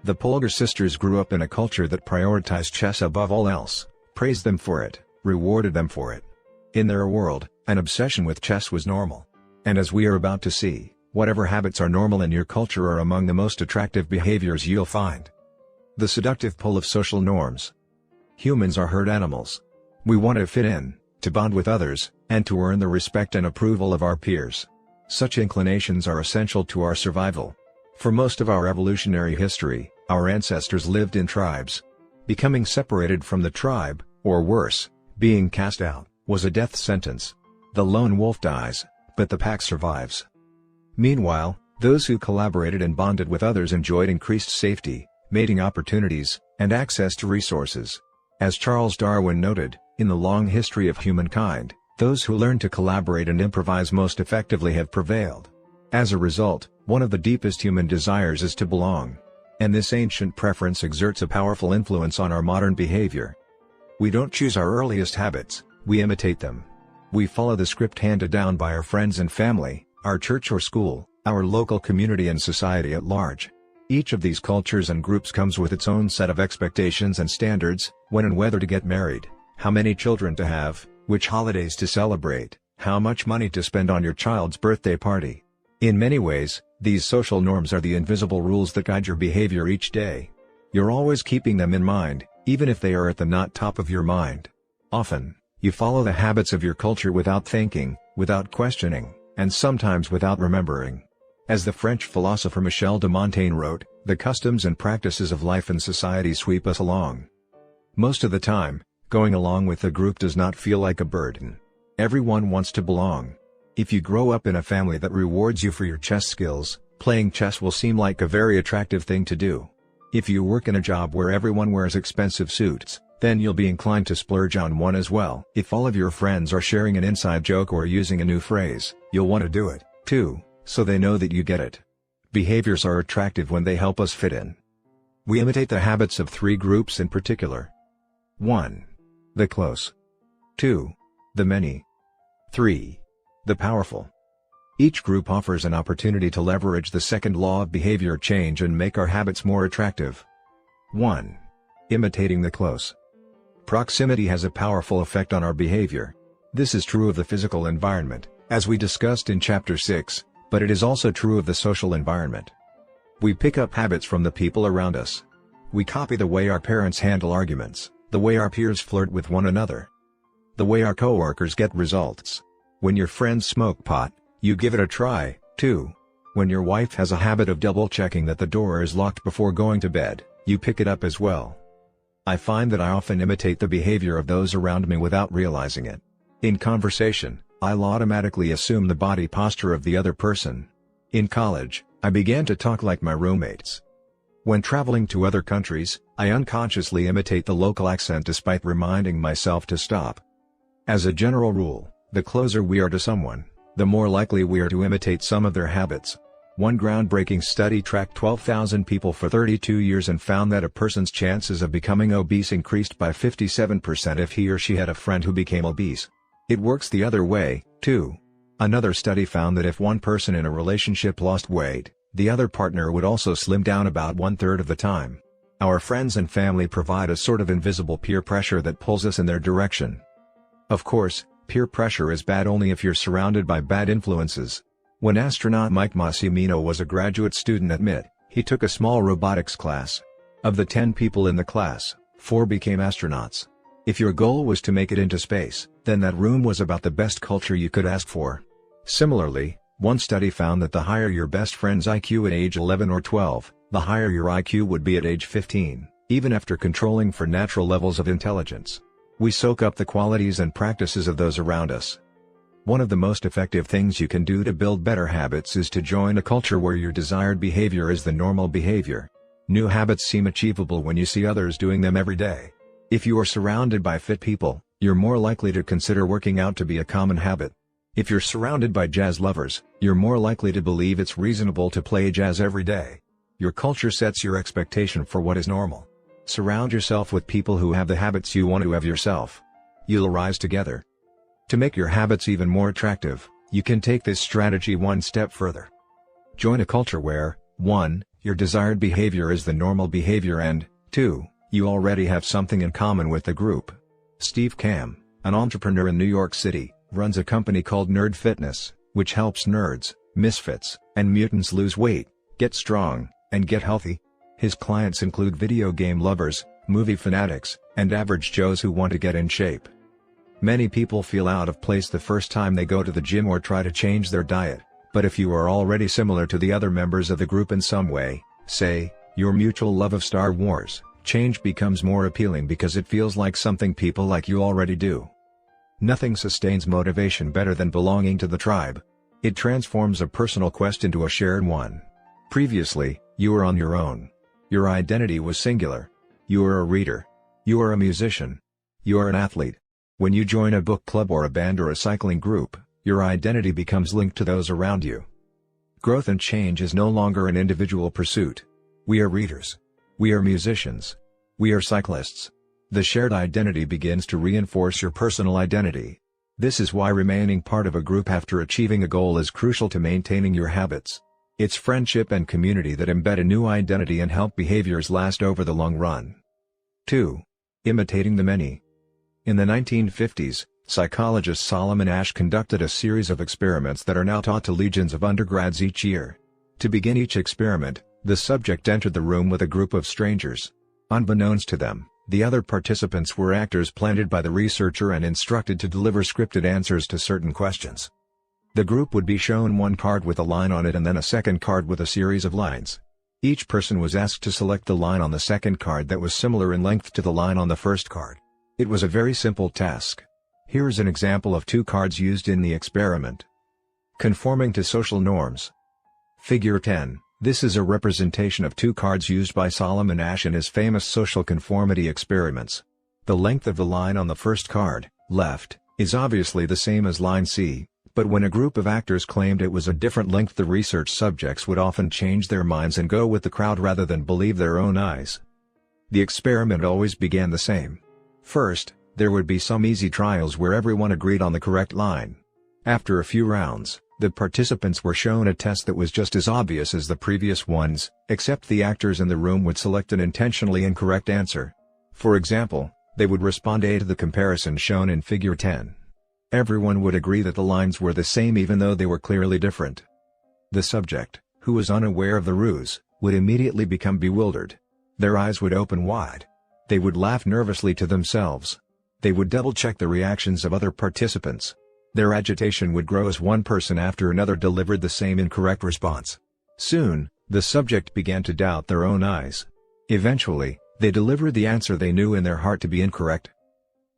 The Polgar sisters grew up in a culture that prioritized chess above all else. praised them for it, rewarded them for it. In their world, an obsession with chess was normal. And as we are about to see, whatever habits are normal in your culture are among the most attractive behaviors you'll find. The seductive pull of social norms. Humans are herd animals. We want to fit in, to bond with others, and to earn the respect and approval of our peers. Such inclinations are essential to our survival. For most of our evolutionary history, our ancestors lived in tribes. Becoming separated from the tribe, or worse, being cast out, was a death sentence. The lone wolf dies, but the pack survives. Meanwhile, those who collaborated and bonded with others enjoyed increased safety, mating opportunities, and access to resources. As Charles Darwin noted, in the long history of humankind, those who learn to collaborate and improvise most effectively have prevailed. As a result, one of the deepest human desires is to belong. And this ancient preference exerts a powerful influence on our modern behavior. We don't choose our earliest habits, we imitate them. We follow the script handed down by our friends and family, our church or school, our local community and society at large. Each of these cultures and groups comes with its own set of expectations and standards, when and whether to get married, how many children to have, which holidays to celebrate, how much money to spend on your child's birthday party. In many ways, these social norms are the invisible rules that guide your behavior each day. You're always keeping them in mind, even if they are at the not top of your mind. Often, you follow the habits of your culture without thinking, without questioning, and sometimes without remembering. As the French philosopher Michel de Montaigne wrote, the customs and practices of life and society sweep us along. Most of the time, going along with the group does not feel like a burden. Everyone wants to belong. If you grow up in a family that rewards you for your chess skills, playing chess will seem like a very attractive thing to do. If you work in a job where everyone wears expensive suits, then you'll be inclined to splurge on one as well. If all of your friends are sharing an inside joke or using a new phrase, you'll want to do it, too, so they know that you get it. Behaviors are attractive when they help us fit in. We imitate the habits of three groups in particular. 1. The close. 2. The many. 3. The powerful. Each group offers an opportunity to leverage the second law of behavior change and make our habits more attractive. 1. Imitating the close. Proximity has a powerful effect on our behavior. This is true of the physical environment, as we discussed in Chapter 6, but it is also true of the social environment. We pick up habits from the people around us. We copy the way our parents handle arguments, the way our peers flirt with one another, the way our coworkers get results. When your friends smoke pot, you give it a try, too. When your wife has a habit of double-checking that the door is locked before going to bed, you pick it up as well. I find that I often imitate the behavior of those around me without realizing it. In conversation, I'll automatically assume the body posture of the other person. In college, I began to talk like my roommates. When traveling to other countries, I unconsciously imitate the local accent despite reminding myself to stop. As a general rule, the closer we are to someone, the more likely we are to imitate some of their habits. One groundbreaking study tracked 12,000 people for 32 years and found that a person's chances of becoming obese increased by 57% if he or she had a friend who became obese. It works the other way, too. Another study found that if one person in a relationship lost weight, the other partner would also slim down about 1/3 of the time. Our friends and family provide a sort of invisible peer pressure that pulls us in their direction. Of course, peer pressure is bad only if you're surrounded by bad influences. When astronaut Mike Massimino was a graduate student at MIT, he took a small robotics class. Of the 10 people in the class, 4 became astronauts. If your goal was to make it into space, then that room was about the best culture you could ask for. Similarly, one study found that the higher your best friend's IQ at age 11 or 12, the higher your IQ would be at age 15, even after controlling for natural levels of intelligence. We soak up the qualities and practices of those around us. One of the most effective things you can do to build better habits is to join a culture where your desired behavior is the normal behavior. New habits seem achievable when you see others doing them every day. If you are surrounded by fit people, you're more likely to consider working out to be a common habit. If you're surrounded by jazz lovers, you're more likely to believe it's reasonable to play jazz every day. Your culture sets your expectation for what is normal. Surround yourself with people who have the habits you want to have yourself. You'll rise together. To make your habits even more attractive, you can take this strategy one step further. Join a culture where, 1. Your desired behavior is the normal behavior and, 2. You already have something in common with the group. Steve Kamb, an entrepreneur in New York City, runs a company called Nerd Fitness, which helps nerds, misfits, and mutants lose weight, get strong, and get healthy. His clients include video game lovers, movie fanatics, and average Joes who want to get in shape. Many people feel out of place the first time they go to the gym or try to change their diet, but if you are already similar to the other members of the group in some way, say, your mutual love of Star Wars, change becomes more appealing because it feels like something people like you already do. Nothing sustains motivation better than belonging to the tribe. It transforms a personal quest into a shared one. Previously, you were on your own. Your identity was singular. You are a reader. You are a musician. You are an athlete. When you join a book club or a band or a cycling group, your identity becomes linked to those around you. Growth and change is no longer an individual pursuit. We are readers. We are musicians. We are cyclists. The shared identity begins to reinforce your personal identity. This is why remaining part of a group after achieving a goal is crucial to maintaining your habits. It's friendship and community that embed a new identity and help behaviors last over the long run. 2. Imitating the many. In the 1950s, psychologist Solomon Asch conducted a series of experiments that are now taught to legions of undergrads each year. To begin each experiment, the subject entered the room with a group of strangers. Unbeknownst to them, the other participants were actors planted by the researcher and instructed to deliver scripted answers to certain questions. The group would be shown one card with a line on it and then a second card with a series of lines. Each person was asked to select the line on the second card that was similar in length to the line on the first card. It was a very simple task. Here is an example of two cards used in the experiment. Conforming to social norms. Figure 10. This is a representation of two cards used by Solomon Asch in his famous social conformity experiments. The length of the line on the first card, left, is obviously the same as line C, but when a group of actors claimed it was a different length, the research subjects would often change their minds and go with the crowd rather than believe their own eyes. The experiment always began the same. First, there would be some easy trials where everyone agreed on the correct line. After a few rounds, the participants were shown a test that was just as obvious as the previous ones, except the actors in the room would select an intentionally incorrect answer. For example, they would respond A to the comparison shown in Figure 10. Everyone would agree that the lines were the same even though they were clearly different. The subject, who was unaware of the ruse, would immediately become bewildered. Their eyes would open wide. They would laugh nervously to themselves. They would double-check the reactions of other participants. Their agitation would grow as one person after another delivered the same incorrect response. Soon, the subject began to doubt their own eyes. Eventually, they delivered the answer they knew in their heart to be incorrect.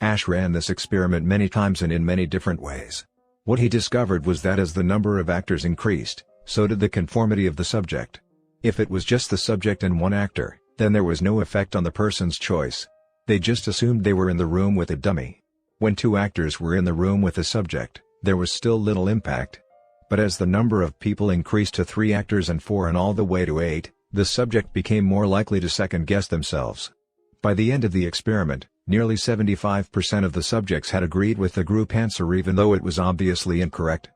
Asch ran this experiment many times and in many different ways. What he discovered was that as the number of actors increased, so did the conformity of the subject. If it was just the subject and one actor, then there was no effect on the person's choice. They just assumed they were in the room with a dummy. When two actors were in the room with the subject, there was still little impact. But as the number of people increased to 3 actors and 4 and all the way to 8, the subject became more likely to second-guess themselves. By the end of the experiment, nearly 75% of the subjects had agreed with the group answer even though it was obviously incorrect.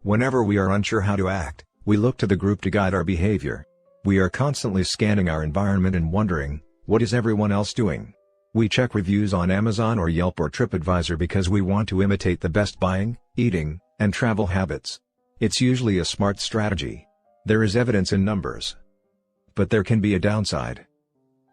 Whenever we are unsure how to act, we look to the group to guide our behavior. We are constantly scanning our environment and wondering, what is everyone else doing? We check reviews on Amazon or Yelp or TripAdvisor because we want to imitate the best buying, eating, and travel habits. It's usually a smart strategy. There is evidence in numbers. But there can be a downside.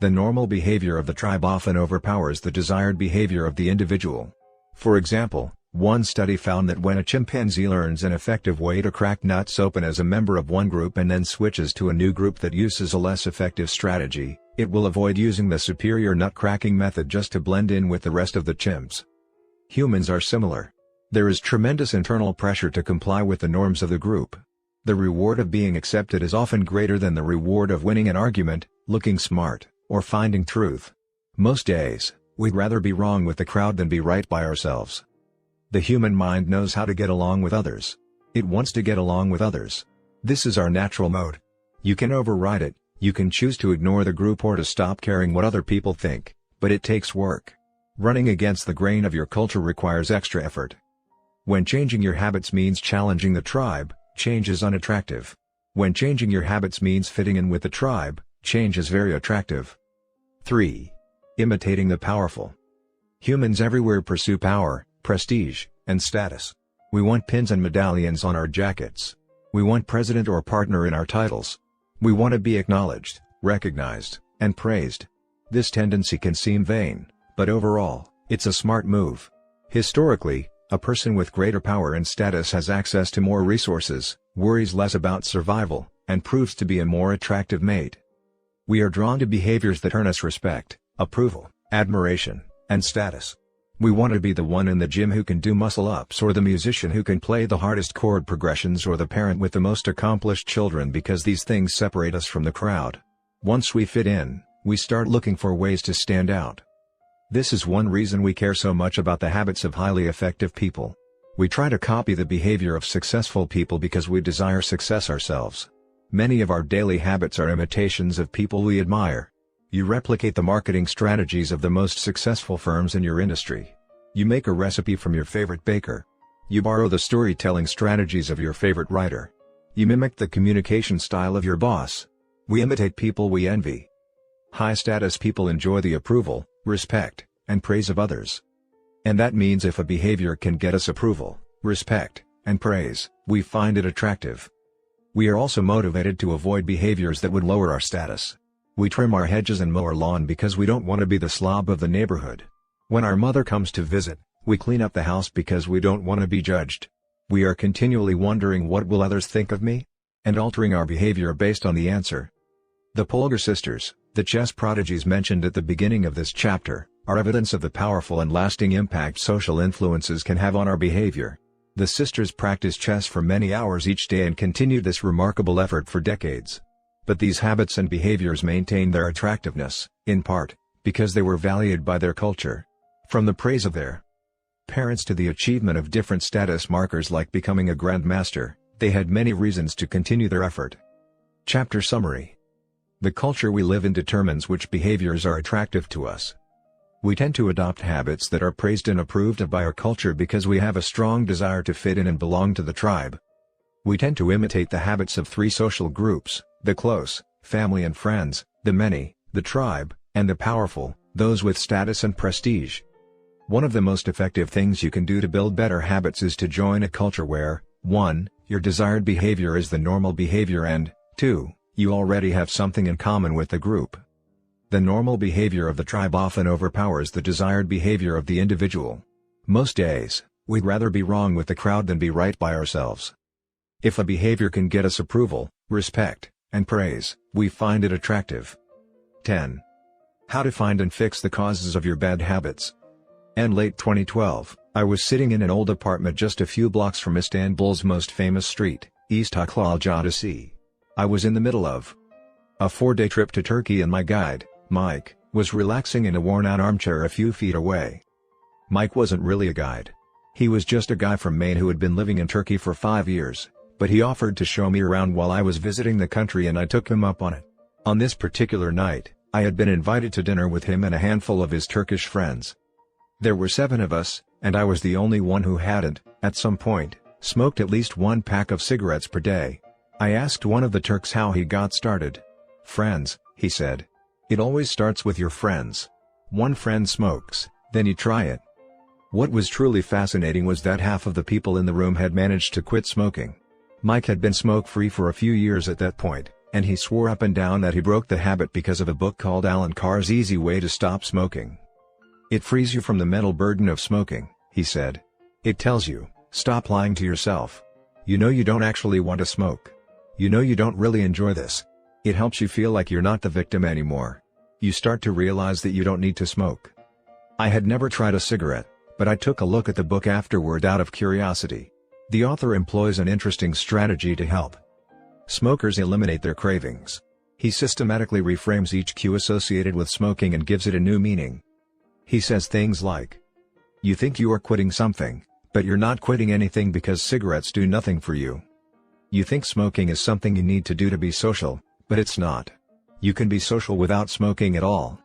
The normal behavior of the tribe often overpowers the desired behavior of the individual. For example, one study found that when a chimpanzee learns an effective way to crack nuts open as a member of one group and then switches to a new group that uses a less effective strategy, it will avoid using the superior nut cracking method just to blend in with the rest of the chimps. Humans are similar. There is tremendous internal pressure to comply with the norms of the group. The reward of being accepted is often greater than the reward of winning an argument, looking smart, or finding truth. Most days, we'd rather be wrong with the crowd than be right by ourselves. The human mind knows how to get along with others. It wants to get along with others. This is our natural mode. You can override it, you can choose to ignore the group or to stop caring what other people think, but it takes work. Running against the grain of your culture requires extra effort. When changing your habits means challenging the tribe, change is unattractive. When changing your habits means fitting in with the tribe, change is very attractive. 3. Imitating the powerful. Humans everywhere pursue power, prestige, and status. We want pins and medallions on our jackets. We want president or partner in our titles. We want to be acknowledged, recognized, and praised. This tendency can seem vain, but overall, it's a smart move. Historically, a person with greater power and status has access to more resources, worries less about survival, and proves to be a more attractive mate. We are drawn to behaviors that earn us respect, approval, admiration, and status. We want to be the one in the gym who can do muscle-ups, or the musician who can play the hardest chord progressions, or the parent with the most accomplished children, because these things separate us from the crowd. Once we fit in, we start looking for ways to stand out. This is one reason we care so much about the habits of highly effective people. We try to copy the behavior of successful people because we desire success ourselves. Many of our daily habits are imitations of people we admire. You replicate the marketing strategies of the most successful firms in your industry. You make a recipe from your favorite baker. You borrow the storytelling strategies of your favorite writer. You mimic the communication style of your boss. We imitate people we envy. High-status people enjoy the approval, respect, and praise of others. And that means if a behavior can get us approval, respect, and praise, we find it attractive. We are also motivated to avoid behaviors that would lower our status. We trim our hedges and mow our lawn because we don't want to be the slob of the neighborhood. When our mother comes to visit, we clean up the house because we don't want to be judged. We are continually wondering, what will others think of me? And altering our behavior based on the answer. The Polgar sisters, the chess prodigies mentioned at the beginning of this chapter, are evidence of the powerful and lasting impact social influences can have on our behavior. The sisters practiced chess for many hours each day and continued this remarkable effort for decades. But these habits and behaviors maintained their attractiveness, in part, because they were valued by their culture. From the praise of their parents to the achievement of different status markers like becoming a grandmaster, they had many reasons to continue their effort. Chapter summary. The culture we live in determines which behaviors are attractive to us. We tend to adopt habits that are praised and approved of by our culture because we have a strong desire to fit in and belong to the tribe. We tend to imitate the habits of three social groups: the close, family and friends; the many, the tribe; and the powerful, those with status and prestige. One of the most effective things you can do to build better habits is to join a culture where, 1. Your desired behavior is the normal behavior, and 2. You already have something in common with the group. The normal behavior of the tribe often overpowers the desired behavior of the individual. Most days, we'd rather be wrong with the crowd than be right by ourselves. If a behavior can get us approval, respect, and praise, we find it attractive. 10. How to find and fix the causes of your bad habits. In late 2012, I was sitting in an old apartment just a few blocks from Istanbul's most famous street, İstiklal Caddesi. I was in the middle of a 4-day trip to Turkey and my guide, Mike, was relaxing in a worn-out armchair a few feet away. Mike wasn't really a guide. He was just a guy from Maine who had been living in Turkey for 5 years, but he offered to show me around while I was visiting the country and I took him up on it. On this particular night, I had been invited to dinner with him and a handful of his Turkish friends. There were 7 of us, and I was the only one who hadn't, at some point, smoked at least 1 pack of cigarettes per day. I asked one of the Turks how he got started. "Friends," he said. "It always starts with your friends. One friend smokes, then you try it." What was truly fascinating was that half of the people in the room had managed to quit smoking. Mike had been smoke-free for a few years at that point, and he swore up and down that he broke the habit because of a book called Alan Carr's Easy Way to Stop Smoking. "It frees you from the mental burden of smoking," he said. "It tells you, stop lying to yourself. You know you don't actually want to smoke. You know you don't really enjoy this. It helps you feel like you're not the victim anymore. You start to realize that you don't need to smoke." I had never tried a cigarette, but I took a look at the book afterward out of curiosity. The author employs an interesting strategy to help smokers eliminate their cravings. He systematically reframes each cue associated with smoking and gives it a new meaning. He says things like, "You think you are quitting something, but you're not quitting anything because cigarettes do nothing for you. You think smoking is something you need to do to be social, but it's not. You can be social without smoking at all.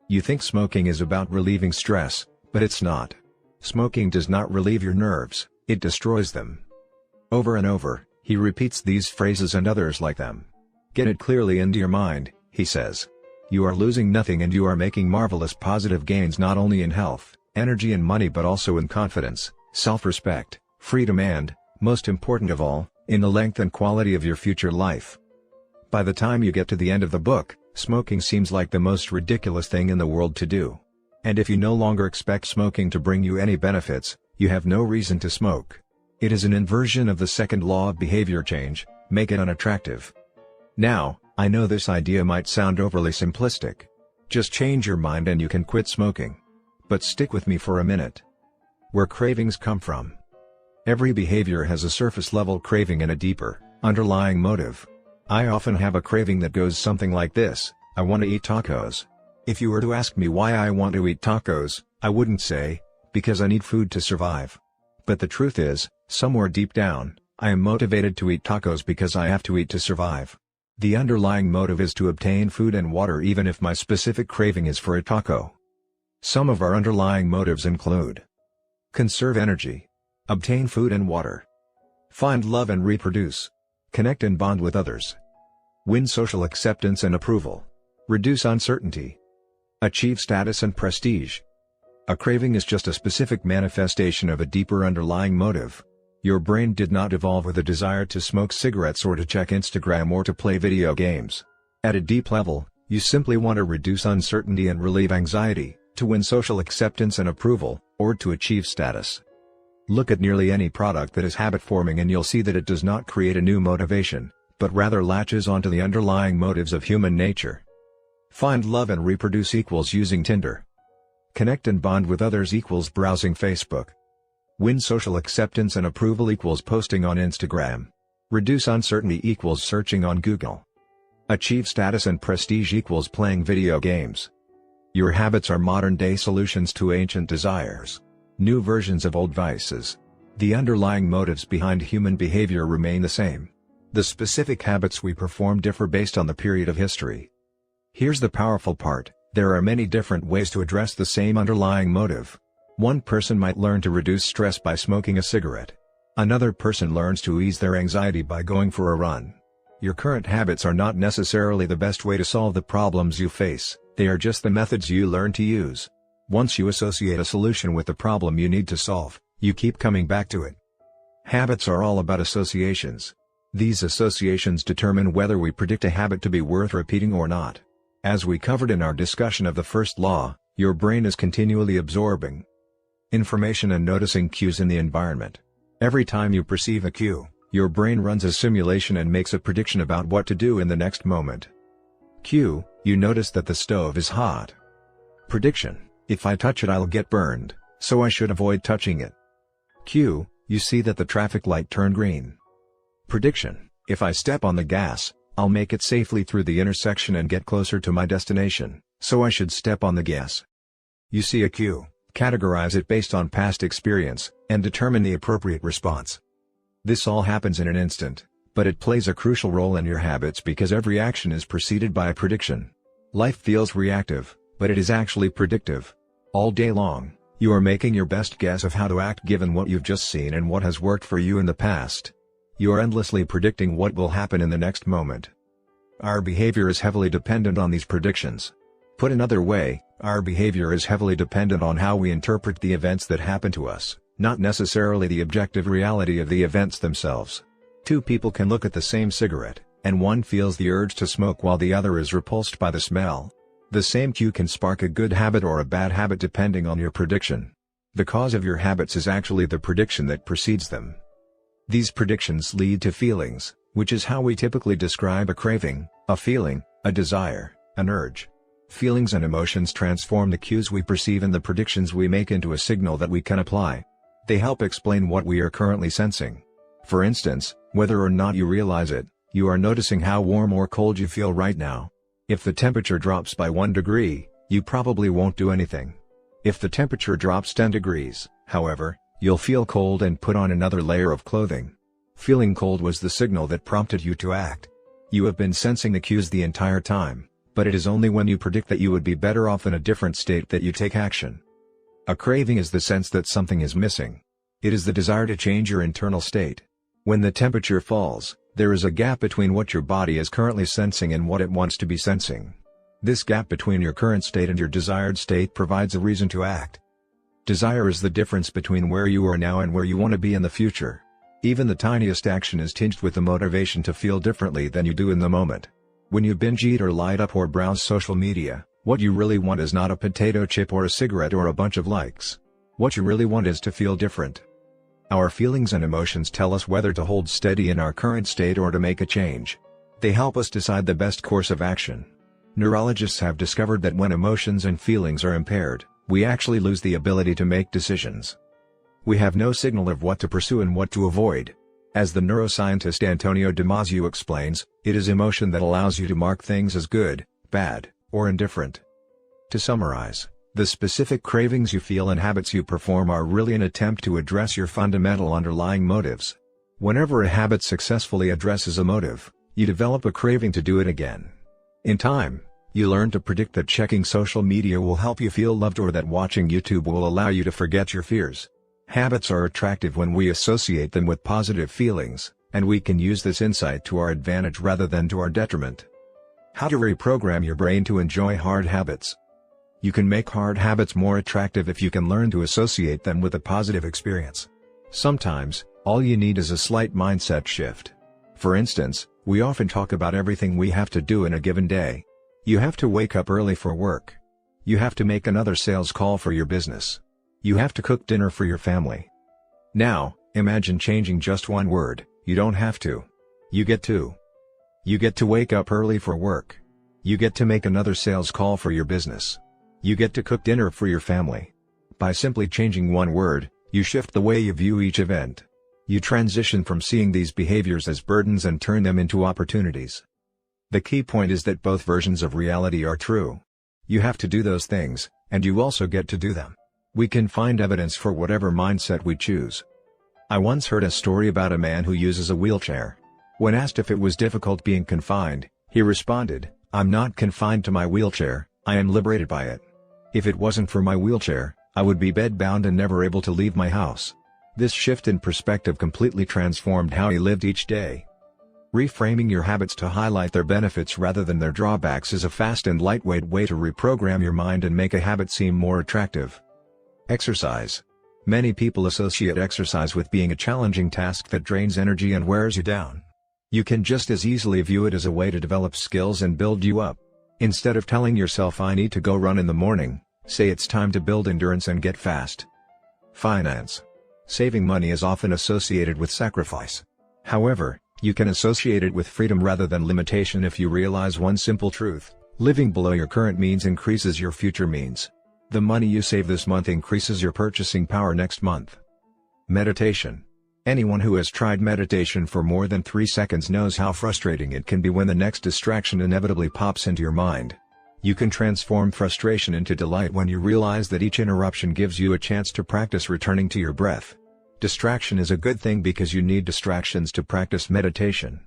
You think smoking is about relieving stress, but it's not. Smoking does not relieve your nerves, it destroys them." Over and over, he repeats these phrases and others like them. "Get it clearly into your mind," he says. "You are losing nothing and you are making marvelous positive gains not only in health, energy and money, but also in confidence, self-respect, freedom and, most important of all, in the length and quality of your future life. By the time you get to the end of the book, smoking seems like the most ridiculous thing in the world to do. And if you no longer expect smoking to bring you any benefits, you have no reason to smoke. It is an inversion of the second law of behavior change: make it unattractive. Now, I know this idea might sound overly simplistic. Just change your mind and you can quit smoking. But stick with me for a minute. Where cravings come from. Every behavior has a surface-level craving and a deeper, underlying motive. I often have a craving that goes something like this: I want to eat tacos. If you were to ask me why I want to eat tacos, I wouldn't say, because I need food to survive. But the truth is, somewhere deep down, I am motivated to eat tacos because I have to eat to survive. The underlying motive is to obtain food and water, even if my specific craving is for a taco. Some of our underlying motives include: conserve energy, obtain food and water, find love and reproduce, connect and bond with others, win social acceptance and approval, reduce uncertainty, achieve status and prestige. A craving is just a specific manifestation of a deeper underlying motive. Your brain did not evolve with a desire to smoke cigarettes or to check Instagram or to play video games. At a deep level, you simply want to reduce uncertainty and relieve anxiety, to win social acceptance and approval, or to achieve status. Look at nearly any product that is habit-forming and you'll see that it does not create a new motivation, but rather latches onto the underlying motives of human nature. Find love and reproduce equals using Tinder. Connect and bond with others equals browsing Facebook. Win social acceptance and approval equals posting on Instagram. Reduce uncertainty equals searching on Google. Achieve status and prestige equals playing video games. Your habits are modern-day solutions to ancient desires. New versions of old vices. The underlying motives behind human behavior remain the same. The specific habits we perform differ based on the period of history. Here's the powerful part: there are many different ways to address the same underlying motive. One person might learn to reduce stress by smoking a cigarette. Another person learns to ease their anxiety by going for a run. Your current habits are not necessarily the best way to solve the problems you face, they are just the methods you learn to use. Once you associate a solution with the problem you need to solve, you keep coming back to it. Habits are all about associations. These associations determine whether we predict a habit to be worth repeating or not. As we covered in our discussion of the first law, your brain is continually absorbing information and noticing cues in the environment. Every time you perceive a cue, your brain runs a simulation and makes a prediction about what to do in the next moment. Cue: you notice that the stove is hot. Prediction: if I touch it I'll get burned, so I should avoid touching it. Cue: you see that the traffic light turned green. Prediction: if I step on the gas, I'll make it safely through the intersection and get closer to my destination, so I should step on the gas. You see a cue, categorize it based on past experience, and determine the appropriate response. This all happens in an instant, but it plays a crucial role in your habits because every action is preceded by a prediction. Life feels reactive, but it is actually predictive. All day long, you are making your best guess of how to act given what you've just seen and what has worked for you in the past. You are endlessly predicting what will happen in the next moment. Our behavior is heavily dependent on these predictions. Put another way, our behavior is heavily dependent on how we interpret the events that happen to us, not necessarily the objective reality of the events themselves. Two people can look at the same cigarette, and one feels the urge to smoke while the other is repulsed by the smell. The same cue can spark a good habit or a bad habit depending on your prediction. The cause of your habits is actually the prediction that precedes them. These predictions lead to feelings, which is how we typically describe a craving, a feeling, a desire, an urge. Feelings and emotions transform the cues we perceive and the predictions we make into a signal that we can apply. They help explain what we are currently sensing. For instance, whether or not you realize it, you are noticing how warm or cold you feel right now. If the temperature drops by 1 degree, you probably won't do anything. If the temperature drops 10 degrees, however, you'll feel cold and put on another layer of clothing. Feeling cold was the signal that prompted you to act. You have been sensing the cues the entire time, but it is only when you predict that you would be better off in a different state that you take action. A craving is the sense that something is missing. It is the desire to change your internal state. When the temperature falls, there is a gap between what your body is currently sensing and what it wants to be sensing. This gap between your current state and your desired state provides a reason to act. Desire is the difference between where you are now and where you want to be in the future. Even the tiniest action is tinged with the motivation to feel differently than you do in the moment. When you binge eat or light up or browse social media, what you really want is not a potato chip or a cigarette or a bunch of likes. What you really want is to feel different. Our feelings and emotions tell us whether to hold steady in our current state or to make a change. They help us decide the best course of action. Neurologists have discovered that when emotions and feelings are impaired, we actually lose the ability to make decisions. We have no signal of what to pursue and what to avoid. As the neuroscientist Antonio Damasio explains, it is emotion that allows you to mark things as good, bad, or indifferent. To summarize, the specific cravings you feel and habits you perform are really an attempt to address your fundamental underlying motives. Whenever a habit successfully addresses a motive, you develop a craving to do it again. In time, you learn to predict that checking social media will help you feel loved or that watching YouTube will allow you to forget your fears. Habits are attractive when we associate them with positive feelings, and we can use this insight to our advantage rather than to our detriment. How to reprogram your brain to enjoy hard habits. You can make hard habits more attractive if you can learn to associate them with a positive experience. Sometimes, all you need is a slight mindset shift. For instance, we often talk about everything we have to do in a given day. You have to wake up early for work. You have to make another sales call for your business. You have to cook dinner for your family. Now, imagine changing just one word: you don't have to. You get to. You get to wake up early for work. You get to make another sales call for your business. You get to cook dinner for your family. By simply changing one word, you shift the way you view each event. You transition from seeing these behaviors as burdens and turn them into opportunities. The key point is that both versions of reality are true. You have to do those things, and you also get to do them. We can find evidence for whatever mindset we choose. I once heard a story about a man who uses a wheelchair. When asked if it was difficult being confined, he responded, "I'm not confined to my wheelchair, I am liberated by it. If it wasn't for my wheelchair, I would be bedbound and never able to leave my house." This shift in perspective completely transformed how he lived each day. Reframing your habits to highlight their benefits rather than their drawbacks is a fast and lightweight way to reprogram your mind and make a habit seem more attractive. Exercise. Many people associate exercise with being a challenging task that drains energy and wears you down. You can just as easily view it as a way to develop skills and build you up. Instead of telling yourself "I need to go run in the morning," say it's time to build endurance and get fast. Finance. Saving money is often associated with sacrifice. However, you can associate it with freedom rather than limitation if you realize one simple truth: living below your current means increases your future means. The money you save this month increases your purchasing power next month. Meditation. Anyone who has tried meditation for more than 3 seconds knows how frustrating it can be when the next distraction inevitably pops into your mind. You can transform frustration into delight when you realize that each interruption gives you a chance to practice returning to your breath. Distraction is a good thing because you need distractions to practice meditation.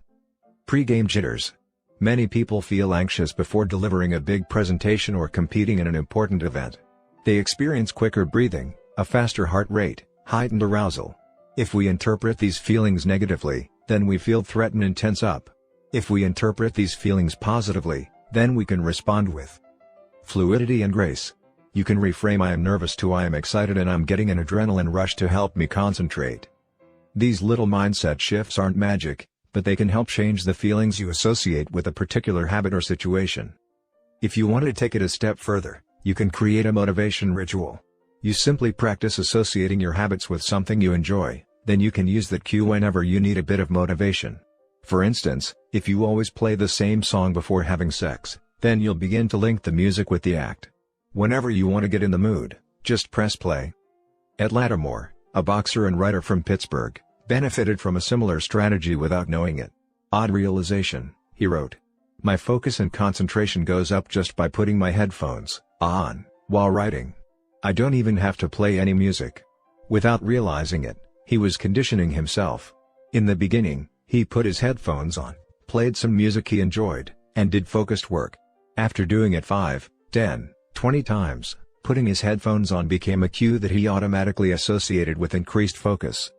Pre-game jitters. Many people feel anxious before delivering a big presentation or competing in an important event. They experience quicker breathing, a faster heart rate, heightened arousal. If we interpret these feelings negatively, then we feel threatened and tense up. If we interpret these feelings positively, then we can respond with fluidity and grace. You can reframe "I am nervous" to "I am excited and I'm getting an adrenaline rush to help me concentrate." These little mindset shifts aren't magic, but they can help change the feelings you associate with a particular habit or situation. If you want to take it a step further, you can create a motivation ritual. You simply practice associating your habits with something you enjoy, then you can use that cue whenever you need a bit of motivation. For instance, if you always play the same song before having sex, then you'll begin to link the music with the act. Whenever you want to get in the mood, just press play. Ed Lattimore, a boxer and writer from Pittsburgh, benefited from a similar strategy without knowing it. "Odd realization," he wrote. "My focus and concentration goes up just by putting my headphones on while writing. I don't even have to play any music." Without realizing it, he was conditioning himself. In the beginning, he put his headphones on, played some music he enjoyed, and did focused work. After doing it 5, 10, 20 times, putting his headphones on became a cue that he automatically associated with increased focus.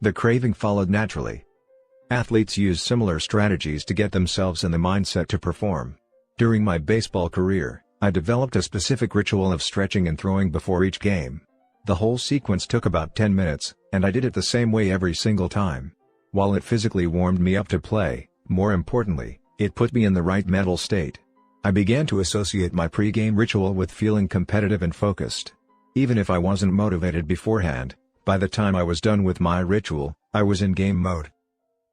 The craving followed naturally. Athletes use similar strategies to get themselves in the mindset to perform. During my baseball career, I developed a specific ritual of stretching and throwing before each game. The whole sequence took about 10 minutes, and I did it the same way every single time. While it physically warmed me up to play, more importantly, it put me in the right mental state. I began to associate my pre-game ritual with feeling competitive and focused. Even if I wasn't motivated beforehand, by the time I was done with my ritual, I was in game mode.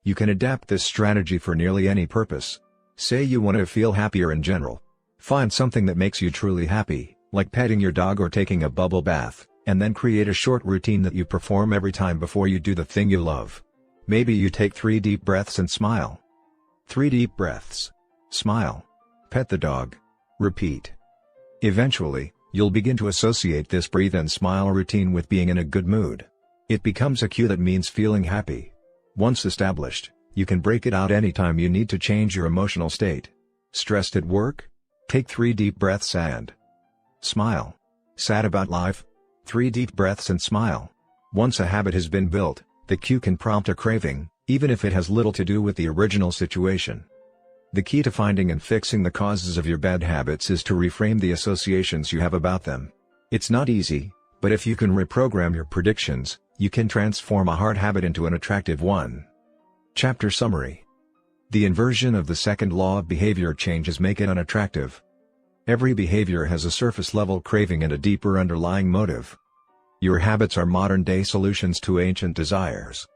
You can adapt this strategy for nearly any purpose. Say you want to feel happier in general. Find something that makes you truly happy, like petting your dog or taking a bubble bath, and then create a short routine that you perform every time before you do the thing you love. Maybe you take 3 deep breaths and smile. 3 deep breaths. Smile. Pet the dog. Repeat. Eventually, you'll begin to associate this breathe and smile routine with being in a good mood. It becomes a cue that means feeling happy. Once established, you can break it out anytime you need to change your emotional state. Stressed at work? Take 3 deep breaths and smile. Sad about life? 3 deep breaths and smile. Once a habit has been built, the cue can prompt a craving, even if it has little to do with the original situation. The key to finding and fixing the causes of your bad habits is to reframe the associations you have about them. It's not easy, but if you can reprogram your predictions, you can transform a hard habit into an attractive one. Chapter Summary. The inversion of the second law of behavior changes make it unattractive. Every behavior has a surface-level craving and a deeper underlying motive. Your habits are modern-day solutions to ancient desires.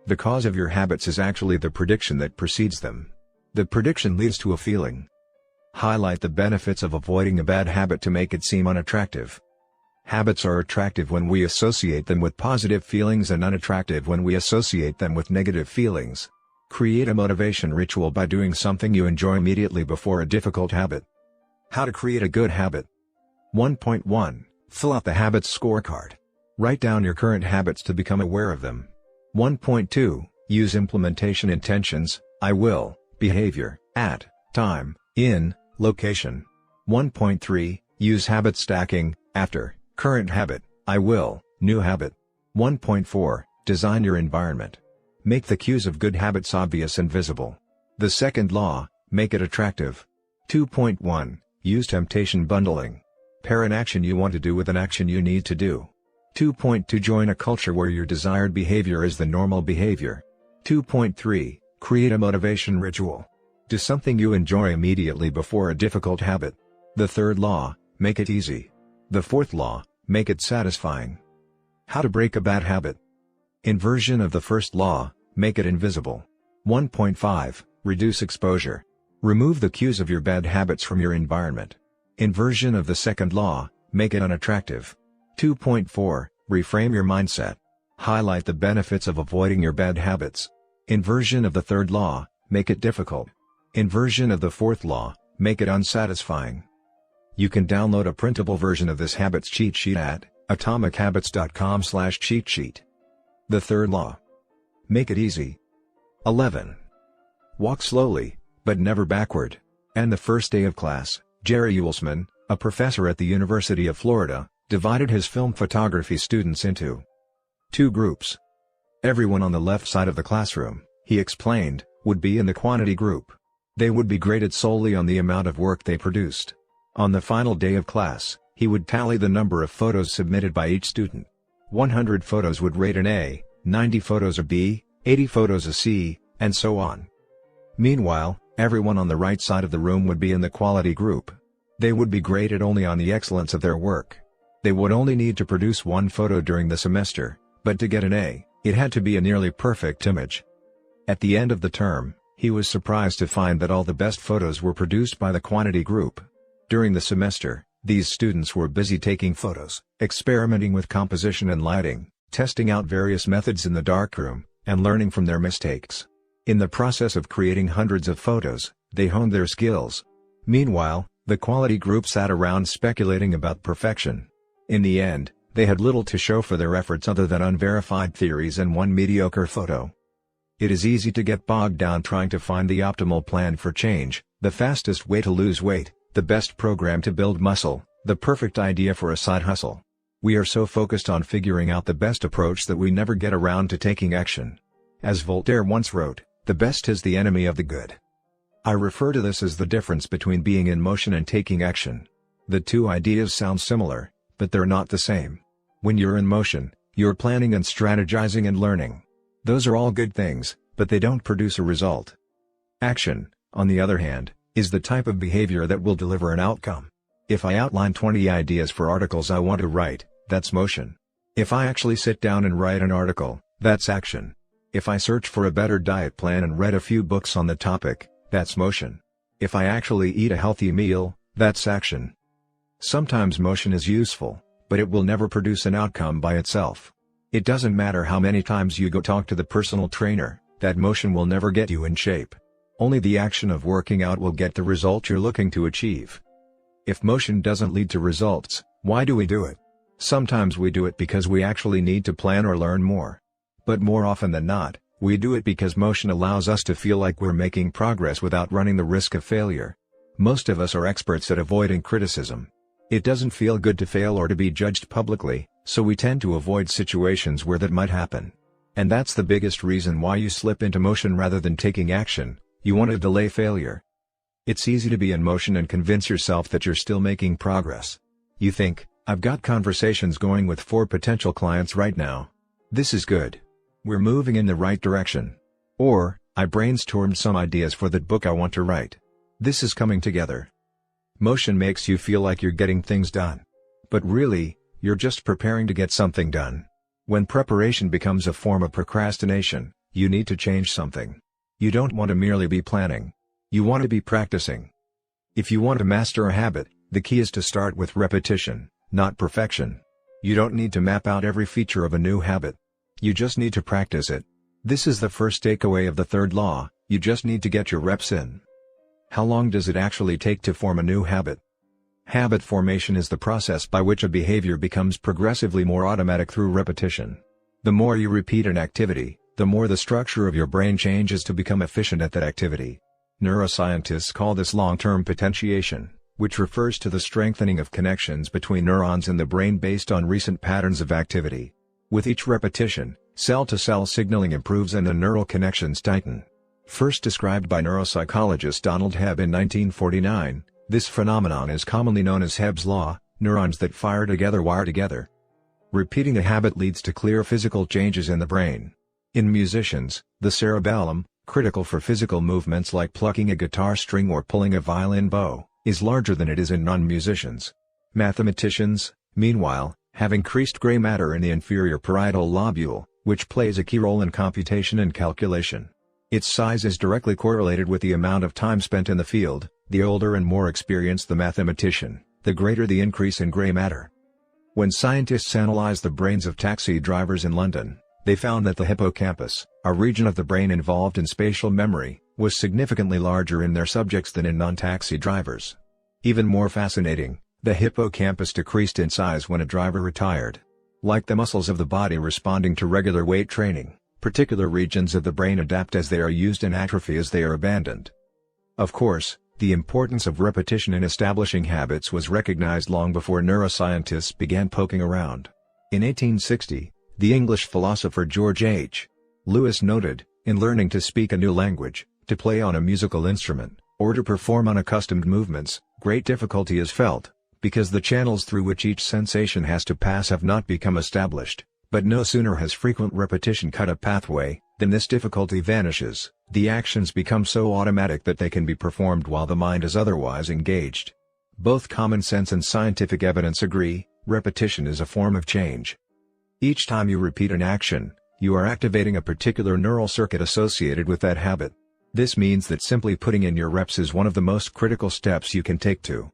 The cause of your habits is actually the prediction that precedes them. The prediction leads to a feeling. Highlight the benefits of avoiding a bad habit to make it seem unattractive. Habits are attractive when we associate them with positive feelings and unattractive when we associate them with negative feelings. Create a motivation ritual by doing something you enjoy immediately before a difficult habit. How to create a good habit. 1.1. Fill out the habits scorecard. Write down your current habits to become aware of them. 1.2. Use implementation intentions: I will, behavior, at, time, in, location. 1.3. Use habit stacking: after, current habit, I will, new habit. 1.4. Design your environment. Make the cues of good habits obvious and visible. The second law: make it attractive. 2.1. Use temptation bundling. Pair an action you want to do with an action you need to do. 2.2. Join a culture where your desired behavior is the normal behavior. 2.3. Create a motivation ritual. Do something you enjoy immediately before a difficult habit. The third law: make it easy. The fourth law: make it satisfying. How to break a bad habit. Inversion of the first law: make it invisible. 1.5. Reduce exposure. Remove the cues of your bad habits from your environment. Inversion of the second law: make it unattractive. 2.4. Reframe your mindset. Highlight the benefits of avoiding your bad habits. Inversion of the third law: make it difficult. Inversion of the fourth law: make it unsatisfying. You can download a printable version of this habits cheat sheet at atomichabits.com/cheat sheet. The third law: make it easy. 11. Walk slowly, but never backward. And the first day of class, Jerry Uelsman, a professor at the University of Florida, divided his film photography students into 2 groups. Everyone on the left side of the classroom, he explained, would be in the quantity group. They would be graded solely on the amount of work they produced. On the final day of class, he would tally the number of photos submitted by each student. 100 photos would rate an A, 90 photos a B, 80 photos a C, and so on. Meanwhile, everyone on the right side of the room would be in the quality group. They would be graded only on the excellence of their work. They would only need to produce 1 photo during the semester, but to get an A, it had to be a nearly perfect image. At the end of the term, he was surprised to find that all the best photos were produced by the quantity group. During the semester, these students were busy taking photos, experimenting with composition and lighting, testing out various methods in the darkroom, and learning from their mistakes. In the process of creating hundreds of photos, they honed their skills. Meanwhile, the quality group sat around speculating about perfection. In the end, they had little to show for their efforts other than unverified theories and 1 mediocre photo. It is easy to get bogged down trying to find the optimal plan for change, the fastest way to lose weight, the best program to build muscle, the perfect idea for a side hustle. We are so focused on figuring out the best approach that we never get around to taking action. As Voltaire once wrote, "The best is the enemy of the good." I refer to this as the difference between being in motion and taking action. The two ideas sound similar, but they're not the same. When you're in motion, you're planning and strategizing and learning. Those are all good things, but they don't produce a result. Action, on the other hand, is the type of behavior that will deliver an outcome. If I outline 20 ideas for articles I want to write, that's motion. If I actually sit down and write an article, that's action. If I search for a better diet plan and read a few books on the topic, that's motion. If I actually eat a healthy meal, that's action. Sometimes motion is useful, but it will never produce an outcome by itself. It doesn't matter how many times you go talk to the personal trainer, that motion will never get you in shape. Only the action of working out will get the result you're looking to achieve. If motion doesn't lead to results, why do we do it? Sometimes we do it because we actually need to plan or learn more. But more often than not, we do it because motion allows us to feel like we're making progress without running the risk of failure. Most of us are experts at avoiding criticism. It doesn't feel good to fail or to be judged publicly, so we tend to avoid situations where that might happen. And that's the biggest reason why you slip into motion rather than taking action. You want to delay failure. It's easy to be in motion and convince yourself that you're still making progress. You think, I've got conversations going with 4 potential clients right now. This is good. We're moving in the right direction. Or, I brainstormed some ideas for that book I want to write. This is coming together. Motion makes you feel like you're getting things done. But really, you're just preparing to get something done. When preparation becomes a form of procrastination, you need to change something. You don't want to merely be planning. You want to be practicing. If you want to master a habit, the key is to start with repetition, not perfection. You don't need to map out every feature of a new habit. You just need to practice it. This is the first takeaway of the third law: you just need to get your reps in. How long does it actually take to form a new habit? Habit formation is the process by which a behavior becomes progressively more automatic through repetition. The more you repeat an activity, the more the structure of your brain changes to become efficient at that activity. Neuroscientists call this long-term potentiation, which refers to the strengthening of connections between neurons in the brain based on recent patterns of activity. With each repetition, cell-to-cell signaling improves and the neural connections tighten. First described by neuropsychologist Donald Hebb in 1949, this phenomenon is commonly known as Hebb's law: neurons that fire together wire together. Repeating a habit leads to clear physical changes in the brain. In musicians, the cerebellum, critical for physical movements like plucking a guitar string or pulling a violin bow, is larger than it is in non-musicians. Mathematicians, meanwhile, have increased gray matter in the inferior parietal lobule, which plays a key role in computation and calculation. Its size is directly correlated with the amount of time spent in the field. The older and more experienced the mathematician, the greater the increase in gray matter. When scientists analyzed the brains of taxi drivers in London, they found that the hippocampus, a region of the brain involved in spatial memory, was significantly larger in their subjects than in non-taxi drivers. Even more fascinating, the hippocampus decreased in size when a driver retired. Like the muscles of the body responding to regular weight training, particular regions of the brain adapt as they are used and atrophy as they are abandoned. Of course, the importance of repetition in establishing habits was recognized long before neuroscientists began poking around. In 1860, the English philosopher George H. Lewis noted, in learning to speak a new language, to play on a musical instrument, or to perform unaccustomed movements, great difficulty is felt, because the channels through which each sensation has to pass have not become established. But no sooner has frequent repetition cut a pathway, than this difficulty vanishes. The actions become so automatic that they can be performed while the mind is otherwise engaged. Both common sense and scientific evidence agree, repetition is a form of change. Each time you repeat an action, you are activating a particular neural circuit associated with that habit. This means that simply putting in your reps is one of the most critical steps you can take to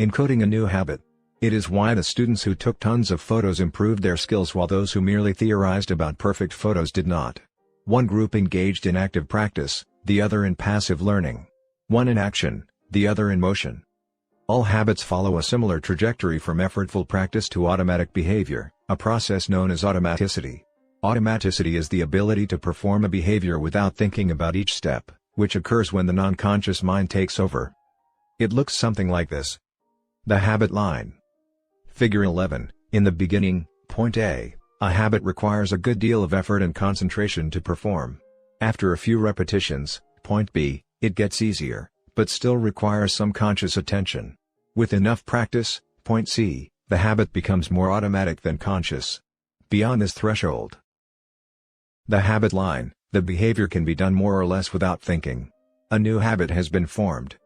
encoding a new habit. It is why the students who took tons of photos improved their skills while those who merely theorized about perfect photos did not. One group engaged in active practice, the other in passive learning. One in action, the other in motion. All habits follow a similar trajectory from effortful practice to automatic behavior, a process known as automaticity. Automaticity is the ability to perform a behavior without thinking about each step, which occurs when the non-conscious mind takes over. It looks something like this. The habit line. Figure 11, in the beginning, point A, a habit requires a good deal of effort and concentration to perform. After a few repetitions, point B, it gets easier, but still requires some conscious attention. With enough practice, point C, the habit becomes more automatic than conscious. Beyond this threshold, the habit line, the behavior can be done more or less without thinking. A new habit has been formed.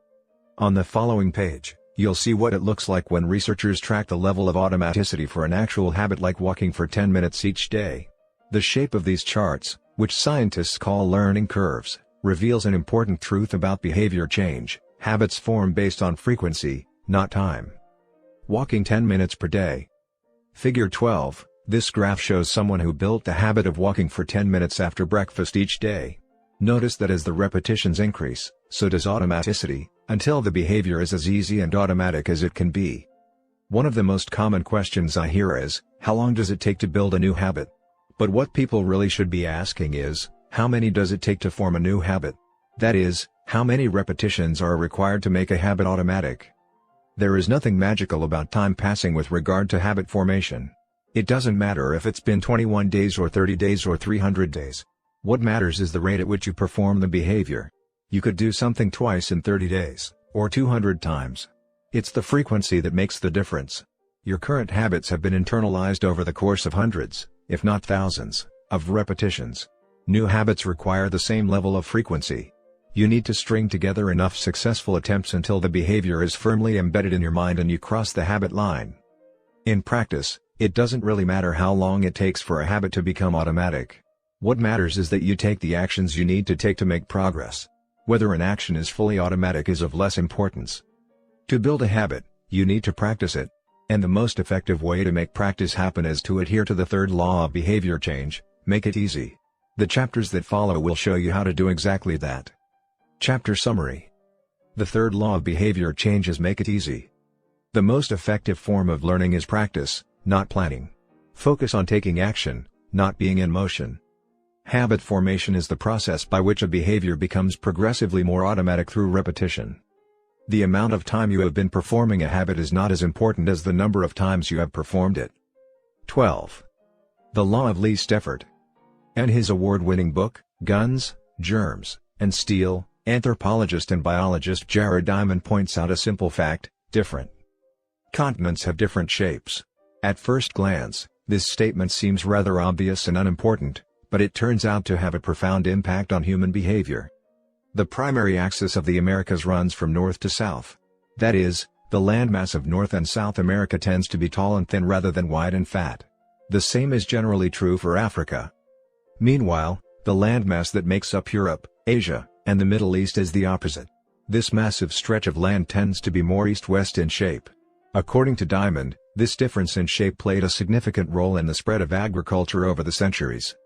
On the following page, you'll see what it looks like when researchers track the level of automaticity for an actual habit like walking for 10 minutes each day. The shape of these charts, which scientists call learning curves, reveals an important truth about behavior change. Habits form based on frequency, not time. Walking 10 minutes per day. Figure 12. This graph shows someone who built the habit of walking for 10 minutes after breakfast each day. Notice that as the repetitions increase, so does automaticity, until the behavior is as easy and automatic as it can be. One of the most common questions I hear is, how long does it take to build a new habit? But what people really should be asking is, how many does it take to form a new habit? That is, how many repetitions are required to make a habit automatic? There is nothing magical about time passing with regard to habit formation. It doesn't matter if it's been 21 days or 30 days or 300 days. What matters is the rate at which you perform the behavior. You could do something twice in 30 days, or 200 times. It's the frequency that makes the difference. Your current habits have been internalized over the course of hundreds, if not thousands, of repetitions. New habits require the same level of frequency. You need to string together enough successful attempts until the behavior is firmly embedded in your mind and you cross the habit line. In practice, it doesn't really matter how long it takes for a habit to become automatic. What matters is that you take the actions you need to take to make progress. Whether an action is fully automatic is of less importance. To build a habit, you need to practice it. And the most effective way to make practice happen is to adhere to the third law of behavior change: make it easy. The chapters that follow will show you how to do exactly that. Chapter Summary. The third law of behavior change is make it easy. The most effective form of learning is practice, not planning. Focus on taking action, not being in motion. Habit formation is the process by which a behavior becomes progressively more automatic through repetition. The amount of time you have been performing a habit is not as important as the number of times you have performed it. 12. The Law of Least Effort. In his award-winning book, Guns, Germs, and Steel, anthropologist and biologist Jared Diamond points out a simple fact: different continents have different shapes. At first glance, this statement seems rather obvious and unimportant, but it turns out to have a profound impact on human behavior. The primary axis of the Americas runs from north to south. That is, the landmass of North and South America tends to be tall and thin rather than wide and fat. The same is generally true for Africa. Meanwhile, the landmass that makes up Europe, Asia, and the Middle East is the opposite. This massive stretch of land tends to be more east-west in shape. According to Diamond, this difference in shape played a significant role in the spread of agriculture over the centuries.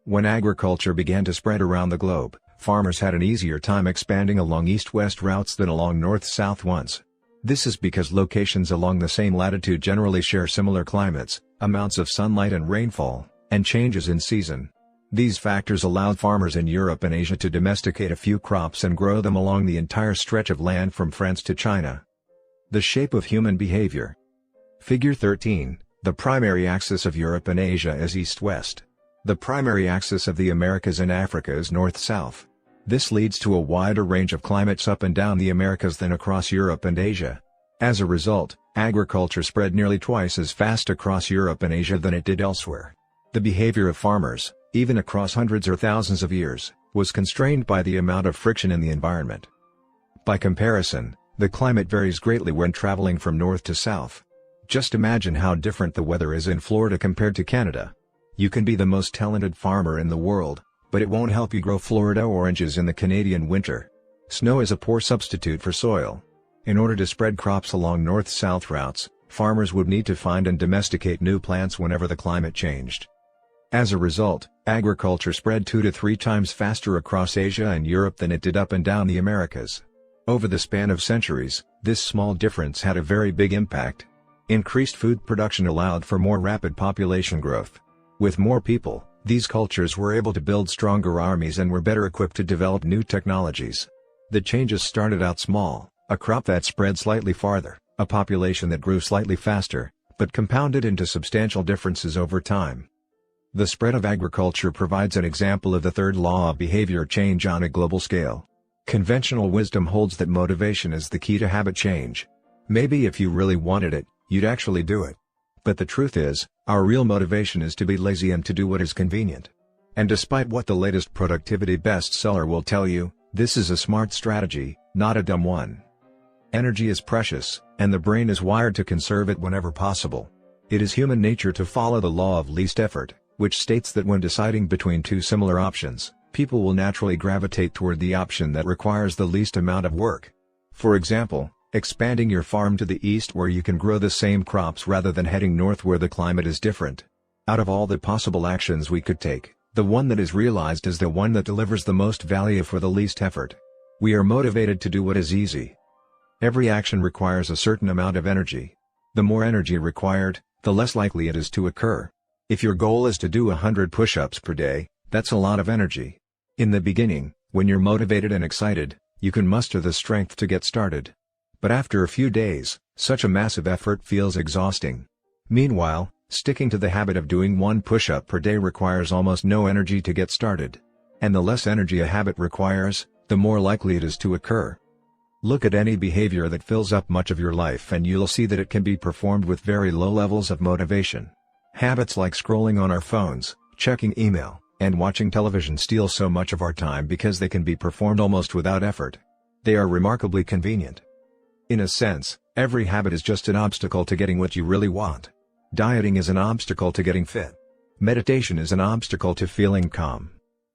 When agriculture began to spread around the globe, farmers had an easier time expanding along east-west routes than along north-south ones. This is because locations along the same latitude generally share similar climates, amounts of sunlight and rainfall, and changes in season. These factors allowed farmers in Europe and Asia to domesticate a few crops and grow them along the entire stretch of land from France to China. The shape of human behavior. Figure 13, the primary axis of Europe and Asia is east-west. The primary axis of the Americas and Africa is north-south. This leads to a wider range of climates up and down the Americas than across Europe and Asia. As a result, agriculture spread nearly twice as fast across Europe and Asia than it did elsewhere. The behavior of farmers, even across hundreds or thousands of years, was constrained by the amount of friction in the environment. By comparison, the climate varies greatly when traveling from north to south. Just imagine how different the weather is in Florida compared to Canada. You can be the most talented farmer in the world, but it won't help you grow Florida oranges in the Canadian winter. Snow is a poor substitute for soil. In order to spread crops along north-south routes, farmers would need to find and domesticate new plants whenever the climate changed. As a result, agriculture spread 2 to 3 times faster across Asia and Europe than it did up and down the Americas. Over the span of centuries, this small difference had a very big impact. Increased food production allowed for more rapid population growth. With more people, these cultures were able to build stronger armies and were better equipped to develop new technologies. The changes started out small: a crop that spread slightly farther, a population that grew slightly faster, but compounded into substantial differences over time. The spread of agriculture provides an example of the third law of behavior change on a global scale. Conventional wisdom holds that motivation is the key to habit change. Maybe if you really wanted it, you'd actually do it. But the truth is, our real motivation is to be lazy and to do what is convenient. And despite what the latest productivity bestseller will tell you, this is a smart strategy, not a dumb one. Energy is precious, and the brain is wired to conserve it whenever possible. It is human nature to follow the law of least effort, which states that when deciding between two similar options, people will naturally gravitate toward the option that requires the least amount of work. For example, expanding your farm to the east where you can grow the same crops rather than heading north where the climate is different. Out of all the possible actions we could take, the one that is realized is the one that delivers the most value for the least effort. We are motivated to do what is easy. Every action requires a certain amount of energy. The more energy required, the less likely it is to occur. If your goal is to do 100 push-ups per day, that's a lot of energy. In the beginning, when you're motivated and excited, you can muster the strength to get started. But after a few days, such a massive effort feels exhausting. Meanwhile, sticking to the habit of doing 1 push-up per day requires almost no energy to get started. And the less energy a habit requires, the more likely it is to occur. Look at any behavior that fills up much of your life and you'll see that it can be performed with very low levels of motivation. Habits like scrolling on our phones, checking email, and watching television steal so much of our time because they can be performed almost without effort. They are remarkably convenient. In a sense, every habit is just an obstacle to getting what you really want. Dieting is an obstacle to getting fit. Meditation is an obstacle to feeling calm.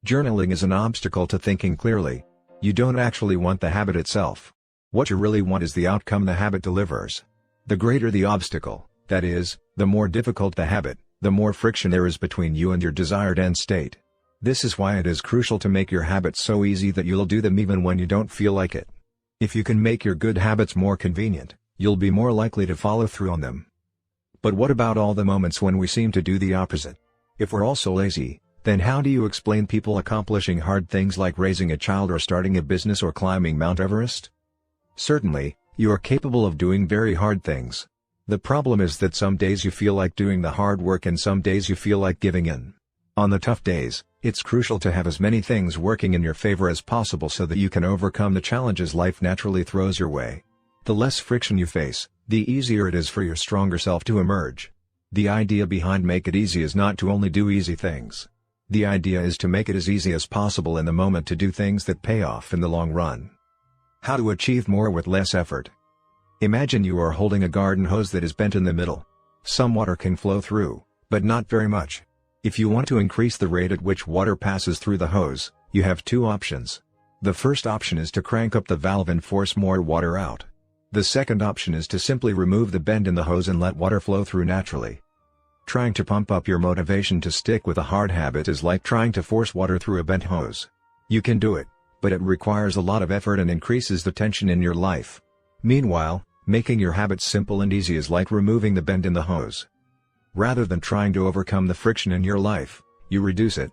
Journaling is an obstacle to thinking clearly. You don't actually want the habit itself. What you really want is the outcome the habit delivers. The greater the obstacle, that is, the more difficult the habit, the more friction there is between you and your desired end state. This is why it is crucial to make your habits so easy that you'll do them even when you don't feel like it. If you can make your good habits more convenient, you'll be more likely to follow through on them. But what about all the moments when we seem to do the opposite? If we're all so lazy, then how do you explain people accomplishing hard things like raising a child or starting a business or climbing Mount Everest? Certainly, you are capable of doing very hard things. The problem is that some days you feel like doing the hard work and some days you feel like giving in. On the tough days, it's crucial to have as many things working in your favor as possible so that you can overcome the challenges life naturally throws your way. The less friction you face, the easier it is for your stronger self to emerge. The idea behind Make It Easy is not to only do easy things. The idea is to make it as easy as possible in the moment to do things that pay off in the long run. How to achieve more with less effort. Imagine you are holding a garden hose that is bent in the middle. Some water can flow through, but not very much. If you want to increase the rate at which water passes through the hose, you have 2 options. The first option is to crank up the valve and force more water out. The second option is to simply remove the bend in the hose and let water flow through naturally. Trying to pump up your motivation to stick with a hard habit is like trying to force water through a bent hose. You can do it, but it requires a lot of effort and increases the tension in your life. Meanwhile, making your habits simple and easy is like removing the bend in the hose. Rather than trying to overcome the friction in your life, you reduce it.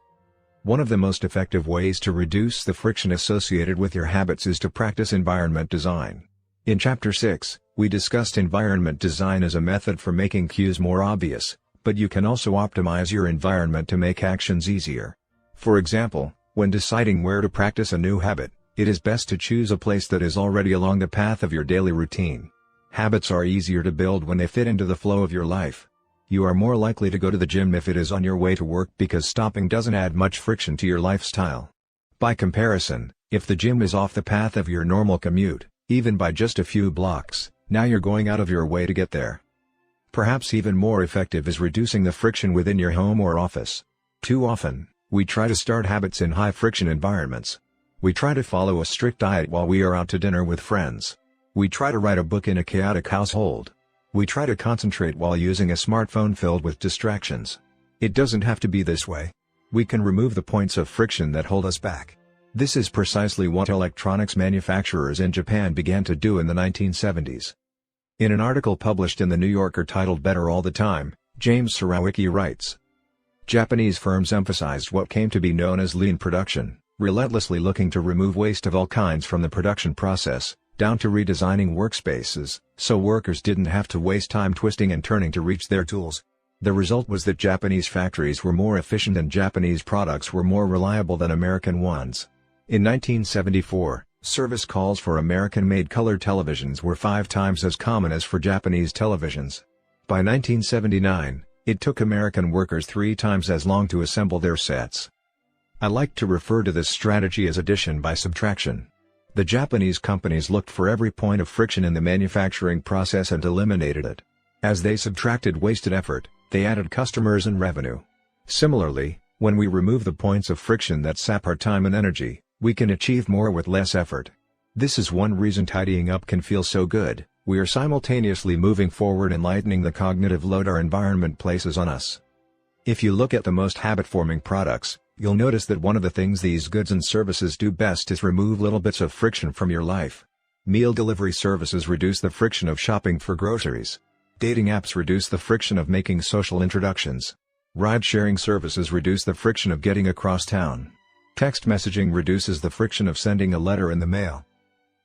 One of the most effective ways to reduce the friction associated with your habits is to practice environment design. In Chapter 6, we discussed environment design as a method for making cues more obvious, but you can also optimize your environment to make actions easier. For example, when deciding where to practice a new habit, it is best to choose a place that is already along the path of your daily routine. Habits are easier to build when they fit into the flow of your life. You are more likely to go to the gym if it is on your way to work because stopping doesn't add much friction to your lifestyle. By comparison, if the gym is off the path of your normal commute, even by just a few blocks, now you're going out of your way to get there. Perhaps even more effective is reducing the friction within your home or office. Too often, we try to start habits in high-friction environments. We try to follow a strict diet while we are out to dinner with friends. We try to write a book in a chaotic household. We try to concentrate while using a smartphone filled with distractions. It doesn't have to be this way. We can remove the points of friction that hold us back. This is precisely what electronics manufacturers in Japan began to do in the 1970s. In an article published in The New Yorker titled Better All the Time, James Surowiecki writes, Japanese firms emphasized what came to be known as lean production, relentlessly looking to remove waste of all kinds from the production process, down to redesigning workspaces, so workers didn't have to waste time twisting and turning to reach their tools. The result was that Japanese factories were more efficient and Japanese products were more reliable than American ones. In 1974, service calls for American-made color televisions were 5 times as common as for Japanese televisions. By 1979, it took American workers 3 times as long to assemble their sets. I like to refer to this strategy as addition by subtraction. The Japanese companies looked for every point of friction in the manufacturing process and eliminated it. As they subtracted wasted effort, they added customers and revenue. Similarly, when we remove the points of friction that sap our time and energy, we can achieve more with less effort. This is one reason tidying up can feel so good. We are simultaneously moving forward and lightening the cognitive load our environment places on us. If you look at the most habit-forming products, you'll notice that one of the things these goods and services do best is remove little bits of friction from your life. Meal delivery services reduce the friction of shopping for groceries. Dating apps reduce the friction of making social introductions. Ride-sharing services reduce the friction of getting across town. Text messaging reduces the friction of sending a letter in the mail.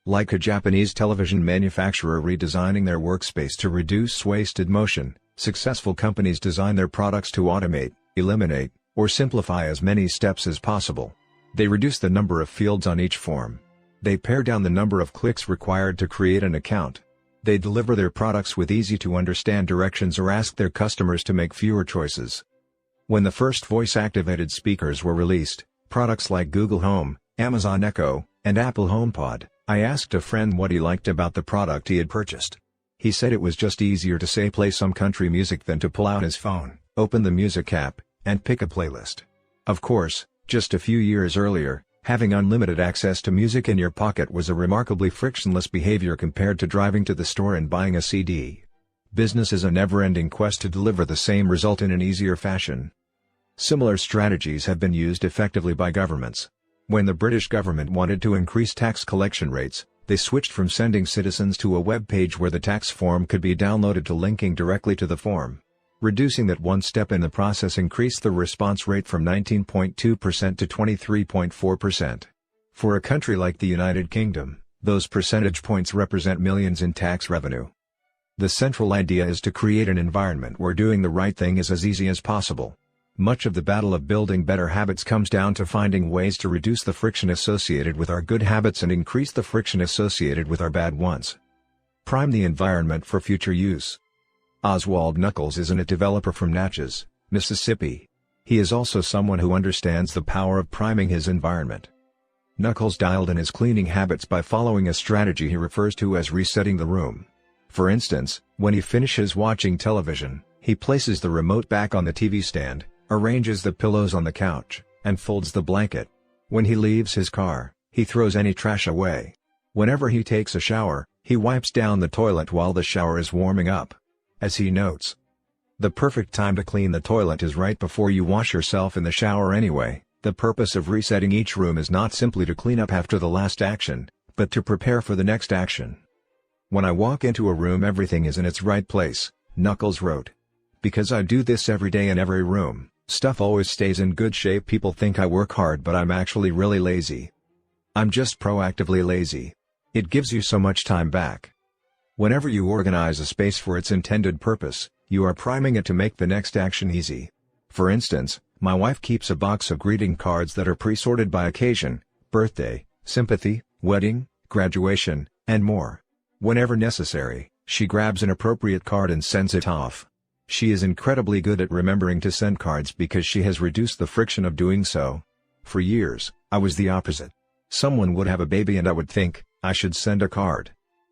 Like a Japanese television manufacturer redesigning their workspace to reduce wasted motion, successful companies design their products to automate, eliminate, or simplify as many steps as possible. They reduce the number of fields on each form. They pare down the number of clicks required to create an account. They deliver their products with easy-to-understand directions or ask their customers to make fewer choices. When the first voice-activated speakers were released, products like Google Home, Amazon Echo, and Apple HomePod, I asked a friend what he liked about the product he had purchased. He said it was just easier to say play some country music than to pull out his phone, open the music app, and pick a playlist. Of course, just a few years earlier, having unlimited access to music in your pocket was a remarkably frictionless behavior compared to driving to the store and buying a CD. Business is a never-ending quest to deliver the same result in an easier fashion. Similar strategies have been used effectively by governments. When the British government wanted to increase tax collection rates, they switched from sending citizens to a web page where the tax form could be downloaded to linking directly to the form. Reducing that one step in the process increased the response rate from 19.2% to 23.4%. For a country like the United Kingdom, those percentage points represent millions in tax revenue. The central idea is to create an environment where doing the right thing is as easy as possible. Much of the battle of building better habits comes down to finding ways to reduce the friction associated with our good habits and increase the friction associated with our bad ones. Prime the environment for future use. Oswald Knuckles is an IT developer from Natchez, Mississippi. He is also someone who understands the power of priming his environment. Knuckles dialed in his cleaning habits by following a strategy he refers to as resetting the room. For instance, when he finishes watching television, he places the remote back on the TV stand, arranges the pillows on the couch, and folds the blanket. When he leaves his car, he throws any trash away. Whenever he takes a shower, he wipes down the toilet while the shower is warming up. As he notes, the perfect time to clean the toilet is right before you wash yourself in the shower anyway. The purpose of resetting each room is not simply to clean up after the last action, but to prepare for the next action. When I walk into a room, everything is in its right place, Knuckles wrote. Because I do this every day in every room, stuff always stays in good shape. People think I work hard, but I'm actually really lazy. I'm just proactively lazy. It gives you so much time back. Whenever you organize a space for its intended purpose, you are priming it to make the next action easy. For instance, my wife keeps a box of greeting cards that are pre-sorted by occasion, birthday, sympathy, wedding, graduation, and more. Whenever necessary, she grabs an appropriate card and sends it off. She is incredibly good at remembering to send cards because she has reduced the friction of doing so. For years, I was the opposite. Someone would have a baby and I would think, I should send a card.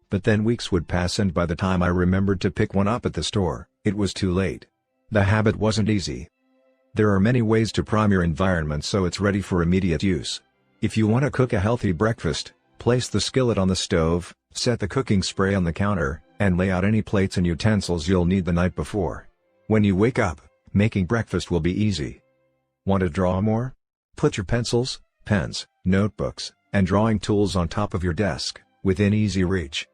But then weeks would pass and by the time I remembered to pick one up at the store, it was too late. The habit wasn't easy. There are many ways to prime your environment so it's ready for immediate use. If you want to cook a healthy breakfast, place the skillet on the stove, set the cooking spray on the counter, and lay out any plates and utensils you'll need the night before. When you wake up, making breakfast will be easy. Want to draw more? Put your pencils, pens, notebooks, and drawing tools on top of your desk, within easy reach.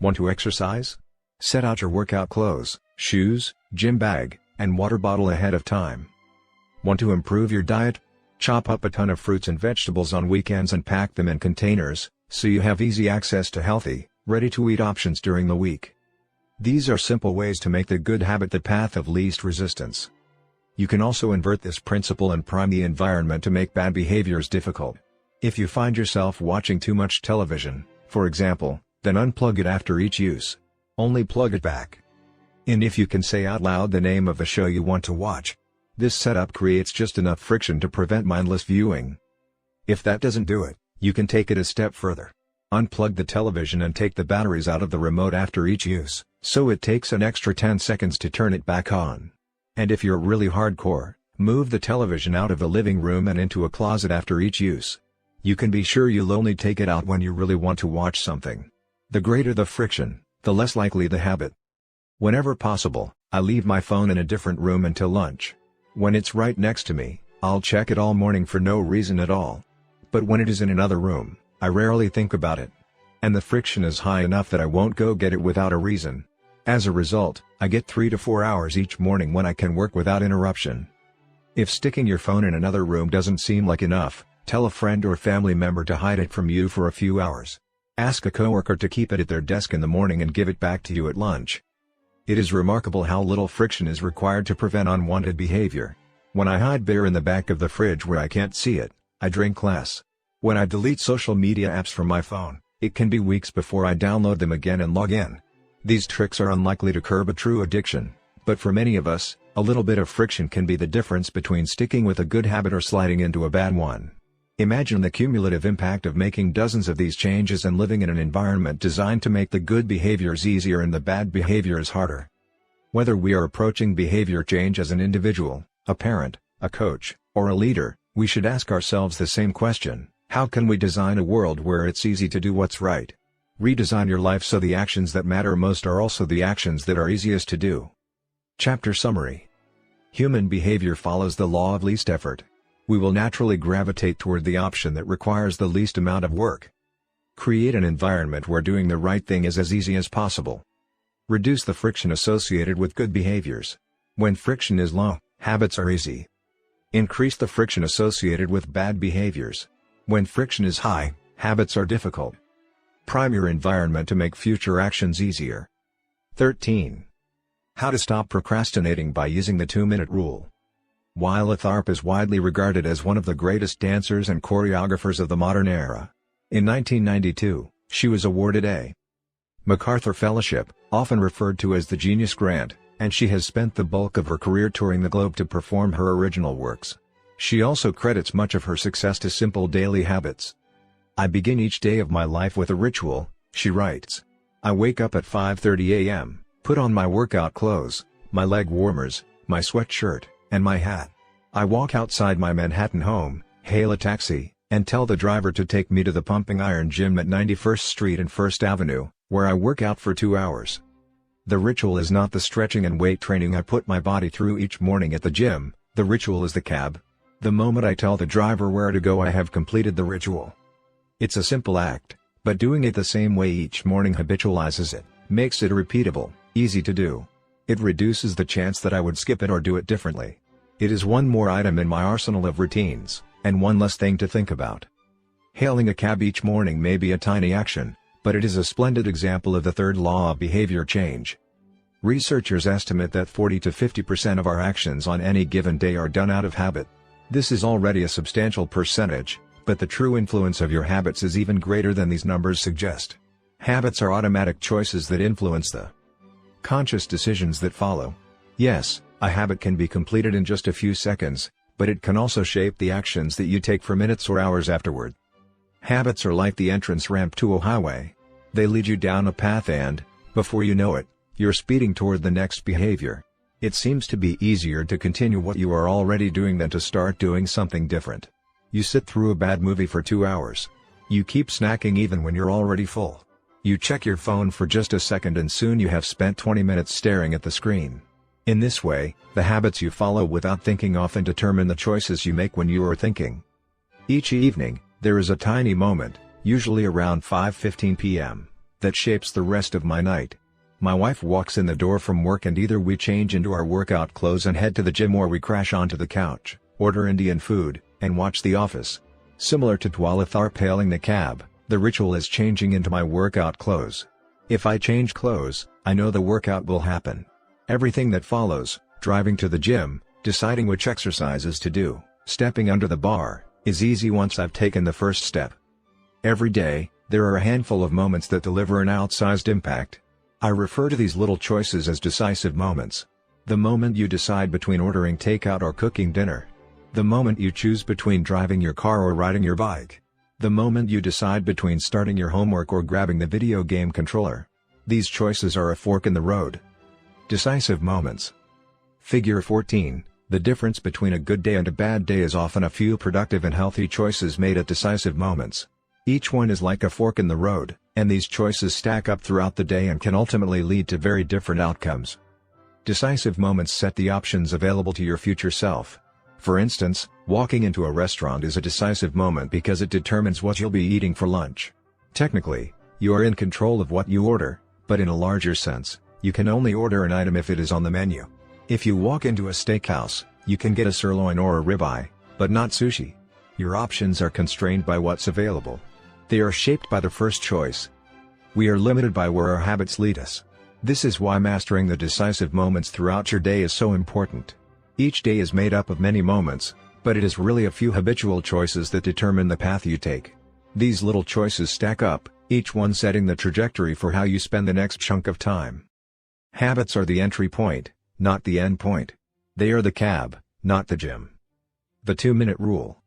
Want to exercise? Set out your workout clothes, shoes, gym bag, and water bottle ahead of time. Want to improve your diet? Chop up a ton of fruits and vegetables on weekends and pack them in containers, so you have easy access to healthy, ready-to-eat options during the week. These are simple ways to make the good habit the path of least resistance. You can also invert this principle and prime the environment to make bad behaviors difficult. If you find yourself watching too much television, for example, then unplug it after each use. Only plug it back. And if you can say out loud the name of the show you want to watch. This setup creates just enough friction to prevent mindless viewing. If that doesn't do it, you can take it a step further. Unplug the television and take the batteries out of the remote after each use, so it takes an extra 10 seconds to turn it back on. And if you're really hardcore, move the television out of the living room and into a closet after each use. You can be sure you'll only take it out when you really want to watch something. The greater the friction, the less likely the habit. Whenever possible, I leave my phone in a different room until lunch. When it's right next to me, I'll check it all morning for no reason at all. But when it is in another room, I rarely think about it. And the friction is high enough that I won't go get it without a reason. As a result, I get 3 to 4 hours each morning when I can work without interruption. If sticking your phone in another room doesn't seem like enough, tell a friend or family member to hide it from you for a few hours. Ask a coworker to keep it at their desk in the morning and give it back to you at lunch. It is remarkable how little friction is required to prevent unwanted behavior. When I hide beer in the back of the fridge where I can't see it, I drink less. When I delete social media apps from my phone, it can be weeks before I download them again and log in. These tricks are unlikely to curb a true addiction, but for many of us, a little bit of friction can be the difference between sticking with a good habit or sliding into a bad one. Imagine the cumulative impact of making dozens of these changes and living in an environment designed to make the good behaviors easier and the bad behaviors harder. Whether we are approaching behavior change as an individual, a parent, a coach, or a leader, we should ask ourselves the same question: how can we design a world where it's easy to do what's right? Redesign your life so the actions that matter most are also the actions that are easiest to do. Chapter Summary. Human behavior follows the law of least effort. We will naturally gravitate toward the option that requires the least amount of work. Create an environment where doing the right thing is as easy as possible. Reduce the friction associated with good behaviors. When friction is low, habits are easy. Increase the friction associated with bad behaviors. When friction is high, habits are difficult. Prime your environment to make future actions easier. 13. How to stop procrastinating by using the 2-minute rule. While Tharp is widely regarded as one of the greatest dancers and choreographers of the modern era, in 1992, she was awarded a MacArthur Fellowship, often referred to as the Genius Grant, and she has spent the bulk of her career touring the globe to perform her original works. She also credits much of her success to simple daily habits. I begin each day of my life with a ritual, she writes. I wake up at 5:30 a.m., put on my workout clothes, my leg warmers, my sweatshirt, and my hat. I walk outside my Manhattan home, hail a taxi, and tell the driver to take me to the Pumping Iron Gym at 91st Street and 1st Avenue, where I work out for 2 hours. The ritual is not the stretching and weight training I put my body through each morning at the gym, the ritual is the cab. The moment I tell the driver where to go, I have completed the ritual. It's a simple act, but doing it the same way each morning habitualizes it, makes it repeatable, easy to do. It reduces the chance that I would skip it or do it differently. It is one more item in my arsenal of routines, and one less thing to think about. Hailing a cab each morning may be a tiny action, but it is a splendid example of the third law of behavior change. Researchers estimate that 40 to 50% of our actions on any given day are done out of habit. This is already a substantial percentage, but the true influence of your habits is even greater than these numbers suggest. Habits are automatic choices that influence the conscious decisions that follow. Yes, a habit can be completed in just a few seconds, but it can also shape the actions that you take for minutes or hours afterward. Habits are like the entrance ramp to a highway. They lead you down a path and, before you know it, you're speeding toward the next behavior. It seems to be easier to continue what you are already doing than to start doing something different. You sit through a bad movie for 2 hours. You keep snacking even when you're already full. You check your phone for just a second and soon you have spent 20 minutes staring at the screen. In this way, the habits you follow without thinking often determine the choices you make when you are thinking. Each evening, there is a tiny moment, usually around 5:15 p.m., that shapes the rest of my night. My wife walks in the door from work and either we change into our workout clothes and head to the gym or we crash onto the couch, order Indian food, and watch The Office. Similar to Dwala Tharp hailing the cab, the ritual is changing into my workout clothes. If I change clothes, I know the workout will happen. Everything that follows, driving to the gym, deciding which exercises to do, stepping under the bar, is easy once I've taken the first step. Every day, there are a handful of moments that deliver an outsized impact. I refer to these little choices as decisive moments. The moment you decide between ordering takeout or cooking dinner. The moment you choose between driving your car or riding your bike. The moment you decide between starting your homework or grabbing the video game controller. These choices are a fork in the road. Decisive moments. Figure 14. The difference between a good day and a bad day is often a few productive and healthy choices made at decisive moments. Each one is like a fork in the road, and these choices stack up throughout the day and can ultimately lead to very different outcomes. Decisive moments set the options available to your future self. For instance, walking into a restaurant is a decisive moment because it determines what you'll be eating for lunch. Technically, you are in control of what you order, but in a larger sense, you can only order an item if it is on the menu. If you walk into a steakhouse, you can get a sirloin or a ribeye, but not sushi. Your options are constrained by what's available. They are shaped by the first choice. We are limited by where our habits lead us. This is why mastering the decisive moments throughout your day is so important. Each day is made up of many moments, but it is really a few habitual choices that determine the path you take. These little choices stack up, each one setting the trajectory for how you spend the next chunk of time. Habits are the entry point, not the end point. They are the cab, not the gym. The 2-minute rule.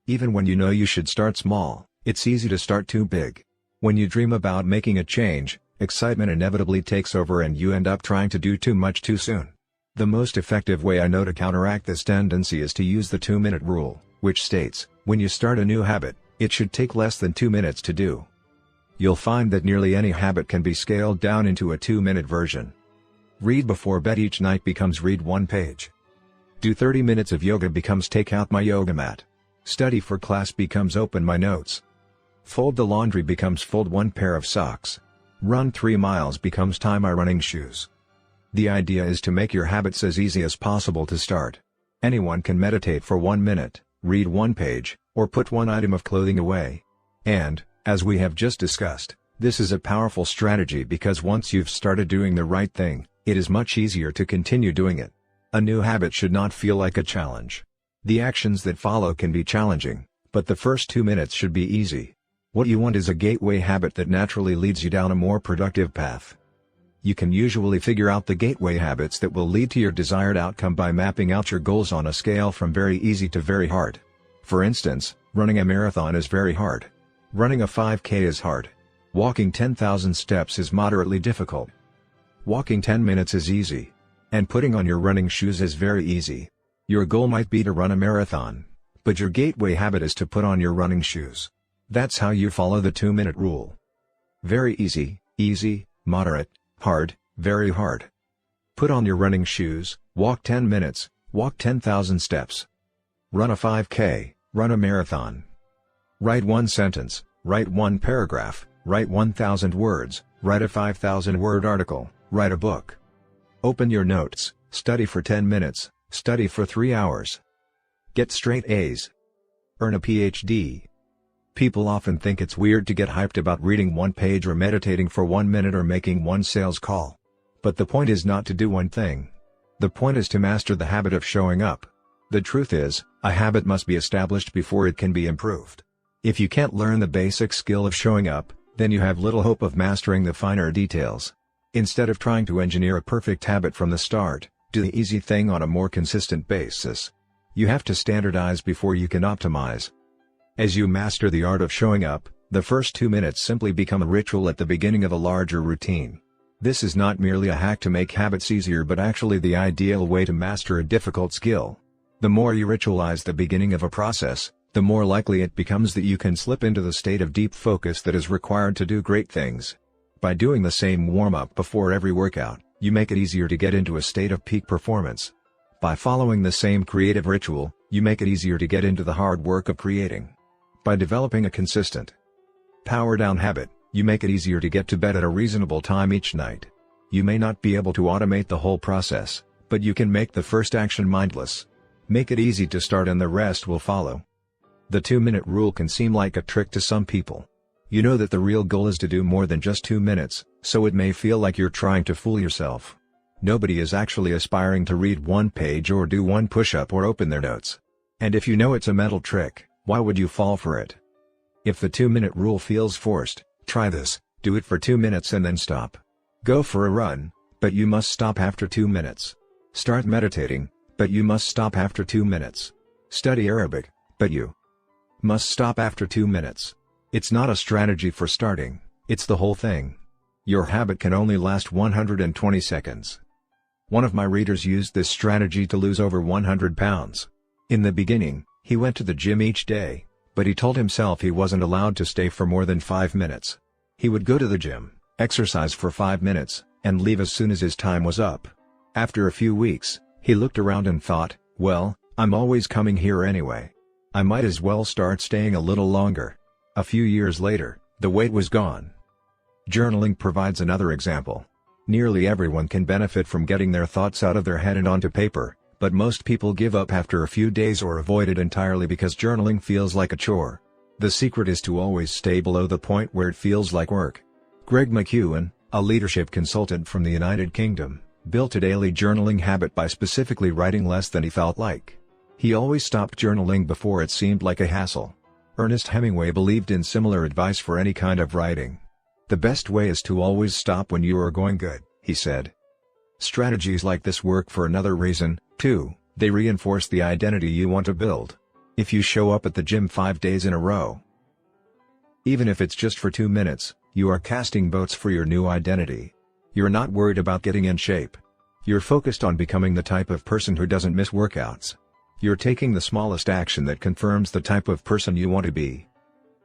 Even when you know you should start small, it's easy to start too big. When you dream about making a change, excitement inevitably takes over and you end up trying to do too much too soon. The most effective way I know to counteract this tendency is to use the 2-minute rule, which states, when you start a new habit, it should take less than 2 minutes to do. You'll find that nearly any habit can be scaled down into a 2-minute version. Read before bed each night becomes read one page. Do 30 minutes of yoga becomes take out my yoga mat. Study for class becomes open my notes. Fold the laundry becomes fold one pair of socks. Run 3 miles becomes tie my running shoes. The idea is to make your habits as easy as possible to start. Anyone can meditate for 1 minute, read one page, or put one item of clothing away. And, as we have just discussed, this is a powerful strategy because once you've started doing the right thing, it is much easier to continue doing it. A new habit should not feel like a challenge. The actions that follow can be challenging, but the first 2 minutes should be easy. What you want is a gateway habit that naturally leads you down a more productive path. You can usually figure out the gateway habits that will lead to your desired outcome by mapping out your goals on a scale from very easy to very hard. For instance, running a marathon is very hard. Running a 5K is hard. Walking 10,000 steps is moderately difficult. Walking 10 minutes is easy. And putting on your running shoes is very easy. Your goal might be to run a marathon, but your gateway habit is to put on your running shoes. That's how you follow the 2-minute rule. Very easy, easy, moderate, hard, very hard. Put on your running shoes, walk 10 minutes, walk 10,000 steps. Run a 5K, run a marathon. Write one sentence, write one paragraph, write 1,000 words, write a 5,000-word article, write a book. Open your notes, study for 10 minutes, study for 3 hours. Get straight A's. Earn a PhD. People often think it's weird to get hyped about reading one page or meditating for 1 minute or making one sales call. But the point is not to do one thing. The point is to master the habit of showing up. The truth is, a habit must be established before it can be improved. If you can't learn the basic skill of showing up, then you have little hope of mastering the finer details. Instead of trying to engineer a perfect habit from the start, do the easy thing on a more consistent basis. You have to standardize before you can optimize. As you master the art of showing up, the first 2 minutes simply become a ritual at the beginning of a larger routine. This is not merely a hack to make habits easier but actually the ideal way to master a difficult skill. The more you ritualize the beginning of a process, the more likely it becomes that you can slip into the state of deep focus that is required to do great things. By doing the same warm-up before every workout, you make it easier to get into a state of peak performance. By following the same creative ritual, you make it easier to get into the hard work of creating. By developing a consistent power-down habit, you make it easier to get to bed at a reasonable time each night. You may not be able to automate the whole process, but you can make the first action mindless. Make it easy to start and the rest will follow. The 2-minute rule can seem like a trick to some people. You know that the real goal is to do more than just 2 minutes, so it may feel like you're trying to fool yourself. Nobody is actually aspiring to read one page or do one push-up or open their notes. And if you know it's a mental trick, why would you fall for it? If the 2-minute rule feels forced, try this, do it for 2 minutes and then stop. Go for a run, but you must stop after 2 minutes. Start meditating, but you must stop after 2 minutes. Study Arabic, but you must stop after 2 minutes. It's not a strategy for starting, it's the whole thing. Your habit can only last 120 seconds. One of my readers used this strategy to lose over 100 pounds. In the beginning, he went to the gym each day, but he told himself he wasn't allowed to stay for more than 5 minutes. He would go to the gym, exercise for 5 minutes, and leave as soon as his time was up. After a few weeks, he looked around and thought, well, I'm always coming here anyway. I might as well start staying a little longer. A few years later, the weight was gone. Journaling provides another example. Nearly everyone can benefit from getting their thoughts out of their head and onto paper, but most people give up after a few days or avoid it entirely because journaling feels like a chore. The secret is to always stay below the point where it feels like work. Greg McEwen, a leadership consultant from the United Kingdom, built a daily journaling habit by specifically writing less than he felt like. He always stopped journaling before it seemed like a hassle. Ernest Hemingway believed in similar advice for any kind of writing. The best way is to always stop when you are going good, he said. Strategies like this work for another reason, too. They reinforce the identity you want to build. If you show up at the gym 5 days in a row, even if it's just for 2 minutes, you are casting votes for your new identity. You're not worried about getting in shape. You're focused on becoming the type of person who doesn't miss workouts. You're taking the smallest action that confirms the type of person you want to be.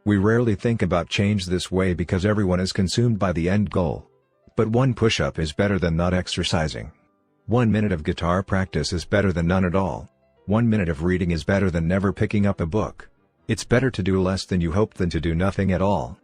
We rarely think about change this way because everyone is consumed by the end goal. But one push-up is better than not exercising. 1 minute of guitar practice is better than none at all. 1 minute of reading is better than never picking up a book. It's better to do less than you hoped than to do nothing at all.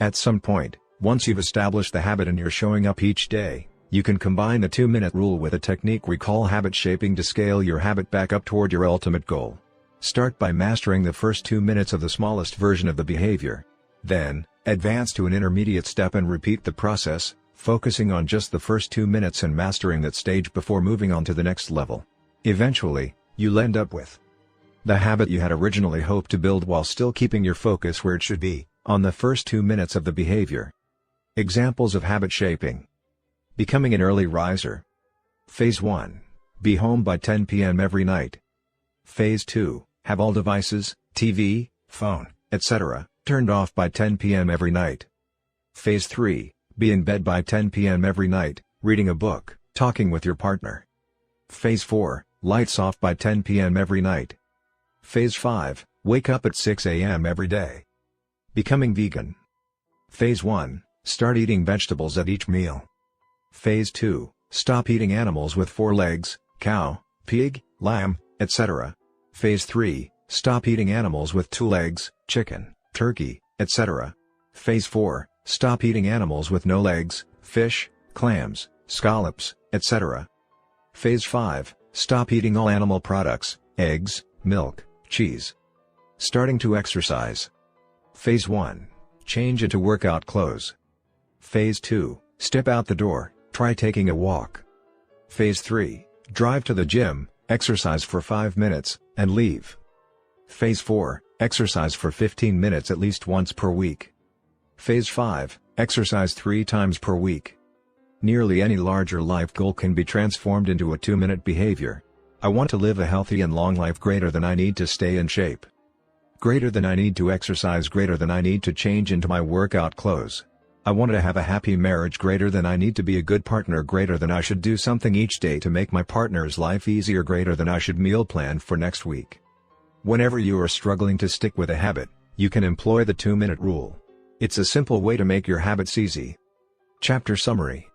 At some point, once you've established the habit and you're showing up each day, you can combine the 2-minute rule with a technique we call habit shaping to scale your habit back up toward your ultimate goal. Start by mastering the first 2 minutes of the smallest version of the behavior. Then, advance to an intermediate step and repeat the process, focusing on just the first 2 minutes and mastering that stage before moving on to the next level. Eventually, you'll end up with the habit you had originally hoped to build while still keeping your focus where it should be, on the first 2 minutes of the behavior. Examples of habit shaping. Becoming an early riser. Phase 1. Be home by 10 p.m. every night. Phase 2. Have all devices, TV, phone, etc., turned off by 10 p.m. every night. Phase 3. Be in bed by 10 p.m. every night, reading a book, talking with your partner. Phase 4. Lights off by 10 p.m. every night. Phase 5. Wake up at 6 a.m. every day. Becoming vegan. Phase 1. Start eating vegetables at each meal. Phase 2. Stop eating animals with 4 legs, cow, pig, lamb, etc. Phase 3. Stop eating animals with 2 legs, chicken, turkey, etc. Phase 4. Stop eating animals with no legs, fish, clams, scallops, etc. Phase 5. Stop eating all animal products, eggs, milk, cheese. Starting to exercise. Phase 1. Change into workout clothes. Phase 2. Step out the door, try taking a walk. Phase 3. Drive to the gym, exercise for 5 minutes, and leave. Phase 4. Exercise for 15 minutes at least once per week. Phase 5. Exercise 3 times per week. Nearly any larger life goal can be transformed into a 2-minute behavior. I want to live a healthy and long life greater than I need to stay in shape. Greater than I need to exercise, greater than I need to change into my workout clothes. I want to have a happy marriage, greater than I need to be a good partner, greater than I should do something each day to make my partner's life easier, greater than I should meal plan for next week. Whenever you are struggling to stick with a habit, you can employ the 2-minute rule. It's a simple way to make your habits easy. Chapter summary.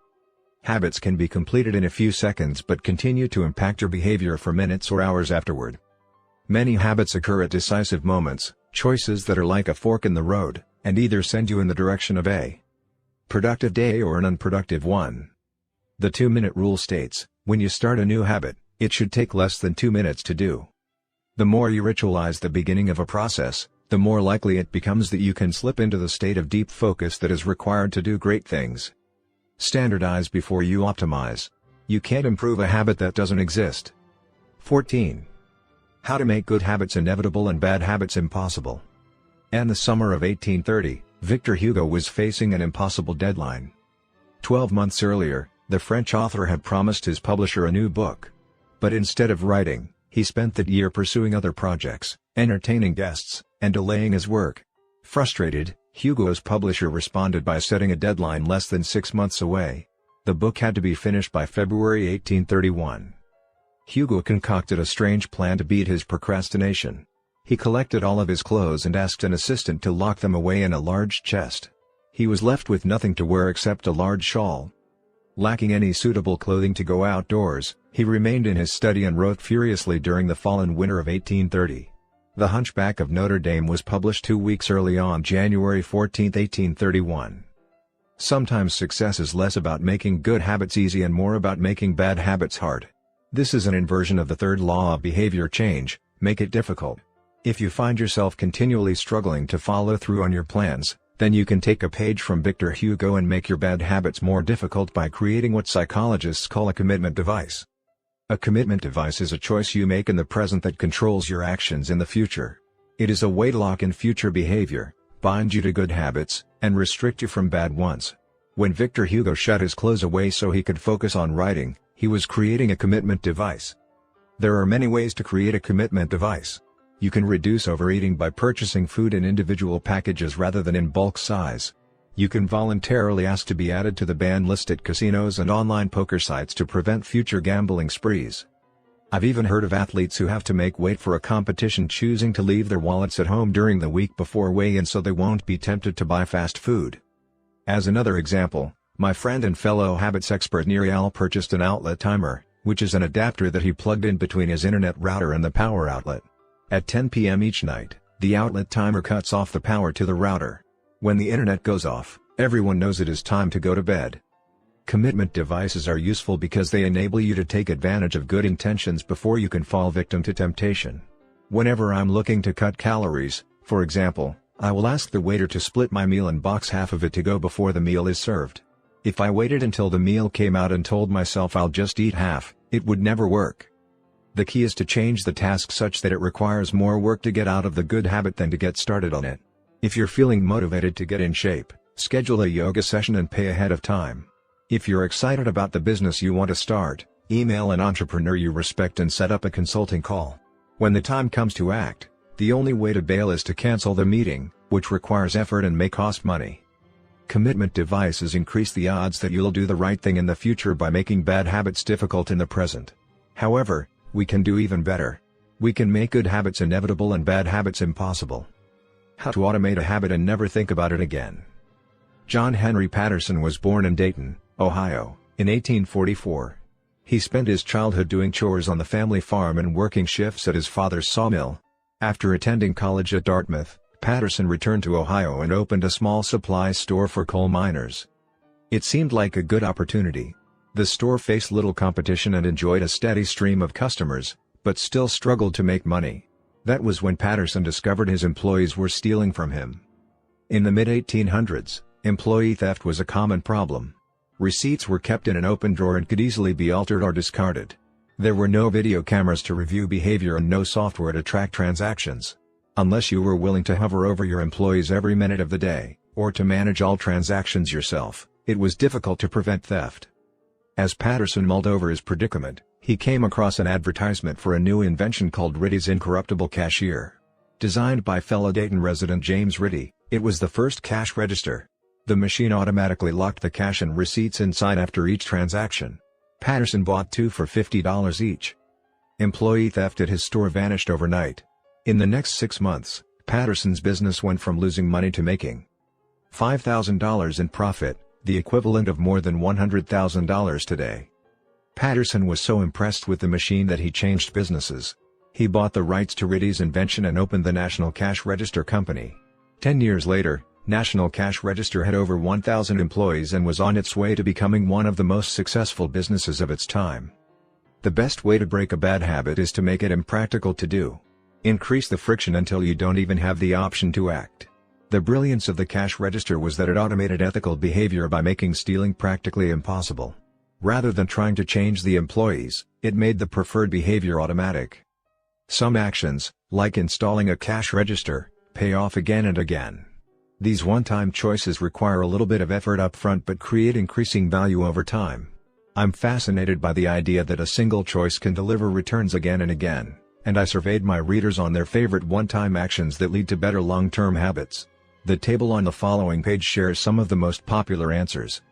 Habits can be completed in a few seconds but continue to impact your behavior for minutes or hours afterward. Many habits occur at decisive moments, choices that are like a fork in the road, and either send you in the direction of a productive day or an unproductive one. The 2-minute rule states, when you start a new habit, it should take less than 2 minutes to do. The more you ritualize the beginning of a process, the more likely it becomes that you can slip into the state of deep focus that is required to do great things. Standardize before you optimize. You can't improve a habit that doesn't exist. 14. How to make good habits inevitable and bad habits impossible. In the summer of 1830, Victor Hugo was facing an impossible deadline. 12 months earlier, the French author had promised his publisher a new book. But instead of writing, he spent that year pursuing other projects, entertaining guests, and delaying his work. Frustrated, Hugo's publisher responded by setting a deadline less than 6 months away. The book had to be finished by February 1831. Hugo concocted a strange plan to beat his procrastination. He collected all of his clothes and asked an assistant to lock them away in a large chest. He was left with nothing to wear except a large shawl. Lacking any suitable clothing to go outdoors, he remained in his study and wrote furiously during the fall and winter of 1830. The Hunchback of Notre Dame was published 2 weeks early on January 14, 1831. Sometimes success is less about making good habits easy and more about making bad habits hard. This is an inversion of the third law of behavior change: make it difficult. If you find yourself continually struggling to follow through on your plans, then you can take a page from Victor Hugo and make your bad habits more difficult by creating what psychologists call a commitment device. A commitment device is a choice you make in the present that controls your actions in the future. It is a way to lock in future behavior, bind you to good habits, and restrict you from bad ones. When Victor Hugo shut his clothes away so he could focus on writing, he was creating a commitment device. There are many ways to create a commitment device. You can reduce overeating by purchasing food in individual packages rather than in bulk size. You can voluntarily ask to be added to the ban list at casinos and online poker sites to prevent future gambling sprees. I've even heard of athletes who have to make weight for a competition choosing to leave their wallets at home during the week before weigh-in so they won't be tempted to buy fast food. As another example, my friend and fellow habits expert Nirial purchased an outlet timer, which is an adapter that he plugged in between his internet router and the power outlet. At 10 p.m. each night, the outlet timer cuts off the power to the router. When the internet goes off, everyone knows it is time to go to bed. Commitment devices are useful because they enable you to take advantage of good intentions before you can fall victim to temptation. Whenever I'm looking to cut calories, for example, I will ask the waiter to split my meal and box half of it to go before the meal is served. If I waited until the meal came out and told myself I'll just eat half, it would never work. The key is to change the task such that it requires more work to get out of the good habit than to get started on it. If you're feeling motivated to get in shape, schedule a yoga session and pay ahead of time. If you're excited about the business you want to start, email an entrepreneur you respect and set up a consulting call. When the time comes to act, the only way to bail is to cancel the meeting, which requires effort and may cost money. Commitment devices increase the odds that you'll do the right thing in the future by making bad habits difficult in the present. However, we can do even better. We can make good habits inevitable and bad habits impossible. How to automate a habit and never think about it again. John Henry Patterson was born in Dayton, Ohio, in 1844. He spent his childhood doing chores on the family farm and working shifts at his father's sawmill. After attending college at Dartmouth, Patterson returned to Ohio and opened a small supply store for coal miners. It seemed like a good opportunity. The store faced little competition and enjoyed a steady stream of customers, but still struggled to make money. That was when Patterson discovered his employees were stealing from him. In the mid-1800s, employee theft was a common problem. Receipts were kept in an open drawer and could easily be altered or discarded. There were no video cameras to review behavior and no software to track transactions. Unless you were willing to hover over your employees every minute of the day, or to manage all transactions yourself, it was difficult to prevent theft. As Patterson mulled over his predicament, he came across an advertisement for a new invention called Ritty's Incorruptible Cashier. Designed by fellow Dayton resident James Ritty, it was the first cash register. The machine automatically locked the cash and receipts inside after each transaction. Patterson bought 2 for $50 each. Employee theft at his store vanished overnight. In the next 6 months, Patterson's business went from losing money to making $5,000 in profit, the equivalent of more than $100,000 today. Patterson was so impressed with the machine that he changed businesses. He bought the rights to Ritty's invention and opened the National Cash Register Company. 10 years later, National Cash Register had over 1,000 employees and was on its way to becoming one of the most successful businesses of its time. The best way to break a bad habit is to make it impractical to do. Increase the friction until you don't even have the option to act. The brilliance of the cash register was that it automated ethical behavior by making stealing practically impossible. Rather than trying to change the employees, it made the preferred behavior automatic. Some actions, like installing a cash register, pay off again and again. These one-time choices require a little bit of effort up front but create increasing value over time. I'm fascinated by the idea that a single choice can deliver returns again and again, and I surveyed my readers on their favorite one-time actions that lead to better long-term habits. The table on the following page shares some of the most popular answers.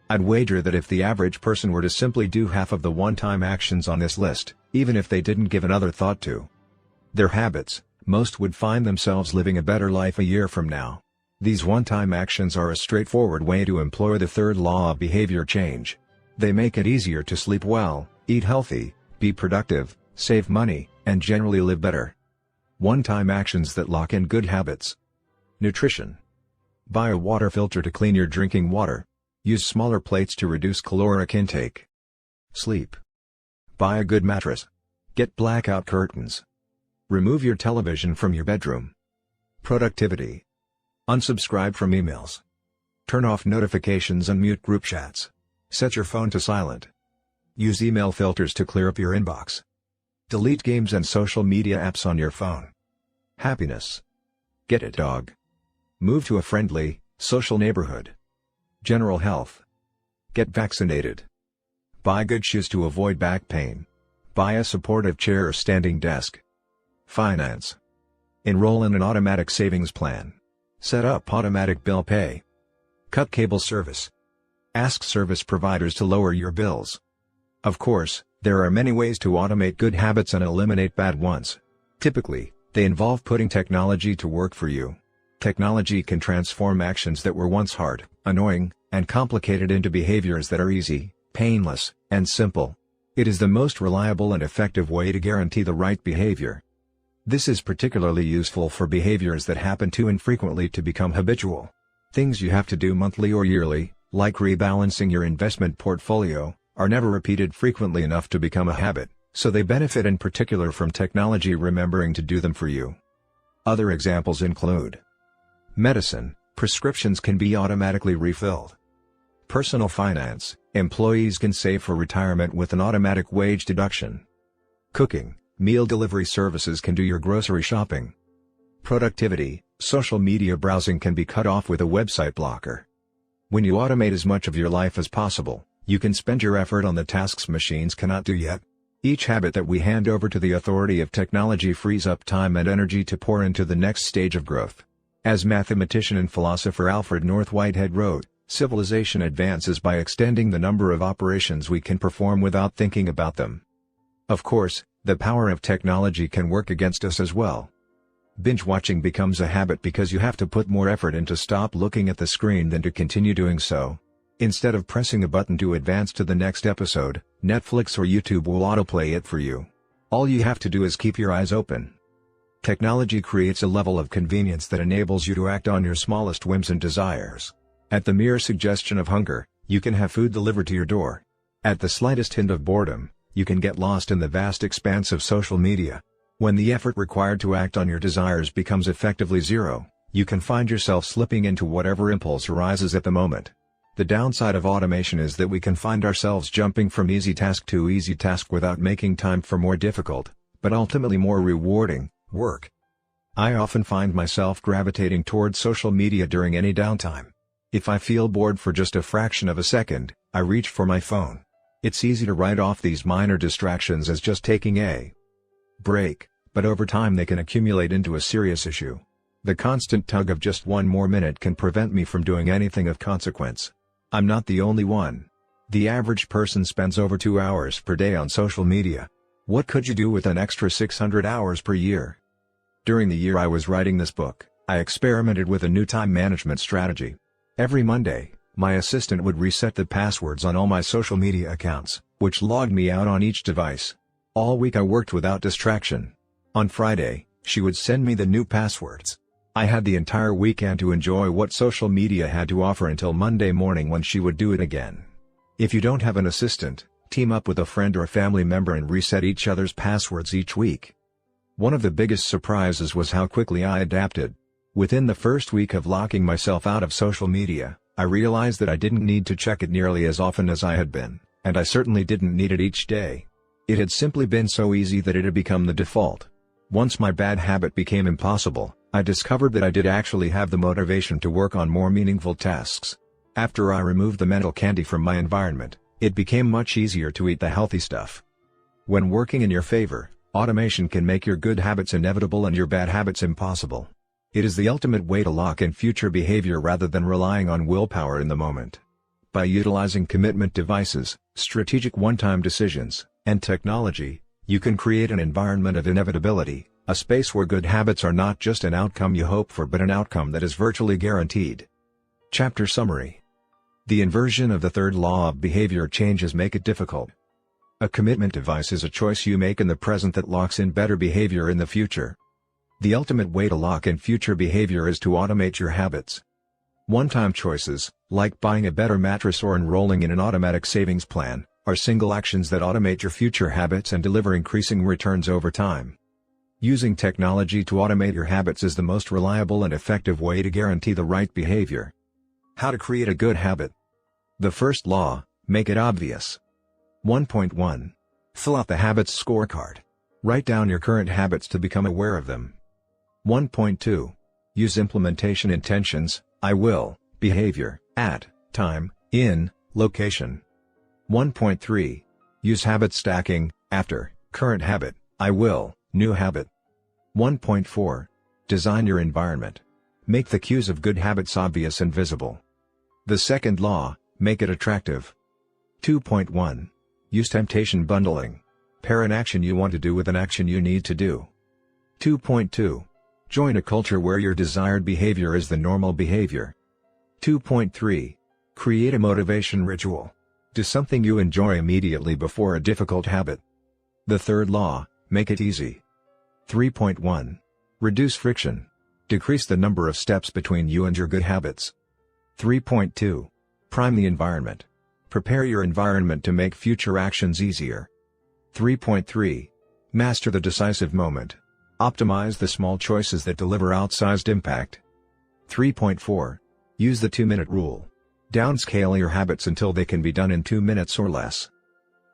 I'd wager that if the average person were to simply do half of the one-time actions on this list, even if they didn't give another thought to their habits, most would find themselves living a better life a year from now. These one-time actions are a straightforward way to employ the third law of behavior change. They make it easier to sleep well, eat healthy, be productive, save money, and generally live better. One-time actions that lock in good habits. Nutrition. Buy a water filter to clean your drinking water. Use smaller plates to reduce caloric intake. Sleep. Buy a good mattress. Get blackout curtains. Remove your television from your bedroom. Productivity. Unsubscribe from emails. Turn off notifications and mute group chats. Set your phone to silent. Use email filters to clear up your inbox. Delete games and social media apps on your phone. Happiness. Get a dog. Move to a friendly, social neighborhood. General health. Get vaccinated. Buy good shoes to avoid back pain. Buy a supportive chair or standing desk. Finance. Enroll in an automatic savings plan. Set up automatic bill pay. Cut cable service. Ask service providers to lower your bills. Of course, there are many ways to automate good habits and eliminate bad ones. Typically, they involve putting technology to work for you. Technology can transform actions that were once hard, annoying, and complicated into behaviors that are easy, painless, and simple. It is the most reliable and effective way to guarantee the right behavior. This is particularly useful for behaviors that happen too infrequently to become habitual. Things you have to do monthly or yearly, like rebalancing your investment portfolio, are never repeated frequently enough to become a habit, so they benefit in particular from technology remembering to do them for you. Other examples include medicine. Prescriptions can be automatically refilled. Personal finance. Employees can save for retirement with an automatic wage deduction. Cooking. Meal delivery services can do your grocery shopping. Productivity. Social media browsing can be cut off with a website blocker. When you automate as much of your life as possible, you can spend your effort on the tasks machines cannot do yet. Each habit that we hand over to the authority of technology frees up time and energy to pour into the next stage of growth. As mathematician and philosopher Alfred North Whitehead wrote, civilization advances by extending the number of operations we can perform without thinking about them. Of course, the power of technology can work against us as well. Binge watching becomes a habit because you have to put more effort into stop looking at the screen than to continue doing so. Instead of pressing a button to advance to the next episode, Netflix or YouTube will autoplay it for you. All you have to do is keep your eyes open. Technology creates a level of convenience that enables you to act on your smallest whims and desires. At the mere suggestion of hunger, you can have food delivered to your door. At the slightest hint of boredom, you can get lost in the vast expanse of social media. When the effort required to act on your desires becomes effectively zero, you can find yourself slipping into whatever impulse arises at the moment. The downside of automation is that we can find ourselves jumping from easy task to easy task without making time for more difficult, but ultimately more rewarding, work. I often find myself gravitating towards social media during any downtime. If I feel bored for just a fraction of a second, I reach for my phone. It's easy to write off these minor distractions as just taking a break, but over time they can accumulate into a serious issue. The constant tug of just one more minute can prevent me from doing anything of consequence. I'm not the only one. The average person spends over 2 hours per day on social media. What could you do with an extra 600 hours per year? During the year I was writing this book, I experimented with a new time management strategy. Every Monday, my assistant would reset the passwords on all my social media accounts, which logged me out on each device. All week I worked without distraction. On Friday, she would send me the new passwords. I had the entire weekend to enjoy what social media had to offer until Monday morning when she would do it again. If you don't have an assistant, team up with a friend or family member and reset each other's passwords each week. One of the biggest surprises was how quickly I adapted. Within the first week of locking myself out of social media, I realized that I didn't need to check it nearly as often as I had been, and I certainly didn't need it each day. It had simply been so easy that it had become the default. Once my bad habit became impossible, I discovered that I did actually have the motivation to work on more meaningful tasks. After I removed the mental candy from my environment, it became much easier to eat the healthy stuff. When working in your favor, automation can make your good habits inevitable and your bad habits impossible. It is the ultimate way to lock in future behavior rather than relying on willpower in the moment. By utilizing commitment devices, strategic one-time decisions, and technology, you can create an environment of inevitability, a space where good habits are not just an outcome you hope for but an outcome that is virtually guaranteed. Chapter Summary. The inversion of the third law of behavior changes make it difficult. A commitment device is a choice you make in the present that locks in better behavior in the future. The ultimate way to lock in future behavior is to automate your habits. One-time choices, like buying a better mattress or enrolling in an automatic savings plan, are single actions that automate your future habits and deliver increasing returns over time. Using technology to automate your habits is the most reliable and effective way to guarantee the right behavior. How to create a good habit. The first law, make it obvious. 1.1. Fill out the habits scorecard. Write down your current habits to become aware of them. 1.2. Use implementation intentions, I will, behavior, at, time, in, location. 1.3. Use habit stacking, after, current habit, I will, new habit. 1.4. Design your environment. Make the cues of good habits obvious and visible. The second law, make it attractive. 2.1. Use temptation bundling. Pair an action you want to do with an action you need to do. 2.2. Join a culture where your desired behavior is the normal behavior. 2.3. Create a motivation ritual. Do something you enjoy immediately before a difficult habit. The third law, make it easy. 3.1. Reduce friction. Decrease the number of steps between you and your good habits. 3.2. Prime the environment. Prepare your environment to make future actions easier. 3.3. Master the decisive moment. Optimize the small choices that deliver outsized impact. 3.4. Use the 2-minute rule. Downscale your habits until they can be done in 2 minutes or less.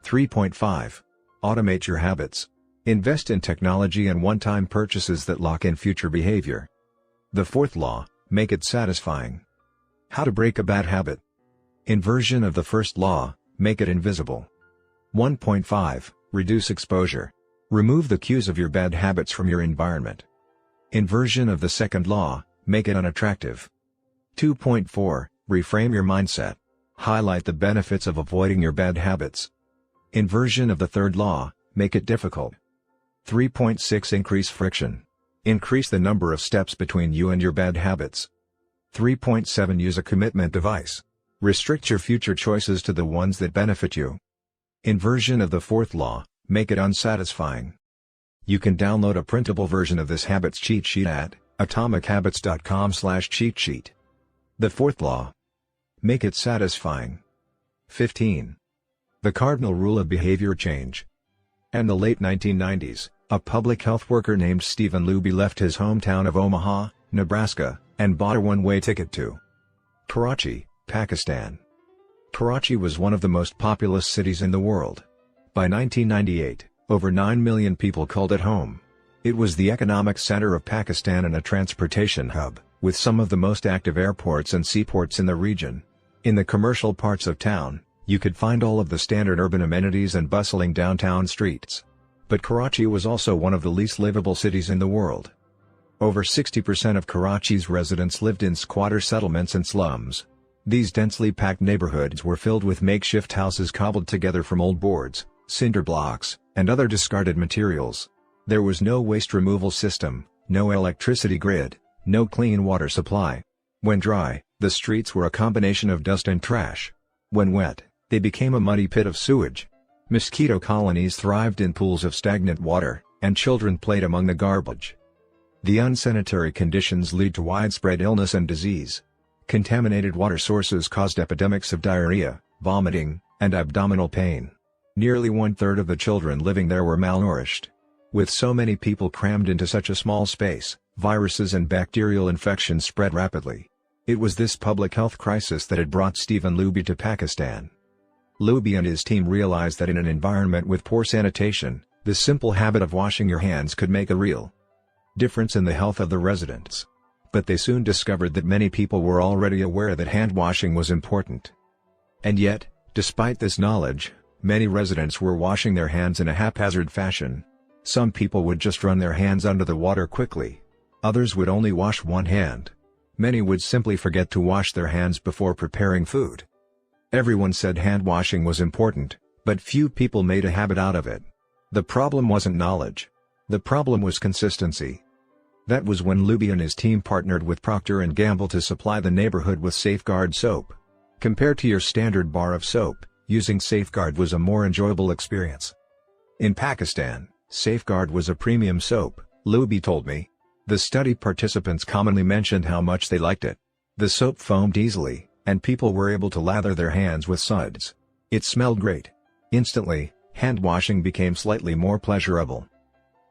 3.5. Automate your habits. Invest in technology and one-time purchases that lock in future behavior. The fourth law, make it satisfying. How to break a bad habit. Inversion of the first law, make it invisible. 1.5. Reduce exposure. Remove the cues of your bad habits from your environment. Inversion of the second law, make it unattractive. 2.4. Reframe your mindset. Highlight the benefits of avoiding your bad habits. Inversion of the third law, make it difficult. 3.6. Increase friction. Increase the number of steps between you and your bad habits. 3.7. Use a commitment device. Restrict your future choices to the ones that benefit you. Inversion of the fourth law, make it unsatisfying. You can download a printable version of this habits cheat sheet at atomichabits.com/cheat sheet. The fourth law, make it satisfying. 15. The cardinal rule of behavior change. In the late 1990s, a public health worker named Stephen Luby left his hometown of Omaha, Nebraska, and bought a one-way ticket to Karachi, Pakistan. Karachi was one of the most populous cities in the world. By 1998, over 9 million people called it home. It was the economic center of Pakistan and a transportation hub, with some of the most active airports and seaports in the region. In the commercial parts of town, you could find all of the standard urban amenities and bustling downtown streets. But Karachi was also one of the least livable cities in the world. Over 60% of Karachi's residents lived in squatter settlements and slums. These densely packed neighborhoods were filled with makeshift houses cobbled together from old boards, cinder blocks, and other discarded materials. There was no waste removal system, no electricity grid, no clean water supply. When dry, the streets were a combination of dust and trash. When wet, they became a muddy pit of sewage. Mosquito colonies thrived in pools of stagnant water, and children played among the garbage. The unsanitary conditions lead to widespread illness and disease. Contaminated water sources caused epidemics of diarrhea, vomiting, and abdominal pain. Nearly 1/3 of the children living there were malnourished. With so many people crammed into such a small space, viruses and bacterial infections spread rapidly. It was this public health crisis that had brought Stephen Luby to Pakistan. Luby and his team realized that in an environment with poor sanitation, the simple habit of washing your hands could make a real difference in the health of the residents. But they soon discovered that many people were already aware that hand washing was important. And yet, despite this knowledge, many residents were washing their hands in a haphazard fashion. Some people would just run their hands under the water quickly. Others would only wash one hand. Many would simply forget to wash their hands before preparing food. Everyone said hand washing was important, but few people made a habit out of it. The problem wasn't knowledge. The problem was consistency. That was when Luby and his team partnered with Procter & Gamble to supply the neighborhood with Safeguard soap. Compared to your standard bar of soap, using Safeguard was a more enjoyable experience. In Pakistan, Safeguard was a premium soap, Luby told me. The study participants commonly mentioned how much they liked it. The soap foamed easily, and people were able to lather their hands with suds. It smelled great. Instantly, hand washing became slightly more pleasurable.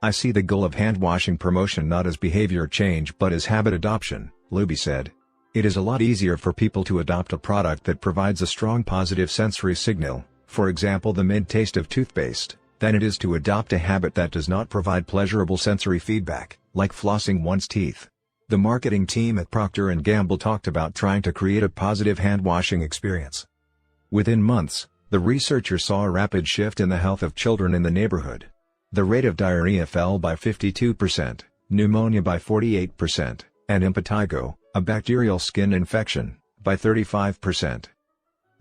I see the goal of hand washing promotion not as behavior change but as habit adoption, Luby said. It is a lot easier for people to adopt a product that provides a strong positive sensory signal, for example the mint taste of toothpaste, than it is to adopt a habit that does not provide pleasurable sensory feedback, like flossing one's teeth. The marketing team at Procter & Gamble talked about trying to create a positive hand-washing experience. Within months, the researchers saw a rapid shift in the health of children in the neighborhood. The rate of diarrhea fell by 52%, pneumonia by 48%, and impetigo, a bacterial skin infection, by 35%.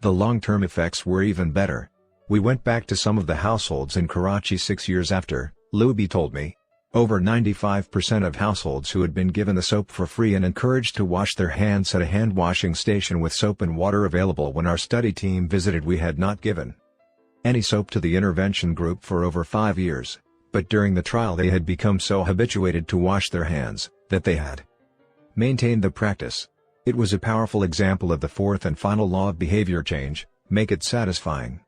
The long-term effects were even better. We went back to some of the households in Karachi 6 years after, Luby told me. Over 95% of households who had been given the soap for free and encouraged to wash their hands had a hand-washing station with soap and water available when our study team visited. We had not given any soap to the intervention group for over 5 years, but during the trial they had become so habituated to wash their hands, that they had maintained the practice. It was a powerful example of the fourth and final law of behavior change: make it satisfying.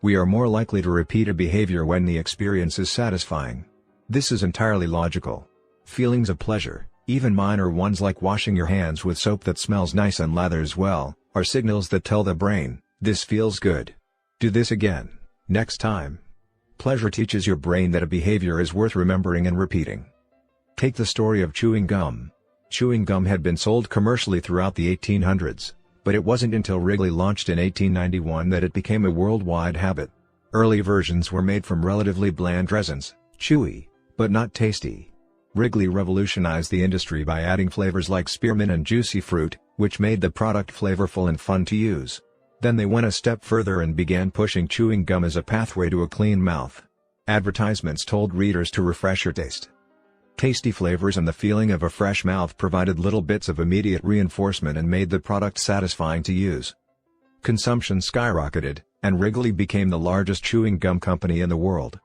We are more likely to repeat a behavior when the experience is satisfying. This is entirely logical. Feelings of pleasure, even minor ones like washing your hands with soap that smells nice and lathers well, are signals that tell the brain, this feels good. Do this again, next time. Pleasure teaches your brain that a behavior is worth remembering and repeating. Take the story of chewing gum. Chewing gum had been sold commercially throughout the 1800s, but it wasn't until Wrigley launched in 1891 that it became a worldwide habit. Early versions were made from relatively bland resins, chewy, but not tasty. Wrigley revolutionized the industry by adding flavors like spearmint and juicy fruit, which made the product flavorful and fun to use. Then they went a step further and began pushing chewing gum as a pathway to a clean mouth. Advertisements told readers to refresh your taste. Tasty flavors and the feeling of a fresh mouth provided little bits of immediate reinforcement and made the product satisfying to use. Consumption skyrocketed, and Wrigley became the largest chewing gum company in the world.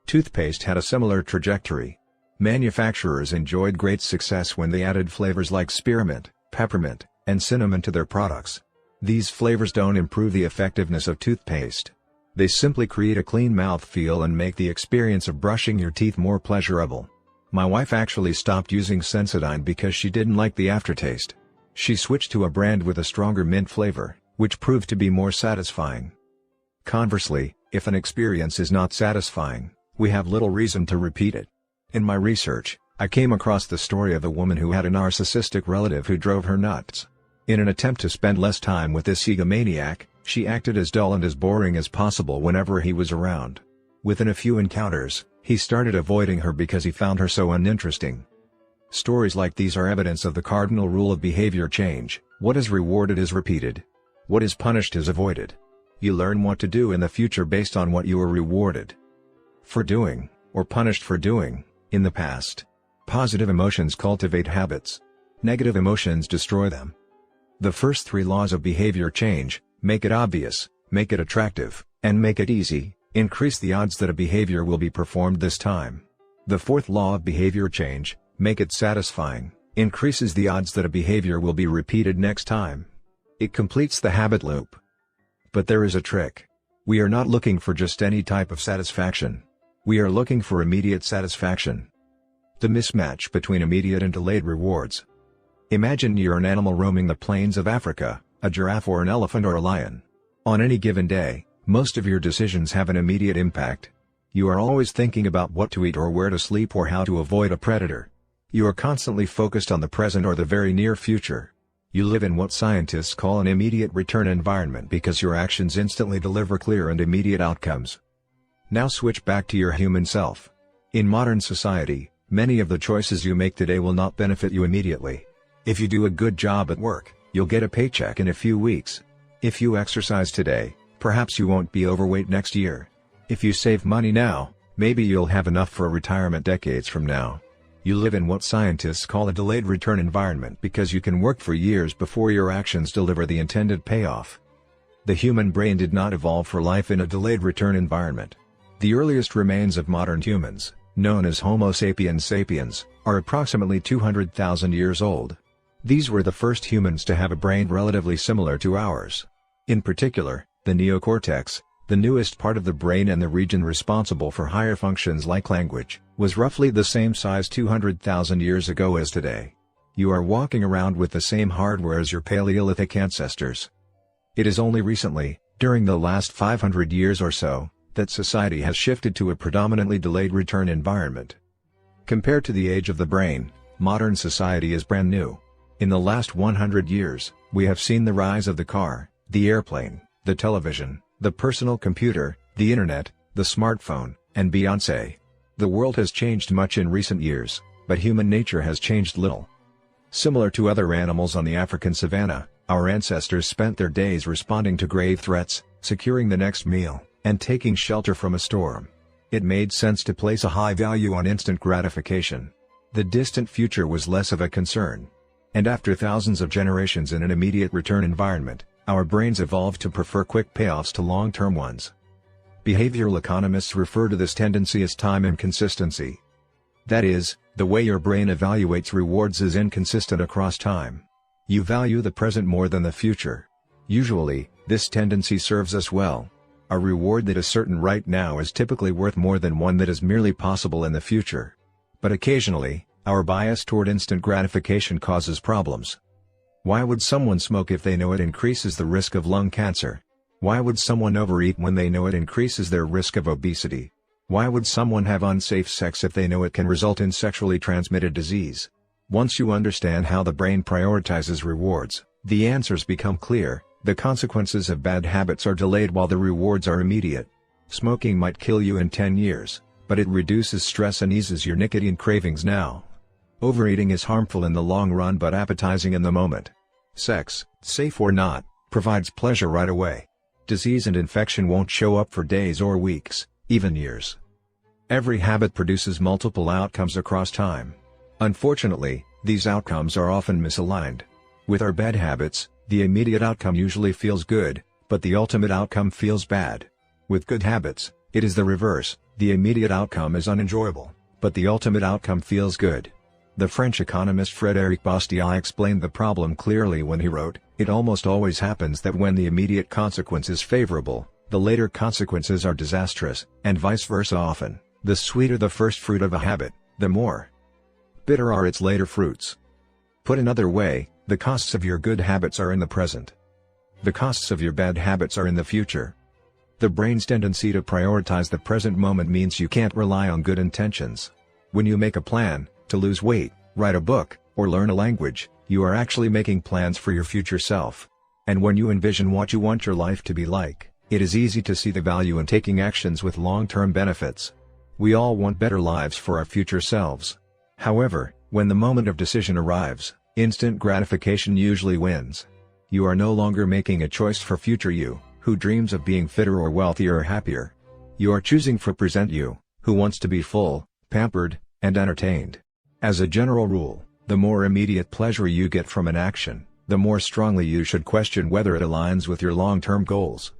Toothpaste had a similar trajectory. Manufacturers enjoyed great success when they added flavors like spearmint, peppermint, and cinnamon to their products. These flavors don't improve the effectiveness of toothpaste. They simply create a clean mouth feel and make the experience of brushing your teeth more pleasurable. My wife actually stopped using Sensodyne because she didn't like the aftertaste. She switched to a brand with a stronger mint flavor, which proved to be more satisfying. Conversely, if an experience is not satisfying, we have little reason to repeat it. In my research, I came across the story of a woman who had a narcissistic relative who drove her nuts. In an attempt to spend less time with this egomaniac, she acted as dull and as boring as possible whenever he was around. Within a few encounters, he started avoiding her because he found her so uninteresting. Stories like these are evidence of the cardinal rule of behavior change: what is rewarded is repeated. What is punished is avoided. You learn what to do in the future based on what you were rewarded for doing, or punished for doing, in the past. Positive emotions cultivate habits. Negative emotions destroy them. The first three laws of behavior change: make it obvious, make it attractive, and make it easy, increase the odds that a behavior will be performed this time. The fourth law of behavior change: make it satisfying, increases the odds that a behavior will be repeated next time. It completes the habit loop. But there is a trick. We are not looking for just any type of satisfaction. We are looking for immediate satisfaction. The mismatch between immediate and delayed rewards. Imagine you're an animal roaming the plains of Africa, a giraffe or an elephant or a lion. On any given day, most of your decisions have an immediate impact. You are always thinking about what to eat or where to sleep or how to avoid a predator. You are constantly focused on the present or the very near future. You live in what scientists call an immediate return environment because your actions instantly deliver clear and immediate outcomes. Now switch back to your human self. In modern society, many of the choices you make today will not benefit you immediately. If you do a good job at work, you'll get a paycheck in a few weeks. If you exercise today, perhaps you won't be overweight next year. If you save money now, maybe you'll have enough for a retirement decades from now. You live in what scientists call a delayed return environment because you can work for years before your actions deliver the intended payoff. The human brain did not evolve for life in a delayed return environment. The earliest remains of modern humans, known as Homo sapiens sapiens, are approximately 200,000 years old. These were the first humans to have a brain relatively similar to ours. In particular, the neocortex, the newest part of the brain and the region responsible for higher functions like language, was roughly the same size 200,000 years ago as today. You are walking around with the same hardware as your Paleolithic ancestors. It is only recently, during the last 500 years or so, that society has shifted to a predominantly delayed return environment. Compared to the age of the brain, modern society is brand new. In the last 100 years, we have seen the rise of the car, the airplane, the television, the personal computer, the internet, the smartphone, and Beyoncé. The world has changed much in recent years, but human nature has changed little. Similar to other animals on the African savanna, our ancestors spent their days responding to grave threats, securing the next meal, and taking shelter from a storm. It made sense to place a high value on instant gratification. The distant future was less of a concern. And after thousands of generations in an immediate return environment, our brains evolved to prefer quick payoffs to long-term ones. Behavioral economists refer to this tendency as time inconsistency. That is, the way your brain evaluates rewards is inconsistent across time. You value the present more than the future. Usually, this tendency serves us well. A reward that is certain right now is typically worth more than one that is merely possible in the future. But occasionally, our bias toward instant gratification causes problems. Why would someone smoke if they know it increases the risk of lung cancer? Why would someone overeat when they know it increases their risk of obesity? Why would someone have unsafe sex if they know it can result in sexually transmitted disease? Once you understand how the brain prioritizes rewards, the answers become clear. The consequences of bad habits are delayed while the rewards are immediate. Smoking might kill you in 10 years, but it reduces stress and eases your nicotine cravings now. Overeating is harmful in the long run but appetizing in the moment. Sex, safe or not, provides pleasure right away. Disease and infection won't show up for days or weeks, even years. Every habit produces multiple outcomes across time. Unfortunately, these outcomes are often misaligned. With our bad habits, the immediate outcome usually feels good, but the ultimate outcome feels bad. With good habits, it is the reverse. The immediate outcome is unenjoyable, but the ultimate outcome feels good. The French economist Frédéric Bastiat explained the problem clearly when he wrote, "It almost always happens that when the immediate consequence is favorable, the later consequences are disastrous, and vice versa often. The sweeter the first fruit of a habit, the more bitter are its later fruits." Put another way, the costs of your good habits are in the present. The costs of your bad habits are in the future. The brain's tendency to prioritize the present moment means you can't rely on good intentions. When you make a plan, to lose weight, write a book, or learn a language, you are actually making plans for your future self. And when you envision what you want your life to be like, it is easy to see the value in taking actions with long-term benefits. We all want better lives for our future selves. However, when the moment of decision arrives, instant gratification usually wins. You are no longer making a choice for future you, who dreams of being fitter or wealthier or happier. You are choosing for present you, who wants to be full, pampered, and entertained. As a general rule, the more immediate pleasure you get from an action, the more strongly you should question whether it aligns with your long-term goals.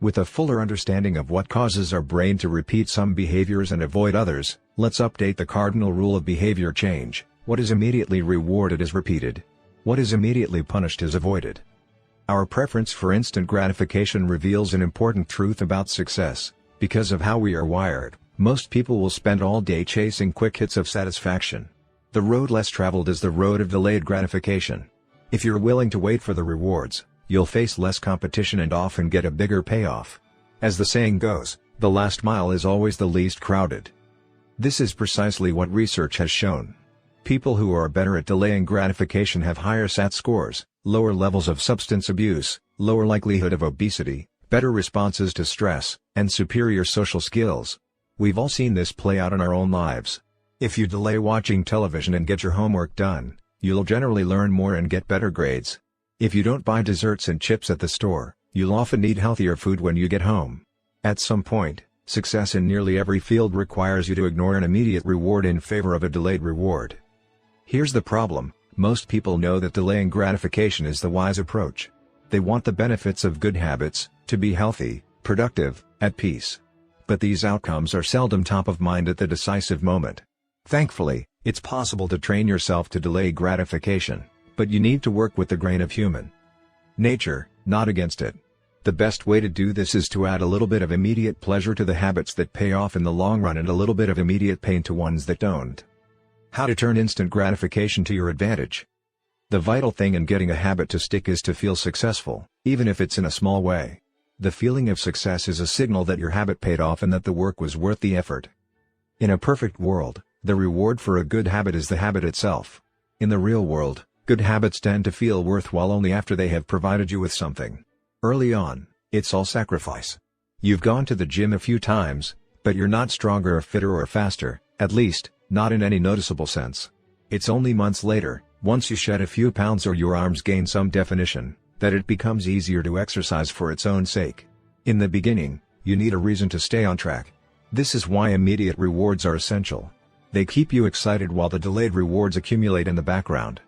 With a fuller understanding of what causes our brain to repeat some behaviors and avoid others, let's update the cardinal rule of behavior change. What is immediately rewarded is repeated. What is immediately punished is avoided. Our preference for instant gratification reveals an important truth about success. Because of how we are wired, most people will spend all day chasing quick hits of satisfaction. The road less traveled is the road of delayed gratification. If you're willing to wait for the rewards, you'll face less competition and often get a bigger payoff. As the saying goes, the last mile is always the least crowded. This is precisely what research has shown. People who are better at delaying gratification have higher SAT scores, lower levels of substance abuse, lower likelihood of obesity, better responses to stress, and superior social skills. We've all seen this play out in our own lives. If you delay watching television and get your homework done, you'll generally learn more and get better grades. If you don't buy desserts and chips at the store, you'll often eat healthier food when you get home. At some point, success in nearly every field requires you to ignore an immediate reward in favor of a delayed reward. Here's the problem: most people know that delaying gratification is the wise approach. They want the benefits of good habits, to be healthy, productive, at peace. But these outcomes are seldom top of mind at the decisive moment. Thankfully, it's possible to train yourself to delay gratification, but you need to work with the grain of human nature, not against it. The best way to do this is to add a little bit of immediate pleasure to the habits that pay off in the long run and a little bit of immediate pain to ones that don't. How to turn instant gratification to your advantage. The vital thing in getting a habit to stick is to feel successful, even if it's in a small way. The feeling of success is a signal that your habit paid off and that the work was worth the effort. In a perfect world, the reward for a good habit is the habit itself. In the real world, good habits tend to feel worthwhile only after they have provided you with something. Early on, it's all sacrifice. You've gone to the gym a few times, but you're not stronger or fitter or faster, at least, not in any noticeable sense. It's only months later, once you shed a few pounds or your arms gain some definition, that it becomes easier to exercise for its own sake. In the beginning, you need a reason to stay on track. This is why immediate rewards are essential. They keep you excited while the delayed rewards accumulate in the background.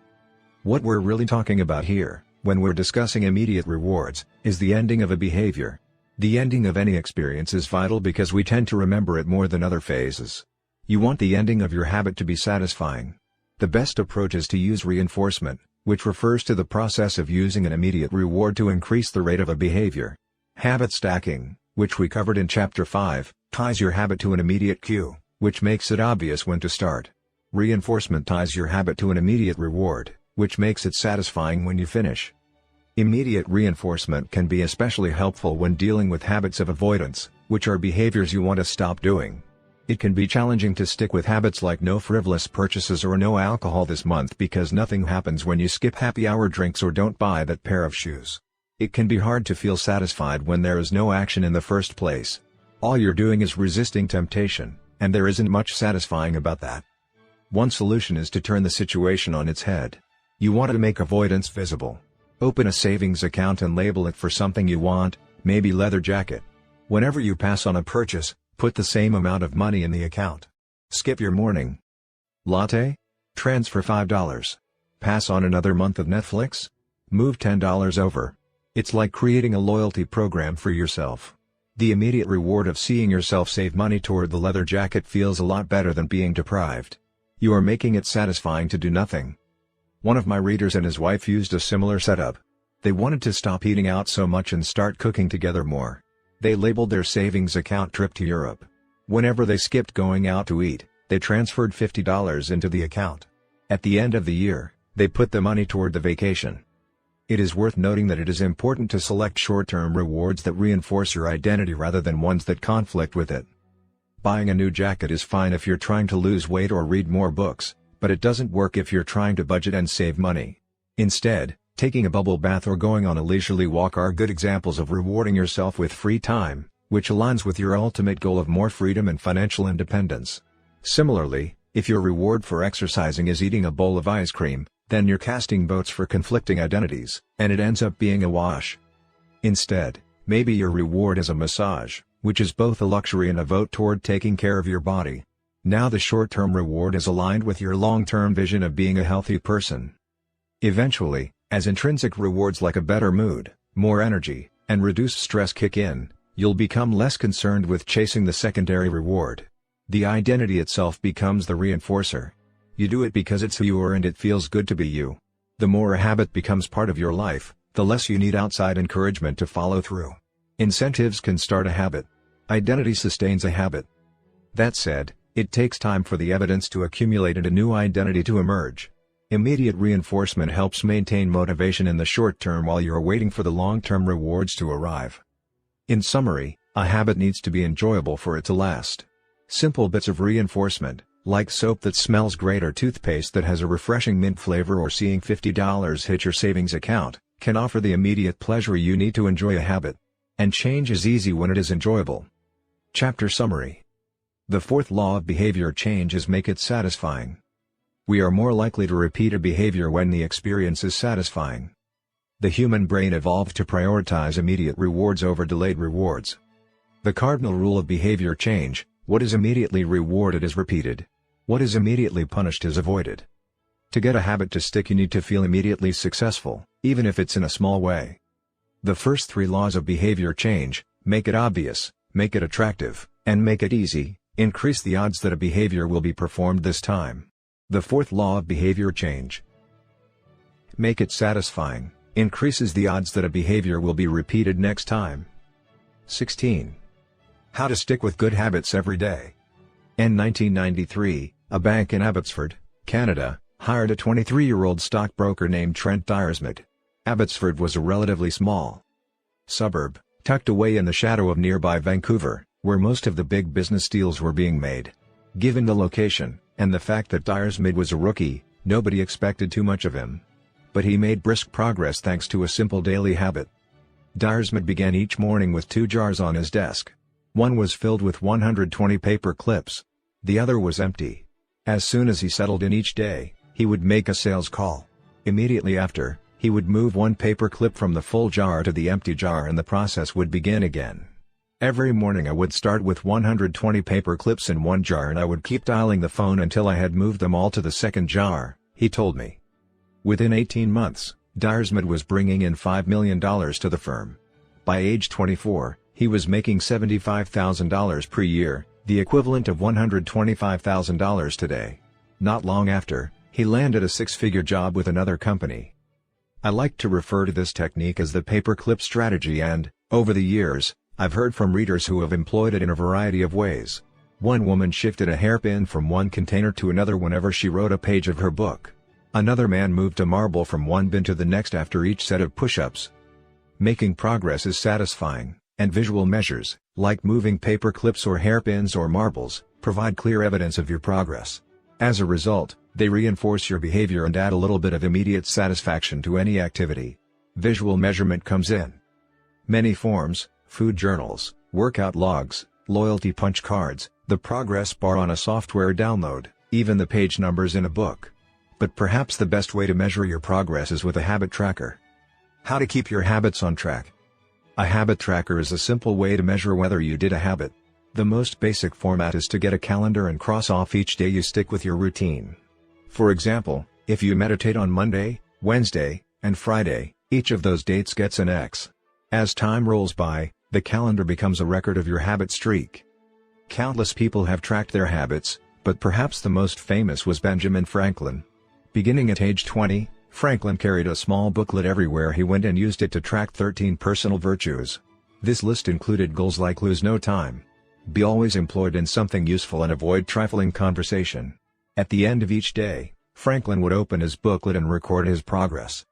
What we're really talking about here, when we're discussing immediate rewards, is the ending of a behavior. The ending of any experience is vital because we tend to remember it more than other phases. You want the ending of your habit to be satisfying. The best approach is to use reinforcement, which refers to the process of using an immediate reward to increase the rate of a behavior. Habit stacking, which we covered in Chapter 5, ties your habit to an immediate cue, which makes it obvious when to start. Reinforcement ties your habit to an immediate reward, which makes it satisfying when you finish. Immediate reinforcement can be especially helpful when dealing with habits of avoidance, which are behaviors you want to stop doing. It can be challenging to stick with habits like no frivolous purchases or no alcohol this month because nothing happens when you skip happy hour drinks or don't buy that pair of shoes. It can be hard to feel satisfied when there is no action in the first place. All you're doing is resisting temptation, and there isn't much satisfying about that. One solution is to turn the situation on its head. You want to make avoidance visible. Open a savings account and label it for something you want, maybe leather jacket. Whenever you pass on a purchase, put the same amount of money in the account. Skip your morning latte? Transfer $5. Pass on another month of Netflix? Move $10 over. It's like creating a loyalty program for yourself. The immediate reward of seeing yourself save money toward the leather jacket feels a lot better than being deprived. You are making it satisfying to do nothing. One of my readers and his wife used a similar setup. They wanted to stop eating out so much and start cooking together more. They labeled their savings account trip to Europe. Whenever they skipped going out to eat, they transferred $50 into the account. At the end of the year, they put the money toward the vacation. It is worth noting that it is important to select short-term rewards that reinforce your identity rather than ones that conflict with it. Buying a new jacket is fine if you're trying to lose weight or read more books, but it doesn't work if you're trying to budget and save money. Instead, taking a bubble bath or going on a leisurely walk are good examples of rewarding yourself with free time, which aligns with your ultimate goal of more freedom and financial independence. Similarly, if your reward for exercising is eating a bowl of ice cream, then you're casting votes for conflicting identities, and it ends up being a wash. Instead, maybe your reward is a massage, which is both a luxury and a vote toward taking care of your body. Now the short-term reward is aligned with your long-term vision of being a healthy person. Eventually, as intrinsic rewards like a better mood, more energy, and reduced stress kick in, you'll become less concerned with chasing the secondary reward. The identity itself becomes the reinforcer. You do it because it's who you are and it feels good to be you. The more a habit becomes part of your life, the less you need outside encouragement to follow through. Incentives can start a habit. Identity sustains a habit. That said, it takes time for the evidence to accumulate and a new identity to emerge. Immediate reinforcement helps maintain motivation in the short term while you're waiting for the long-term rewards to arrive. In summary, a habit needs to be enjoyable for it to last. Simple bits of reinforcement, Like soap that smells great or toothpaste that has a refreshing mint flavor, or seeing $50 hit your savings account, can offer the immediate pleasure you need to enjoy a habit. And change is easy when it is enjoyable. Chapter Summary. The fourth law of behavior change is make it satisfying. We are more likely to repeat a behavior when the experience is satisfying. The human brain evolved to prioritize immediate rewards over delayed rewards. The cardinal rule of behavior change: what is immediately rewarded is repeated. What is immediately punished is avoided. To get a habit to stick, you need to feel immediately successful, even if it's in a small way. The first three laws of behavior change: make it obvious, make it attractive, and make it easy, increase the odds that a behavior will be performed this time. The fourth law of behavior change: make it satisfying, increases the odds that a behavior will be repeated next time. 16. How to stick with good habits every day. In 1993, a bank in Abbotsford, Canada, hired a 23-year-old stockbroker named Trent Dyersmith. Abbotsford was a relatively small suburb, tucked away in the shadow of nearby Vancouver, where most of the big business deals were being made. Given the location, and the fact that Dyersmith was a rookie, nobody expected too much of him. But he made brisk progress thanks to a simple daily habit. Dyersmith began each morning with 2 jars on his desk. One was filled with 120 paper clips. The other was empty. As soon as he settled in each day, he would make a sales call. Immediately after, he would move one paper clip from the full jar to the empty jar, and the process would begin again. Every morning I would start with 120 paper clips in one jar, and I would keep dialing the phone until I had moved them all to the second jar, he told me. Within 18 months, Dyersmith was bringing in $5 million to the firm. By age 24, he was making $75,000 per year, the equivalent of $125,000 today. Not long after, he landed a 6-figure job with another company. I like to refer to this technique as the paperclip strategy, and, over the years, I've heard from readers who have employed it in a variety of ways. One woman shifted a hairpin from one container to another whenever she wrote a page of her book. Another man moved a marble from one bin to the next after each set of push-ups. Making progress is satisfying, and visual measures, like moving paper clips or hairpins or marbles, provide clear evidence of your progress. As a result, they reinforce your behavior and add a little bit of immediate satisfaction to any activity. Visual measurement comes in many forms: food journals, workout logs, loyalty punch cards, the progress bar on a software download, even the page numbers in a book. But perhaps the best way to measure your progress is with a habit tracker. How to keep your habits on track. A habit tracker is a simple way to measure whether you did a habit. The most basic format is to get a calendar and cross off each day you stick with your routine. For example, if you meditate on Monday, Wednesday, and Friday, each of those dates gets an X. As time rolls by, the calendar becomes a record of your habit streak. Countless people have tracked their habits, but perhaps the most famous was Benjamin Franklin. Beginning at age 20, Franklin carried a small booklet everywhere he went and used it to track 13 personal virtues. This list included goals like lose no time, be always employed in something useful, and avoid trifling conversation. At the end of each day, Franklin would open his booklet and record his progress.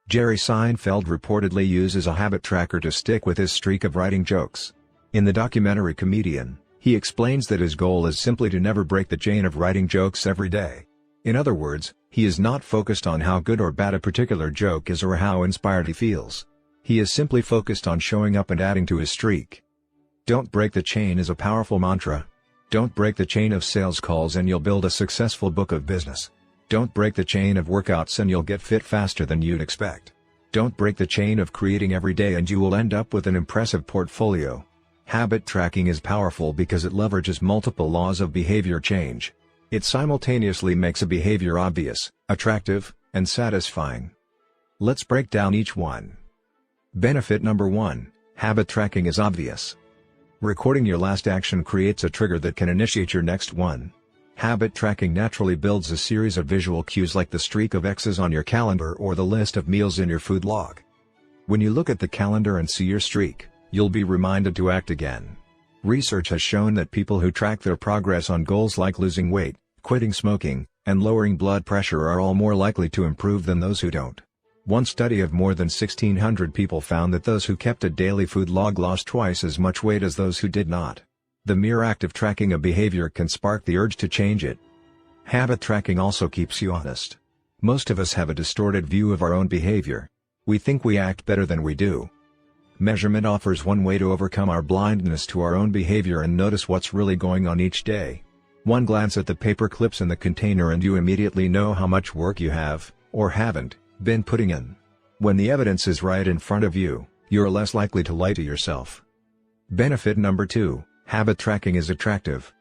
Jerry Seinfeld reportedly uses a habit tracker to stick with his streak of writing jokes. In the documentary Comedian, he explains that his goal is simply to never break the chain of writing jokes every day. In other words, he is not focused on how good or bad a particular joke is or how inspired he feels. He is simply focused on showing up and adding to his streak. Don't break the chain is a powerful mantra. Don't break the chain of sales calls and you'll build a successful book of business. Don't break the chain of workouts and you'll get fit faster than you'd expect. Don't break the chain of creating every day and you will end up with an impressive portfolio. Habit tracking is powerful because it leverages multiple laws of behavior change. It simultaneously makes a behavior obvious, attractive, and satisfying. Let's break down each one. Benefit number 1: habit tracking is obvious. Recording your last action creates a trigger that can initiate your next one. Habit tracking naturally builds a series of visual cues like the streak of X's on your calendar or the list of meals in your food log. When you look at the calendar and see your streak, you'll be reminded to act again. Research has shown that people who track their progress on goals like losing weight, quitting smoking, and lowering blood pressure are all more likely to improve than those who don't. One study of more than 1,600 people found that those who kept a daily food log lost twice as much weight as those who did not. The mere act of tracking a behavior can spark the urge to change it, Habit tracking also keeps you honest. Most of us have a distorted view of our own behavior. We think we act better than we do. Measurement offers one way to overcome our blindness to our own behavior and notice what's really going on each day. One glance at the paper clips in the container and you immediately know how much work you have, or haven't, been putting in. When the evidence is right in front of you, you're less likely to lie to yourself. Benefit number 2, habit tracking is attractive.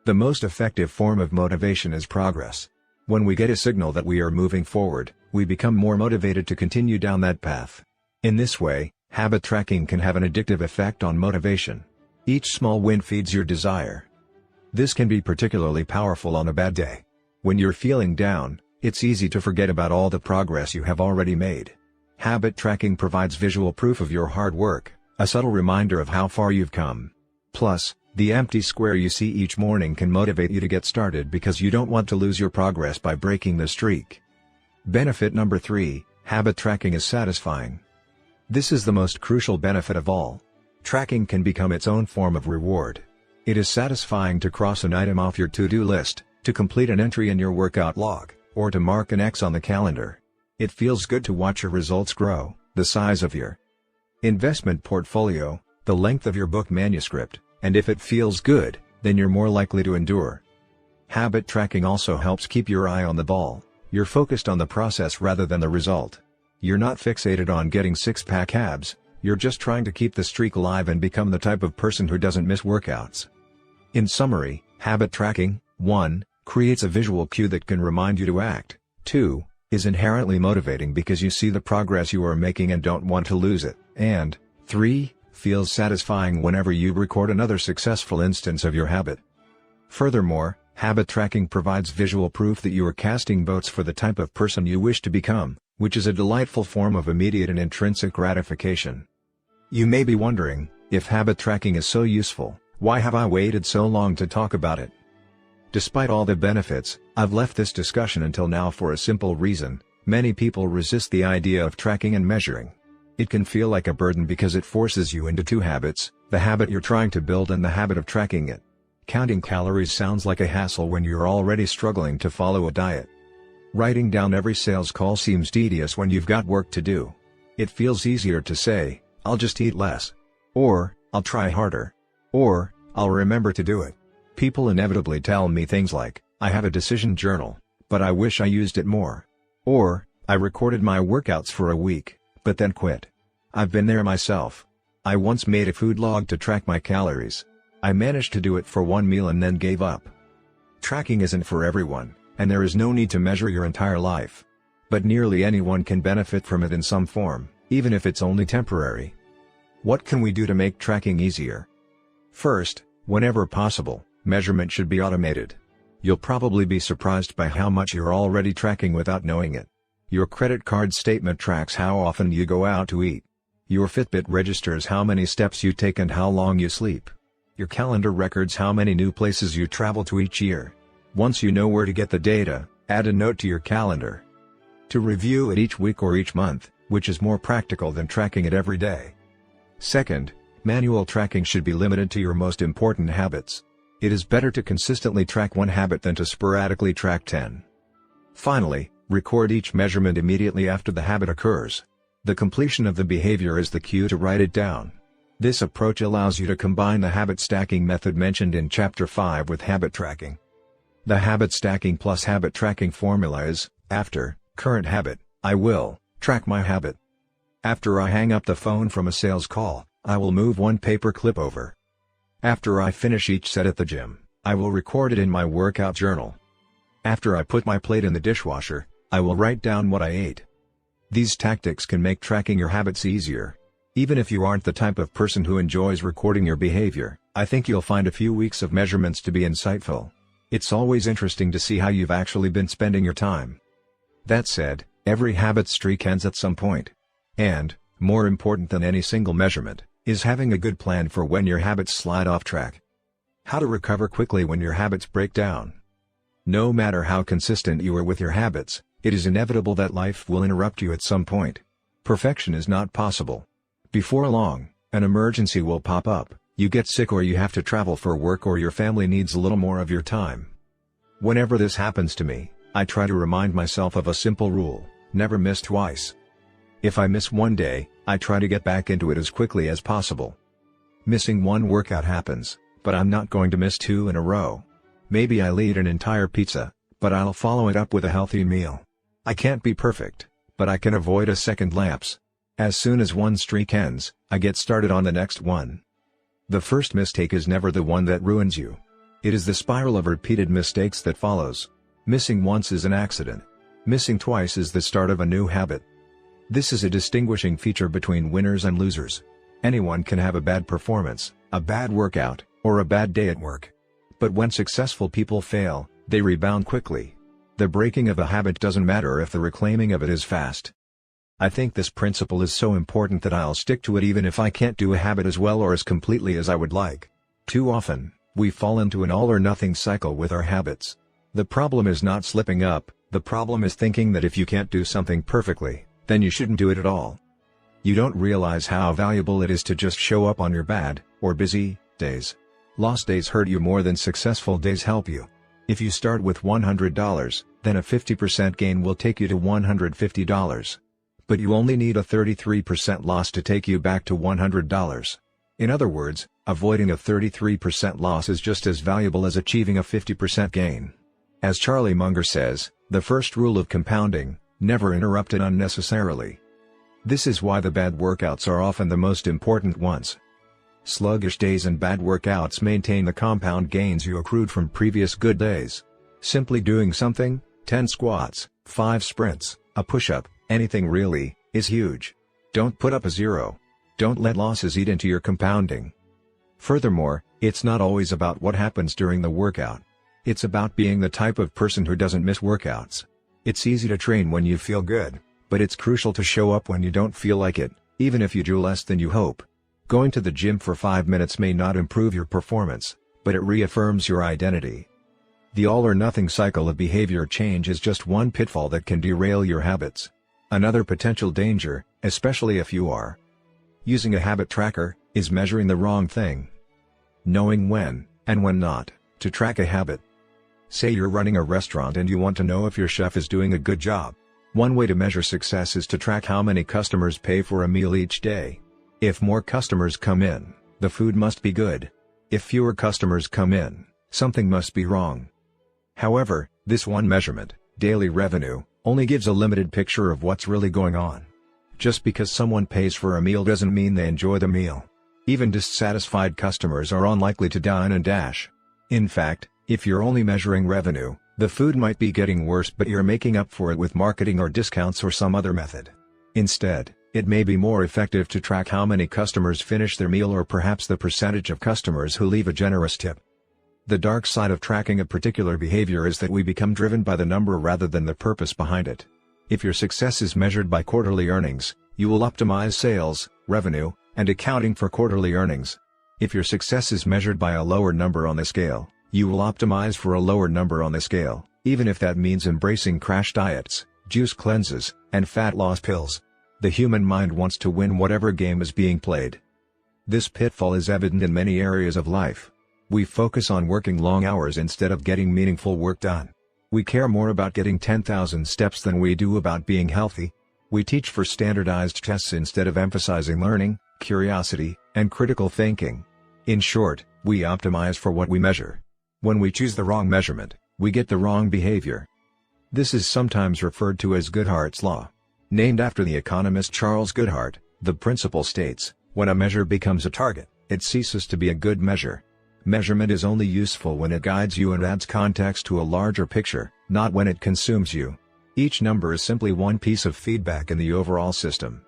The most effective form of motivation is progress. When we get a signal that we are moving forward, we become more motivated to continue down that path. In this way, habit tracking can have an addictive effect on motivation. Each small win feeds your desire. This can be particularly powerful on a bad day. When you're feeling down, it's easy to forget about all the progress you have already made. Habit tracking provides visual proof of your hard work, a subtle reminder of how far you've come. Plus, the empty square you see each morning can motivate you to get started because you don't want to lose your progress by breaking the streak. Benefit number 3, habit tracking is satisfying. This is the most crucial benefit of all. Tracking can become its own form of reward. It is satisfying to cross an item off your to-do list, to complete an entry in your workout log, or to mark an X on the calendar. It feels good to watch your results grow, the size of your investment portfolio, the length of your book manuscript, and if it feels good, then you're more likely to endure. Habit tracking also helps keep your eye on the ball. You're focused on the process rather than the result. You're not fixated on getting six-pack abs, you're just trying to keep the streak alive and become the type of person who doesn't miss workouts. In summary, habit tracking, 1, creates a visual cue that can remind you to act, 2, is inherently motivating because you see the progress you are making and don't want to lose it, and 3, feels satisfying whenever you record another successful instance of your habit. Furthermore, habit tracking provides visual proof that you are casting votes for the type of person you wish to become, which is a delightful form of immediate and intrinsic gratification. You may be wondering, if habit tracking is so useful, why have I waited so long to talk about it? Despite all the benefits, I've left this discussion until now for a simple reason: many people resist the idea of tracking and measuring. It can feel like a burden because it forces you into two habits, the habit you're trying to build and the habit of tracking it. Counting calories sounds like a hassle when you're already struggling to follow a diet. Writing down every sales call seems tedious when you've got work to do. It feels easier to say, "I'll just eat less," or "I'll try harder," or "I'll remember to do it." People inevitably tell me things like, "I have a decision journal, but I wish I used it more," or "I recorded my workouts for a week, but then quit." I've been there myself. I once made a food log to track my calories. I managed to do it for one meal and then gave up. Tracking isn't for everyone, and there is no need to measure your entire life. But nearly anyone can benefit from it in some form, even if it's only temporary. What can we do to make tracking easier? First, whenever possible, measurement should be automated. You'll probably be surprised by how much you're already tracking without knowing it. Your credit card statement tracks how often you go out to eat. Your Fitbit registers how many steps you take and how long you sleep. Your calendar records how many new places you travel to each year. Once you know where to get the data, add a note to your calendar to review it each week or each month, which is more practical than tracking it every day. Second, manual tracking should be limited to your most important habits. It is better to consistently track one habit than to sporadically track 10. Finally, record each measurement immediately after the habit occurs. The completion of the behavior is the cue to write it down. This approach allows you to combine the habit stacking method mentioned in Chapter 5 with habit tracking. The habit stacking plus habit tracking formula is: after current habit, I will track my habit. After I hang up the phone from a sales call, I will move one paper clip over. After I finish each set at the gym, I will record it in my workout journal. After I put my plate in the dishwasher, I will write down what I ate. These tactics can make tracking your habits easier. Even if you aren't the type of person who enjoys recording your behavior, I think you'll find a few weeks of measurements to be insightful. It's always interesting to see how you've actually been spending your time. That said, every habit streak ends at some point. And, more important than any single measurement, is having a good plan for when your habits slide off track. How to recover quickly when your habits break down. No matter how consistent you are with your habits, it is inevitable that life will interrupt you at some point. Perfection is not possible. Before long, an emergency will pop up, you get sick or you have to travel for work or your family needs a little more of your time. Whenever this happens to me, I try to remind myself of a simple rule: never miss twice. If I miss one day, I try to get back into it as quickly as possible. Missing one workout happens, but I'm not going to miss 2 in a row. Maybe I'll eat an entire pizza, but I'll follow it up with a healthy meal. I can't be perfect, but I can avoid a second lapse. As soon as one streak ends, I get started on the next one. The first mistake is never the one that ruins you. It is the spiral of repeated mistakes that follows. Missing once is an accident. Missing twice is the start of a new habit. This is a distinguishing feature between winners and losers. Anyone can have a bad performance, a bad workout, or a bad day at work. But when successful people fail, they rebound quickly. The breaking of a habit doesn't matter if the reclaiming of it is fast. I think this principle is so important that I'll stick to it even if I can't do a habit as well or as completely as I would like. Too often, we fall into an all-or-nothing cycle with our habits. The problem is not slipping up, the problem is thinking that if you can't do something perfectly, then you shouldn't do it at all. You don't realize how valuable it is to just show up on your bad, or busy, days. Lost days hurt you more than successful days help you. If you start with $100, then a 50% gain will take you to $150. But you only need a 33% loss to take you back to $100. In other words, avoiding a 33% loss is just as valuable as achieving a 50% gain. As Charlie Munger says, the first rule of compounding: never interrupt it unnecessarily. This is why the bad workouts are often the most important ones. Sluggish days and bad workouts maintain the compound gains you accrued from previous good days. Simply doing something, 10 squats, 5 sprints, a push-up, anything really, is huge. Don't put up a zero. Don't let losses eat into your compounding. Furthermore, it's not always about what happens during the workout. It's about being the type of person who doesn't miss workouts. It's easy to train when you feel good, but it's crucial to show up when you don't feel like it, even if you do less than you hope. Going to the gym for 5 minutes may not improve your performance, but it reaffirms your identity. The all-or-nothing cycle of behavior change is just one pitfall that can derail your habits. Another potential danger, especially if you are using a habit tracker, is measuring the wrong thing. Knowing when, and when not, to track a habit. Say you're running a restaurant and you want to know if your chef is doing a good job. One way to measure success is to track how many customers pay for a meal each day. If more customers come in, the food must be good. If fewer customers come in, something must be wrong. However, this one measurement, daily revenue, only gives a limited picture of what's really going on. Just because someone pays for a meal doesn't mean they enjoy the meal. Even dissatisfied customers are unlikely to dine and dash. In fact, if you're only measuring revenue, the food might be getting worse but you're making up for it with marketing or discounts or some other method. Instead, it may be more effective to track how many customers finish their meal or perhaps the percentage of customers who leave a generous tip. The dark side of tracking a particular behavior is that we become driven by the number rather than the purpose behind it. If your success is measured by quarterly earnings, you will optimize sales, revenue, and accounting for quarterly earnings. If your success is measured by a lower number on the scale, you will optimize for a lower number on the scale, even if that means embracing crash diets, juice cleanses, and fat loss pills. The human mind wants to win whatever game is being played. This pitfall is evident in many areas of life. We focus on working long hours instead of getting meaningful work done. We care more about getting 10,000 steps than we do about being healthy. We teach for standardized tests instead of emphasizing learning, curiosity, and critical thinking. In short, we optimize for what we measure. When we choose the wrong measurement, we get the wrong behavior. This is sometimes referred to as Goodhart's Law. Named after the economist Charles Goodhart, the principle states, when a measure becomes a target, it ceases to be a good measure. Measurement is only useful when it guides you and adds context to a larger picture, not when it consumes you. Each number is simply one piece of feedback in the overall system.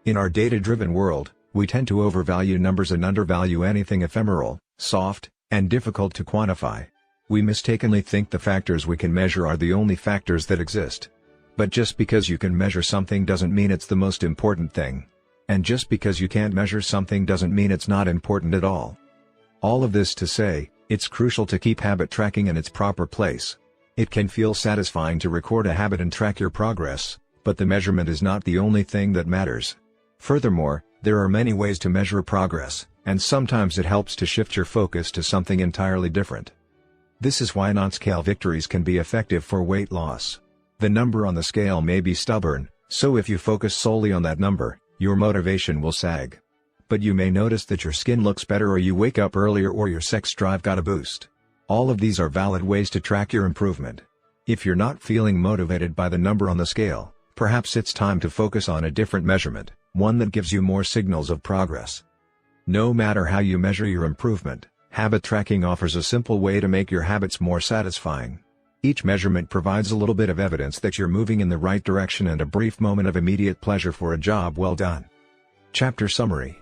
In our data-driven world, we tend to overvalue numbers and undervalue anything ephemeral, soft, and difficult to quantify. We mistakenly think the factors we can measure are the only factors that exist. But just because you can measure something doesn't mean it's the most important thing. And just because you can't measure something doesn't mean it's not important at all. All of this to say, it's crucial to keep habit tracking in its proper place. It can feel satisfying to record a habit and track your progress, but the measurement is not the only thing that matters. Furthermore, there are many ways to measure progress, and sometimes it helps to shift your focus to something entirely different. This is why non-scale victories can be effective for weight loss. The number on the scale may be stubborn, so if you focus solely on that number, your motivation will sag. But you may notice that your skin looks better, or you wake up earlier, or your sex drive got a boost. All of these are valid ways to track your improvement. If you're not feeling motivated by the number on the scale, perhaps it's time to focus on a different measurement, one that gives you more signals of progress. No matter how you measure your improvement, habit tracking offers a simple way to make your habits more satisfying. Each measurement provides a little bit of evidence that you're moving in the right direction and a brief moment of immediate pleasure for a job well done. Chapter Summary.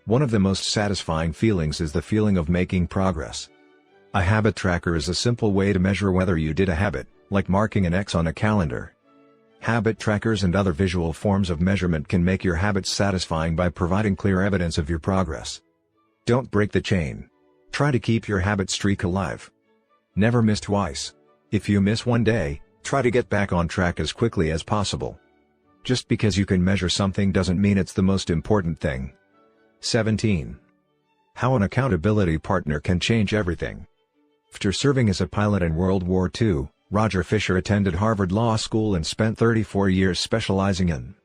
One of the most satisfying feelings is the feeling of making progress. A habit tracker is a simple way to measure whether you did a habit, like marking an X on a calendar. Habit trackers and other visual forms of measurement can make your habits satisfying by providing clear evidence of your progress. Don't break the chain. Try to keep your habit streak alive. Never miss twice. If you miss one day, try to get back on track as quickly as possible. Just because you can measure something doesn't mean it's the most important thing. 17. How an accountability partner can change everything. After serving as a pilot in World War II, Roger Fisher attended Harvard Law School and spent 34 years specializing in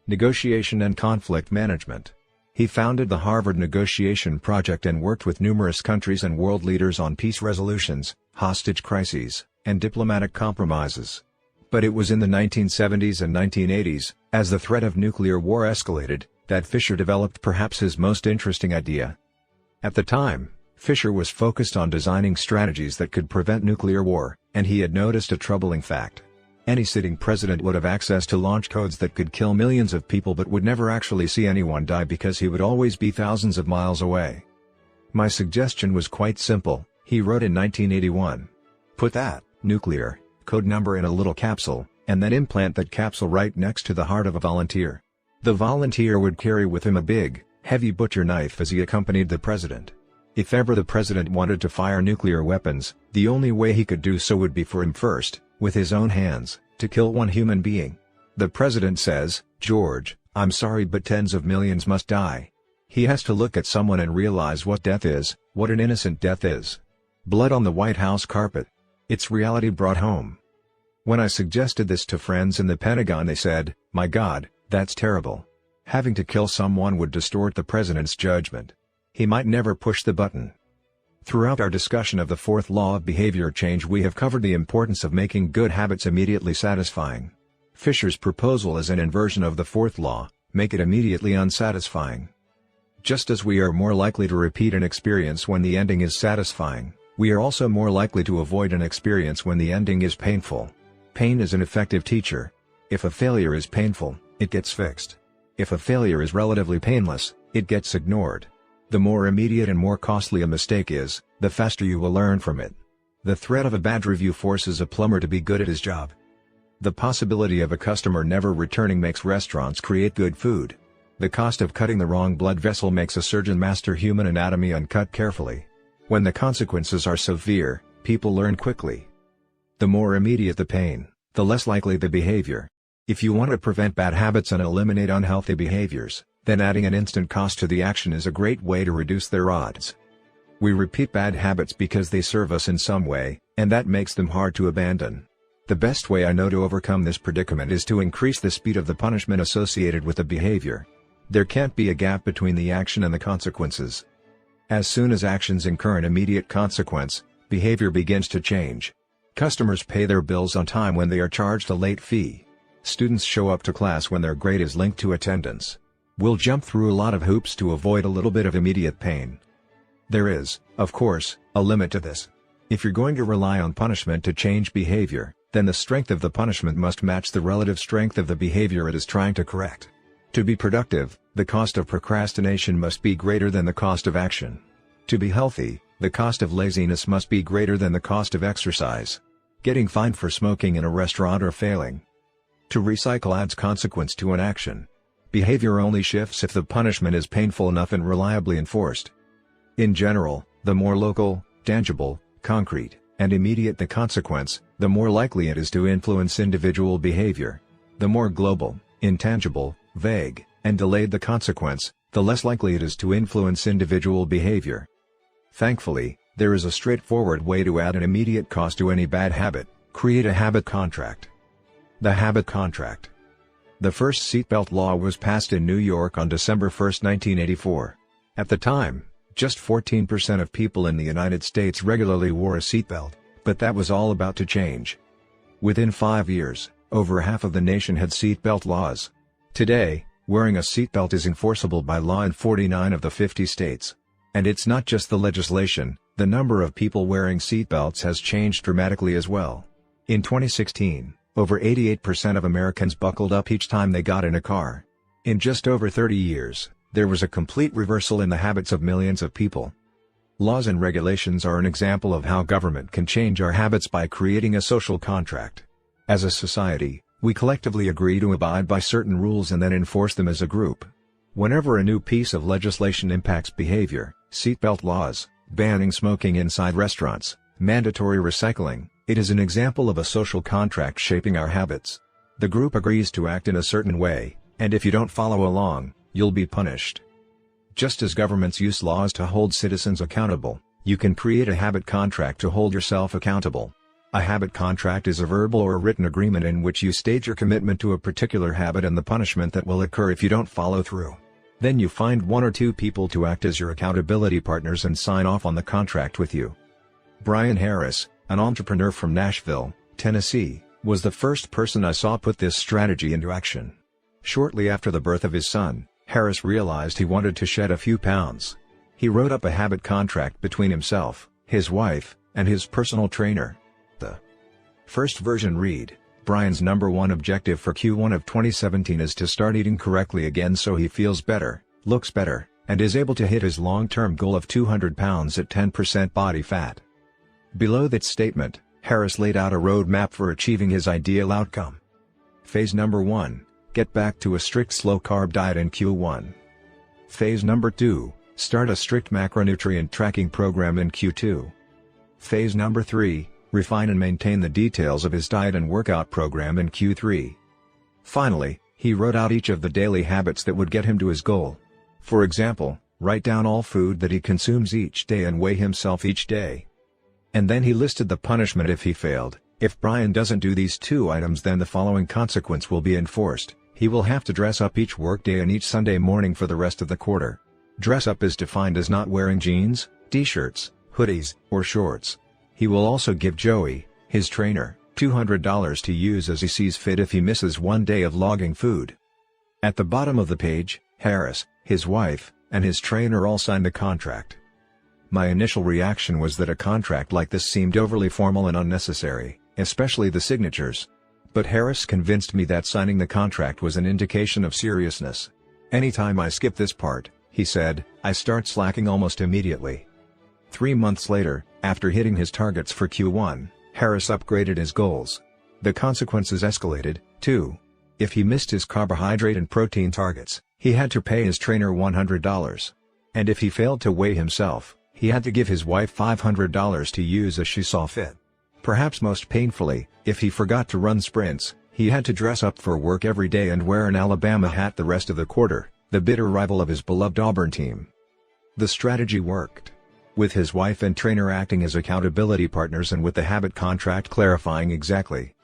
negotiation and conflict management. He founded the Harvard Negotiation Project and worked with numerous countries and world leaders on peace resolutions, hostage crises, and diplomatic compromises. But it was in the 1970s and 1980s, as the threat of nuclear war escalated, that Fisher developed perhaps his most interesting idea. At the time, Fisher was focused on designing strategies that could prevent nuclear war, and he had noticed a troubling fact. Any sitting president would have access to launch codes that could kill millions of people but would never actually see anyone die because he would always be thousands of miles away. My suggestion was quite simple, he wrote in 1981. Put that nuclear code number in a little capsule, and then implant that capsule right next to the heart of a volunteer. The volunteer would carry with him a big, heavy butcher knife as he accompanied the president. If ever the president wanted to fire nuclear weapons, the only way he could do so would be for him first, with his own hands, to kill one human being. The president says, "George, I'm sorry but tens of millions must die." He has to look at someone and realize what death is, what an innocent death is. Blood on the White House carpet. It's reality brought home. When I suggested this to friends in the Pentagon, they said, "My God, that's terrible. Having to kill someone would distort the president's judgment. He might never push the button." Throughout our discussion of the fourth law of behavior change, we have covered the importance of making good habits immediately satisfying. Fisher's proposal is an inversion of the fourth law: make it immediately unsatisfying. Just as we are more likely to repeat an experience when the ending is satisfying, we are also more likely to avoid an experience when the ending is painful. Pain is an effective teacher. If a failure is painful, it gets fixed. If a failure is relatively painless, it gets ignored. The more immediate and more costly a mistake is, the faster you will learn from it. The threat of a bad review forces a plumber to be good at his job. The possibility of a customer never returning makes restaurants create good food. The cost of cutting the wrong blood vessel makes a surgeon master human anatomy and cut carefully. When the consequences are severe, people learn quickly. The more immediate the pain, the less likely the behavior. If you want to prevent bad habits and eliminate unhealthy behaviors, then adding an instant cost to the action is a great way to reduce their odds. We repeat bad habits because they serve us in some way, and that makes them hard to abandon. The best way I know to overcome this predicament is to increase the speed of the punishment associated with the behavior. There can't be a gap between the action and the consequences. As soon as actions incur an immediate consequence, behavior begins to change. Customers pay their bills on time when they are charged a late fee. Students show up to class when their grade is linked to attendance. We'll jump through a lot of hoops to avoid a little bit of immediate pain. There is, of course, a limit to this. If you're going to rely on punishment to change behavior, then the strength of the punishment must match the relative strength of the behavior it is trying to correct. To be productive, the cost of procrastination must be greater than the cost of action. To be healthy, the cost of laziness must be greater than the cost of exercise. Getting fined for smoking in a restaurant or failing to recycle adds consequence to an action. Behavior only shifts if the punishment is painful enough and reliably enforced. In general, the more local, tangible, concrete, and immediate the consequence, the more likely it is to influence individual behavior. The more global, intangible, vague, and delayed the consequence, the less likely it is to influence individual behavior. Thankfully, There is a straightforward way to add an immediate cost to any bad habit: create a habit contract. The habit contract. The first seatbelt law was passed in New York on December 1, 1984. At the time, just 14% of people in the United States regularly wore a seatbelt, but that was all about to change. Within 5 years, over half of the nation had seatbelt laws. Today, wearing a seatbelt is enforceable by law in 49 of the 50 states. And it's not just the legislation, the number of people wearing seatbelts has changed dramatically as well. In 2016, over 88% of Americans buckled up each time they got in a car. In just over 30 years, there was a complete reversal in the habits of millions of people. Laws and regulations are an example of how government can change our habits by creating a social contract. As a society, we collectively agree to abide by certain rules and then enforce them as a group. Whenever a new piece of legislation impacts behavior, seatbelt laws, banning smoking inside restaurants, mandatory recycling, it is an example of a social contract shaping our habits. The group agrees to act in a certain way, and if you don't follow along, you'll be punished. Just as governments use laws to hold citizens accountable, you can create a habit contract to hold yourself accountable. A habit contract is a verbal or written agreement in which you state your commitment to a particular habit and the punishment that will occur if you don't follow through. Then you find 1 or 2 people to act as your accountability partners and sign off on the contract with you. Brian Harris, an entrepreneur from Nashville, Tennessee, was the first person I saw put this strategy into action. Shortly after the birth of his son, Harris realized he wanted to shed a few pounds. He wrote up a habit contract between himself, his wife, and his personal trainer. The first version read, Brian's #1 objective for Q1 of 2017 is to start eating correctly again so he feels better, looks better, and is able to hit his long-term goal of 200 pounds at 10% body fat. Below that statement, Harris laid out a roadmap for achieving his ideal outcome. Phase number 1, get back to a strict slow-carb diet in Q1. Phase number 2, start a strict macronutrient tracking program in Q2. Phase number 3, refine and maintain the details of his diet and workout program in Q3. Finally, he wrote out each of the daily habits that would get him to his goal. For example, write down all food that he consumes each day and weigh himself each day. And then he listed the punishment if he failed. If Brian doesn't do these 2 items, then the following consequence will be enforced. He will have to dress up each workday and each Sunday morning for the rest of the quarter. Dress up is defined as not wearing jeans, t-shirts, hoodies, or shorts. He will also give Joey, his trainer, $200 to use as he sees fit if he misses 1 day of logging food. At the bottom of the page, Harris, his wife, and his trainer all signed the contract. My initial reaction was that a contract like this seemed overly formal and unnecessary, especially the signatures. But Harris convinced me that signing the contract was an indication of seriousness. Anytime I skip this part, he said, I start slacking almost immediately. 3 months later, after hitting his targets for Q1, Harris upgraded his goals. The consequences escalated, too. If he missed his carbohydrate and protein targets, he had to pay his trainer $100. And if he failed to weigh himself, he had to give his wife $500 to use as she saw fit. Perhaps most painfully, if he forgot to run sprints, he had to dress up for work every day and wear an Alabama hat the rest of the quarter, the bitter rival of his beloved Auburn team. The strategy worked. With his wife and trainer acting as accountability partners and with the habit contract clarifying exactly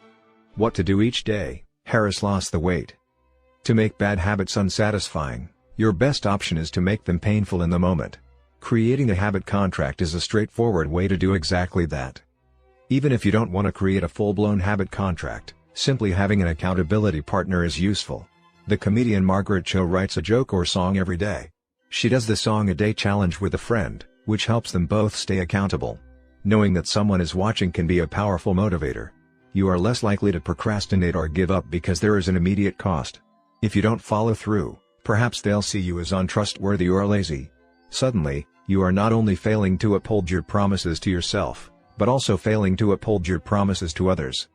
what to do each day, Harris lost the weight. To make bad habits unsatisfying, your best option is to make them painful in the moment. Creating a habit contract is a straightforward way to do exactly that. Even if you don't want to create a full-blown habit contract, simply having an accountability partner is useful. The comedian Margaret Cho writes a joke or song every day. She does the song a day challenge with a friend, which helps them both stay accountable. Knowing that someone is watching can be a powerful motivator. You are less likely to procrastinate or give up because there is an immediate cost. If you don't follow through, perhaps they'll see you as untrustworthy or lazy. Suddenly, you are not only failing to uphold your promises to yourself, but also failing to uphold your promises to others.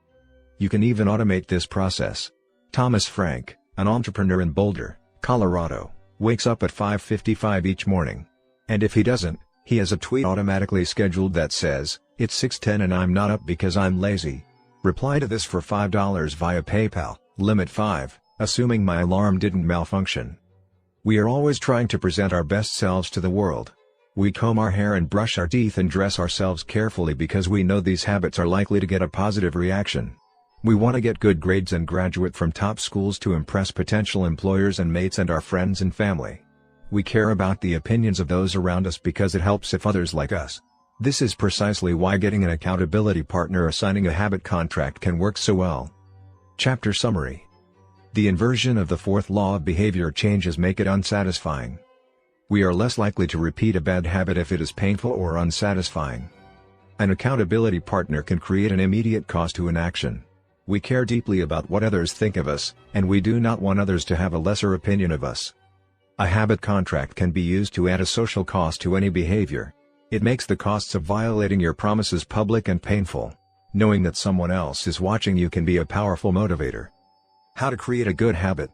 You can even automate this process. Thomas Frank, an entrepreneur in Boulder, Colorado, wakes up at 5:55 each morning. And if he doesn't, he has a tweet automatically scheduled that says, "It's 6:10 and I'm not up because I'm lazy. Reply to this for $5 via PayPal, limit 5, assuming my alarm didn't malfunction." We are always trying to present our best selves to the world. We comb our hair and brush our teeth and dress ourselves carefully because we know these habits are likely to get a positive reaction. We want to get good grades and graduate from top schools to impress potential employers and mates and our friends and family. We care about the opinions of those around us because it helps if others like us. This is precisely why getting an accountability partner or signing a habit contract can work so well. Chapter Summary. The inversion of the fourth law of behavior changes make it unsatisfying. We are less likely to repeat a bad habit if it is painful or unsatisfying. An accountability partner can create an immediate cost to an action. We care deeply about what others think of us, and we do not want others to have a lesser opinion of us. A habit contract can be used to add a social cost to any behavior. It makes the costs of violating your promises public and painful. Knowing that someone else is watching you can be a powerful motivator. How to create a good habit.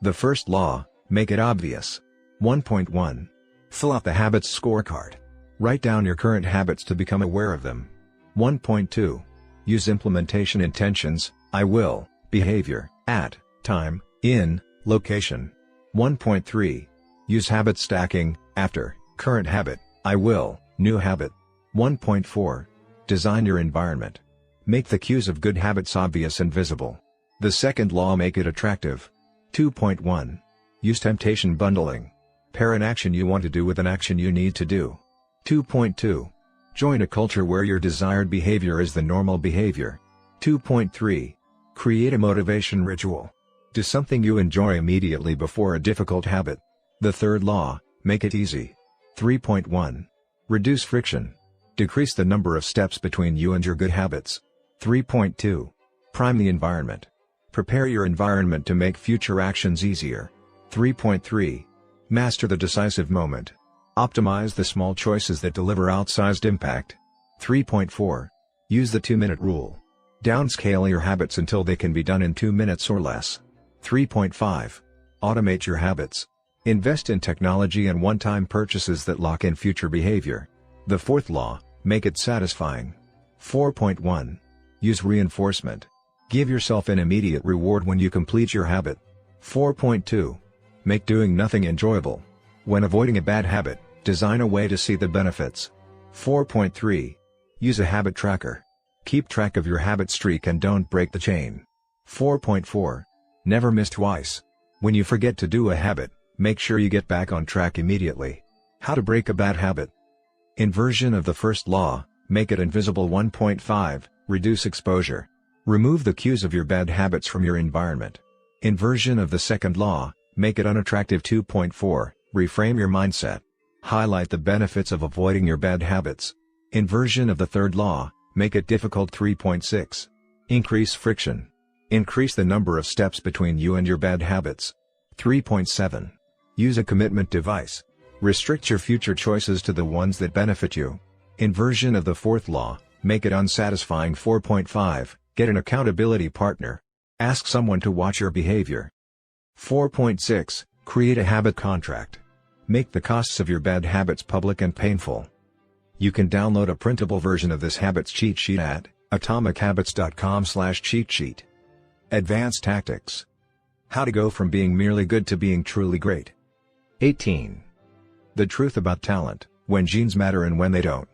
The first law, make it obvious. 1.1. Fill out the habits scorecard. Write down your current habits to become aware of them. 1.2. Use implementation intentions, I will, behavior, at, time, in, location. 1.3. Use habit stacking, after, current habit, I will, new habit. 1.4. Design your environment. Make the cues of good habits obvious and visible. The second law, make it attractive. 2.1. Use temptation bundling. Pair an action you want to do with an action you need to do. 2.2. Join a culture where your desired behavior is the normal behavior. 2.3. Create a motivation ritual. Do something you enjoy immediately before a difficult habit. The third law, make it easy. 3.1. Reduce friction. Decrease the number of steps between you and your good habits. 3.2. Prime the environment. Prepare your environment to make future actions easier. 3.3. Master the decisive moment. Optimize the small choices that deliver outsized impact. 3.4. Use the 2-minute rule. Downscale your habits until they can be done in 2 minutes or less. 3.5. Automate your habits. Invest in technology and one-time purchases that lock in future behavior. The fourth law, make it satisfying. 4.1. Use reinforcement. Give yourself an immediate reward when you complete your habit. 4.2. Make doing nothing enjoyable. When avoiding a bad habit, design a way to see the benefits. 4.3. Use a habit tracker. Keep track of your habit streak and don't break the chain. 4.4. Never miss twice. When you forget to do a habit, make sure you get back on track immediately. How to break a bad habit. Inversion of the first law, make it invisible. 1.5. Reduce exposure. Remove the cues of your bad habits from your environment. Inversion of the second law, make it unattractive. 2.4. Reframe your mindset. Highlight the benefits of avoiding your bad habits. Inversion of the third law, make it difficult. 3.6. Increase friction. Increase the number of steps between you and your bad habits. 3.7. Use a commitment device. Restrict your future choices to the ones that benefit you. Inversion of the fourth law, make it unsatisfying. 4.5. Get an accountability partner. Ask someone to watch your behavior. 4.6. Create a habit contract. Make the costs of your bad habits public and painful. You can download a printable version of this habits cheat sheet at atomichabits.com/cheat sheet. Advanced tactics. How to go from being merely good to being truly great. 18. The truth about talent, when genes matter and when they don't.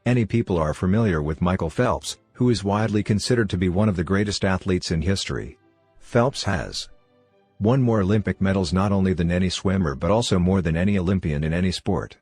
Any people are familiar with Michael Phelps, who is widely considered to be one of the greatest athletes in history. Phelps has won more Olympic medals not only than any swimmer but also more than any Olympian in any sport.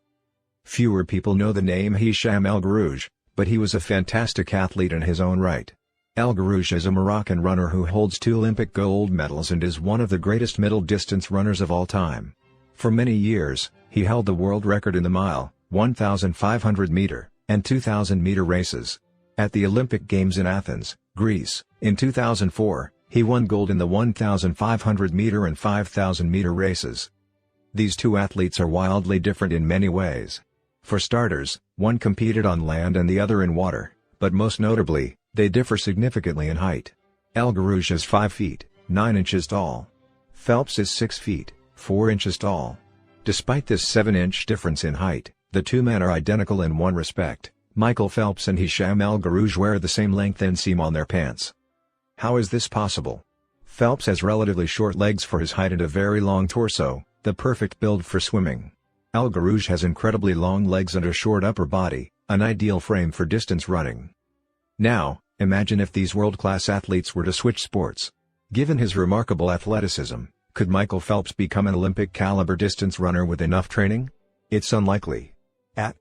Fewer people know the name Hicham El Guerrouj, but he was a fantastic athlete in his own right. El Guerrouj is a Moroccan runner who holds 2 Olympic gold medals and is one of the greatest middle-distance runners of all time. For many years, he held the world record in the mile, 1,500-meter, and 2,000-meter races. At the Olympic Games in Athens, Greece, in 2004, he won gold in the 1,500-meter and 5,000-meter races. These two athletes are wildly different in many ways. For starters, one competed on land and the other in water, but most notably, they differ significantly in height. El Guerrouj is 5 feet, 9 inches tall. Phelps is 6 feet, 4 inches tall. Despite this 7-inch difference in height, the two men are identical in one respect: Michael Phelps and Hicham El Guerrouj wear the same length inseam on their pants. How is this possible? Phelps has relatively short legs for his height and a very long torso, the perfect build for swimming. Al Garouge has incredibly long legs and a short upper body, an ideal frame for distance running. Now, imagine if these world-class athletes were to switch sports. Given his remarkable athleticism, could Michael Phelps become an Olympic-caliber distance runner with enough training? It's unlikely. At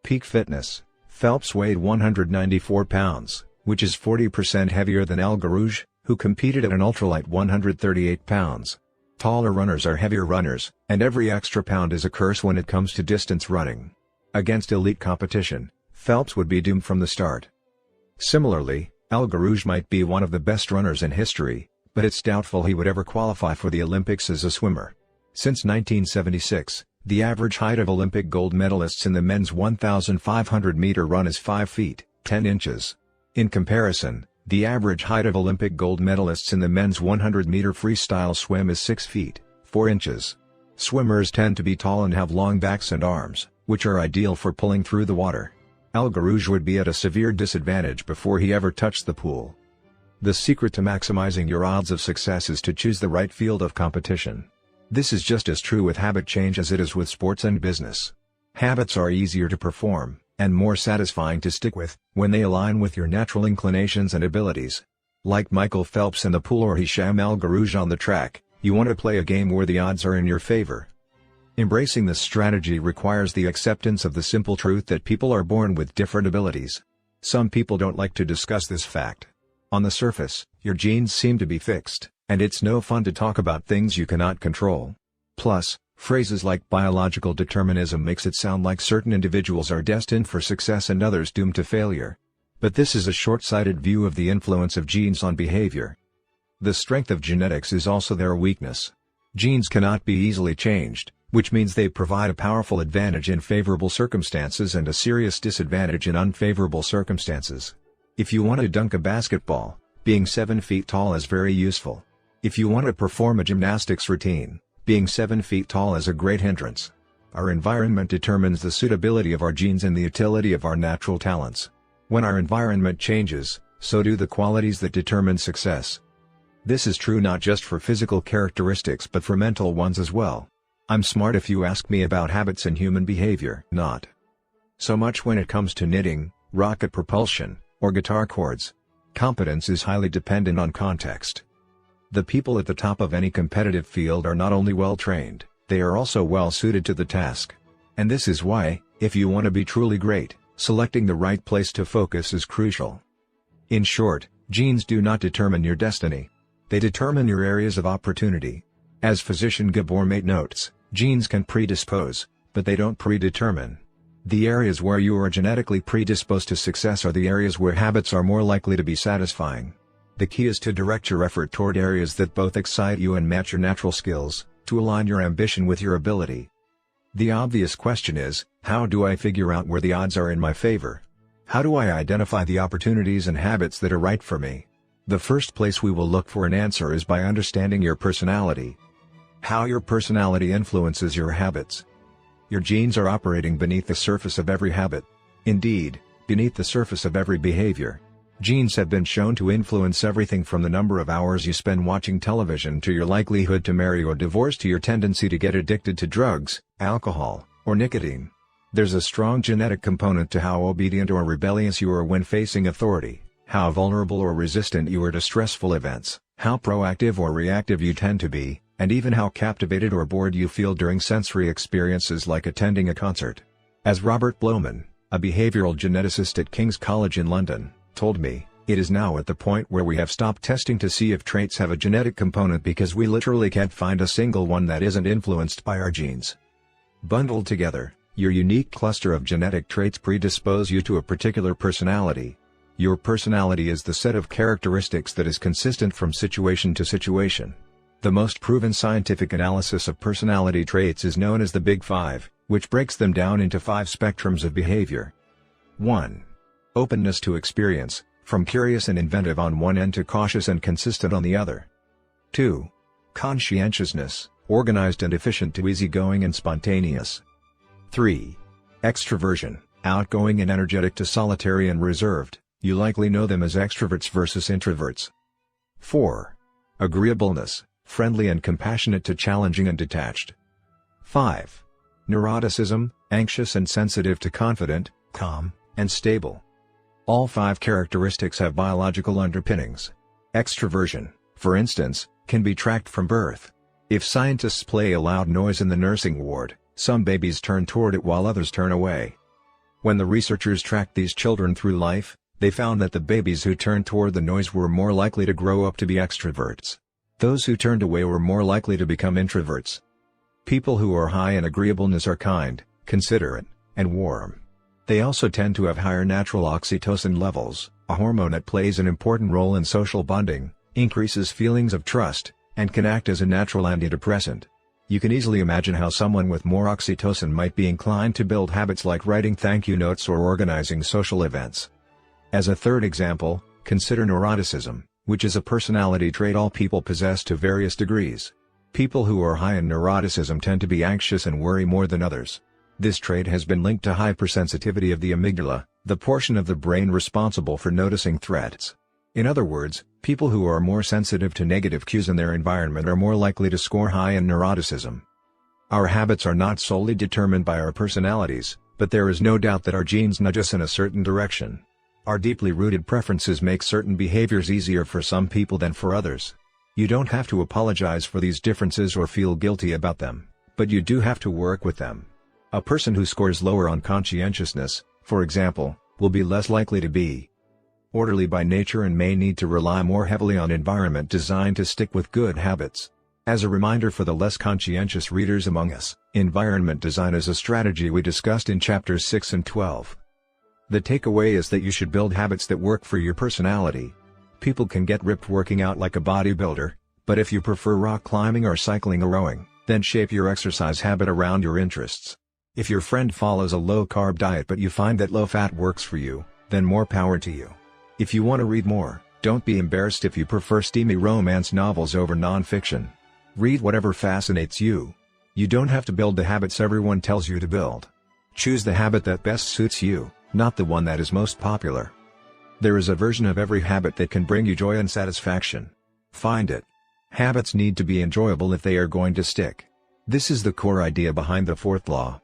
peak fitness, Phelps weighed 194 pounds, which is 40% heavier than Al Garouge, who competed at an ultralight 138 pounds. Taller runners are heavier runners, and every extra pound is a curse when it comes to distance running. Against elite competition, Phelps would be doomed from the start. Similarly, Al Garouge might be one of the best runners in history, but it's doubtful he would ever qualify for the Olympics as a swimmer. Since 1976, the average height of Olympic gold medalists in the men's 1,500-meter run is 5 feet, 10 inches. In comparison, the average height of Olympic gold medalists in the men's 100-meter freestyle swim is 6 feet, 4 inches. Swimmers tend to be tall and have long backs and arms, which are ideal for pulling through the water. Al Garouge would be at a severe disadvantage before he ever touched the pool. The secret to maximizing your odds of success is to choose the right field of competition. This is just as true with habit change as it is with sports and business. Habits are easier to perform, and more satisfying to stick with, when they align with your natural inclinations and abilities. Like Michael Phelps in the pool or Hisham Al Garouge on the track, you want to play a game where the odds are in your favor. Embracing this strategy requires the acceptance of the simple truth that people are born with different abilities. Some people don't like to discuss this fact. On the surface, your genes seem to be fixed, and it's no fun to talk about things you cannot control. Plus, phrases like biological determinism makes it sound like certain individuals are destined for success and others doomed to failure. But this is a short-sighted view of the influence of genes on behavior. The strength of genetics is also their weakness. Genes cannot be easily changed, which means they provide a powerful advantage in favorable circumstances and a serious disadvantage in unfavorable circumstances. If you want to dunk a basketball, being 7 feet tall is very useful. If you want to perform a gymnastics routine, being 7 feet tall is a great hindrance. Our environment determines the suitability of our genes and the utility of our natural talents. When our environment changes, so do the qualities that determine success. This is true not just for physical characteristics but for mental ones as well. I'm smart if you ask me about habits and human behavior. Not so much when it comes to knitting, rocket propulsion, or guitar chords. Competence is highly dependent on context. The people at the top of any competitive field are not only well-trained, they are also well-suited to the task. And this is why, if you want to be truly great, selecting the right place to focus is crucial. In short, genes do not determine your destiny. They determine your areas of opportunity. As physician Gabor Mate notes, genes can predispose, but they don't predetermine. The areas where you are genetically predisposed to success are the areas where habits are more likely to be satisfying. The key is to direct your effort toward areas that both excite you and match your natural skills, to align your ambition with your ability. The obvious question is, how do I figure out where the odds are in my favor? How do I identify the opportunities and habits that are right for me? The first place we will look for an answer is by understanding your personality. How your personality influences your habits. Your genes are operating beneath the surface of every habit. Indeed, beneath the surface of every behavior. Genes have been shown to influence everything from the number of hours you spend watching television to your likelihood to marry or divorce to your tendency to get addicted to drugs, alcohol, or nicotine. There's a strong genetic component to how obedient or rebellious you are when facing authority, how vulnerable or resistant you are to stressful events, how proactive or reactive you tend to be, and even how captivated or bored you feel during sensory experiences like attending a concert. As Robert Blowman, a behavioral geneticist at King's College in London, told me, it is now at the point where we have stopped testing to see if traits have a genetic component because we literally can't find a single one that isn't influenced by our genes. Bundled together, your unique cluster of genetic traits predispose you to a particular personality. Your personality is the set of characteristics that is consistent from situation to situation. The most proven scientific analysis of personality traits is known as the Big Five, which breaks them down into 5 spectrums of behavior. 1. Openness to experience, from curious and inventive on one end to cautious and consistent on the other. 2. Conscientiousness, organized and efficient to easygoing and spontaneous. 3. Extroversion, outgoing and energetic to solitary and reserved, you likely know them as extroverts versus introverts. 4. Agreeableness, friendly and compassionate to challenging and detached. 5. Neuroticism, anxious and sensitive to confident, calm, and stable. All 5 characteristics have biological underpinnings. Extroversion, for instance, can be tracked from birth. If scientists play a loud noise in the nursing ward, some babies turn toward it while others turn away. When the researchers tracked these children through life, they found that the babies who turned toward the noise were more likely to grow up to be extroverts. Those who turned away were more likely to become introverts. People who are high in agreeableness are kind, considerate, and warm. They also tend to have higher natural oxytocin levels, a hormone that plays an important role in social bonding, increases feelings of trust, and can act as a natural antidepressant. You can easily imagine how someone with more oxytocin might be inclined to build habits like writing thank you notes or organizing social events. As a third example, consider neuroticism, which is a personality trait all people possess to various degrees. People who are high in neuroticism tend to be anxious and worry more than others. This trait has been linked to hypersensitivity of the amygdala, the portion of the brain responsible for noticing threats. In other words, people who are more sensitive to negative cues in their environment are more likely to score high in neuroticism. Our habits are not solely determined by our personalities, but there is no doubt that our genes nudge us in a certain direction. Our deeply rooted preferences make certain behaviors easier for some people than for others. You don't have to apologize for these differences or feel guilty about them, but you do have to work with them. A person who scores lower on conscientiousness, for example, will be less likely to be orderly by nature and may need to rely more heavily on environment design to stick with good habits. As a reminder for the less conscientious readers among us, environment design is a strategy we discussed in chapters 6 and 12. The takeaway is that you should build habits that work for your personality. People can get ripped working out like a bodybuilder, but if you prefer rock climbing or cycling or rowing, then shape your exercise habit around your interests. If your friend follows a low-carb diet but you find that low-fat works for you, then more power to you. If you want to read more, don't be embarrassed if you prefer steamy romance novels over non-fiction. Read whatever fascinates you. You don't have to build the habits everyone tells you to build. Choose the habit that best suits you, not the one that is most popular. There is a version of every habit that can bring you joy and satisfaction. Find it. Habits need to be enjoyable if they are going to stick. This is the core idea behind the 4th law.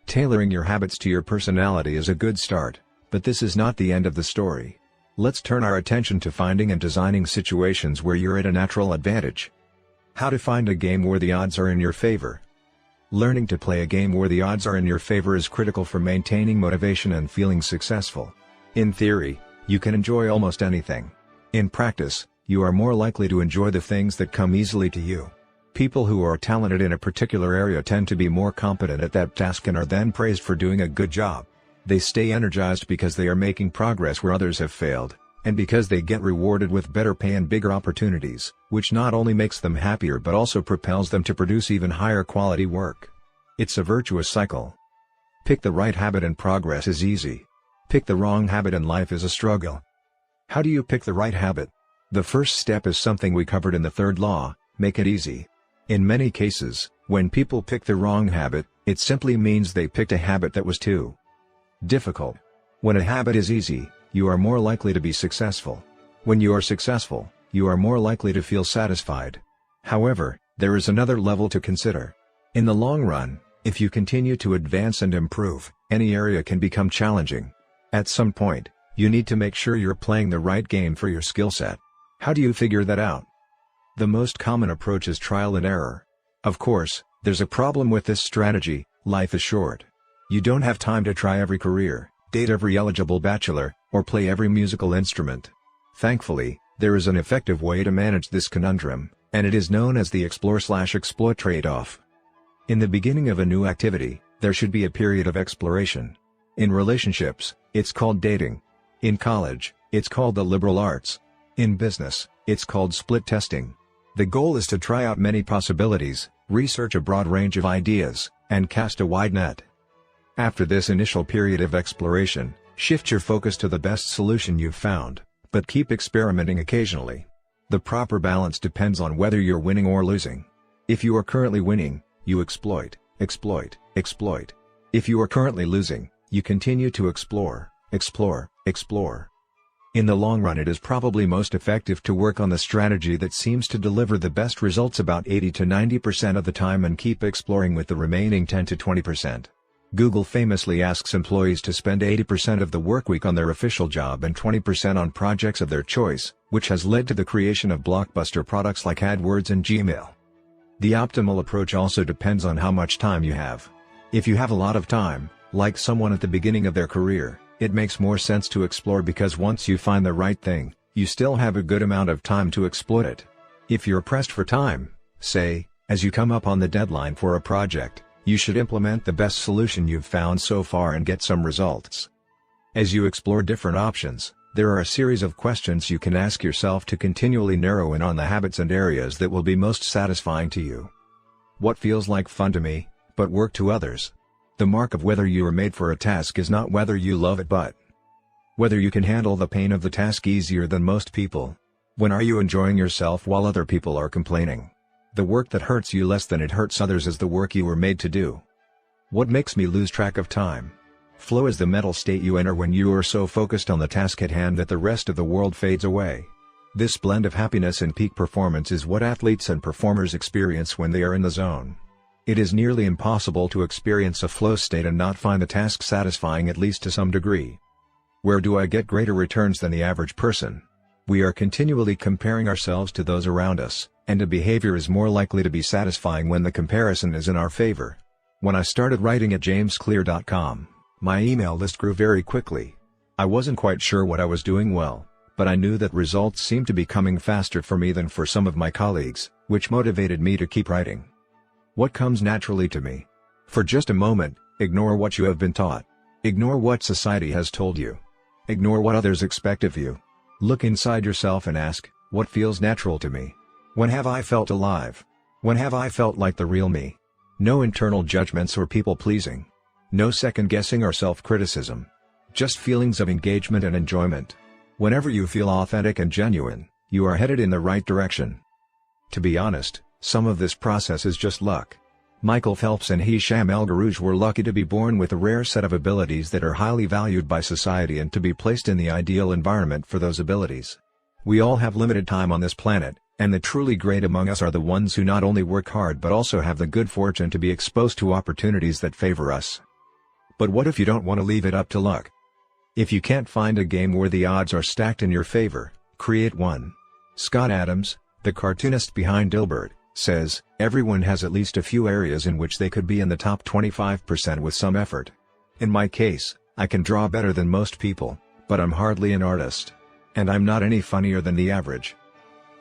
Tailoring your habits to your personality is a good start, but this is not the end of the story. Let's turn our attention to finding and designing situations where you're at a natural advantage. How to find a game where the odds are in your favor. Learning to play a game where the odds are in your favor is critical for maintaining motivation and feeling successful. In theory, you can enjoy almost anything. In practice, you are more likely to enjoy the things that come easily to you. People who are talented in a particular area tend to be more competent at that task and are then praised for doing a good job. They stay energized because they are making progress where others have failed, and because they get rewarded with better pay and bigger opportunities, which not only makes them happier but also propels them to produce even higher quality work. It's a virtuous cycle. Pick the right habit and progress is easy. Pick the wrong habit and life is a struggle. How do you pick the right habit? The first step is something we covered in the 3rd law: make it easy. In many cases, when people pick the wrong habit, it simply means they picked a habit that was too difficult. When a habit is easy, you are more likely to be successful. When you are successful, you are more likely to feel satisfied. However, there is another level to consider. In the long run, if you continue to advance and improve, any area can become challenging. At some point, you need to make sure you're playing the right game for your skill set. How do you figure that out? The most common approach is trial and error. Of course, there's a problem with this strategy: life is short. You don't have time to try every career, date every eligible bachelor, or play every musical instrument. Thankfully, there is an effective way to manage this conundrum, and it is known as the explore/exploit trade-off. In the beginning of a new activity, there should be a period of exploration. In relationships, it's called dating. In college, it's called the liberal arts. In business, it's called split testing. The goal is to try out many possibilities, research a broad range of ideas, and cast a wide net. After this initial period of exploration, shift your focus to the best solution you've found, but keep experimenting occasionally. The proper balance depends on whether you're winning or losing. If you are currently winning, you exploit, exploit, exploit. If you are currently losing, you continue to explore, explore, explore. In the long run, it is probably most effective to work on the strategy that seems to deliver the best results about 80 to 90% of the time and keep exploring with the remaining 10 to 20%. Google famously asks employees to spend 80% of the workweek on their official job and 20% on projects of their choice, which has led to the creation of blockbuster products like AdWords and Gmail. The optimal approach also depends on how much time you have. If you have a lot of time, like someone at the beginning of their career, it makes more sense to explore because once you find the right thing, you still have a good amount of time to exploit it. If you're pressed for time, say, as you come up on the deadline for a project, you should implement the best solution you've found so far and get some results. As you explore different options, there are a series of questions you can ask yourself to continually narrow in on the habits and areas that will be most satisfying to you. What feels like fun to me, but work to others? The mark of whether you are made for a task is not whether you love it but whether you can handle the pain of the task easier than most people. When are you enjoying yourself while other people are complaining? The work that hurts you less than it hurts others is the work you were made to do. What makes me lose track of time? Flow is the mental state you enter when you are so focused on the task at hand that the rest of the world fades away. This blend of happiness and peak performance is what athletes and performers experience when they are in the zone. It is nearly impossible to experience a flow state and not find the task satisfying at least to some degree. Where do I get greater returns than the average person? We are continually comparing ourselves to those around us, and a behavior is more likely to be satisfying when the comparison is in our favor. When I started writing at jamesclear.com, my email list grew very quickly. I wasn't quite sure what I was doing well, but I knew that results seemed to be coming faster for me than for some of my colleagues, which motivated me to keep writing. What comes naturally to me? For just a moment, ignore what you have been taught. Ignore what society has told you. Ignore what others expect of you. Look inside yourself and ask, what feels natural to me? When have I felt alive? When have I felt like the real me? No internal judgments or people-pleasing. No second-guessing or self-criticism. Just feelings of engagement and enjoyment. Whenever you feel authentic and genuine, you are headed in the right direction. To be honest, some of this process is just luck. Michael Phelps and Hisham El Garouj were lucky to be born with a rare set of abilities that are highly valued by society and to be placed in the ideal environment for those abilities. We all have limited time on this planet, and the truly great among us are the ones who not only work hard but also have the good fortune to be exposed to opportunities that favor us. But what if you don't want to leave it up to luck? If you can't find a game where the odds are stacked in your favor, create one. Scott Adams, the cartoonist behind Dilbert, says, everyone has at least a few areas in which they could be in the top 25% with some effort. In my case, I can draw better than most people, but I'm hardly an artist. And I'm not any funnier than the average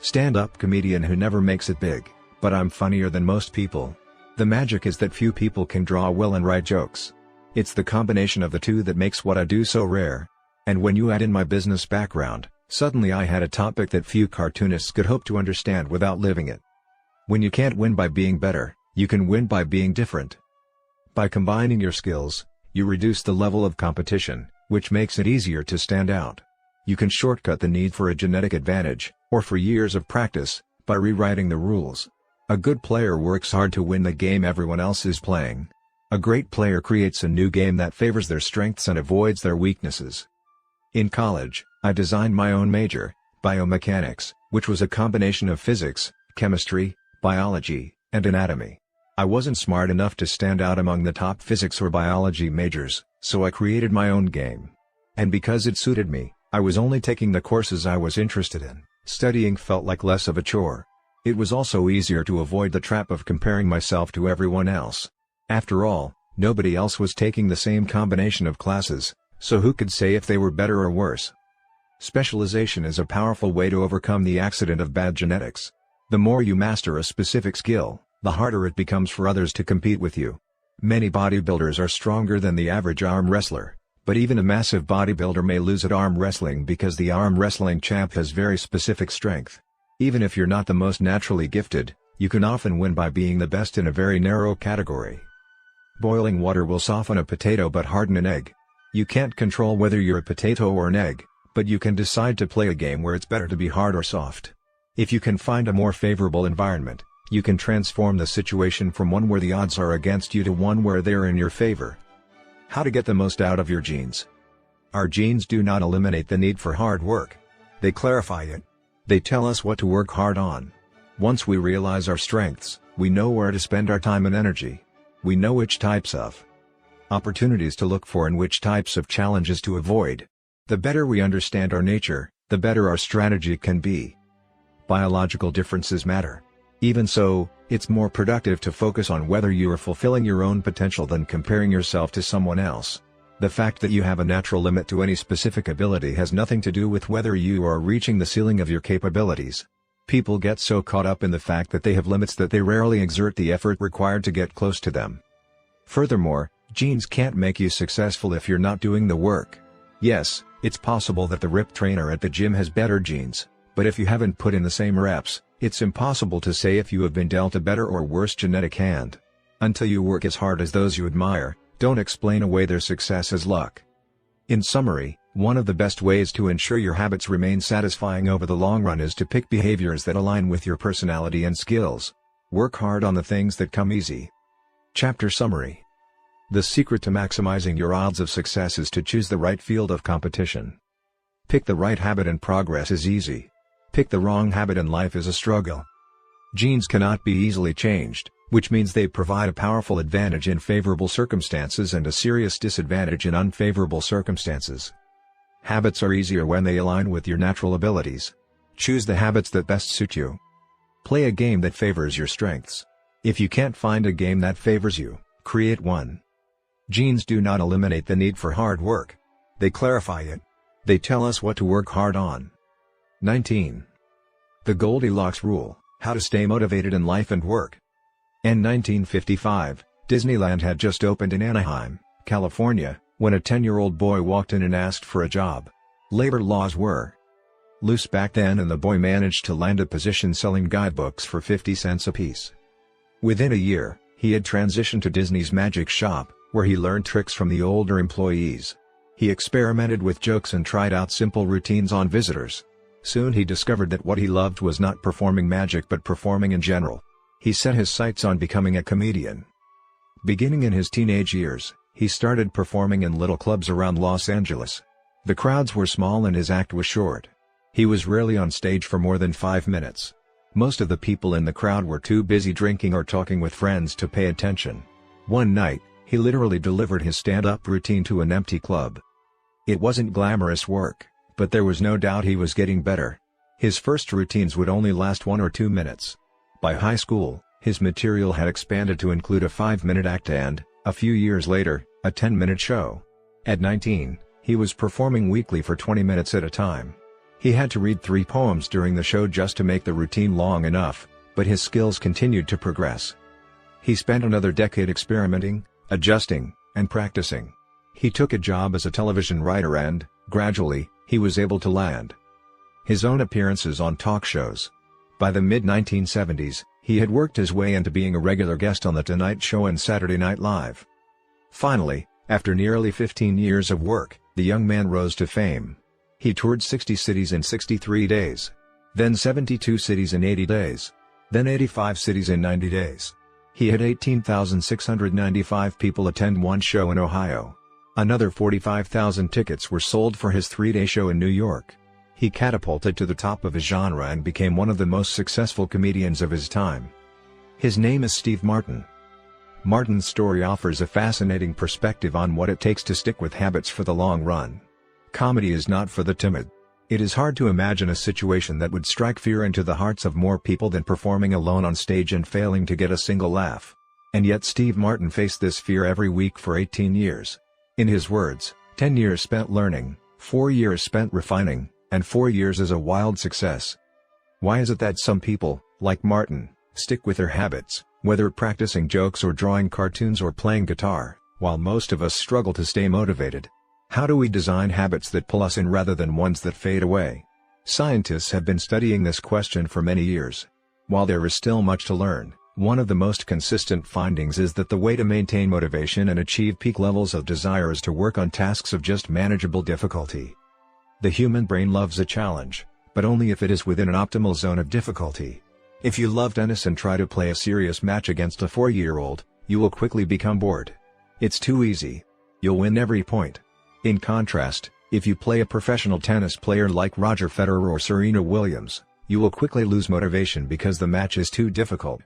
stand-up comedian who never makes it big, but I'm funnier than most people. The magic is that few people can draw well and write jokes. It's the combination of the two that makes what I do so rare. And when you add in my business background, suddenly I had a topic that few cartoonists could hope to understand without living it. When you can't win by being better, you can win by being different. By combining your skills, you reduce the level of competition, which makes it easier to stand out. You can shortcut the need for a genetic advantage, or for years of practice, by rewriting the rules. A good player works hard to win the game everyone else is playing. A great player creates a new game that favors their strengths and avoids their weaknesses. In college, I designed my own major, biomechanics, which was a combination of physics, chemistry, biology, and anatomy. I wasn't smart enough to stand out among the top physics or biology majors, so I created my own game. And because it suited me, I was only taking the courses I was interested in. Studying felt like less of a chore. It was also easier to avoid the trap of comparing myself to everyone else. After all, nobody else was taking the same combination of classes, so who could say if they were better or worse? Specialization is a powerful way to overcome the accident of bad genetics. The more you master a specific skill, the harder it becomes for others to compete with you. Many bodybuilders are stronger than the average arm wrestler, but even a massive bodybuilder may lose at arm wrestling because the arm wrestling champ has very specific strength. Even if you're not the most naturally gifted, you can often win by being the best in a very narrow category. Boiling water will soften a potato but harden an egg. You can't control whether you're a potato or an egg, but you can decide to play a game where it's better to be hard or soft. If you can find a more favorable environment, you can transform the situation from one where the odds are against you to one where they're in your favor. How to get the most out of your genes. Our genes do not eliminate the need for hard work. They clarify it. They tell us what to work hard on. Once we realize our strengths, we know where to spend our time and energy. We know which types of opportunities to look for and which types of challenges to avoid. The better we understand our nature, the better our strategy can be. Biological differences matter. Even so, it's more productive to focus on whether you are fulfilling your own potential than comparing yourself to someone else. The fact that you have a natural limit to any specific ability has nothing to do with whether you are reaching the ceiling of your capabilities. People get so caught up in the fact that they have limits that they rarely exert the effort required to get close to them. Furthermore, genes can't make you successful if you're not doing the work. Yes, it's possible that the ripped trainer at the gym has better genes, but if you haven't put in the same reps, it's impossible to say if you have been dealt a better or worse genetic hand. Until you work as hard as those you admire, don't explain away their success as luck. In summary, one of the best ways to ensure your habits remain satisfying over the long run is to pick behaviors that align with your personality and skills. Work hard on the things that come easy. Chapter Summary. The secret to maximizing your odds of success is to choose the right field of competition. Pick the right habit and progress is easy. Pick the wrong habit and life is a struggle. Genes cannot be easily changed, which means they provide a powerful advantage in favorable circumstances and a serious disadvantage in unfavorable circumstances. Habits are easier when they align with your natural abilities. Choose the habits that best suit you. Play a game that favors your strengths. If you can't find a game that favors you, create one. Genes do not eliminate the need for hard work. They clarify it. They tell us what to work hard on. 19. The Goldilocks Rule: How to Stay Motivated in Life and Work. In 1955, Disneyland had just opened in Anaheim, California, when a 10-year-old boy walked in and asked for a job. Labor laws were loose back then, and the boy managed to land a position selling guidebooks for 50 cents apiece. Within a year, he had transitioned to Disney's Magic Shop, where he learned tricks from the older employees. He experimented with jokes and tried out simple routines on visitors. Soon he discovered that what he loved was not performing magic but performing in general. He set his sights on becoming a comedian. Beginning in his teenage years, he started performing in little clubs around Los Angeles. The crowds were small and his act was short. He was rarely on stage for more than 5 minutes. Most of the people in the crowd were too busy drinking or talking with friends to pay attention. One night, he literally delivered his stand-up routine to an empty club. It wasn't glamorous work, but there was no doubt he was getting better. His first routines would only last 1 or 2 minutes. By high school, his material had expanded to include a 5-minute act and, a few years later, a 10-minute show. At 19, he was performing weekly for 20 minutes at a time. He had to read 3 poems during the show just to make the routine long enough, but his skills continued to progress. He spent another decade experimenting, adjusting, and practicing. He took a job as a television writer and, gradually, he was able to land his own appearances on talk shows. By the mid-1970s, he had worked his way into being a regular guest on The Tonight Show and Saturday Night Live. Finally, after nearly 15 years of work, the young man rose to fame. He toured 60 cities in 63 days. Then 72 cities in 80 days. Then 85 cities in 90 days. He had 18,695 people attend one show in Ohio. Another 45,000 tickets were sold for his 3-day show in New York. He catapulted to the top of his genre and became one of the most successful comedians of his time. His name is Steve Martin. Martin's story offers a fascinating perspective on what it takes to stick with habits for the long run. Comedy is not for the timid. It is hard to imagine a situation that would strike fear into the hearts of more people than performing alone on stage and failing to get a single laugh. And yet Steve Martin faced this fear every week for 18 years. In his words, 10 years spent learning, 4 years spent refining, and 4 years is a wild success. Why is it that some people, like Martin, stick with their habits, whether practicing jokes or drawing cartoons or playing guitar, while most of us struggle to stay motivated? How do we design habits that pull us in rather than ones that fade away? Scientists have been studying this question for many years. While there is still much to learn, one of the most consistent findings is that the way to maintain motivation and achieve peak levels of desire is to work on tasks of just manageable difficulty. The human brain loves a challenge, but only if it is within an optimal zone of difficulty. If you love tennis and try to play a serious match against a 4-year-old, you will quickly become bored. It's too easy. You'll win every point. In contrast, If you play a professional tennis player like Roger Federer or Serena Williams, you will quickly lose motivation because the match is too difficult.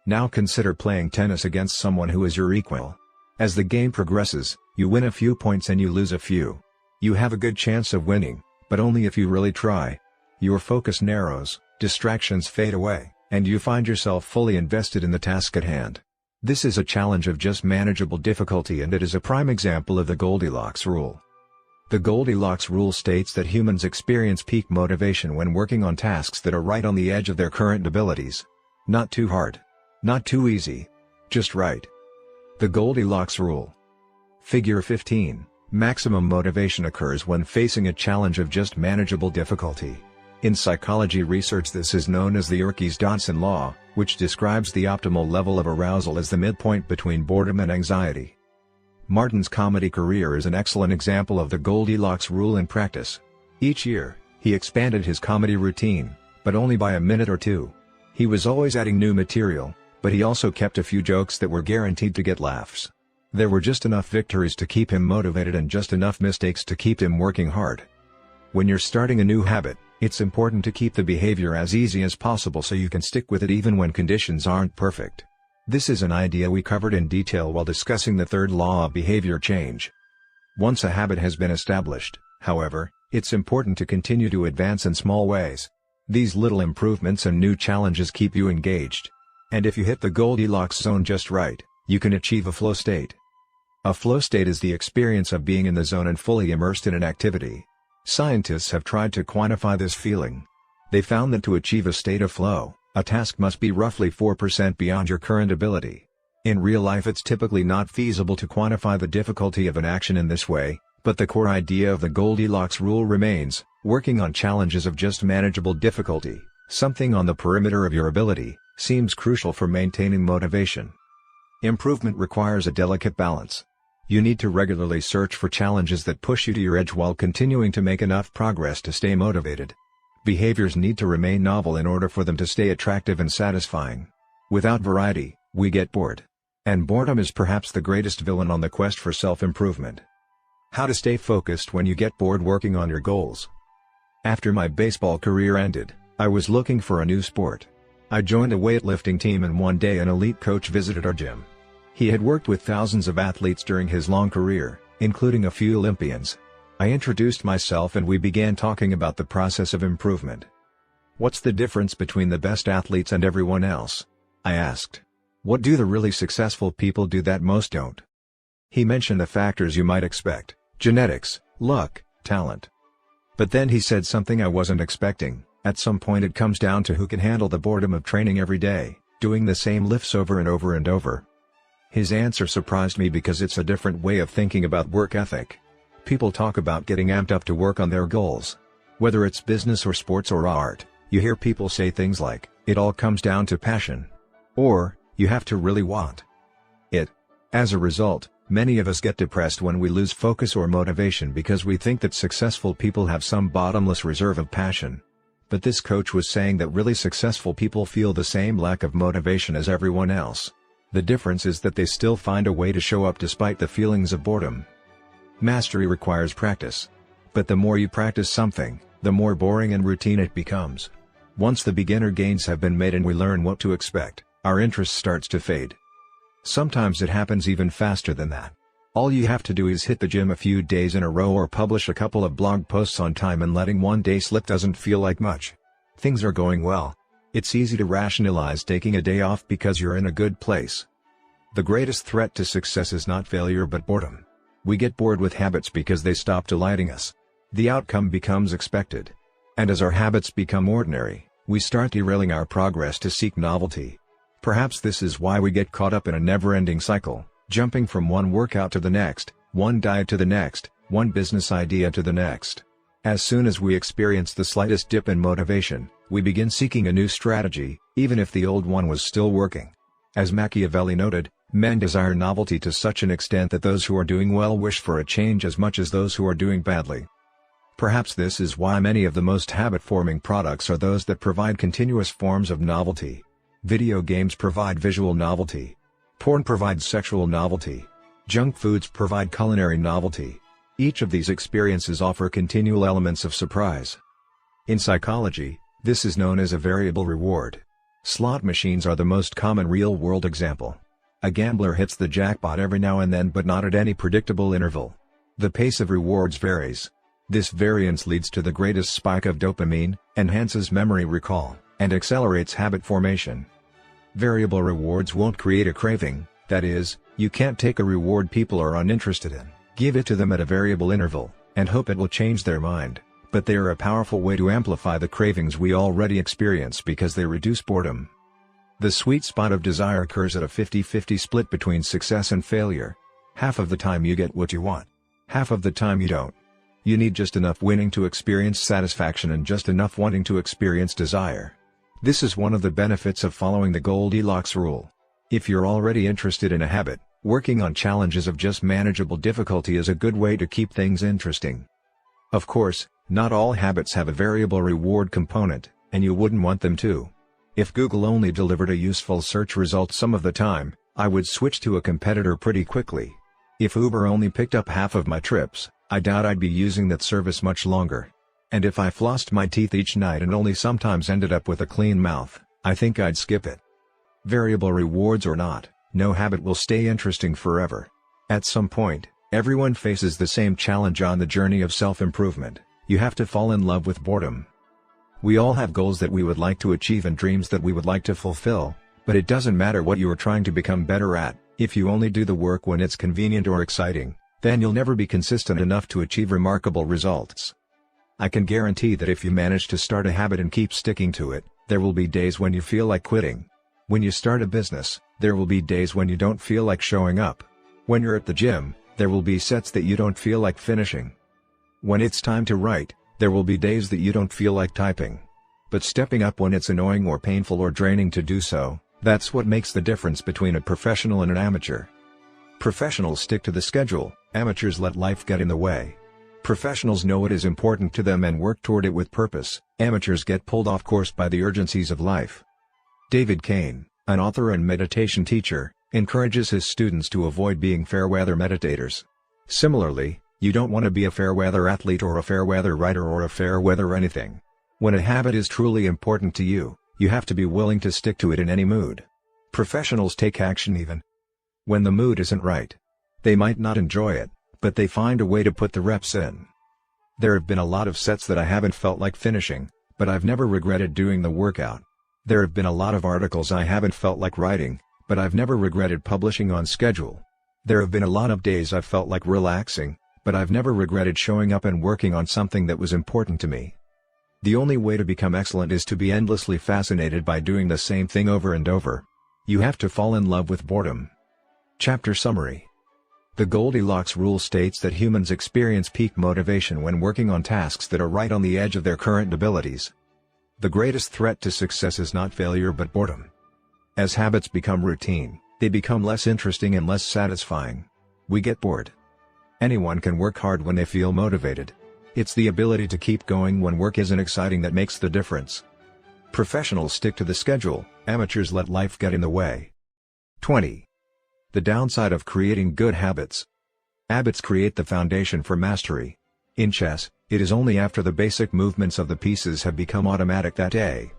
Now consider playing tennis against someone who is your equal. As the game progresses, you win a few points and you lose a few. You have a good chance of winning, but only if you really try. Your focus narrows, distractions fade away, and you find yourself fully invested in the task at hand. This is a challenge of just manageable difficulty, and it is a prime example of the Goldilocks rule. The Goldilocks rule states that humans experience peak motivation when working on tasks that are right on the edge of their current abilities. Not too hard. Not too easy. Just right. The Goldilocks rule. Figure 15. Maximum motivation occurs when facing a challenge of just manageable difficulty. In psychology research, this is known as the Yerkes-Dodson law, which describes the optimal level of arousal as the midpoint between boredom and anxiety. Martin's comedy career is an excellent example of the Goldilocks rule in practice. Each year, he expanded his comedy routine, but only by a minute or two. He was always adding new material, but he also kept a few jokes that were guaranteed to get laughs. There were just enough victories to keep him motivated and just enough mistakes to keep him working hard. When you're starting a new habit, it's important to keep the behavior as easy as possible so you can stick with it even when conditions aren't perfect. This is an idea we covered in detail while discussing the third law of behavior change. Once a habit has been established, however, it's important to continue to advance in small ways. These little improvements and new challenges keep you engaged. And if you hit the Goldilocks zone just right, you can achieve a flow state. A flow state is the experience of being in the zone and fully immersed in an activity. Scientists have tried to quantify this feeling. They found that to achieve a state of flow, a task must be roughly 4% beyond your current ability. In real life, it's typically not feasible to quantify the difficulty of an action in this way, but the core idea of the Goldilocks rule remains: working on challenges of just manageable difficulty, something on the perimeter of your ability, seems crucial for maintaining motivation. Improvement requires a delicate balance. You need to regularly search for challenges that push you to your edge while continuing to make enough progress to stay motivated. Behaviors need to remain novel in order for them to stay attractive and satisfying. Without variety, we get bored. And boredom is perhaps the greatest villain on the quest for self-improvement. How to stay focused when you get bored working on your goals. After my baseball career ended, I was looking for a new sport. I joined a weightlifting team, and one day an elite coach visited our gym. He had worked with thousands of athletes during his long career, including a few Olympians. I introduced myself and we began talking about the process of improvement. "What's the difference between the best athletes and everyone else?" I asked. "What do the really successful people do that most don't?" He mentioned the factors you might expect: genetics, luck, talent. But then he said something I wasn't expecting: at some point it comes down to who can handle the boredom of training every day, doing the same lifts over and over and over. His answer surprised me because it's a different way of thinking about work ethic. People talk about getting amped up to work on their goals. Whether it's business or sports or art, you hear people say things like, "It all comes down to passion," or, "You have to really want it." As a result, many of us get depressed when we lose focus or motivation because we think that successful people have some bottomless reserve of passion. But this coach was saying that really successful people feel the same lack of motivation as everyone else. The difference is that they still find a way to show up despite the feelings of boredom. Mastery requires practice. But the more you practice something, the more boring and routine it becomes. Once the beginner gains have been made and we learn what to expect, our interest starts to fade. Sometimes it happens even faster than that. All you have to do is hit the gym a few days in a row or publish a couple of blog posts on time, and letting one day slip doesn't feel like much. Things are going well. It's easy to rationalize taking a day off because you're in a good place. The greatest threat to success is not failure but boredom. We get bored with habits because they stop delighting us. The outcome becomes expected. And as our habits become ordinary, we start derailing our progress to seek novelty. Perhaps this is why we get caught up in a never-ending cycle, jumping from one workout to the next, one diet to the next, one business idea to the next. As soon as we experience the slightest dip in motivation, we begin seeking a new strategy, even if the old one was still working. As Machiavelli noted, men desire novelty to such an extent that those who are doing well wish for a change as much as those who are doing badly. Perhaps this is why many of the most habit-forming products are those that provide continuous forms of novelty. Video games provide visual novelty. Porn provides sexual novelty. Junk foods provide culinary novelty. Each of these experiences offer continual elements of surprise. In psychology, this is known as a variable reward. Slot machines are the most common real-world example. A gambler hits the jackpot every now and then, but not at any predictable interval. The pace of rewards varies. This variance leads to the greatest spike of dopamine, enhances memory recall, and accelerates habit formation. Variable rewards won't create a craving, that is, you can't take a reward people are uninterested in, give it to them at a variable interval, and hope it will change their mind, but they are a powerful way to amplify the cravings we already experience because they reduce boredom. The sweet spot of desire occurs at a 50-50 split between success and failure. Half of the time you get what you want. Half of the time you don't. You need just enough winning to experience satisfaction and just enough wanting to experience desire. This is one of the benefits of following the Goldilocks rule. If you're already interested in a habit, working on challenges of just manageable difficulty is a good way to keep things interesting. Of course, not all habits have a variable reward component, and you wouldn't want them to. If Google only delivered a useful search result some of the time, I would switch to a competitor pretty quickly. If Uber only picked up half of my trips, I doubt I'd be using that service much longer. And if I flossed my teeth each night and only sometimes ended up with a clean mouth, I think I'd skip it. Variable rewards or not, no habit will stay interesting forever. At some point, everyone faces the same challenge on the journey of self-improvement: you have to fall in love with boredom. We all have goals that we would like to achieve and dreams that we would like to fulfill, but it doesn't matter what you are trying to become better at, if you only do the work when it's convenient or exciting, then you'll never be consistent enough to achieve remarkable results. I can guarantee that if you manage to start a habit and keep sticking to it, there will be days when you feel like quitting. When you start a business, there will be days when you don't feel like showing up. When you're at the gym, there will be sets that you don't feel like finishing. When it's time to write, there will be days that you don't feel like typing. But stepping up when it's annoying or painful or draining to do so, that's what makes the difference between a professional and an amateur. Professionals stick to the schedule, amateurs let life get in the way. Professionals know what is important to them and work toward it with purpose, amateurs get pulled off course by the urgencies of life. David Kane, an author and meditation teacher, encourages his students to avoid being fair-weather meditators. Similarly, you don't want to be a fair-weather athlete or a fair-weather writer or a fair-weather anything. When a habit is truly important to you, you have to be willing to stick to it in any mood. Professionals take action even when the mood isn't right. They might not enjoy it, but they find a way to put the reps in. There have been a lot of sets that I haven't felt like finishing, but I've never regretted doing the workout. There have been a lot of articles I haven't felt like writing, but I've never regretted publishing on schedule. There have been a lot of days I've felt like relaxing, but I've never regretted showing up and working on something that was important to me. The only way to become excellent is to be endlessly fascinated by doing the same thing over and over. You have to fall in love with boredom. Chapter Summary. The Goldilocks rule states that humans experience peak motivation when working on tasks that are right on the edge of their current abilities. The greatest threat to success is not failure but boredom. As habits become routine, they become less interesting and less satisfying. We get bored. Anyone can work hard when they feel motivated. It's the ability to keep going when work isn't exciting that makes the difference. Professionals stick to the schedule, amateurs let life get in the way. 20. The downside of creating good habits. Habits create the foundation for mastery. In chess, it is only after the basic movements of the pieces have become automatic that a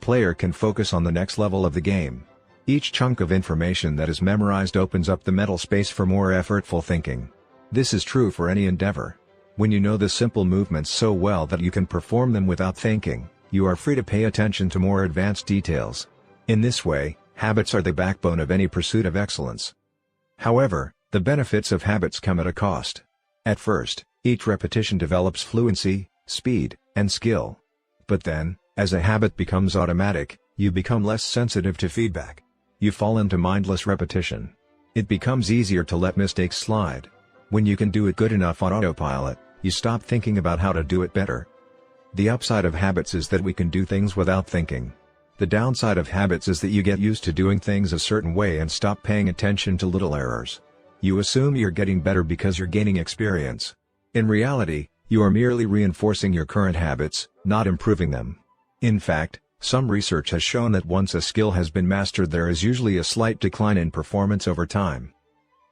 player can focus on the next level of the game. Each chunk of information that is memorized opens up the mental space for more effortful thinking. This is true for any endeavor. When you know the simple movements so well that you can perform them without thinking, you are free to pay attention to more advanced details. In this way, habits are the backbone of any pursuit of excellence. However, the benefits of habits come at a cost. At first, each repetition develops fluency, speed, and skill. But then, as a habit becomes automatic, you become less sensitive to feedback. You fall into mindless repetition. It becomes easier to let mistakes slide. When you can do it good enough on autopilot, you stop thinking about how to do it better. The upside of habits is that we can do things without thinking. The downside of habits is that you get used to doing things a certain way and stop paying attention to little errors. You assume you're getting better because you're gaining experience. In reality, you are merely reinforcing your current habits, not improving them. In fact, some research has shown that once a skill has been mastered, there is usually a slight decline in performance over time.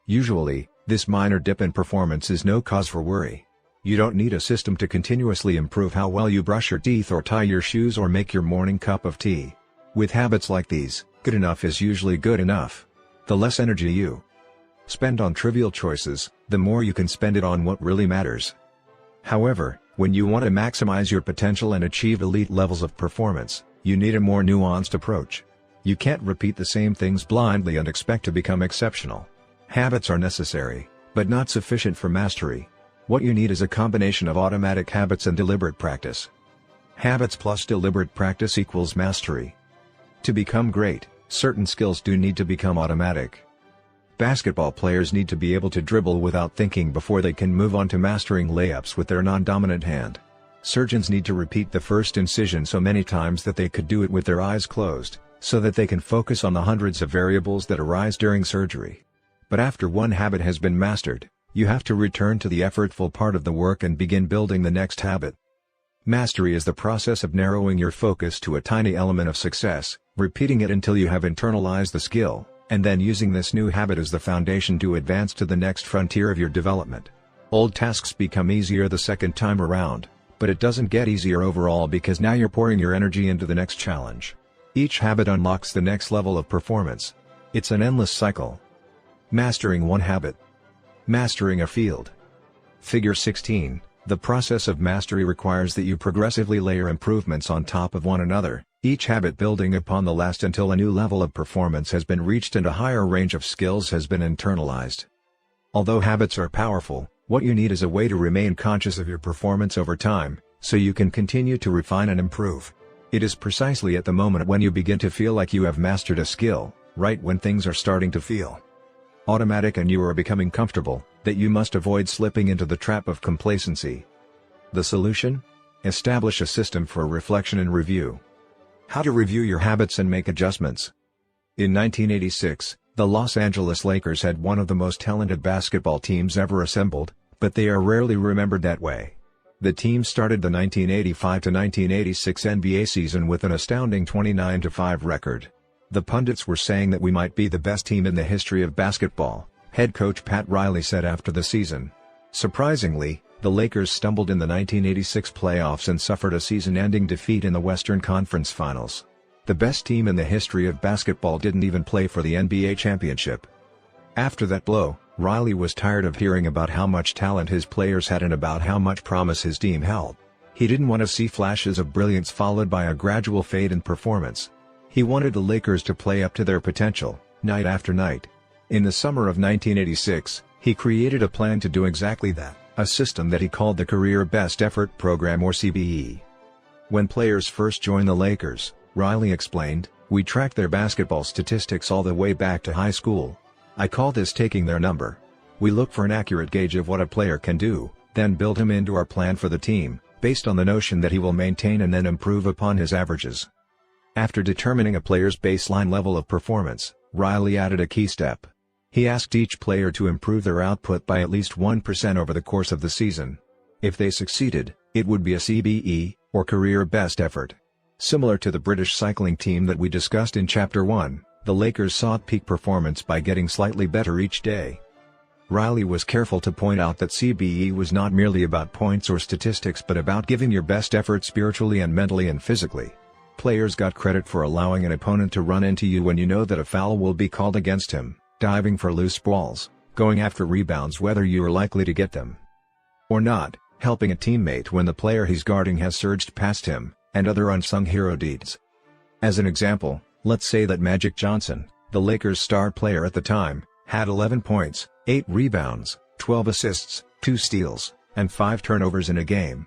Usually, This minor dip in performance is no cause for worry. You don't need a system to continuously improve how well you brush your teeth or tie your shoes or make your morning cup of tea. With habits like these, good enough is usually good enough. The less energy you spend on trivial choices, the more you can spend it on what really matters. However, when you want to maximize your potential and achieve elite levels of performance, you need a more nuanced approach. You can't repeat the same things blindly and expect to become exceptional. Habits are necessary, but not sufficient for mastery. What you need is a combination of automatic habits and deliberate practice. Habits plus deliberate practice equals mastery. To become great, certain skills do need to become automatic. Basketball players need to be able to dribble without thinking before they can move on to mastering layups with their non-dominant hand. Surgeons need to repeat the first incision so many times that they could do it with their eyes closed, so that they can focus on the hundreds of variables that arise during surgery. But after one habit has been mastered, you have to return to the effortful part of the work and begin building the next habit. Mastery is the process of narrowing your focus to a tiny element of success, repeating it until you have internalized the skill, and then using this new habit as the foundation to advance to the next frontier of your development. Old tasks become easier the second time around, but it doesn't get easier overall because now you're pouring your energy into the next challenge. Each habit unlocks the next level of performance. It's an endless cycle. Mastering one habit. Mastering a field. Figure 16. The process of mastery requires that you progressively layer improvements on top of one another, each habit building upon the last until a new level of performance has been reached and a higher range of skills has been internalized. Although habits are powerful, what you need is a way to remain conscious of your performance over time, so you can continue to refine and improve. It is precisely at the moment when you begin to feel like you have mastered a skill, right when things are starting to feel automatic and you are becoming comfortable, that you must avoid slipping into the trap of complacency. The solution? Establish a system for reflection and review. How to review your habits and make adjustments. In 1986, the Los Angeles Lakers had one of the most talented basketball teams ever assembled, but they are rarely remembered that way. The team started the 1985-1986 NBA season with an astounding 29-5 record. The pundits were saying that we might be the best team in the history of basketball, head coach Pat Riley said after the season. Surprisingly, the Lakers stumbled in the 1986 playoffs and suffered a season-ending defeat in the Western Conference Finals. The best team in the history of basketball didn't even play for the NBA championship. After that blow, Riley was tired of hearing about how much talent his players had and about how much promise his team held. He didn't want to see flashes of brilliance followed by a gradual fade in performance. He wanted the Lakers to play up to their potential, night after night. In the summer of 1986, he created a plan to do exactly that, a system that he called the Career Best Effort Program or CBE. When players first joined the Lakers, Riley explained, we tracked their basketball statistics all the way back to high school. I call this taking their number. We look for an accurate gauge of what a player can do, then build him into our plan for the team, based on the notion that he will maintain and then improve upon his averages. After determining a player's baseline level of performance, Riley added a key step. He asked each player to improve their output by at least 1% over the course of the season. If they succeeded, it would be a CBE, or Career Best Effort. Similar to the British cycling team that we discussed in Chapter 1, the Lakers sought peak performance by getting slightly better each day. Riley was careful to point out that CBE was not merely about points or statistics but about giving your best effort spiritually and mentally and physically. Players got credit for allowing an opponent to run into you when you know that a foul will be called against him, diving for loose balls, going after rebounds whether you are likely to get them or not, helping a teammate when the player he's guarding has surged past him, and other unsung hero deeds. As an example, let's say that Magic Johnson, the Lakers' star player at the time, had 11 points, 8 rebounds, 12 assists, 2 steals, and 5 turnovers in a game.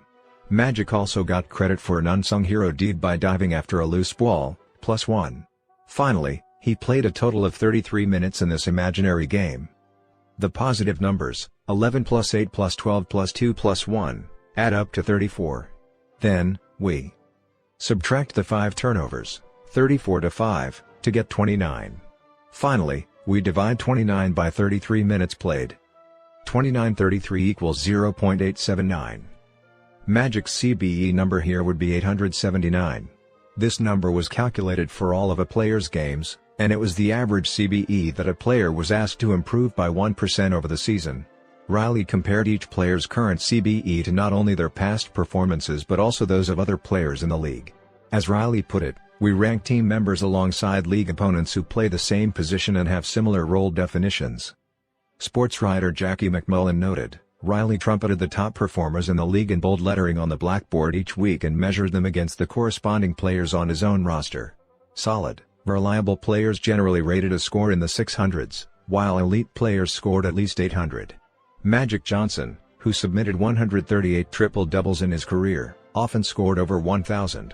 Magic also got credit for an unsung hero deed by diving after a loose ball, +1. Finally, he played a total of 33 minutes in this imaginary game. The positive numbers, 11 + 8 + 12 + 2 + 1, add up to 34. Then, we subtract the 5 turnovers, 34 to 5, to get 29. Finally, we divide 29 by 33 minutes played. 2933 equals 0.879. Magic's CBE number here would be 879. This number was calculated for all of a player's games, and it was the average CBE that a player was asked to improve by 1% over the season. Riley compared each player's current CBE to not only their past performances but also those of other players in the league. As Riley put it, "We rank team members alongside league opponents who play the same position and have similar role definitions." Sports writer Jackie McMullen noted, "Riley trumpeted the top performers in the league in bold lettering on the blackboard each week and measured them against the corresponding players on his own roster. Solid, reliable players generally rated a score in the 600s, while elite players scored at least 800. Magic Johnson, who submitted 138 triple-doubles in his career, often scored over 1,000.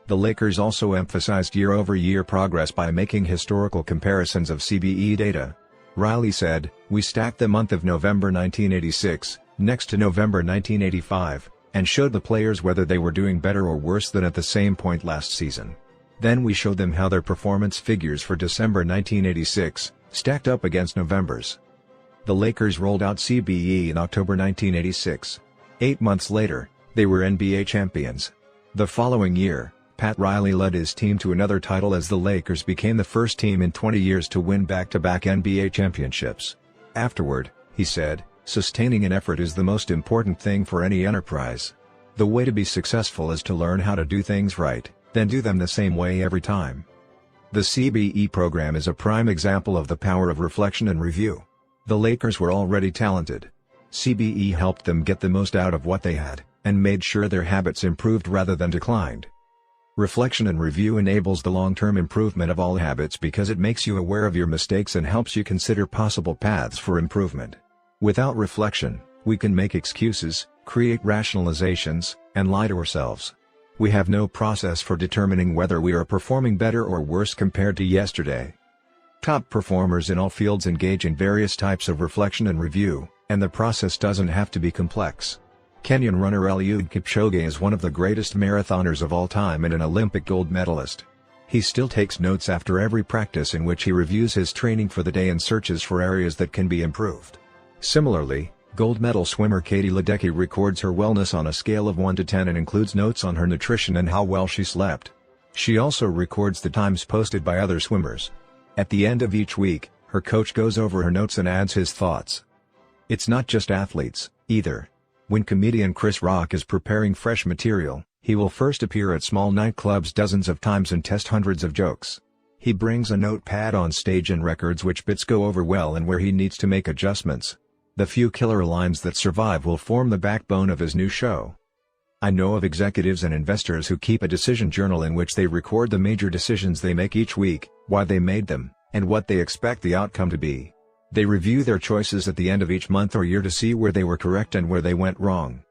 The Lakers also emphasized year-over-year progress by making historical comparisons of CBE data. Riley said, "We stacked the month of November 1986, next to November 1985, and showed the players whether they were doing better or worse than at the same point last season. Then we showed them how their performance figures for December 1986, stacked up against November's." The Lakers rolled out CBE in October 1986. 8 months later, they were NBA champions. The following year, Pat Riley led his team to another title as the Lakers became the first team in 20 years to win back-to-back NBA championships. Afterward, he said, "Sustaining an effort is the most important thing for any enterprise. The way to be successful is to learn how to do things right, then do them the same way every time." The CBE program is a prime example of the power of reflection and review. The Lakers were already talented. CBE helped them get the most out of what they had, and made sure their habits improved rather than declined. Reflection and review enables the long-term improvement of all habits because it makes you aware of your mistakes and helps you consider possible paths for improvement. Without reflection, we can make excuses, create rationalizations, and lie to ourselves. We have no process for determining whether we are performing better or worse compared to yesterday. Top performers in all fields engage in various types of reflection and review, and the process doesn't have to be complex. Kenyan runner Eliud Kipchoge is one of the greatest marathoners of all time and an Olympic gold medalist. He still takes notes after every practice in which he reviews his training for the day and searches for areas that can be improved. Similarly, gold medal swimmer Katie Ledecky records her wellness on a scale of 1 to 10 and includes notes on her nutrition and how well she slept. She also records the times posted by other swimmers. At the end of each week, her coach goes over her notes and adds his thoughts. It's not just athletes, either. When comedian Chris Rock is preparing fresh material, he will first appear at small nightclubs dozens of times and test hundreds of jokes. He brings a notepad on stage and records which bits go over well and where he needs to make adjustments. The few killer lines that survive will form the backbone of his new show. I know of executives and investors who keep a decision journal in which they record the major decisions they make each week, why they made them, and what they expect the outcome to be. They review their choices at the end of each month or year to see where they were correct and where they went wrong.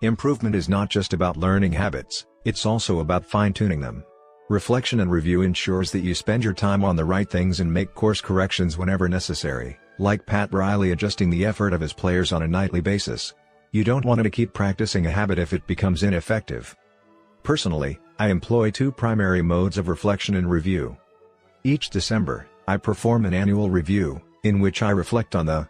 Improvement is not just about learning habits, it's also about fine-tuning them. Reflection and review ensures that you spend your time on the right things and make course corrections whenever necessary, like Pat Riley adjusting the effort of his players on a nightly basis. You don't want to keep practicing a habit if it becomes ineffective. Personally, I employ two primary modes of reflection and review. Each December, I perform an annual review, in which I reflect on the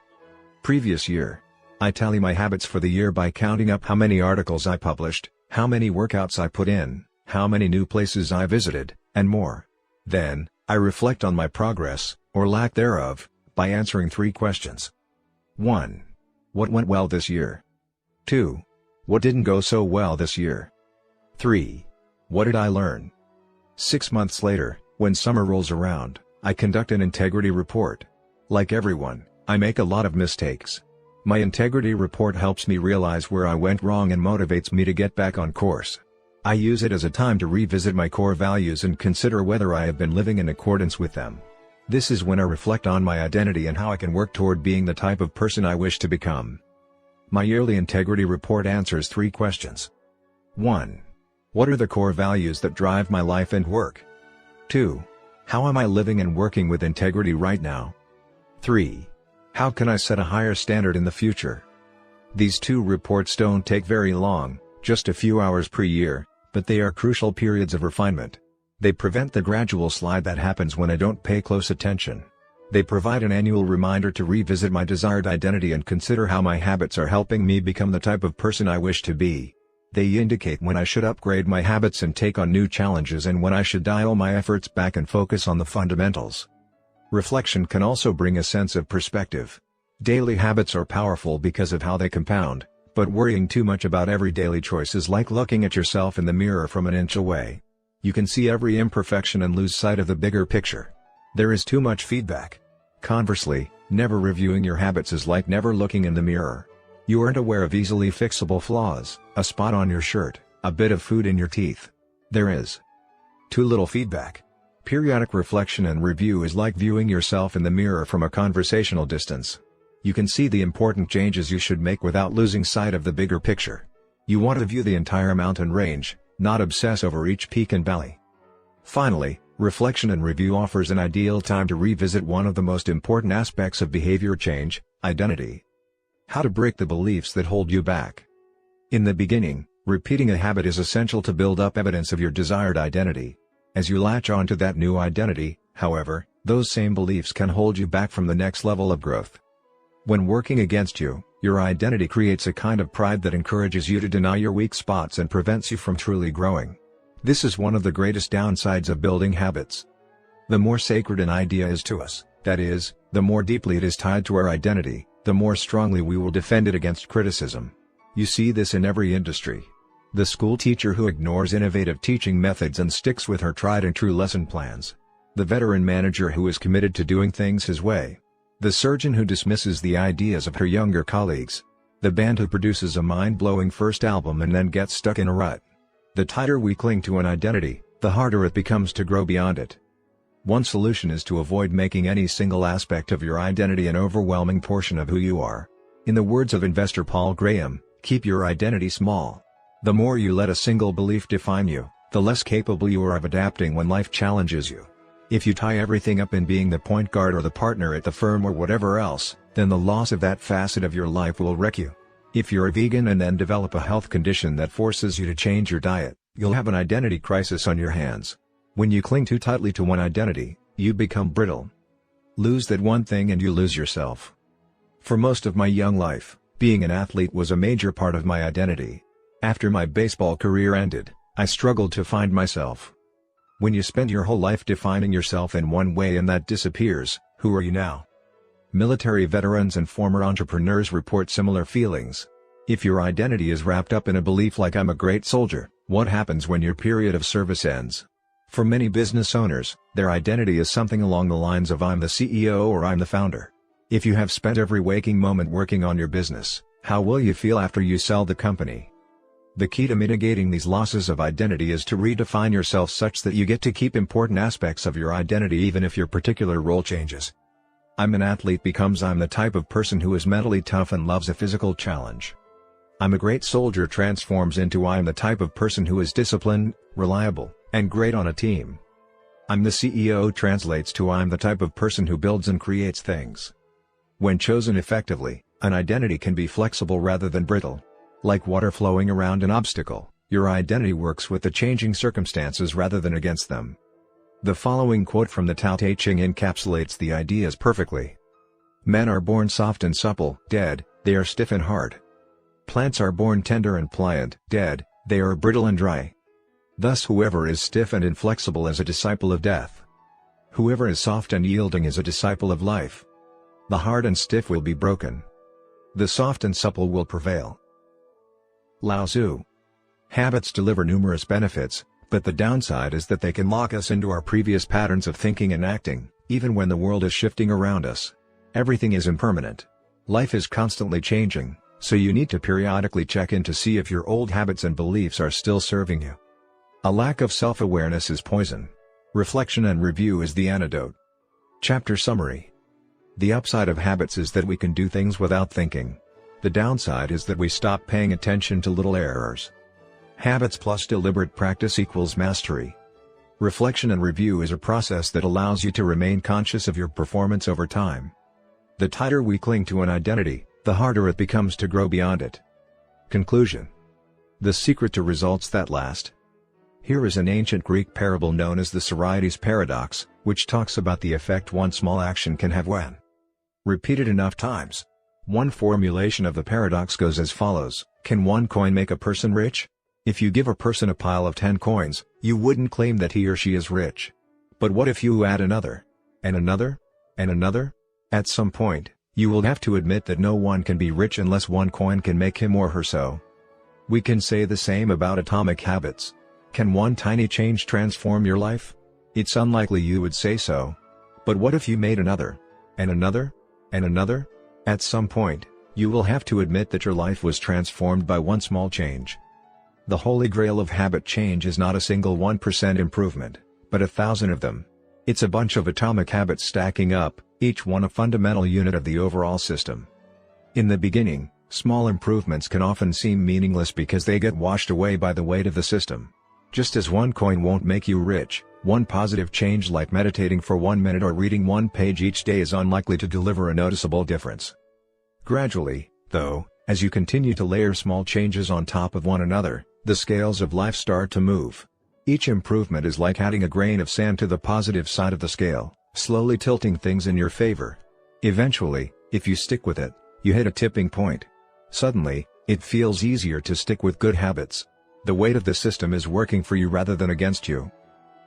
previous year. I tally my habits for the year by counting up how many articles I published, how many workouts I put in, how many new places I visited, and more. Then, I reflect on my progress, or lack thereof, by answering 3 questions. 1. What went well this year? 2. What didn't go so well this year? 3. What did I learn? 6 months later, when summer rolls around, I conduct an integrity report. Like everyone, I make a lot of mistakes. My integrity report helps me realize where I went wrong and motivates me to get back on course. I use it as a time to revisit my core values and consider whether I have been living in accordance with them. This is when I reflect on my identity and how I can work toward being the type of person I wish to become. My yearly integrity report answers 3 questions. 1. What are the core values that drive my life and work? 2. How am I living and working with integrity right now? 3. How can I set a higher standard in the future? These 2 reports don't take very long, just a few hours per year, but they are crucial periods of refinement. They prevent the gradual slide that happens when I don't pay close attention. They provide an annual reminder to revisit my desired identity and consider how my habits are helping me become the type of person I wish to be. They indicate when I should upgrade my habits and take on new challenges and when I should dial my efforts back and focus on the fundamentals. Reflection can also bring a sense of perspective. Daily habits are powerful because of how they compound, but worrying too much about every daily choice is like looking at yourself in the mirror from an inch away. You can see every imperfection and lose sight of the bigger picture. There is too much feedback. Conversely, never reviewing your habits is like never looking in the mirror. You aren't aware of easily fixable flaws, a spot on your shirt, a bit of food in your teeth. There is too little feedback. Periodic reflection and review is like viewing yourself in the mirror from a conversational distance. You can see the important changes you should make without losing sight of the bigger picture. You want to view the entire mountain range, not obsess over each peak and valley. Finally, reflection and review offers an ideal time to revisit one of the most important aspects of behavior change, identity. How to break the beliefs that hold you back. In the beginning, repeating a habit is essential to build up evidence of your desired identity. As you latch onto that new identity, however, those same beliefs can hold you back from the next level of growth. When working against you, your identity creates a kind of pride that encourages you to deny your weak spots and prevents you from truly growing. This is one of the greatest downsides of building habits. The more sacred an idea is to us, that is, the more deeply it is tied to our identity, the more strongly we will defend it against criticism. You see this in every industry. The school teacher who ignores innovative teaching methods and sticks with her tried-and-true lesson plans. The veteran manager who is committed to doing things his way. The surgeon who dismisses the ideas of her younger colleagues. The band who produces a mind-blowing first album and then gets stuck in a rut. The tighter we cling to an identity, the harder it becomes to grow beyond it. One solution is to avoid making any single aspect of your identity an overwhelming portion of who you are. In the words of investor Paul Graham, keep your identity small. The more you let a single belief define you, the less capable you are of adapting when life challenges you. If you tie everything up in being the point guard or the partner at the firm or whatever else, then the loss of that facet of your life will wreck you. If you're a vegan and then develop a health condition that forces you to change your diet, you'll have an identity crisis on your hands. When you cling too tightly to one identity, you become brittle. Lose that one thing and you lose yourself. For most of my young life, being an athlete was a major part of my identity. After my baseball career ended, I struggled to find myself. When you spend your whole life defining yourself in one way and that disappears, who are you now? Military veterans and former entrepreneurs report similar feelings. If your identity is wrapped up in a belief like I'm a great soldier, what happens when your period of service ends? For many business owners, their identity is something along the lines of I'm the CEO or I'm the founder. If you have spent every waking moment working on your business, how will you feel after you sell the company? The key to mitigating these losses of identity is to redefine yourself such that you get to keep important aspects of your identity even if your particular role changes. I'm an athlete becomes I'm the type of person who is mentally tough and loves a physical challenge. I'm a great soldier transforms into I'm the type of person who is disciplined, reliable, and great on a team. I'm the CEO translates to I'm the type of person who builds and creates things. When chosen effectively, an identity can be flexible rather than brittle. Like water flowing around an obstacle, your identity works with the changing circumstances rather than against them. The following quote from the Tao Te Ching encapsulates the ideas perfectly. Men are born soft and supple, dead, they are stiff and hard. Plants are born tender and pliant, dead, they are brittle and dry. Thus whoever is stiff and inflexible is a disciple of death. Whoever is soft and yielding is a disciple of life. The hard and stiff will be broken. The soft and supple will prevail. Lao Tzu. Habits deliver numerous benefits, but the downside is that they can lock us into our previous patterns of thinking and acting, even when the world is shifting around us. Everything is impermanent. Life is constantly changing, so you need to periodically check in to see if your old habits and beliefs are still serving you. A lack of self-awareness is poison. Reflection and review is the antidote. Chapter summary. The upside of habits is that we can do things without thinking. The downside is that we stop paying attention to little errors. Habits plus deliberate practice equals mastery. Reflection and review is a process that allows you to remain conscious of your performance over time. The tighter we cling to an identity, the harder it becomes to grow beyond it. Conclusion. The secret to results that last. Here is an ancient Greek parable known as the Sorites paradox, which talks about the effect one small action can have when repeated enough times. One formulation of the paradox goes as follows: can one coin make a person rich? If you give a person a pile of 10 coins, you wouldn't claim that he or she is rich. But what if you add another? And another? And another? At some point, you will have to admit that no one can be rich unless one coin can make him or her so. We can say the same about atomic habits. Can one tiny change transform your life? It's unlikely you would say so. But what if you made another? And another? And another? At some point, you will have to admit that your life was transformed by one small change. The holy grail of habit change is not a single 1% improvement, but 1,000 of them. It's a bunch of atomic habits stacking up, each one a fundamental unit of the overall system. In the beginning, small improvements can often seem meaningless because they get washed away by the weight of the system. Just as one coin won't make you rich, one positive change like meditating for 1 minute or reading one page each day is unlikely to deliver a noticeable difference. Gradually, though, as you continue to layer small changes on top of one another, the scales of life start to move. Each improvement is like adding a grain of sand to the positive side of the scale, slowly tilting things in your favor. Eventually, if you stick with it, you hit a tipping point. Suddenly, it feels easier to stick with good habits. The weight of the system is working for you rather than against you.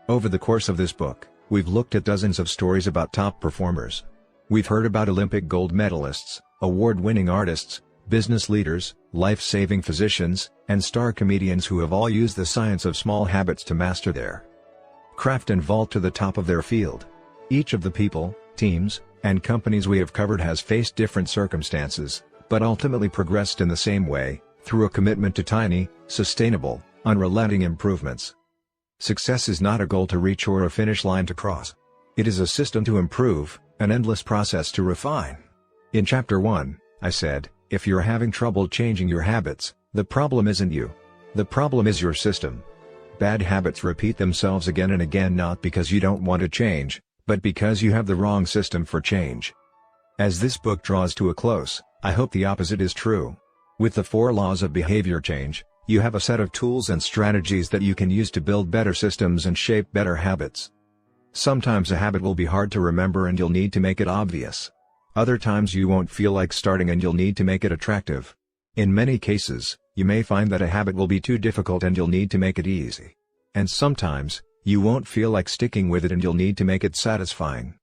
Over the course of this book, we've looked at dozens of stories about top performers. We've heard about Olympic gold medalists, award-winning artists, business leaders, life-saving physicians, and star comedians who have all used the science of small habits to master their craft and vault to the top of their field. Each of the people, teams, and companies we have covered has faced different circumstances, but ultimately progressed in the same way, through a commitment to tiny, sustainable, unrelenting improvements. Success is not a goal to reach or a finish line to cross. It is a system to improve, an endless process to refine. In Chapter 1, I said, if you're having trouble changing your habits, the problem isn't you. The problem is your system. Bad habits repeat themselves again and again not because you don't want to change, but because you have the wrong system for change. As this book draws to a close, I hope the opposite is true. With the 4 laws of behavior change, you have a set of tools and strategies that you can use to build better systems and shape better habits. Sometimes a habit will be hard to remember and you'll need to make it obvious. Other times you won't feel like starting and you'll need to make it attractive. In many cases, you may find that a habit will be too difficult and you'll need to make it easy. And sometimes, you won't feel like sticking with it and you'll need to make it satisfying.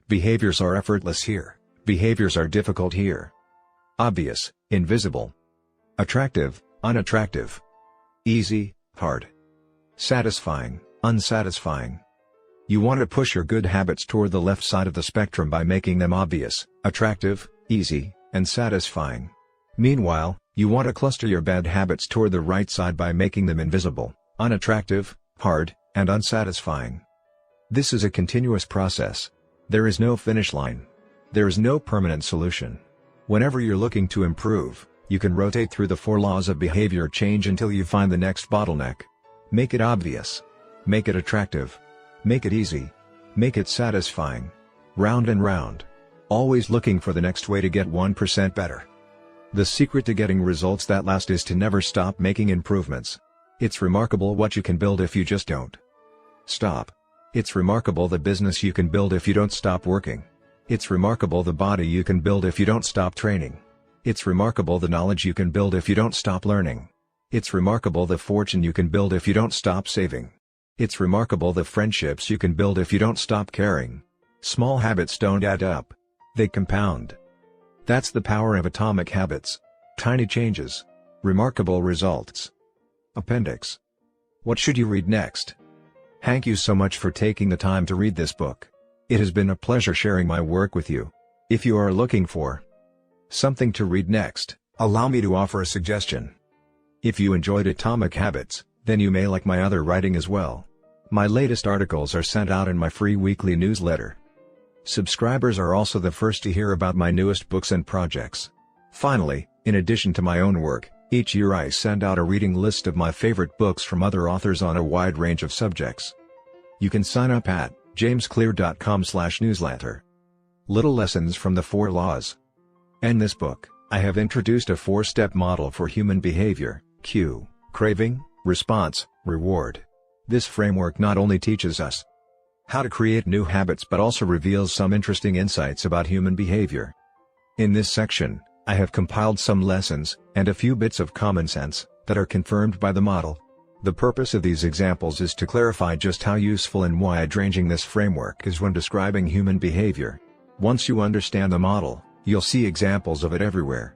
Behaviors are effortless here. Behaviors are difficult here. Obvious, invisible. Attractive, unattractive. Easy, hard. Satisfying, unsatisfying. You want to push your good habits toward the left side of the spectrum by making them obvious, attractive, easy, and satisfying. Meanwhile, you want to cluster your bad habits toward the right side by making them invisible, unattractive, hard, and unsatisfying. This is a continuous process. There is no finish line. There is no permanent solution. Whenever you're looking to improve, you can rotate through the 4 laws of behavior change until you find the next bottleneck. Make it obvious. Make it attractive. Make it easy. Make it satisfying. Round and round. Always looking for the next way to get 1% better. The secret to getting results that last is to never stop making improvements. It's remarkable what you can build if you just don't stop. It's remarkable the business you can build if you don't stop working. It's remarkable the body you can build if you don't stop training. It's remarkable the knowledge you can build if you don't stop learning. It's remarkable the fortune you can build if you don't stop saving. It's remarkable the friendships you can build if you don't stop caring. Small habits don't add up. They compound. That's the power of atomic habits. Tiny changes. Remarkable results. Appendix. What should you read next? Thank you so much for taking the time to read this book. It has been a pleasure sharing my work with you. If you are looking for something to read next, allow me to offer a suggestion. If you enjoyed Atomic Habits, then you may like my other writing as well. My latest articles are sent out in my free weekly newsletter. Subscribers are also the first to hear about my newest books and projects. Finally, in addition to my own work, each year I send out a reading list of my favorite books from other authors on a wide range of subjects. You can sign up at jamesclear.com/newsletter. Little Lessons from the 4 Laws. In this book, I have introduced a 4-step model for human behavior: cue, craving, response, reward. This framework not only teaches us how to create new habits but also reveals some interesting insights about human behavior. In this section, I have compiled some lessons, and a few bits of common sense, that are confirmed by the model. The purpose of these examples is to clarify just how useful and wide-ranging this framework is when describing human behavior. Once you understand the model, you'll see examples of it everywhere.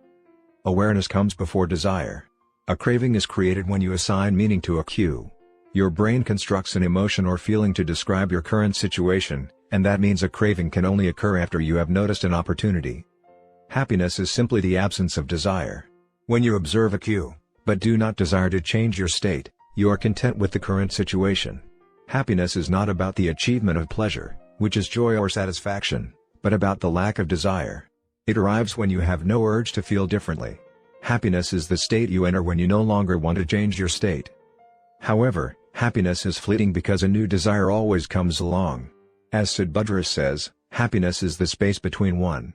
Awareness comes before desire. A craving is created when you assign meaning to a cue. Your brain constructs an emotion or feeling to describe your current situation, and that means a craving can only occur after you have noticed an opportunity. Happiness is simply the absence of desire. When you observe a cue, but do not desire to change your state, you are content with the current situation. Happiness is not about the achievement of pleasure, which is joy or satisfaction, but about the lack of desire. It arrives when you have no urge to feel differently. Happiness is the state you enter when you no longer want to change your state. However, happiness is fleeting because a new desire always comes along. As Sid Budrous says, happiness is the space between one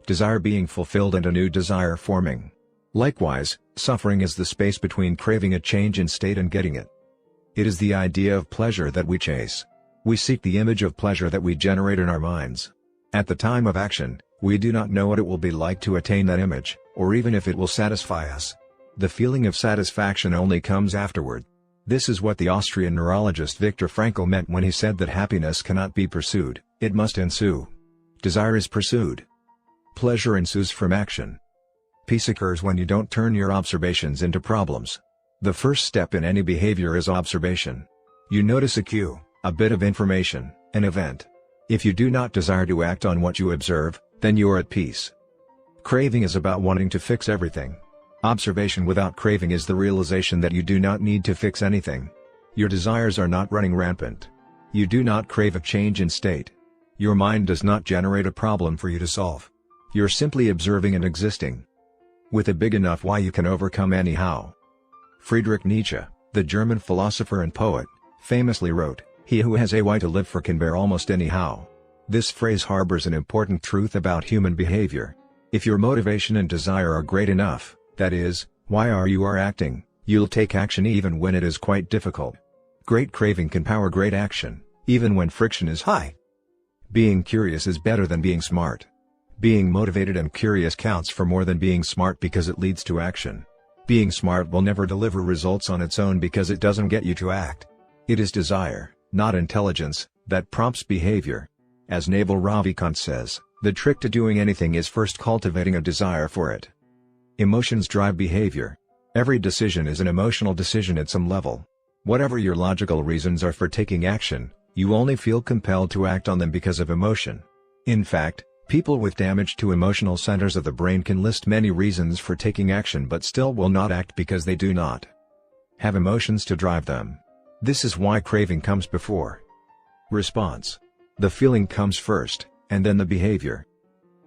desire being fulfilled and a new desire forming. Likewise, suffering is the space between craving a change in state and getting it. It is the idea of pleasure that we chase. We seek the image of pleasure that we generate in our minds. At the time of action, we do not know what it will be like to attain that image, or even if it will satisfy us. The feeling of satisfaction only comes afterward. This is what the Austrian neurologist Viktor Frankl meant when he said that happiness cannot be pursued, it must ensue. Desire is pursued. Pleasure ensues from action. Peace occurs when you don't turn your observations into problems. The first step in any behavior is observation. You notice a cue, a bit of information, an event. If you do not desire to act on what you observe, then you are at peace. Craving is about wanting to fix everything. Observation without craving is the realization that you do not need to fix anything. Your desires are not running rampant. You do not crave a change in state. Your mind does not generate a problem for you to solve. You're simply observing and existing. With a big enough why, you can overcome any how. Friedrich Nietzsche, the German philosopher and poet, famously wrote, "He who has a why to live for can bear almost any how." This phrase harbors an important truth about human behavior. If your motivation and desire are great enough, that is, why you are acting, you'll take action even when it is quite difficult. Great craving can power great action, even when friction is high. Being curious is better than being smart. Being motivated and curious counts for more than being smart because it leads to action. Being smart will never deliver results on its own because it doesn't get you to act. It is desire, not intelligence, that prompts behavior. As Naval Ravikant says, the trick to doing anything is first cultivating a desire for it. Emotions drive behavior. Every decision is an emotional decision at some level. Whatever your logical reasons are for taking action, you only feel compelled to act on them because of emotion. In fact, people with damage to emotional centers of the brain can list many reasons for taking action but still will not act because they do not have emotions to drive them. This is why craving comes before response. The feeling comes first, and then the behavior.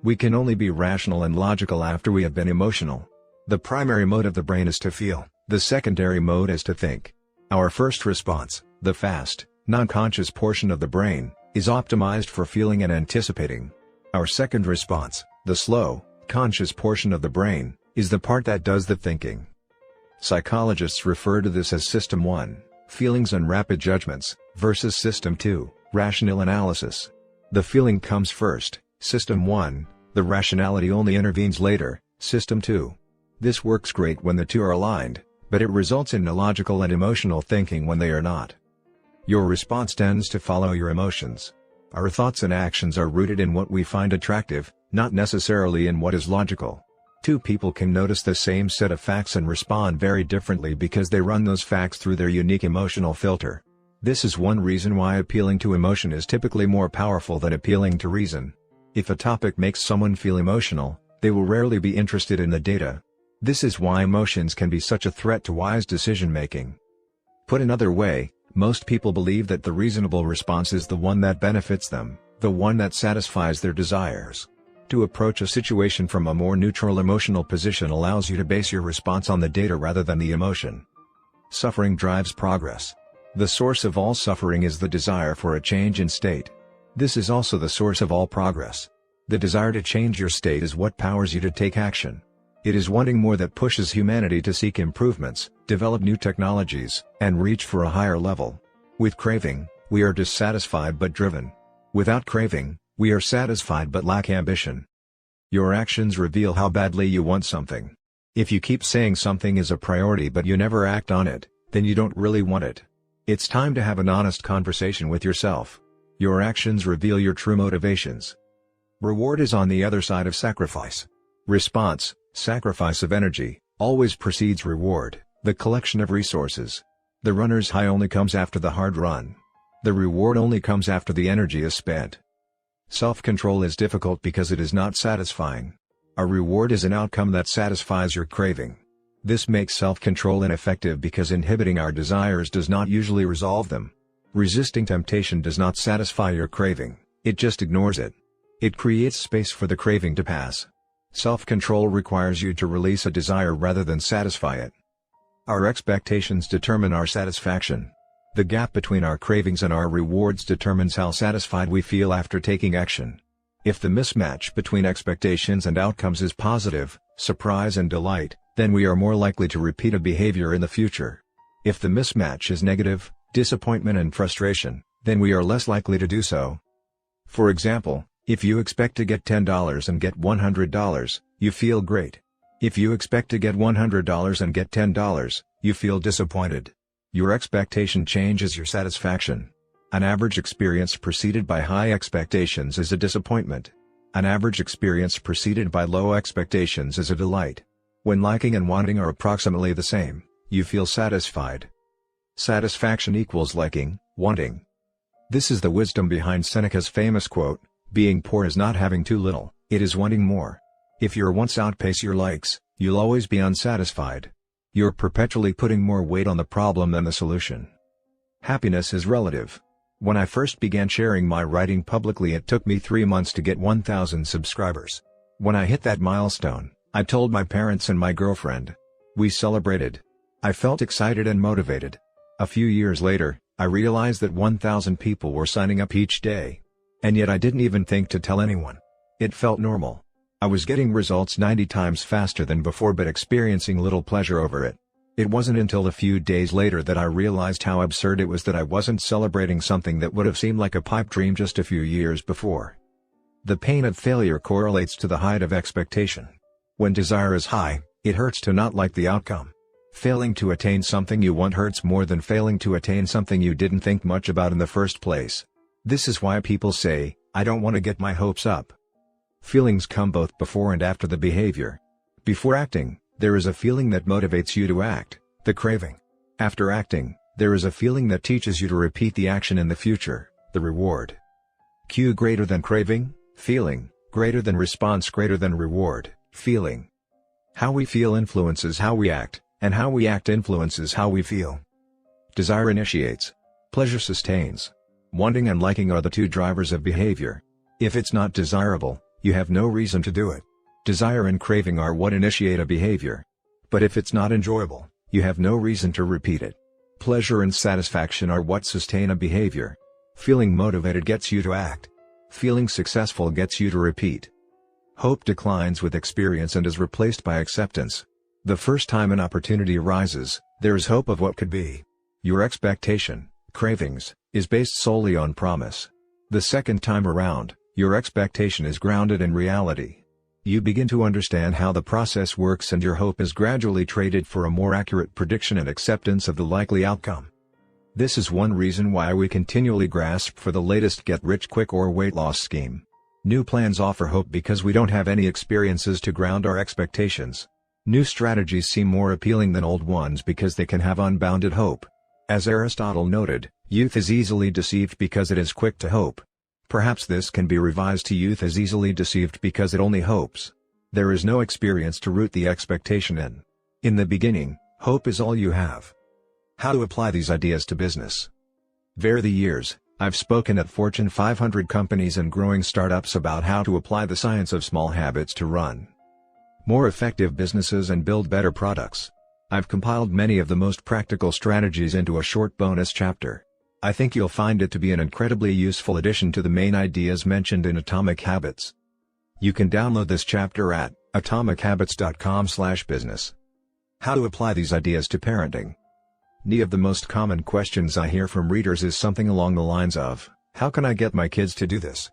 We can only be rational and logical after we have been emotional. The primary mode of the brain is to feel, the secondary mode is to think. Our first response, the fast, non-conscious portion of the brain, is optimized for feeling and anticipating. Our second response, the slow, conscious portion of the brain, is the part that does the thinking. Psychologists refer to this as System 1, feelings and rapid judgments, versus System 2, rational analysis. The feeling comes first, System 1, the rationality only intervenes later, System 2. This works great when the two are aligned, but it results in illogical and emotional thinking when they are not. Your response tends to follow your emotions. Our thoughts and actions are rooted in what we find attractive, not necessarily in what is logical. Two people can notice the same set of facts and respond very differently because they run those facts through their unique emotional filter. This is one reason why appealing to emotion is typically more powerful than appealing to reason. If a topic makes someone feel emotional, they will rarely be interested in the data. This is why emotions can be such a threat to wise decision-making. Put another way, most people believe that the reasonable response is the one that benefits them, the one that satisfies their desires. To approach a situation from a more neutral emotional position allows you to base your response on the data rather than the emotion. Suffering drives progress. The source of all suffering is the desire for a change in state. This is also the source of all progress. The desire to change your state is what powers you to take action. It is wanting more that pushes humanity to seek improvements, develop new technologies, and reach for a higher level. With craving, we are dissatisfied but driven. Without craving, we are satisfied but lack ambition. Your actions reveal how badly you want something. If you keep saying something is a priority but you never act on it, then you don't really want it. It's time to have an honest conversation with yourself. Your actions reveal your true motivations. Reward is on the other side of sacrifice. Response, sacrifice of energy, always precedes reward, the collection of resources. The runner's high only comes after the hard run. The reward only comes after the energy is spent. Self-control is difficult because it is not satisfying. A reward is an outcome that satisfies your craving. This makes self-control ineffective because inhibiting our desires does not usually resolve them. Resisting temptation does not satisfy your craving, it just ignores it. It creates space for the craving to pass. Self-control requires you to release a desire rather than satisfy it. Our expectations determine our satisfaction. The gap between our cravings and our rewards determines how satisfied we feel after taking action. If the mismatch between expectations and outcomes is positive, surprise and delight, then we are more likely to repeat a behavior in the future. If the mismatch is negative, disappointment and frustration, then we are less likely to do so. For example, if you expect to get $10 and get $100, you feel great. If you expect to get $100 and get $10, you feel disappointed. Your expectation changes your satisfaction. An average experience preceded by high expectations is a disappointment. An average experience preceded by low expectations is a delight. When liking and wanting are approximately the same, you feel satisfied. Satisfaction equals liking, wanting. This is the wisdom behind Seneca's famous quote, "Being poor is not having too little, it is wanting more." If your wants outpace your likes, you'll always be unsatisfied. You're perpetually putting more weight on the problem than the solution. Happiness is relative. When I first began sharing my writing publicly, it took me 3 months to get 1,000 subscribers. When I hit that milestone, I told my parents and my girlfriend. We celebrated. I felt excited and motivated. A few years later, I realized that 1,000 people were signing up each day. And yet I didn't even think to tell anyone. It felt normal. I was getting results 90 times faster than before but experiencing little pleasure over it. It wasn't until a few days later that I realized how absurd it was that I wasn't celebrating something that would have seemed like a pipe dream just a few years before. The pain of failure correlates to the height of expectation. When desire is high, it hurts to not like the outcome. Failing to attain something you want hurts more than failing to attain something you didn't think much about in the first place. This is why people say, "I don't want to get my hopes up." Feelings come both before and after the behavior. Before acting, there is a feeling that motivates you to act, the craving. After acting, there is a feeling that teaches you to repeat the action in the future, the reward. Q greater than craving, feeling, greater than response greater than reward, feeling. How we feel influences how we act, and how we act influences how we feel. Desire initiates. Pleasure sustains. Wanting and liking are the two drivers of behavior. If it's not desirable, you have no reason to do it. Desire and craving are what initiate a behavior. But if it's not enjoyable, you have no reason to repeat it. Pleasure and satisfaction are what sustain a behavior. Feeling motivated gets you to act. Feeling successful gets you to repeat. Hope declines with experience and is replaced by acceptance. The first time an opportunity arises, there is hope of what could be. Your expectation, cravings, is based solely on promise. The second time around, your expectation is grounded in reality. You begin to understand how the process works and your hope is gradually traded for a more accurate prediction and acceptance of the likely outcome. This is one reason why we continually grasp for the latest get-rich-quick or weight loss scheme. New plans offer hope because we don't have any experiences to ground our expectations. New strategies seem more appealing than old ones because they can have unbounded hope. As Aristotle noted, youth is easily deceived because it is quick to hope. Perhaps this can be revised to youth is easily deceived because it only hopes. There is no experience to root the expectation in. In the beginning, hope is all you have. How to apply these ideas to business. Over the years, I've spoken at Fortune 500 companies and growing startups about how to apply the science of small habits to run more effective businesses and build better products. I've compiled many of the most practical strategies into a short bonus chapter. I think you'll find it to be an incredibly useful addition to the main ideas mentioned in Atomic Habits. You can download this chapter at atomichabits.com/business. How to apply these ideas to parenting. One of the most common questions I hear from readers is something along the lines of, "How can I get my kids to do this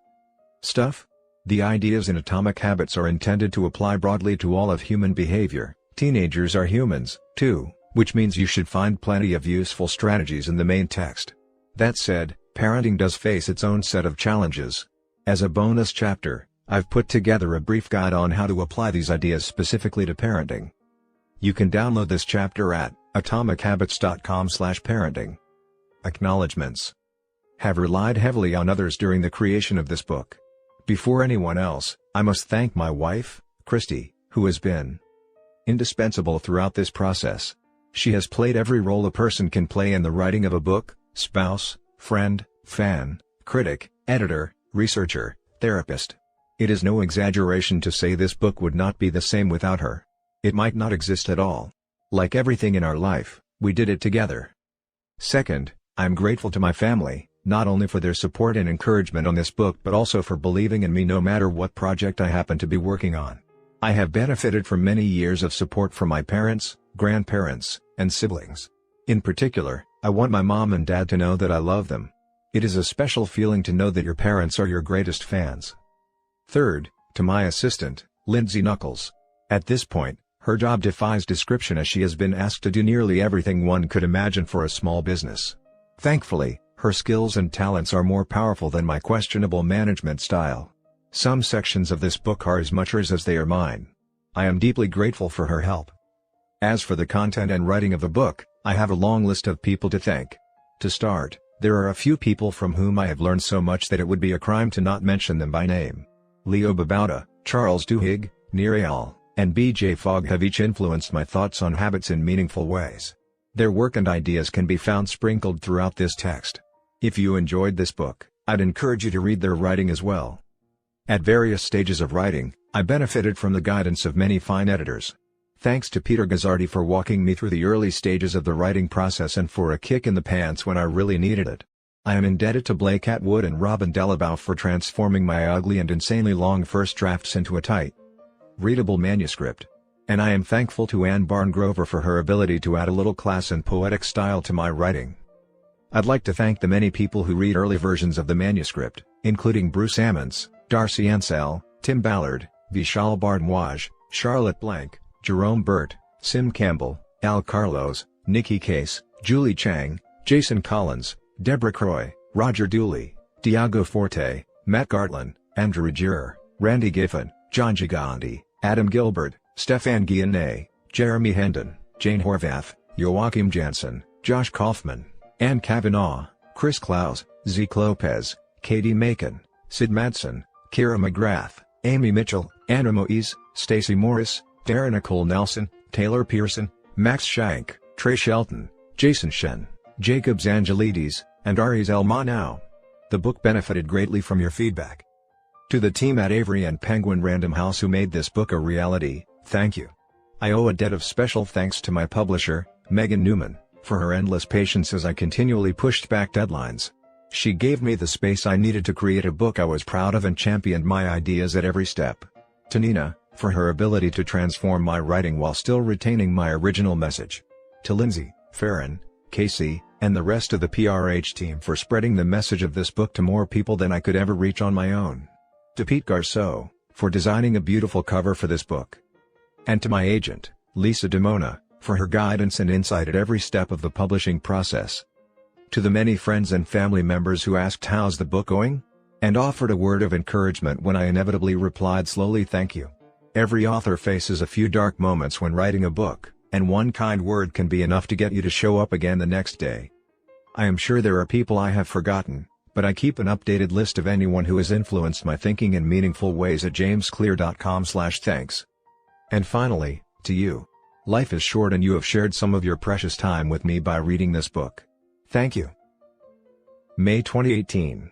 stuff?" The ideas in Atomic Habits are intended to apply broadly to all of human behavior, Teenagers are humans, too, which means you should find plenty of useful strategies in the main text. That said, parenting does face its own set of challenges. As a bonus chapter, I've put together a brief guide on how to apply these ideas specifically to parenting. You can download this chapter at atomichabits.com/parenting. Acknowledgements. Have relied heavily on others during the creation of this book. Before anyone else, I must thank my wife, Christy, who has been indispensable throughout this process. She has played every role a person can play in the writing of a book: spouse, friend, fan, critic, editor, researcher, therapist. It is no exaggeration to say this book would not be the same without her. It might not exist at all. Like everything in our life, we did it together. Second, I'm grateful to my family, not only for their support and encouragement on this book but also for believing in me no matter what project I happen to be working on. I have benefited from many years of support from my parents, grandparents, and siblings. In particular, I want my mom and dad to know that I love them. It is a special feeling to know that your parents are your greatest fans. Third, to my assistant, Lindsay Knuckles. At this point, her job defies description as she has been asked to do nearly everything one could imagine for a small business. Thankfully, her skills and talents are more powerful than my questionable management style. Some sections of this book are as much hers as they are mine. I am deeply grateful for her help. As for the content and writing of the book, I have a long list of people to thank. To start, there are a few people from whom I have learned so much that it would be a crime to not mention them by name. Leo Babauta, Charles Duhigg, Nirial, and B.J. Fogg have each influenced my thoughts on habits in meaningful ways. Their work and ideas can be found sprinkled throughout this text. If you enjoyed this book, I'd encourage you to read their writing as well. At various stages of writing, I benefited from the guidance of many fine editors. Thanks to Peter Gazzardi for walking me through the early stages of the writing process and for a kick in the pants when I really needed it. I am indebted to Blake Atwood and Robin Delabow for transforming my ugly and insanely long first drafts into a tight, readable manuscript. And I am thankful to Anne Barngrover for her ability to add a little class and poetic style to my writing. I'd like to thank the many people who read early versions of the manuscript, including Bruce Ammons, Darcy Ansell, Tim Ballard, Vishal Bardwaj, Charlotte Blank, Jerome Burt, Sim Campbell, Al Carlos, Nikki Case, Julie Chang, Jason Collins, Deborah Croy, Roger Dooley, Diago Forte, Matt Gartland, Andrew Girer, Randy Giffen, John Gigandi, Adam Gilbert, Stefan Guillenay, Jeremy Hendon, Jane Horvath, Joachim Jansen, Josh Kaufman, Ann Kavanaugh, Chris Klaus, Zeke Lopez, Katie Macon, Sid Madsen, Kira McGrath, Amy Mitchell, Anna Moise, Stacey Morris, Darren Nicole Nelson, Taylor Pearson, Max Shank, Trey Shelton, Jason Shen, Jacob Zangelides, and Aries Elmanau. The book benefited greatly from your feedback. To the team at Avery and Penguin Random House who made this book a reality, thank you. I owe a debt of special thanks to my publisher, Megan Newman, for her endless patience as I continually pushed back deadlines. She gave me the space I needed to create a book I was proud of and championed my ideas at every step. To Nina, for her ability to transform my writing while still retaining my original message. To Lindsay, Farron, Casey, and the rest of the PRH team for spreading the message of this book to more people than I could ever reach on my own. To Pete Garceau, for designing a beautiful cover for this book. And to my agent, Lisa DeMona, for her guidance and insight at every step of the publishing process. To the many friends and family members who asked how's the book going? And offered a word of encouragement when I inevitably replied slowly thank you. Every author faces a few dark moments when writing a book, and one kind word can be enough to get you to show up again the next day. I am sure there are people I have forgotten, but I keep an updated list of anyone who has influenced my thinking in meaningful ways at jamesclear.com/thanks. And finally, to you. Life is short and you have shared some of your precious time with me by reading this book. Thank you. May 2018